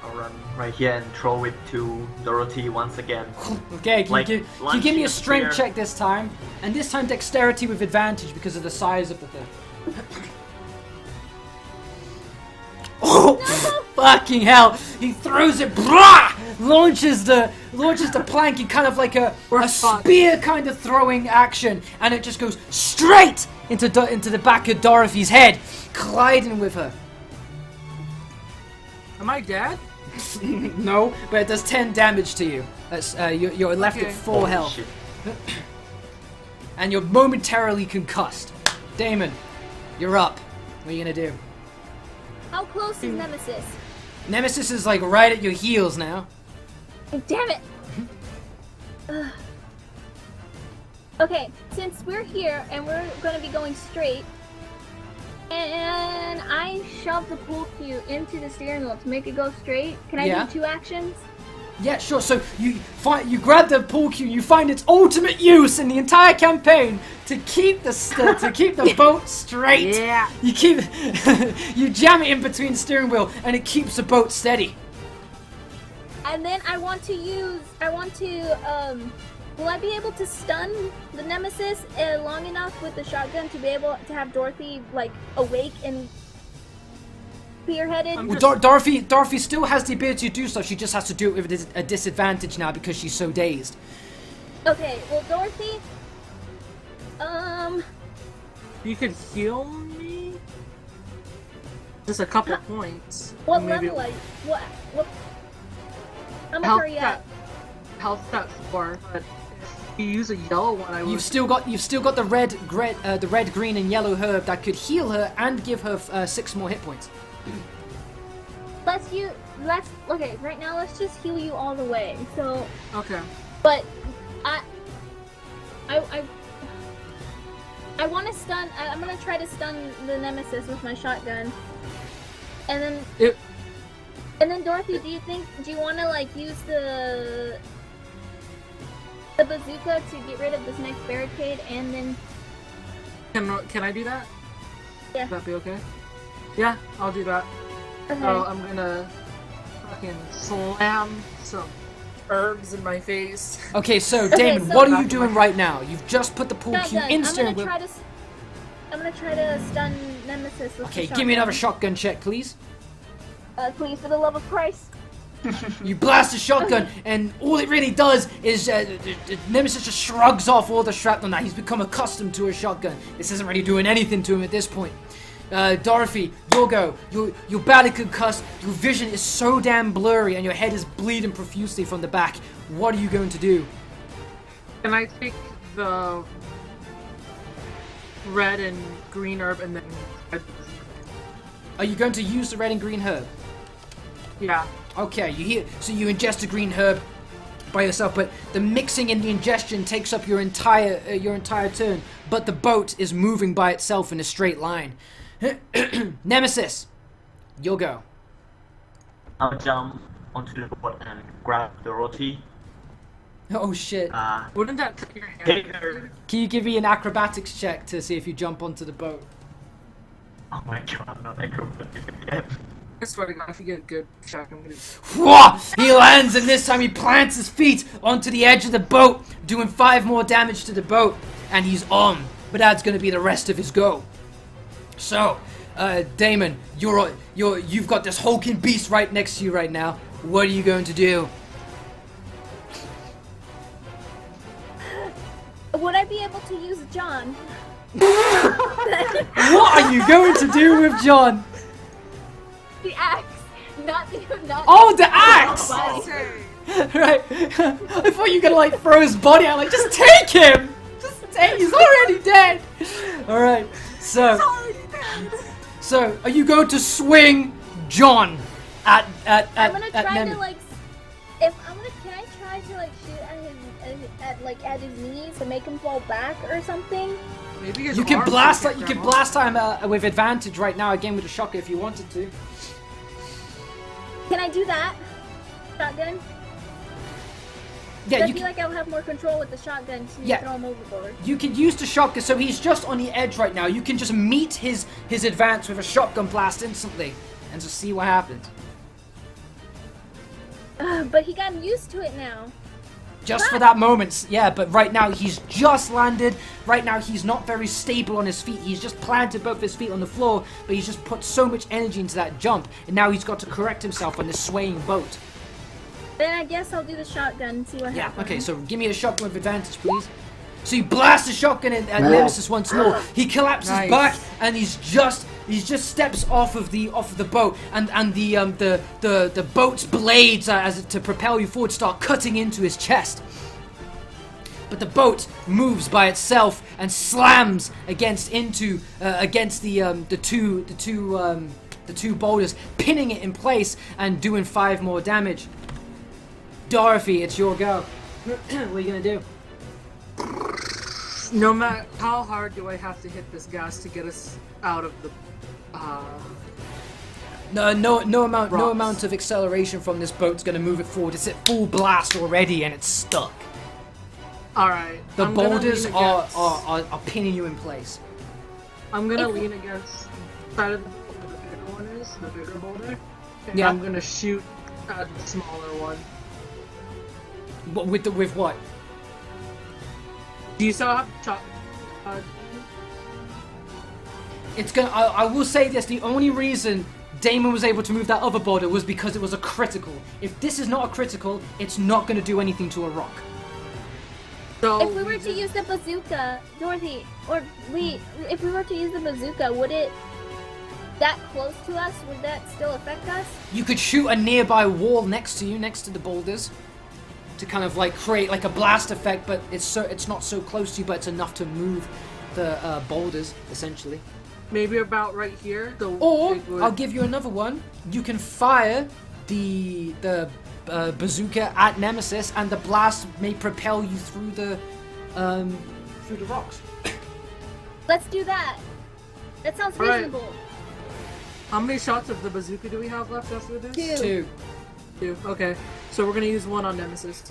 I'll run right here and throw it to Dorothy once again. Okay, can you give me a strength spear. check this time? And this time dexterity with advantage because of the size of the thing. Fucking hell! He throws it, brah! Launches the plank in kind of like a spear kind of throwing action, and it just goes straight into the back of Dorothy's head, colliding with her. Am I dead? No, but it does 10 damage to you. That's you're left at 4 health, and you're momentarily concussed. Damon, you're up. What are you gonna do? How close is Nemesis? Nemesis is like right at your heels now. Damn it! Ugh. Okay, since we're here and we're gonna be going straight, and I shove the pool cue into the steering wheel to make it go straight, can I do 2 actions? Yeah, sure. So you grab the pool cue, you find its ultimate use in the entire campaign to keep the boat straight. Yeah. You you jam it in between the steering wheel, and it keeps the boat steady. And then will I be able to stun the Nemesis long enough with the shotgun to be able to have Dorothy like awake and spearheaded? Well, Dorothy still has the ability to do so. She just has to do it with a disadvantage now because she's so dazed. Okay, well, Dorothy, You could heal me? Just a couple points. what Maybe level are you? What? How much are you at? Health at 4, but if you use a yellow one, I would... You've still got the red, green, and yellow herb that could heal her and give her 6 more hit points. Okay, right now let's just heal you all the way. So, Okay. but I want to stun. I'm gonna try to stun the Nemesis with my shotgun, and then Dorothy, do you want to like use the bazooka to get rid of this next barricade, and then Can I do that? Yeah. Would that be okay? Yeah, I'll do that. okay. So I'm gonna fucking slam some herbs in my face. Okay, so Damon, so- what are you doing right now? You've just put the pool cue Shotgun. in I'm steering gonna wheel. try to stun Nemesis with Okay, the give me another shotgun. shotgun check, please. Please, for the love of Christ. You blast the shotgun, and all it really does is Nemesis just shrugs off all the shrapnel. Now he's become accustomed to a shotgun. This isn't really doing anything to him at this point. Dorothy, you'll go. You're badly concussed. Your vision is so damn blurry, and your head is bleeding profusely from the back. What are you going to do? Can I take the red and green herb and then... Are you going to use the red and green herb? Yeah. Okay, you ingest the green herb by yourself, but the mixing and the ingestion takes up your entire turn. But the boat is moving by itself in a straight line. Nemesis, you'll go. I'll jump onto the boat and grab the roti. Oh shit! Wouldn't that take your hand? Take her. Can you give me an acrobatics check to see if you jump onto the boat? Oh my god, I'm not acrobatic yet. I swear to God, if you get a good check, I'm gonna... Whoa! He lands, and this time he plants his feet onto the edge of the boat, doing 5 more damage to the boat, and he's on. But that's gonna be the rest of his go. So, Damon, you've got this hulking beast right next to you right now. What are you going to do? Would I be able to use John? What are you going to do with John? The axe, not Oh, the axe! body. Right. I thought you were gonna like throw his body out. Like, just take him. Just take. He's already dead. All right. So are you going to swing John at I'm gonna try Nemi? to like. Can I try to like shoot at his knees to make him fall back or something? Maybe his You can arms blast will like get you can them blast him with advantage right now again with a shotgun if you wanted to. Can I do that? Shotgun? Yeah, I you feel can. like I'll have more control with the shotgun to Yeah. throw him overboard. You can use the shotgun, so he's just on the edge right now. You can just meet his advance with a shotgun blast instantly, and just see what happens. But he got used to it now. Just for that moment, yeah, but right now he's just landed. Right now he's not very stable on his feet. He's just planted both his feet on the floor, but he's just put so much energy into that jump, and now he's got to correct himself on this swaying boat. Then I guess I'll do the shotgun and see what happens. Okay, so give me a shotgun with advantage, please. So you blast the shotgun at Nemesis once more. He collapses back, and he's just steps off of the boat, and the boat's blades, as to propel you forward, start cutting into his chest. But the boat moves by itself and slams against the two boulders, pinning it in place and doing 5 more damage. Dorothy, it's your go. What are you gonna do? No matter how hard do I have to hit this gas to get us out of the No amount rocks. of acceleration from this boat's gonna move it forward. It's at full blast already and it's stuck. Alright. The boulders are pinning you in place. I'm gonna lean against the side of the boat where the bigger one is, the bigger boulder. And Yeah. I'm gonna shoot at the smaller one. With what? Do you still have shot? It's gonna. I will say this: the only reason Damon was able to move that other boulder was because it was a critical. If this is not a critical, it's not gonna do anything to a rock. So If we were to use the bazooka, Dorothy, if we were to use the bazooka, would it, that close to us, would that still affect us? You could shoot a nearby wall next to you, next to the boulders, to kind of like create like a blast effect, but it's not so close to you, but it's enough to move the boulders essentially. maybe about right here. Or I'll give you another one. You can fire the bazooka at Nemesis, and the blast may propel you through the rocks. Let's do that. That sounds All right. reasonable. How many shots of the bazooka do we have left after this? 2. 2. Okay. So we're gonna use one on Nemesis.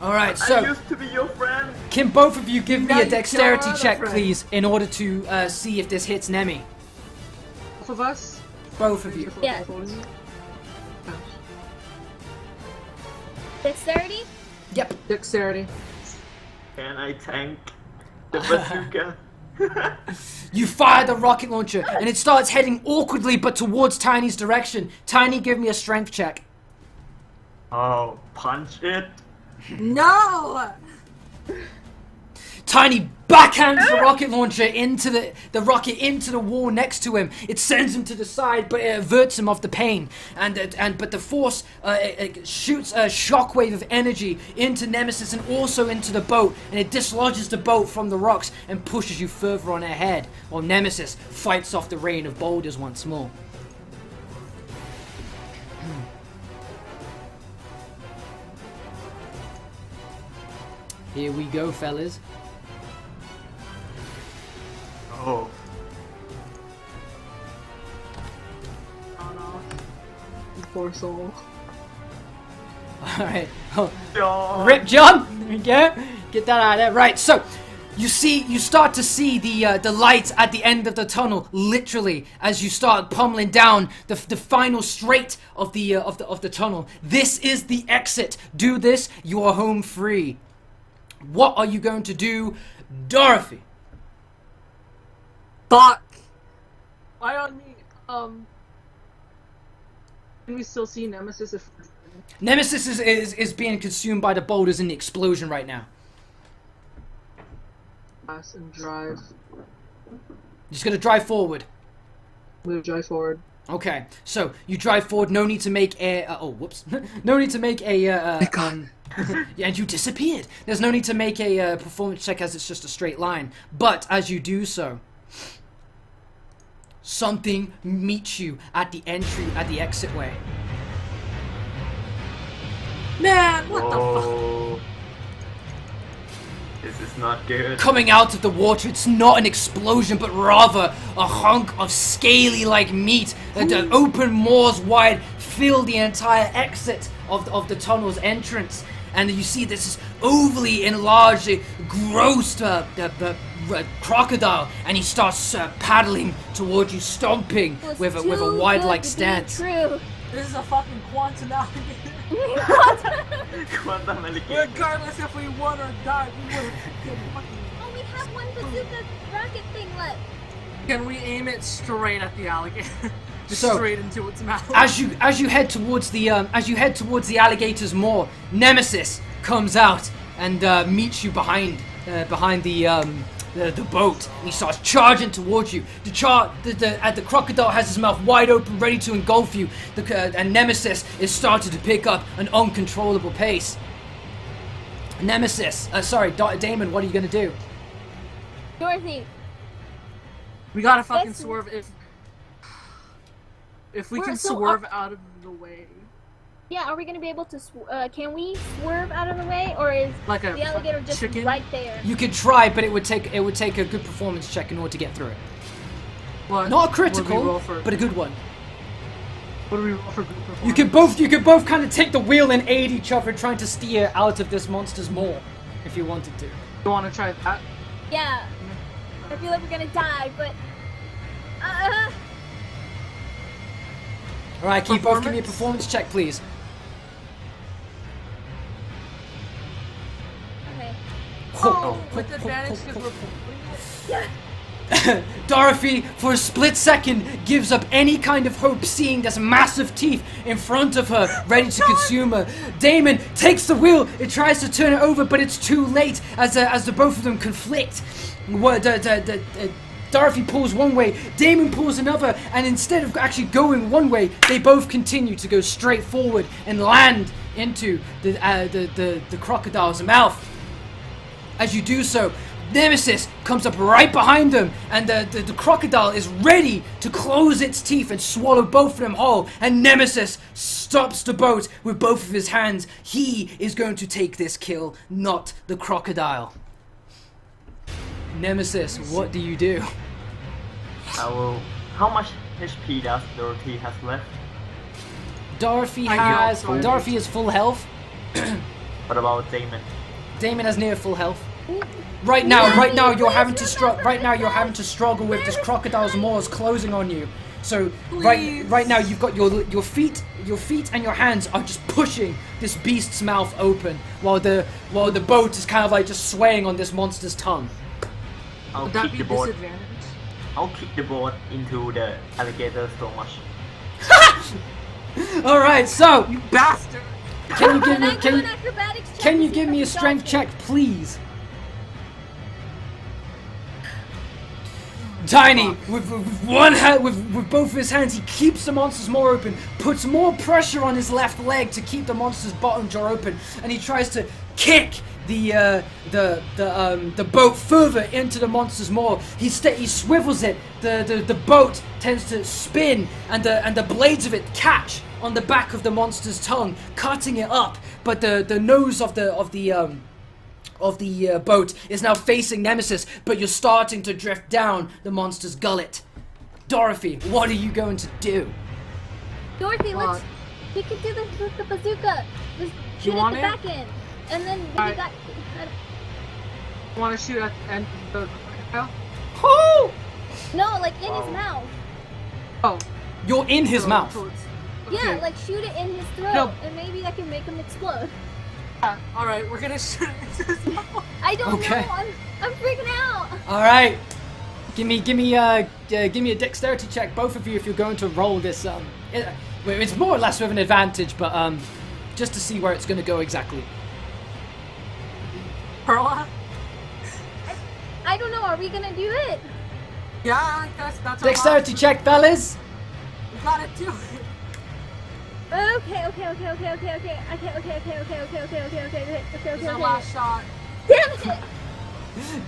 All right. I So used to be your friend. can both of you give me Now a you dexterity cannot, check, friend. please, in order to see if this hits Nemi? Both of us? Both of you. Yeah. Okay. Dexterity? Yep. Dexterity. Can I tank the bazooka? You fire the rocket launcher, and it starts heading awkwardly but towards Tiny's direction. Tiny, give me a strength check. Oh, punch it. No! Tiny backhands the rocket launcher into the wall next to him. It sends him to the side, but it averts him of the pain. But the force it shoots a shockwave of energy into Nemesis and also into the boat, and it dislodges the boat from the rocks and pushes you further on ahead, while Nemesis fights off the rain of boulders once more. Here we go, fellas. Oh. Oh no. You poor soul. Alright. Oh, John. rip John! There we go. Get that out of there. Right, so you start to see the light at the end of the tunnel, literally, as you start pummeling down the final straight of the tunnel. This is the exit. Do this, you are home free. What are you going to do, Dorothy? Fuck! Why on me? Can we still see Nemesis if... Nemesis is being consumed by the boulders in the explosion right now. Pass and drive. Just gonna drive forward. Move, drive forward. Okay, so you drive forward. No need to make a. Whoops. No need to make a. Yeah, and you disappeared. There's no need to make a performance check as it's just a straight line. But as you do so, something meets you at the entry, at the exit way. Man, what the fuck? Oh. This is not good. Coming out of the water, it's not an explosion, but rather a hunk of scaly-like meat that open maws wide fill the entire exit of the tunnel's entrance. And you see this overly enlarged, gross crocodile, and he starts paddling towards you, stomping with a wide-like stance. True. This is a fucking quantum alligator. Quantum alligator. Regardless if we won or died, we would have fucking. Oh, we have one bazooka rocket thing left. Can we aim it straight at the alligator? Just So, straight into its mouth. As you head towards the alligator's maw, Nemesis comes out and meets you behind the boat. And he starts charging towards you. The crocodile has his mouth wide open, ready to engulf you. And Nemesis is starting to pick up an uncontrollable pace. Damon, what are you gonna do? Dorothy, We gotta fucking Yes. swerve if we We're can so swerve out of the way. yeah, are we gonna be able to? Can we swerve out of the way, or is Like a the alligator just chicken? right there? You could try, but it would take a good performance check in order to get through it. What? Not a What do we critical, roll for? but a good one. What do we roll for good performance? You could both kind of take the wheel and aid each other, trying to steer out of this monster's maw, if you wanted to. You want to try that? Yeah. I feel like we're gonna die, but. All right, can you both give me a Performance? performance check, please? Okay. Oh, with advantage because we're. Dorothy, for a split second, gives up any kind of hope, seeing this massive teeth in front of her, ready to consume her. Damon takes the wheel. It tries to turn it over, but it's too late as the both of them conflict. Dorothy pulls one way, Damon pulls another, and instead of actually going one way, they both continue to go straight forward and land into the crocodile's mouth. As you do so, Nemesis comes up right behind them, and the crocodile is ready to close its teeth and swallow both of them whole. And Nemesis stops the boat with both of his hands. He is going to take this kill, not the crocodile. Nemesis, what do you do? I will. How much HP does Dorothy has left? Dorothy I know. has full health. What about Damon? Damon has near full health. Right now you're having to struggle with this crocodile's maws closing on you. So right now you've got your feet and your hands are just pushing this beast's mouth open while the boat is kind of like just swaying on this monster's tongue. I'll Would that kick be the boat. disadvantage? I'll kick the boat into the alligator so much. All right, so You bastard! can you give Can I me do can an you, acrobatics check can to you see give if me I a can strength dodge check, it? please? Tiny, with one hand, with both of his hands, he keeps the monster's maw open, puts more pressure on his left leg to keep the monster's bottom jaw open, and he tries to kick the boat further into the monster's maw. He swivels it. The boat tends to spin, and the blades of it catch on the back of the monster's tongue, cutting it up. But the nose of the boat is now facing Nemesis, but you're starting to drift down the monster's gullet. Dorothy, what are you going to do? Dorothy, What? we could do this with the bazooka. Just shoot at want the it? back end, and then maybe Alright. that. You want to shoot at the end of the crocodile? Oh! No, like in Wow. his mouth. Oh. You're in his so- mouth. so it's- Yeah, okay. like shoot it in his throat, No. and maybe that can make him explode. Yeah, alright, we're gonna shoot it into his mouth. I don't Okay. know. I'm freaking out. All right. Give me a dexterity check, both of you, if you're going to roll this. It's more or less with an advantage, but just to see where it's going to go exactly. Perla? I don't know. Are we gonna do it? Yeah, I guess that's Dexterity check, fellas. We gotta do it. Okay. This is our last shot. Damn it!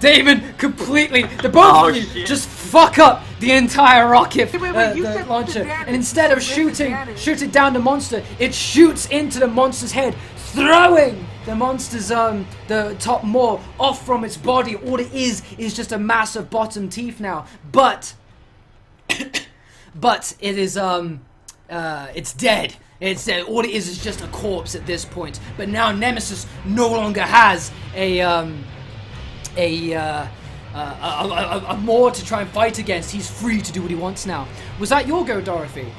Damon, completely. The both Oh, of you shit. just fuck up the entire rocket Wait, you the said launcher, advantage. and instead of With shooting advantage. down the monster, it shoots into the monster's head, throwing the monster's the top maw off from its body. All it is just a massive bottom teeth now, but but it is it's dead. It's all it is just a corpse at this point. But now Nemesis no longer has a more to try and fight against. He's free to do what he wants now. Was that your go, Dorothy?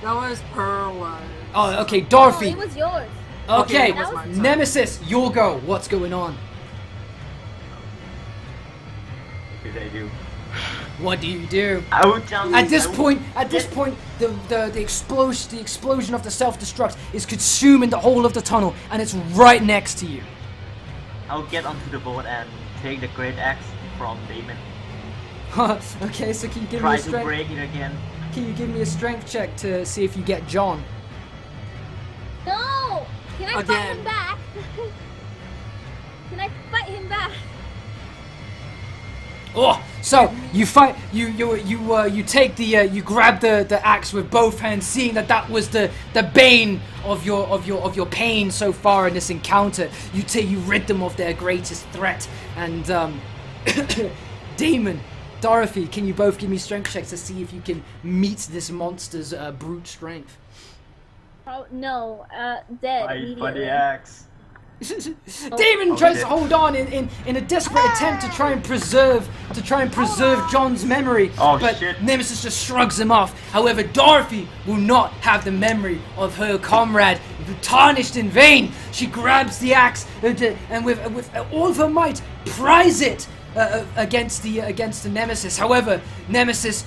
That was Perla. Oh, okay, No, Dorothy. it was yours. Okay, that was mine, sorry. Nemesis, your go. What's going on? What did I do? What do you do? I would jump. At this point, the explosion of the self-destruct is consuming the whole of the tunnel, and it's right next to you. I'll get onto the boat and take the great axe from Damon. Okay, so can you give me Try a to strength? break it again. Can you give me a strength check to see if you get John? No! Can I fight Again. him back? Can I fight him back? Oh, so you fight. You take you grab the axe with both hands, seeing that was the bane of your pain so far in this encounter. You rid them of their greatest threat, and Damon, Dorothy, can you both give me strength checks to see if you can meet this monster's brute strength? Oh no, dead Fight for immediately. the axe. Damon tries shit. to hold on in a desperate attempt to try and preserve John's memory, Oh, but shit. Nemesis just shrugs him off. However, Dorothy will not have the memory of her comrade tarnished in vain. She grabs the axe and with all of her might pries it against the Nemesis. However, Nemesis'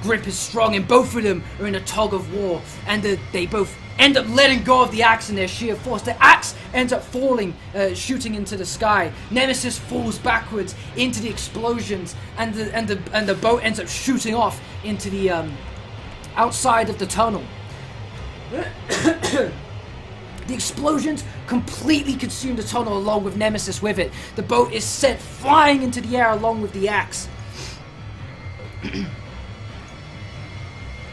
grip is strong, and both of them are in a tug of war, and they both end up letting go of the axe in their sheer force. The axe ends up falling, shooting into the sky. Nemesis falls backwards into the explosions, and the boat ends up shooting off into the outside of the tunnel. The explosions completely consume the tunnel along with Nemesis with it. The boat is sent flying into the air along with the axe.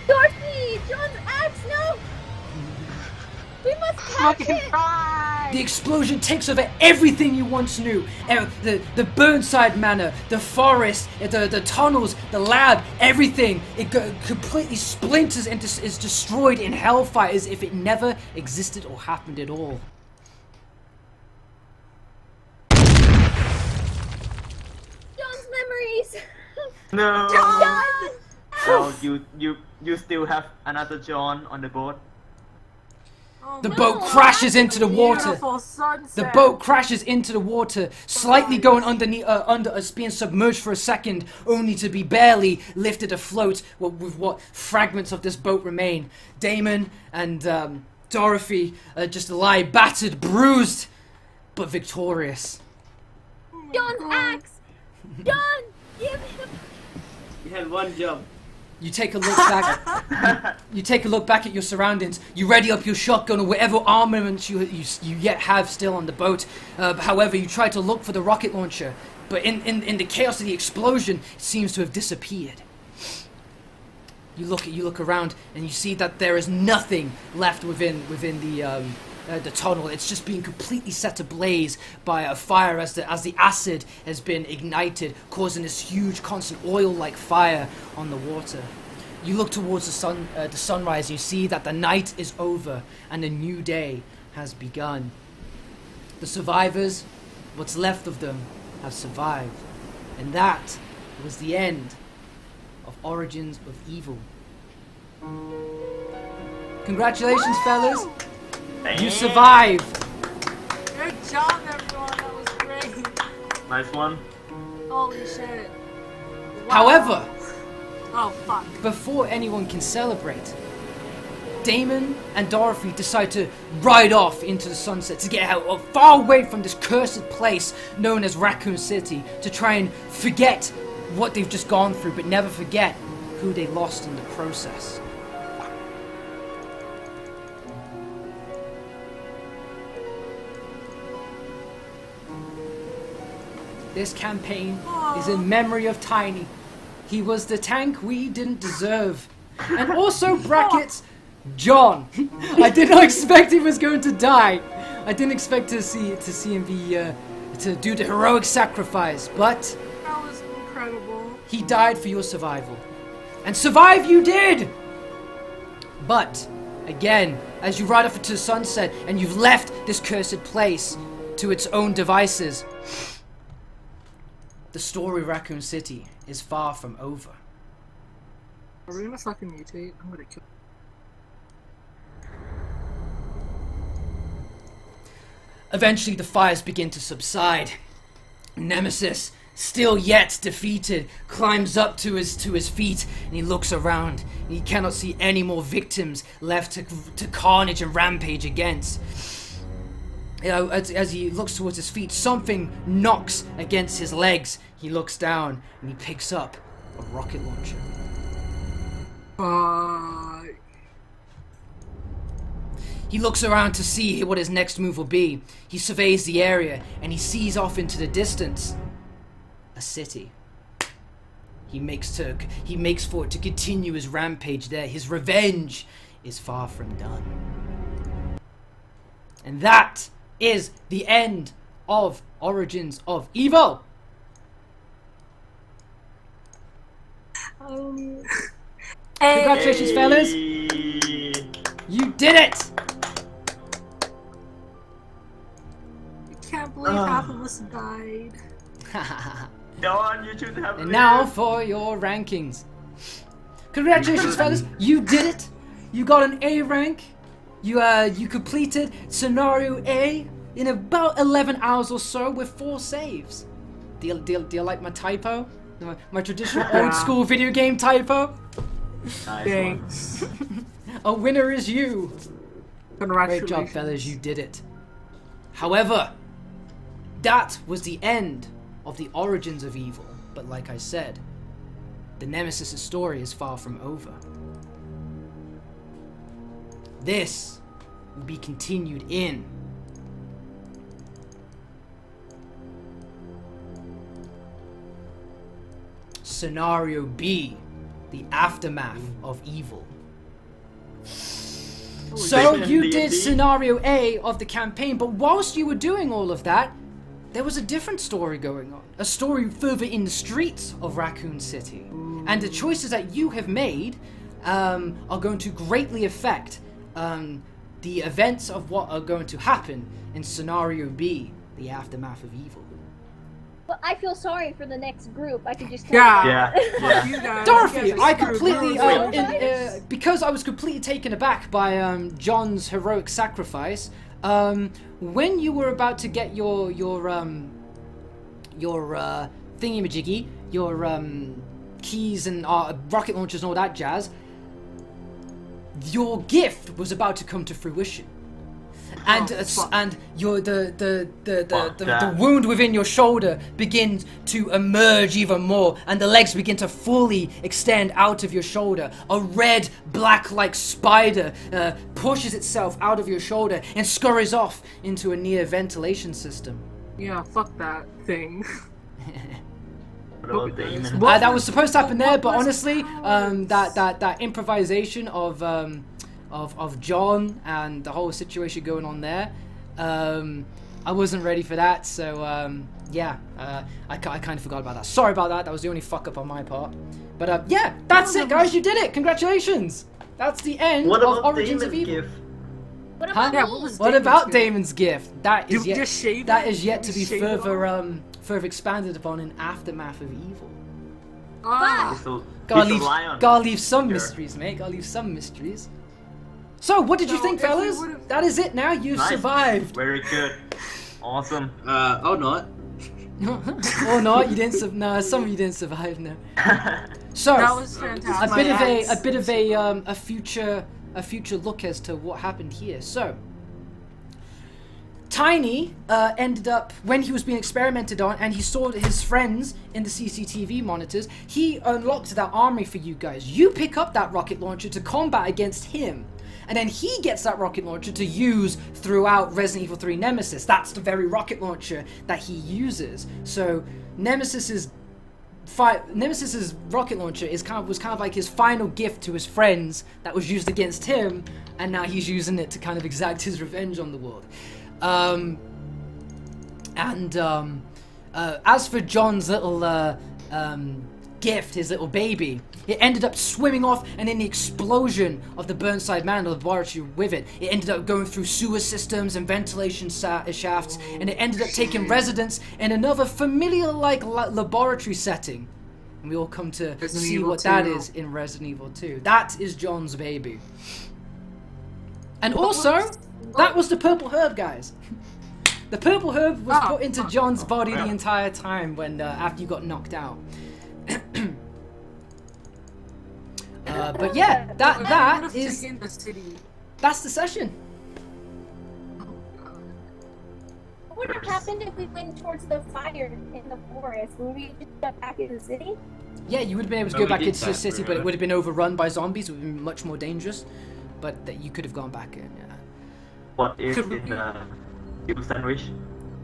Dorothy! John's axe, no! We must catch Fucking it! try! The explosion takes over everything you once knew. The Burnside Manor, the forest, the tunnels, the lab, everything. It completely splinters and is destroyed in hellfire as if it never existed or happened at all. John's memories! No. John! Oh, you still have another John on the boat. Oh, The no. boat crashes into the water. Beautiful sunset. The boat crashes into the water, slightly going underneath, being submerged for a second, only to be barely lifted afloat with what fragments of this boat remain. Damon and Dorothy just lie battered, bruised, but victorious. John's axe! John! Give him! You had one job. You take a look back. You take a look back at your surroundings. You ready up your shotgun or whatever armaments you yet have still on the boat. However, you try to look for the rocket launcher, but in the chaos of the explosion, it seems to have disappeared. You look around and you see that there is nothing left within the tunnel. It's just being completely set ablaze by a fire as the acid has been ignited, causing this huge constant oil-like fire on the water. You look towards the sunrise. You see that the night is over and a new day has begun. The survivors, what's left of them, have survived, and that was the end of Origins of Evil. Congratulations, fellas! You survived! Good job, everyone. That was great. Nice one. Holy shit. Wow. However, Oh, fuck. before anyone can celebrate, Damon and Dorothy decide to ride off into the sunset to get out far away from this cursed place known as Raccoon City, to try and forget what they've just gone through, but never forget who they lost in the process. This campaign is in memory of Tiny. He was the tank we didn't deserve. And also brackets John. I did not expect he was going to die. I didn't expect to see him be to do the heroic sacrifice, but That was incredible. he died for your survival. And survive you did! But, again, as you ride off into the sunset and you've left this cursed place to its own devices, the story of Raccoon City is far from over. Are we gonna fucking mutate? I'm gonna kill. Eventually, the fires begin to subside. Nemesis, still yet defeated, climbs up to his feet, and he looks around. And he cannot see any more victims left to carnage and rampage against. You know, as he looks towards his feet, something knocks against his legs. He looks down and he picks up a rocket launcher. He looks around to see what his next move will be. He surveys the area and he sees off into the distance a city. He makes for it to continue his rampage there. His revenge is far from done. And that is the end of Origins of Evil. Congratulations, fellas. You did it. I can't believe half of us died. Don, you should have. And now for your rankings. Congratulations, fellas. You did it. You got an A rank. You completed scenario A in about 11 hours or so with 4 saves. Do you like my typo? My traditional old school video game typo? Nice. Thanks. A winner is you. Great Congratulations. job, fellas. You did it. However, that was the end of the Origins of Evil. But like I said, the Nemesis' story is far from over. This will be continued in Scenario B, the Aftermath of Evil. So you did Scenario A of the campaign, but whilst you were doing all of that, there was a different story going on. A story further in the streets of Raccoon City. And the choices that you have made are going to greatly affect the events of what are going to happen in Scenario B, the Aftermath of Evil. Well, I feel sorry for the next group. I could just tell Yeah. Yeah. You guys, Dorothy, you guys I are screwed. completely, because I was completely taken aback by John's heroic sacrifice. When you were about to get your thingamajiggy, your keys and rocket launchers and all that jazz, your gift was about to come to fruition. And and your the wound within your shoulder begins to emerge even more, and the legs begin to fully extend out of your shoulder. A red, black-like spider pushes itself out of your shoulder and scurries off into a near ventilation system. Yeah, fuck that thing. That was supposed to happen there, but honestly, that improvisation of John and the whole situation going on there, I wasn't ready for that, so yeah, I kind of forgot about that. Sorry about that. That was the only fuck up on my part. But yeah, that's it, guys. You did it. Congratulations. That's the end of Origins of Evil. Gift? What about Yeah, me? what was What Damon's about gift? Damon's gift? That is You yet just shaved that it? is yet to You be shaved it further expanded upon in Aftermath of Evil. Ah, Gotta leave some Sure. mysteries, mate. Gotta leave some mysteries. So, what did you So think, if we fellas? would've- That is it now. You've Nice. survived. Very good. Awesome. I'll not. Or not? You didn't. No, some of you didn't survive. No. So, that was fantastic. a bit of a future look as to what happened here. So, Tiny ended up, when he was being experimented on and he saw his friends in the CCTV monitors, he unlocked that armory for you guys. You pick up that rocket launcher to combat against him. And then he gets that rocket launcher to use throughout Resident Evil 3 Nemesis. That's the very rocket launcher that he uses. So Nemesis's rocket launcher was kind of like his final gift to his friends that was used against him, and now he's using it to kind of exact his revenge on the world. As for John's little gift, his little baby, it ended up swimming off, and in the explosion of the Burnside Man laboratory with it, it ended up going through sewer systems and ventilation shafts, and it ended up taking residence in another familiar-like laboratory setting. And we all come to Resident see Evil what that 2. is in Resident Evil 2. That is John's baby. And also, that was the purple herb, guys. The purple herb was Oh, put into John's body the entire time when after you got knocked out. But yeah, that is the city. that's the session. What would have happened if we went towards the fire in the forest? Would we just get back in the city? Yeah, you would have been able to Well, go we back did into the that, city, but it remember? would have been overrun by zombies. It would have been much more dangerous. But that you could have gone back in. Yeah. What is Could we- in the Jill sandwich?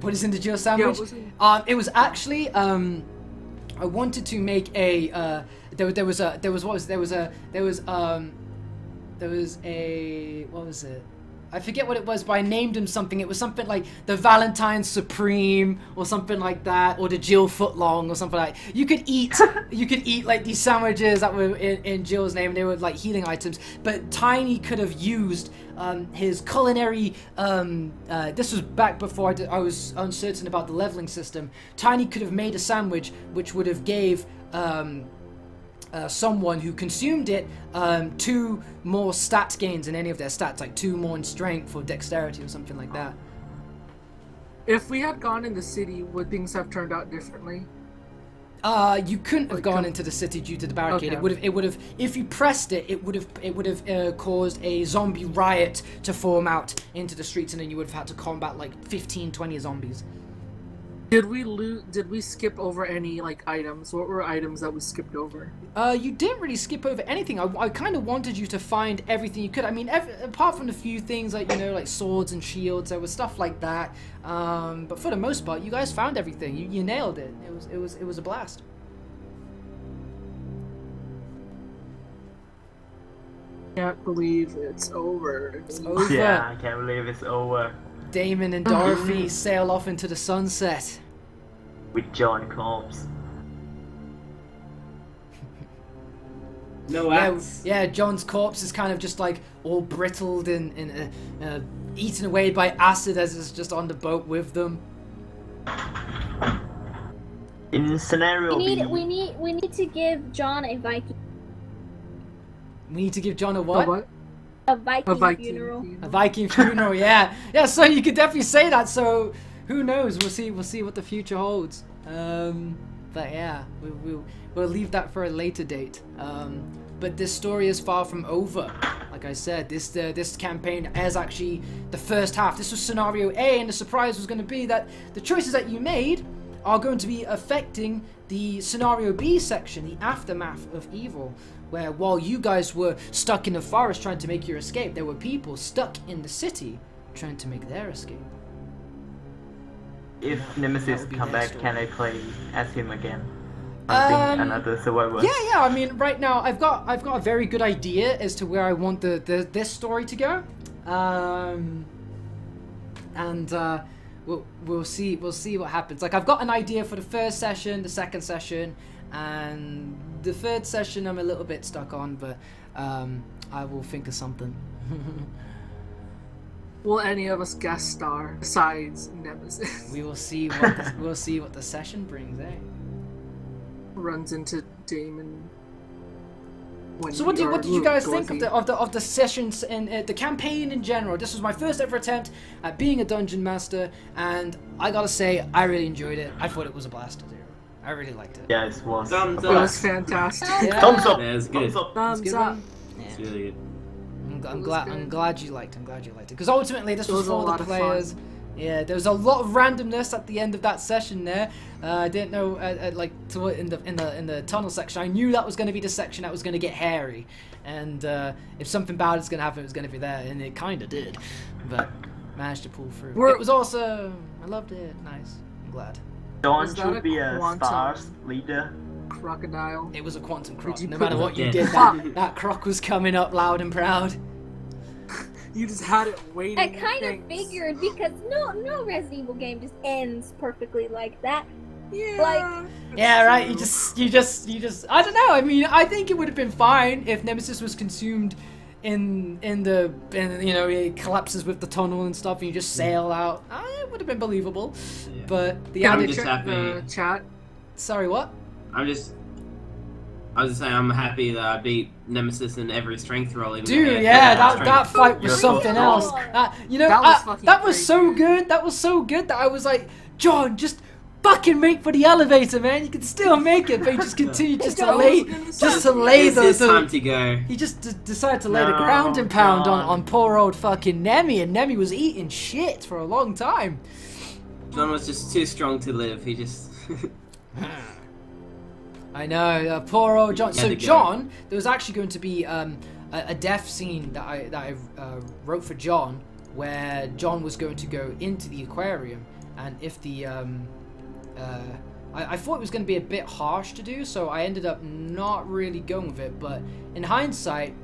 What is in the Jill Yeah, sandwich? it wasn't- It was actually I wanted to make a there was a what was it? I forget what it was, but I named him something. It was something like the Valentine Supreme or something like that, or the Jill Footlong or something like. You could eat like these sandwiches that were in Jill's name, and they were like healing items. But Tiny could have used his culinary. This was back before I was uncertain about the leveling system. Tiny could have made a sandwich which would have gave. Someone who consumed it 2 more stat gains in any of their stats, like 2 more in strength or dexterity or something like that. If we had gone in the city, would things have turned out differently? You couldn't have gone into the city due to the barricade. Okay. It would have if you pressed it. It would have caused a zombie riot to form out into the streets, and then you would have had to combat like 15, 20 zombies. Did we skip over any like items? What were items that we skipped over? You didn't really skip over anything. I kind of wanted you to find everything you could. I mean, apart from a few things like like swords and shields, there was stuff like that. But for the most part, you guys found everything. You nailed it. It was a blast. Can't believe it's over. It's over. Yeah, I can't believe it's over. Damon and Dorothy sail off into the sunset. With John Combs. No Yeah, axe. yeah, John's corpse is kind of just like all brittled and eaten away by acid as it's just on the boat with them. In scenario B, We need to give John a Viking We need to give John a what? What? a Viking, A Viking funeral. A Viking funeral, yeah. Yeah, so you could definitely say that, so who knows? We'll see what the future holds. But yeah, we'll leave that for a later date. But this story is far from over. Like I said, this campaign is actually the first half. This was scenario A, and the surprise was going to be that the choices that you made are going to be affecting the scenario B section, the aftermath of evil, where while you guys were stuck in the forest trying to make your escape, there were people stuck in the city trying to make their escape. if That Nemesis would be come their back, story. can I play as him again? Hunting another survivor. Yeah. I mean, right now I've got a very good idea as to where I want this story to go, and we'll see what happens. Like I've got an idea for the first session, the second session, and the third session. I'm a little bit stuck on, but I will think of something. Will any of us guest star besides Nemesis? We will see what the session brings, eh? Runs into Damon. So what did you guys think of the sessions and the campaign in general? This was my first ever attempt at being a dungeon master, and I gotta say I really enjoyed it. I thought it was a blast. I really liked it. Yeah, it was. Thumbs It up. was fantastic. Yeah. Thumbs up. Yeah, it's good. Thumbs up. Thumbs good up. one. It's really good. I'm glad you liked it. Because ultimately this It was was a for the lot of players. fun. Yeah, there was a lot of randomness at the end of that session there. I didn't know, in the tunnel section. I knew that was going to be the section that was going to get hairy, and if something bad was going to happen, it was going to be there, and it kind of did, but managed to pull through. It was awesome. I loved it. Nice. I'm glad. Dawn Was that should a be a quantum? stars leader. Crocodile. It was a quantum croc. you No put matter what you it- did, that croc was coming up loud and proud. You just had it waiting. I kind of Thanks. figured because no Resident Evil game just ends perfectly like that. Yeah. Like- Yeah, right. You just. I don't know. I mean, I think it would have been fine if Nemesis was consumed in it collapses with the tunnel and stuff, and you just sail out. It would have been believable. Yeah. But the Can I'm we added. just check happy. the chat? Sorry, what? I'm just I was just saying, I'm happy that I beat Nemesis in every strength roll. Even Dude, yeah, that fight was something else. You know, that was so good. That was so good that I was like, John, just fucking make for the elevator, man. You can still make it, but he just continued just to lay It's time to go. He just decided to lay the ground and pound on poor old fucking Nemi, and Nemi was eating shit for a long time. John was just too strong to live. He just. I know, poor old John. So John, there was actually going to be a death scene that I wrote for John, where John was going to go into the aquarium, and if the I thought it was going to be a bit harsh to do, so I ended up not really going with it. But in hindsight,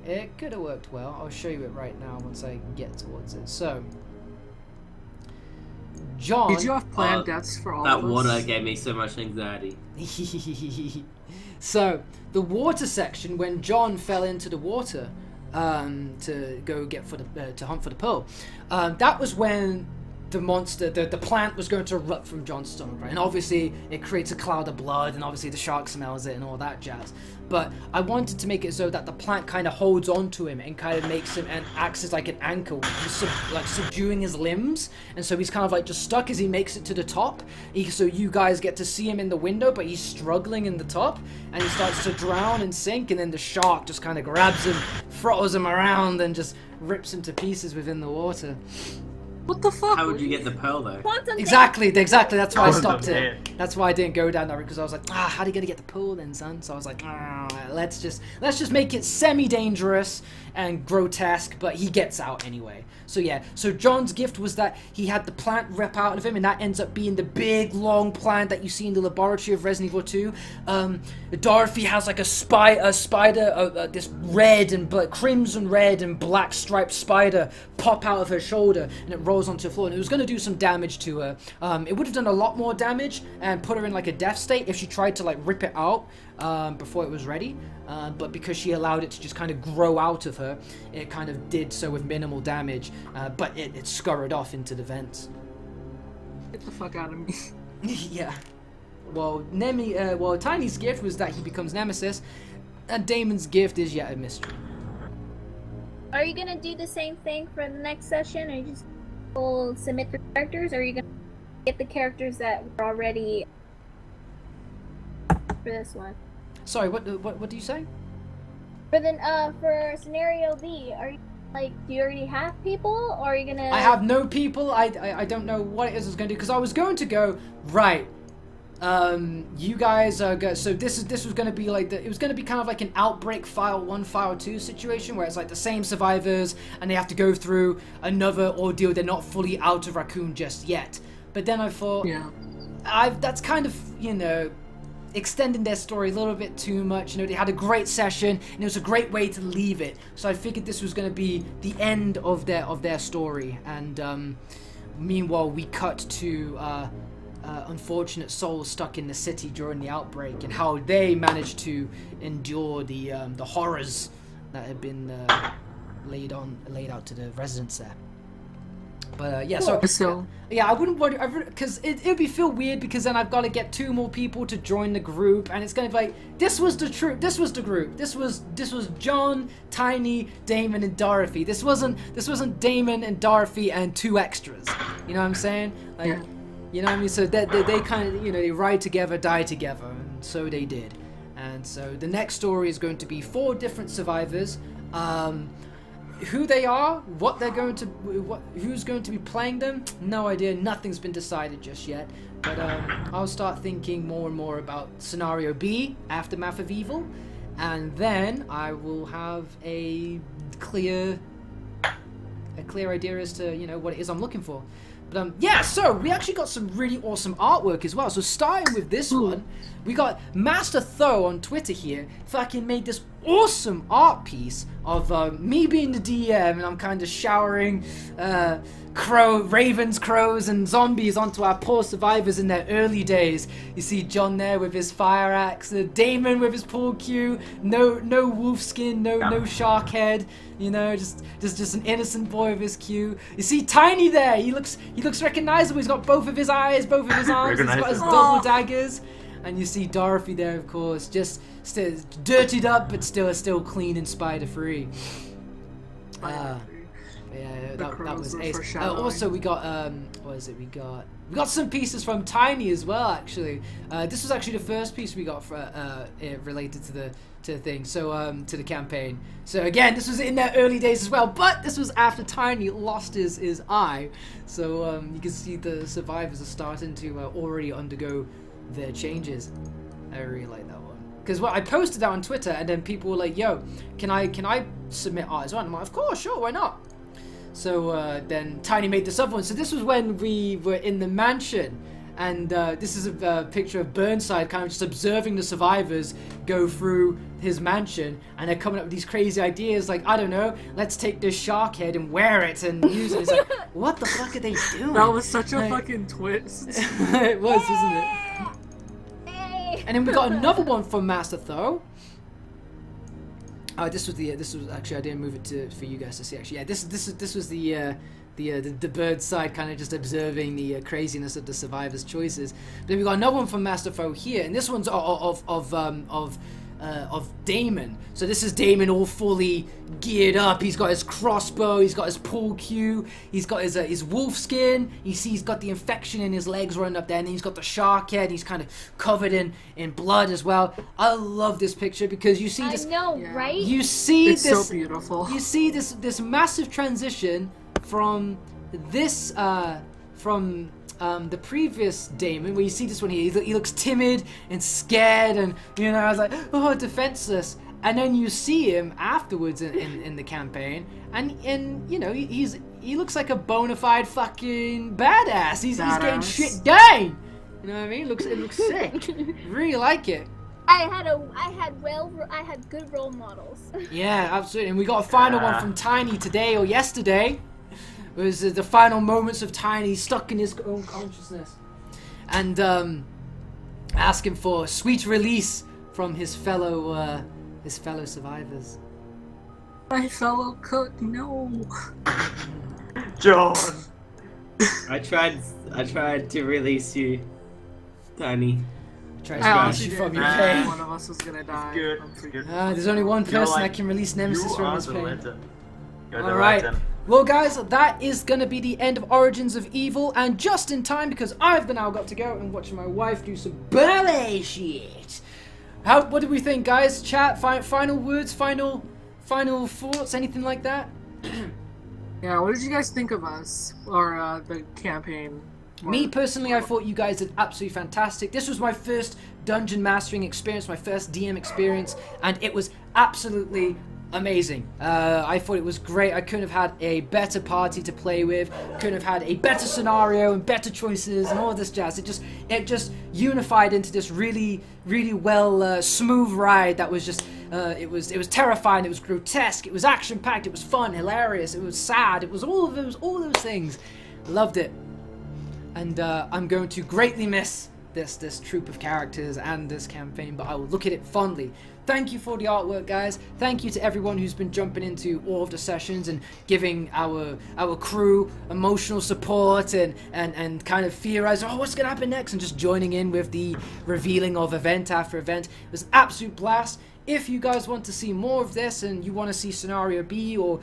it could have worked well. I'll show you it right now once I get towards it. So. John, did you have planned deaths for all of us? That water gave me so much anxiety. So the water section, when John fell into the water to go get for the to hunt for the pearl, that was when the monster, the plant was going to erupt from John's stomach, right? And obviously it creates a cloud of blood, and obviously the shark smells it and all that jazz. But I wanted to make it so that the plant kind of holds on to him and kind of makes him and acts as like an anchor, like subduing his limbs. And so he's kind of like just stuck as he makes it to the top. So you guys get to see him in the window, but he's struggling in the top, and he starts to drown and sink. And then the shark just kind of grabs him, throws him around, and just rips him to pieces within the water. What the fuck? How would you get the pearl though? Exactly. That's why I stopped it. That's why I didn't go down that route, because I was like, how are you gonna get the pearl then, son? So I was like, let's just make it semi-dangerous and grotesque, but he gets out anyway. So yeah, so John's gift was that he had the plant rip out of him, and that ends up being the big long plant that you see in the laboratory of Resident Evil 2. Dorothy has like a spider, this red and crimson red and black striped spider pop out of her shoulder, and it rolls onto the floor, and it was going to do some damage to her. It would have done a lot more damage and put her in like a death state if she tried to like rip it out before it was ready. But because she allowed it to just kind of grow out of her, it kind of did so with minimal damage, but it scurried off into the vents. Get the fuck out of me. Yeah. Well, Tiny's gift was that he becomes Nemesis, and Damon's gift is yet a mystery. Are you gonna do the same thing for the next session, or you just will submit the characters, or are you gonna get the characters that were already for this one? Sorry, what do you say? For scenario B, are you do you already have people, or are you gonna? I have no people. I don't know what it is I was gonna do, because I was going to go right. You guys are so this was going to be like it was going to be kind of like an Outbreak File 1, File 2 situation, where it's like the same survivors and they have to go through another ordeal. They're not fully out of Raccoon just yet. But then I thought, that's kind of, extending their story a little bit too much. They had a great session, and it was a great way to leave it. So I figured this was going to be the end of their story. And meanwhile, we cut to unfortunate souls stuck in the city during the outbreak, and how they managed to endure the horrors that had been laid out to the residents there. But yeah, I wouldn't worry, because it would feel weird, because then I've got to get 2 more people to join the group, and it's gonna be like, this was the group. This was John, Tiny, Damon, and Dorothy. This wasn't Damon and Dorothy and 2 extras. You know what I'm saying? You know what I mean? So they kind of, they ride together, die together, and so they did. And so the next story is going to be 4 different survivors. Who they are, who's going to be playing them, no idea. Nothing's been decided just yet. But I'll start thinking more and more about scenario B, Aftermath of Evil, and then I will have a clear idea as to what it is I'm looking for. But yeah, so we actually got some really awesome artwork as well. So starting with this one, we got Master Tho on Twitter here fucking made this awesome art piece of me being the DM, and I'm kind of showering ravens, crows, and zombies onto our poor survivors in their early days. You see John there with his fire axe, Damon with his pool cue, no wolf skin, no shark head, just an innocent boy with his cue. You see Tiny there, he looks recognizable. He's got both of his eyes, both of his arms, he's got his double daggers. And you see Dorothy there, of course, just still dirtied up, but still clean and spider-free. Yeah, that was ace. Also, we got what is it? We got some pieces from Tiny as well. Actually, this was actually the first piece we got for related to the thing. So to the campaign. So again, this was in their early days as well. But this was after Tiny lost his eye. So you can see the survivors are starting to already undergo their changes. I really like that one. Because I posted that on Twitter, and then people were like, "Yo, can I submit art as well?" And I'm like, "Of course, sure, why not?" So then Tiny made this other one. So this was when we were in the mansion, and this is a picture of Burnside kind of just observing the survivors go through his mansion, and they're coming up with these crazy ideas like, I don't know, let's take this shark head and wear it and use it. It's like, what the fuck are they doing? That was such a fucking twist. It was, wasn't it? And then we got another one from Master Tho. This was actually, I didn't move it for you guys to see actually. Yeah, this was the bird side kind of just observing the craziness of the survivors' choices. But then we got another one from Master Tho here, and this one's of Damon. So this is Damon all fully geared up. He's got his crossbow, he's got his pool cue, he's got his wolf skin. You see he's got the infection in his legs running up there, and then he's got the shark head. He's kind of covered in blood as well. I love this picture because you see this. I know, right? You see it's this. So beautiful. You see this massive transition from this the previous Damon, where you see this one here, he looks timid and scared, and I was like, oh, defenseless. And then you see him afterwards in the campaign, and he looks like a bona fide fucking badass. He's getting shit done. You know what I mean? It looks sick. Really like it. I had good role models. Yeah, absolutely. And we got a final one from Tiny today or yesterday. It was the final moments of Tiny stuck in his own consciousness, and asking for sweet release from his fellow survivors. My fellow cook, no. John. I tried to release you, Tiny. Try to release you from your pain. One of us was gonna die. Good. There's only one person that can release Nemesis from his pain. You're the Alright. legend. Well, guys, that is going to be the end of Origins of Evil, and just in time because I've now got to go and watch my wife do some ballet shit. What did we think, guys? Chat, final words, final thoughts, anything like that? Yeah, what did you guys think of us or the campaign? Me personally, I thought you guys did absolutely fantastic. This was my first dungeon mastering experience, my first DM experience, and it was absolutely amazing. I thought it was great. I couldn't have had a better party to play with, couldn't have had a better scenario and better choices and all this jazz. It just unified into this really well smooth ride that was just it was terrifying, it was grotesque, it was action packed, it was fun, hilarious, it was sad, it was all those things. Loved it. And I'm going to greatly miss this troupe of characters and this campaign, but I will look at it fondly. Thank you for the artwork, guys. Thank you to everyone who's been jumping into all of the sessions and giving our crew emotional support and kind of theorizing, oh, what's gonna happen next, and just joining in with the revealing of event after event. It was an absolute blast. If you guys want to see more of this and you want to see Scenario B or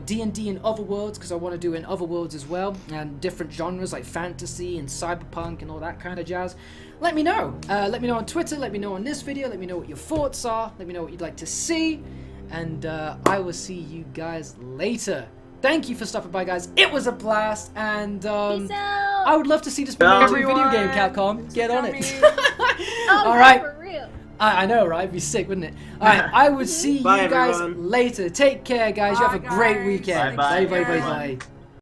D&D in other worlds, because I want to do in other worlds as well, and different genres like fantasy and cyberpunk and all that kind of jazz, let me know. Let me know on Twitter, let me know on this video, let me know what your thoughts are, let me know what you'd like to see, and I will see you guys later. Thank you for stopping by, guys. It was a blast, and Peace out. I would love to see this be made into a video game, Capcom. Get on it. Oh, all right. for real. I know, right? It'd be sick, wouldn't it? Alright, I would see you Bye, guys everyone. later. Take care, guys. You have a Bye, great guys. weekend. Bye, Bye, bye, everyone. bye.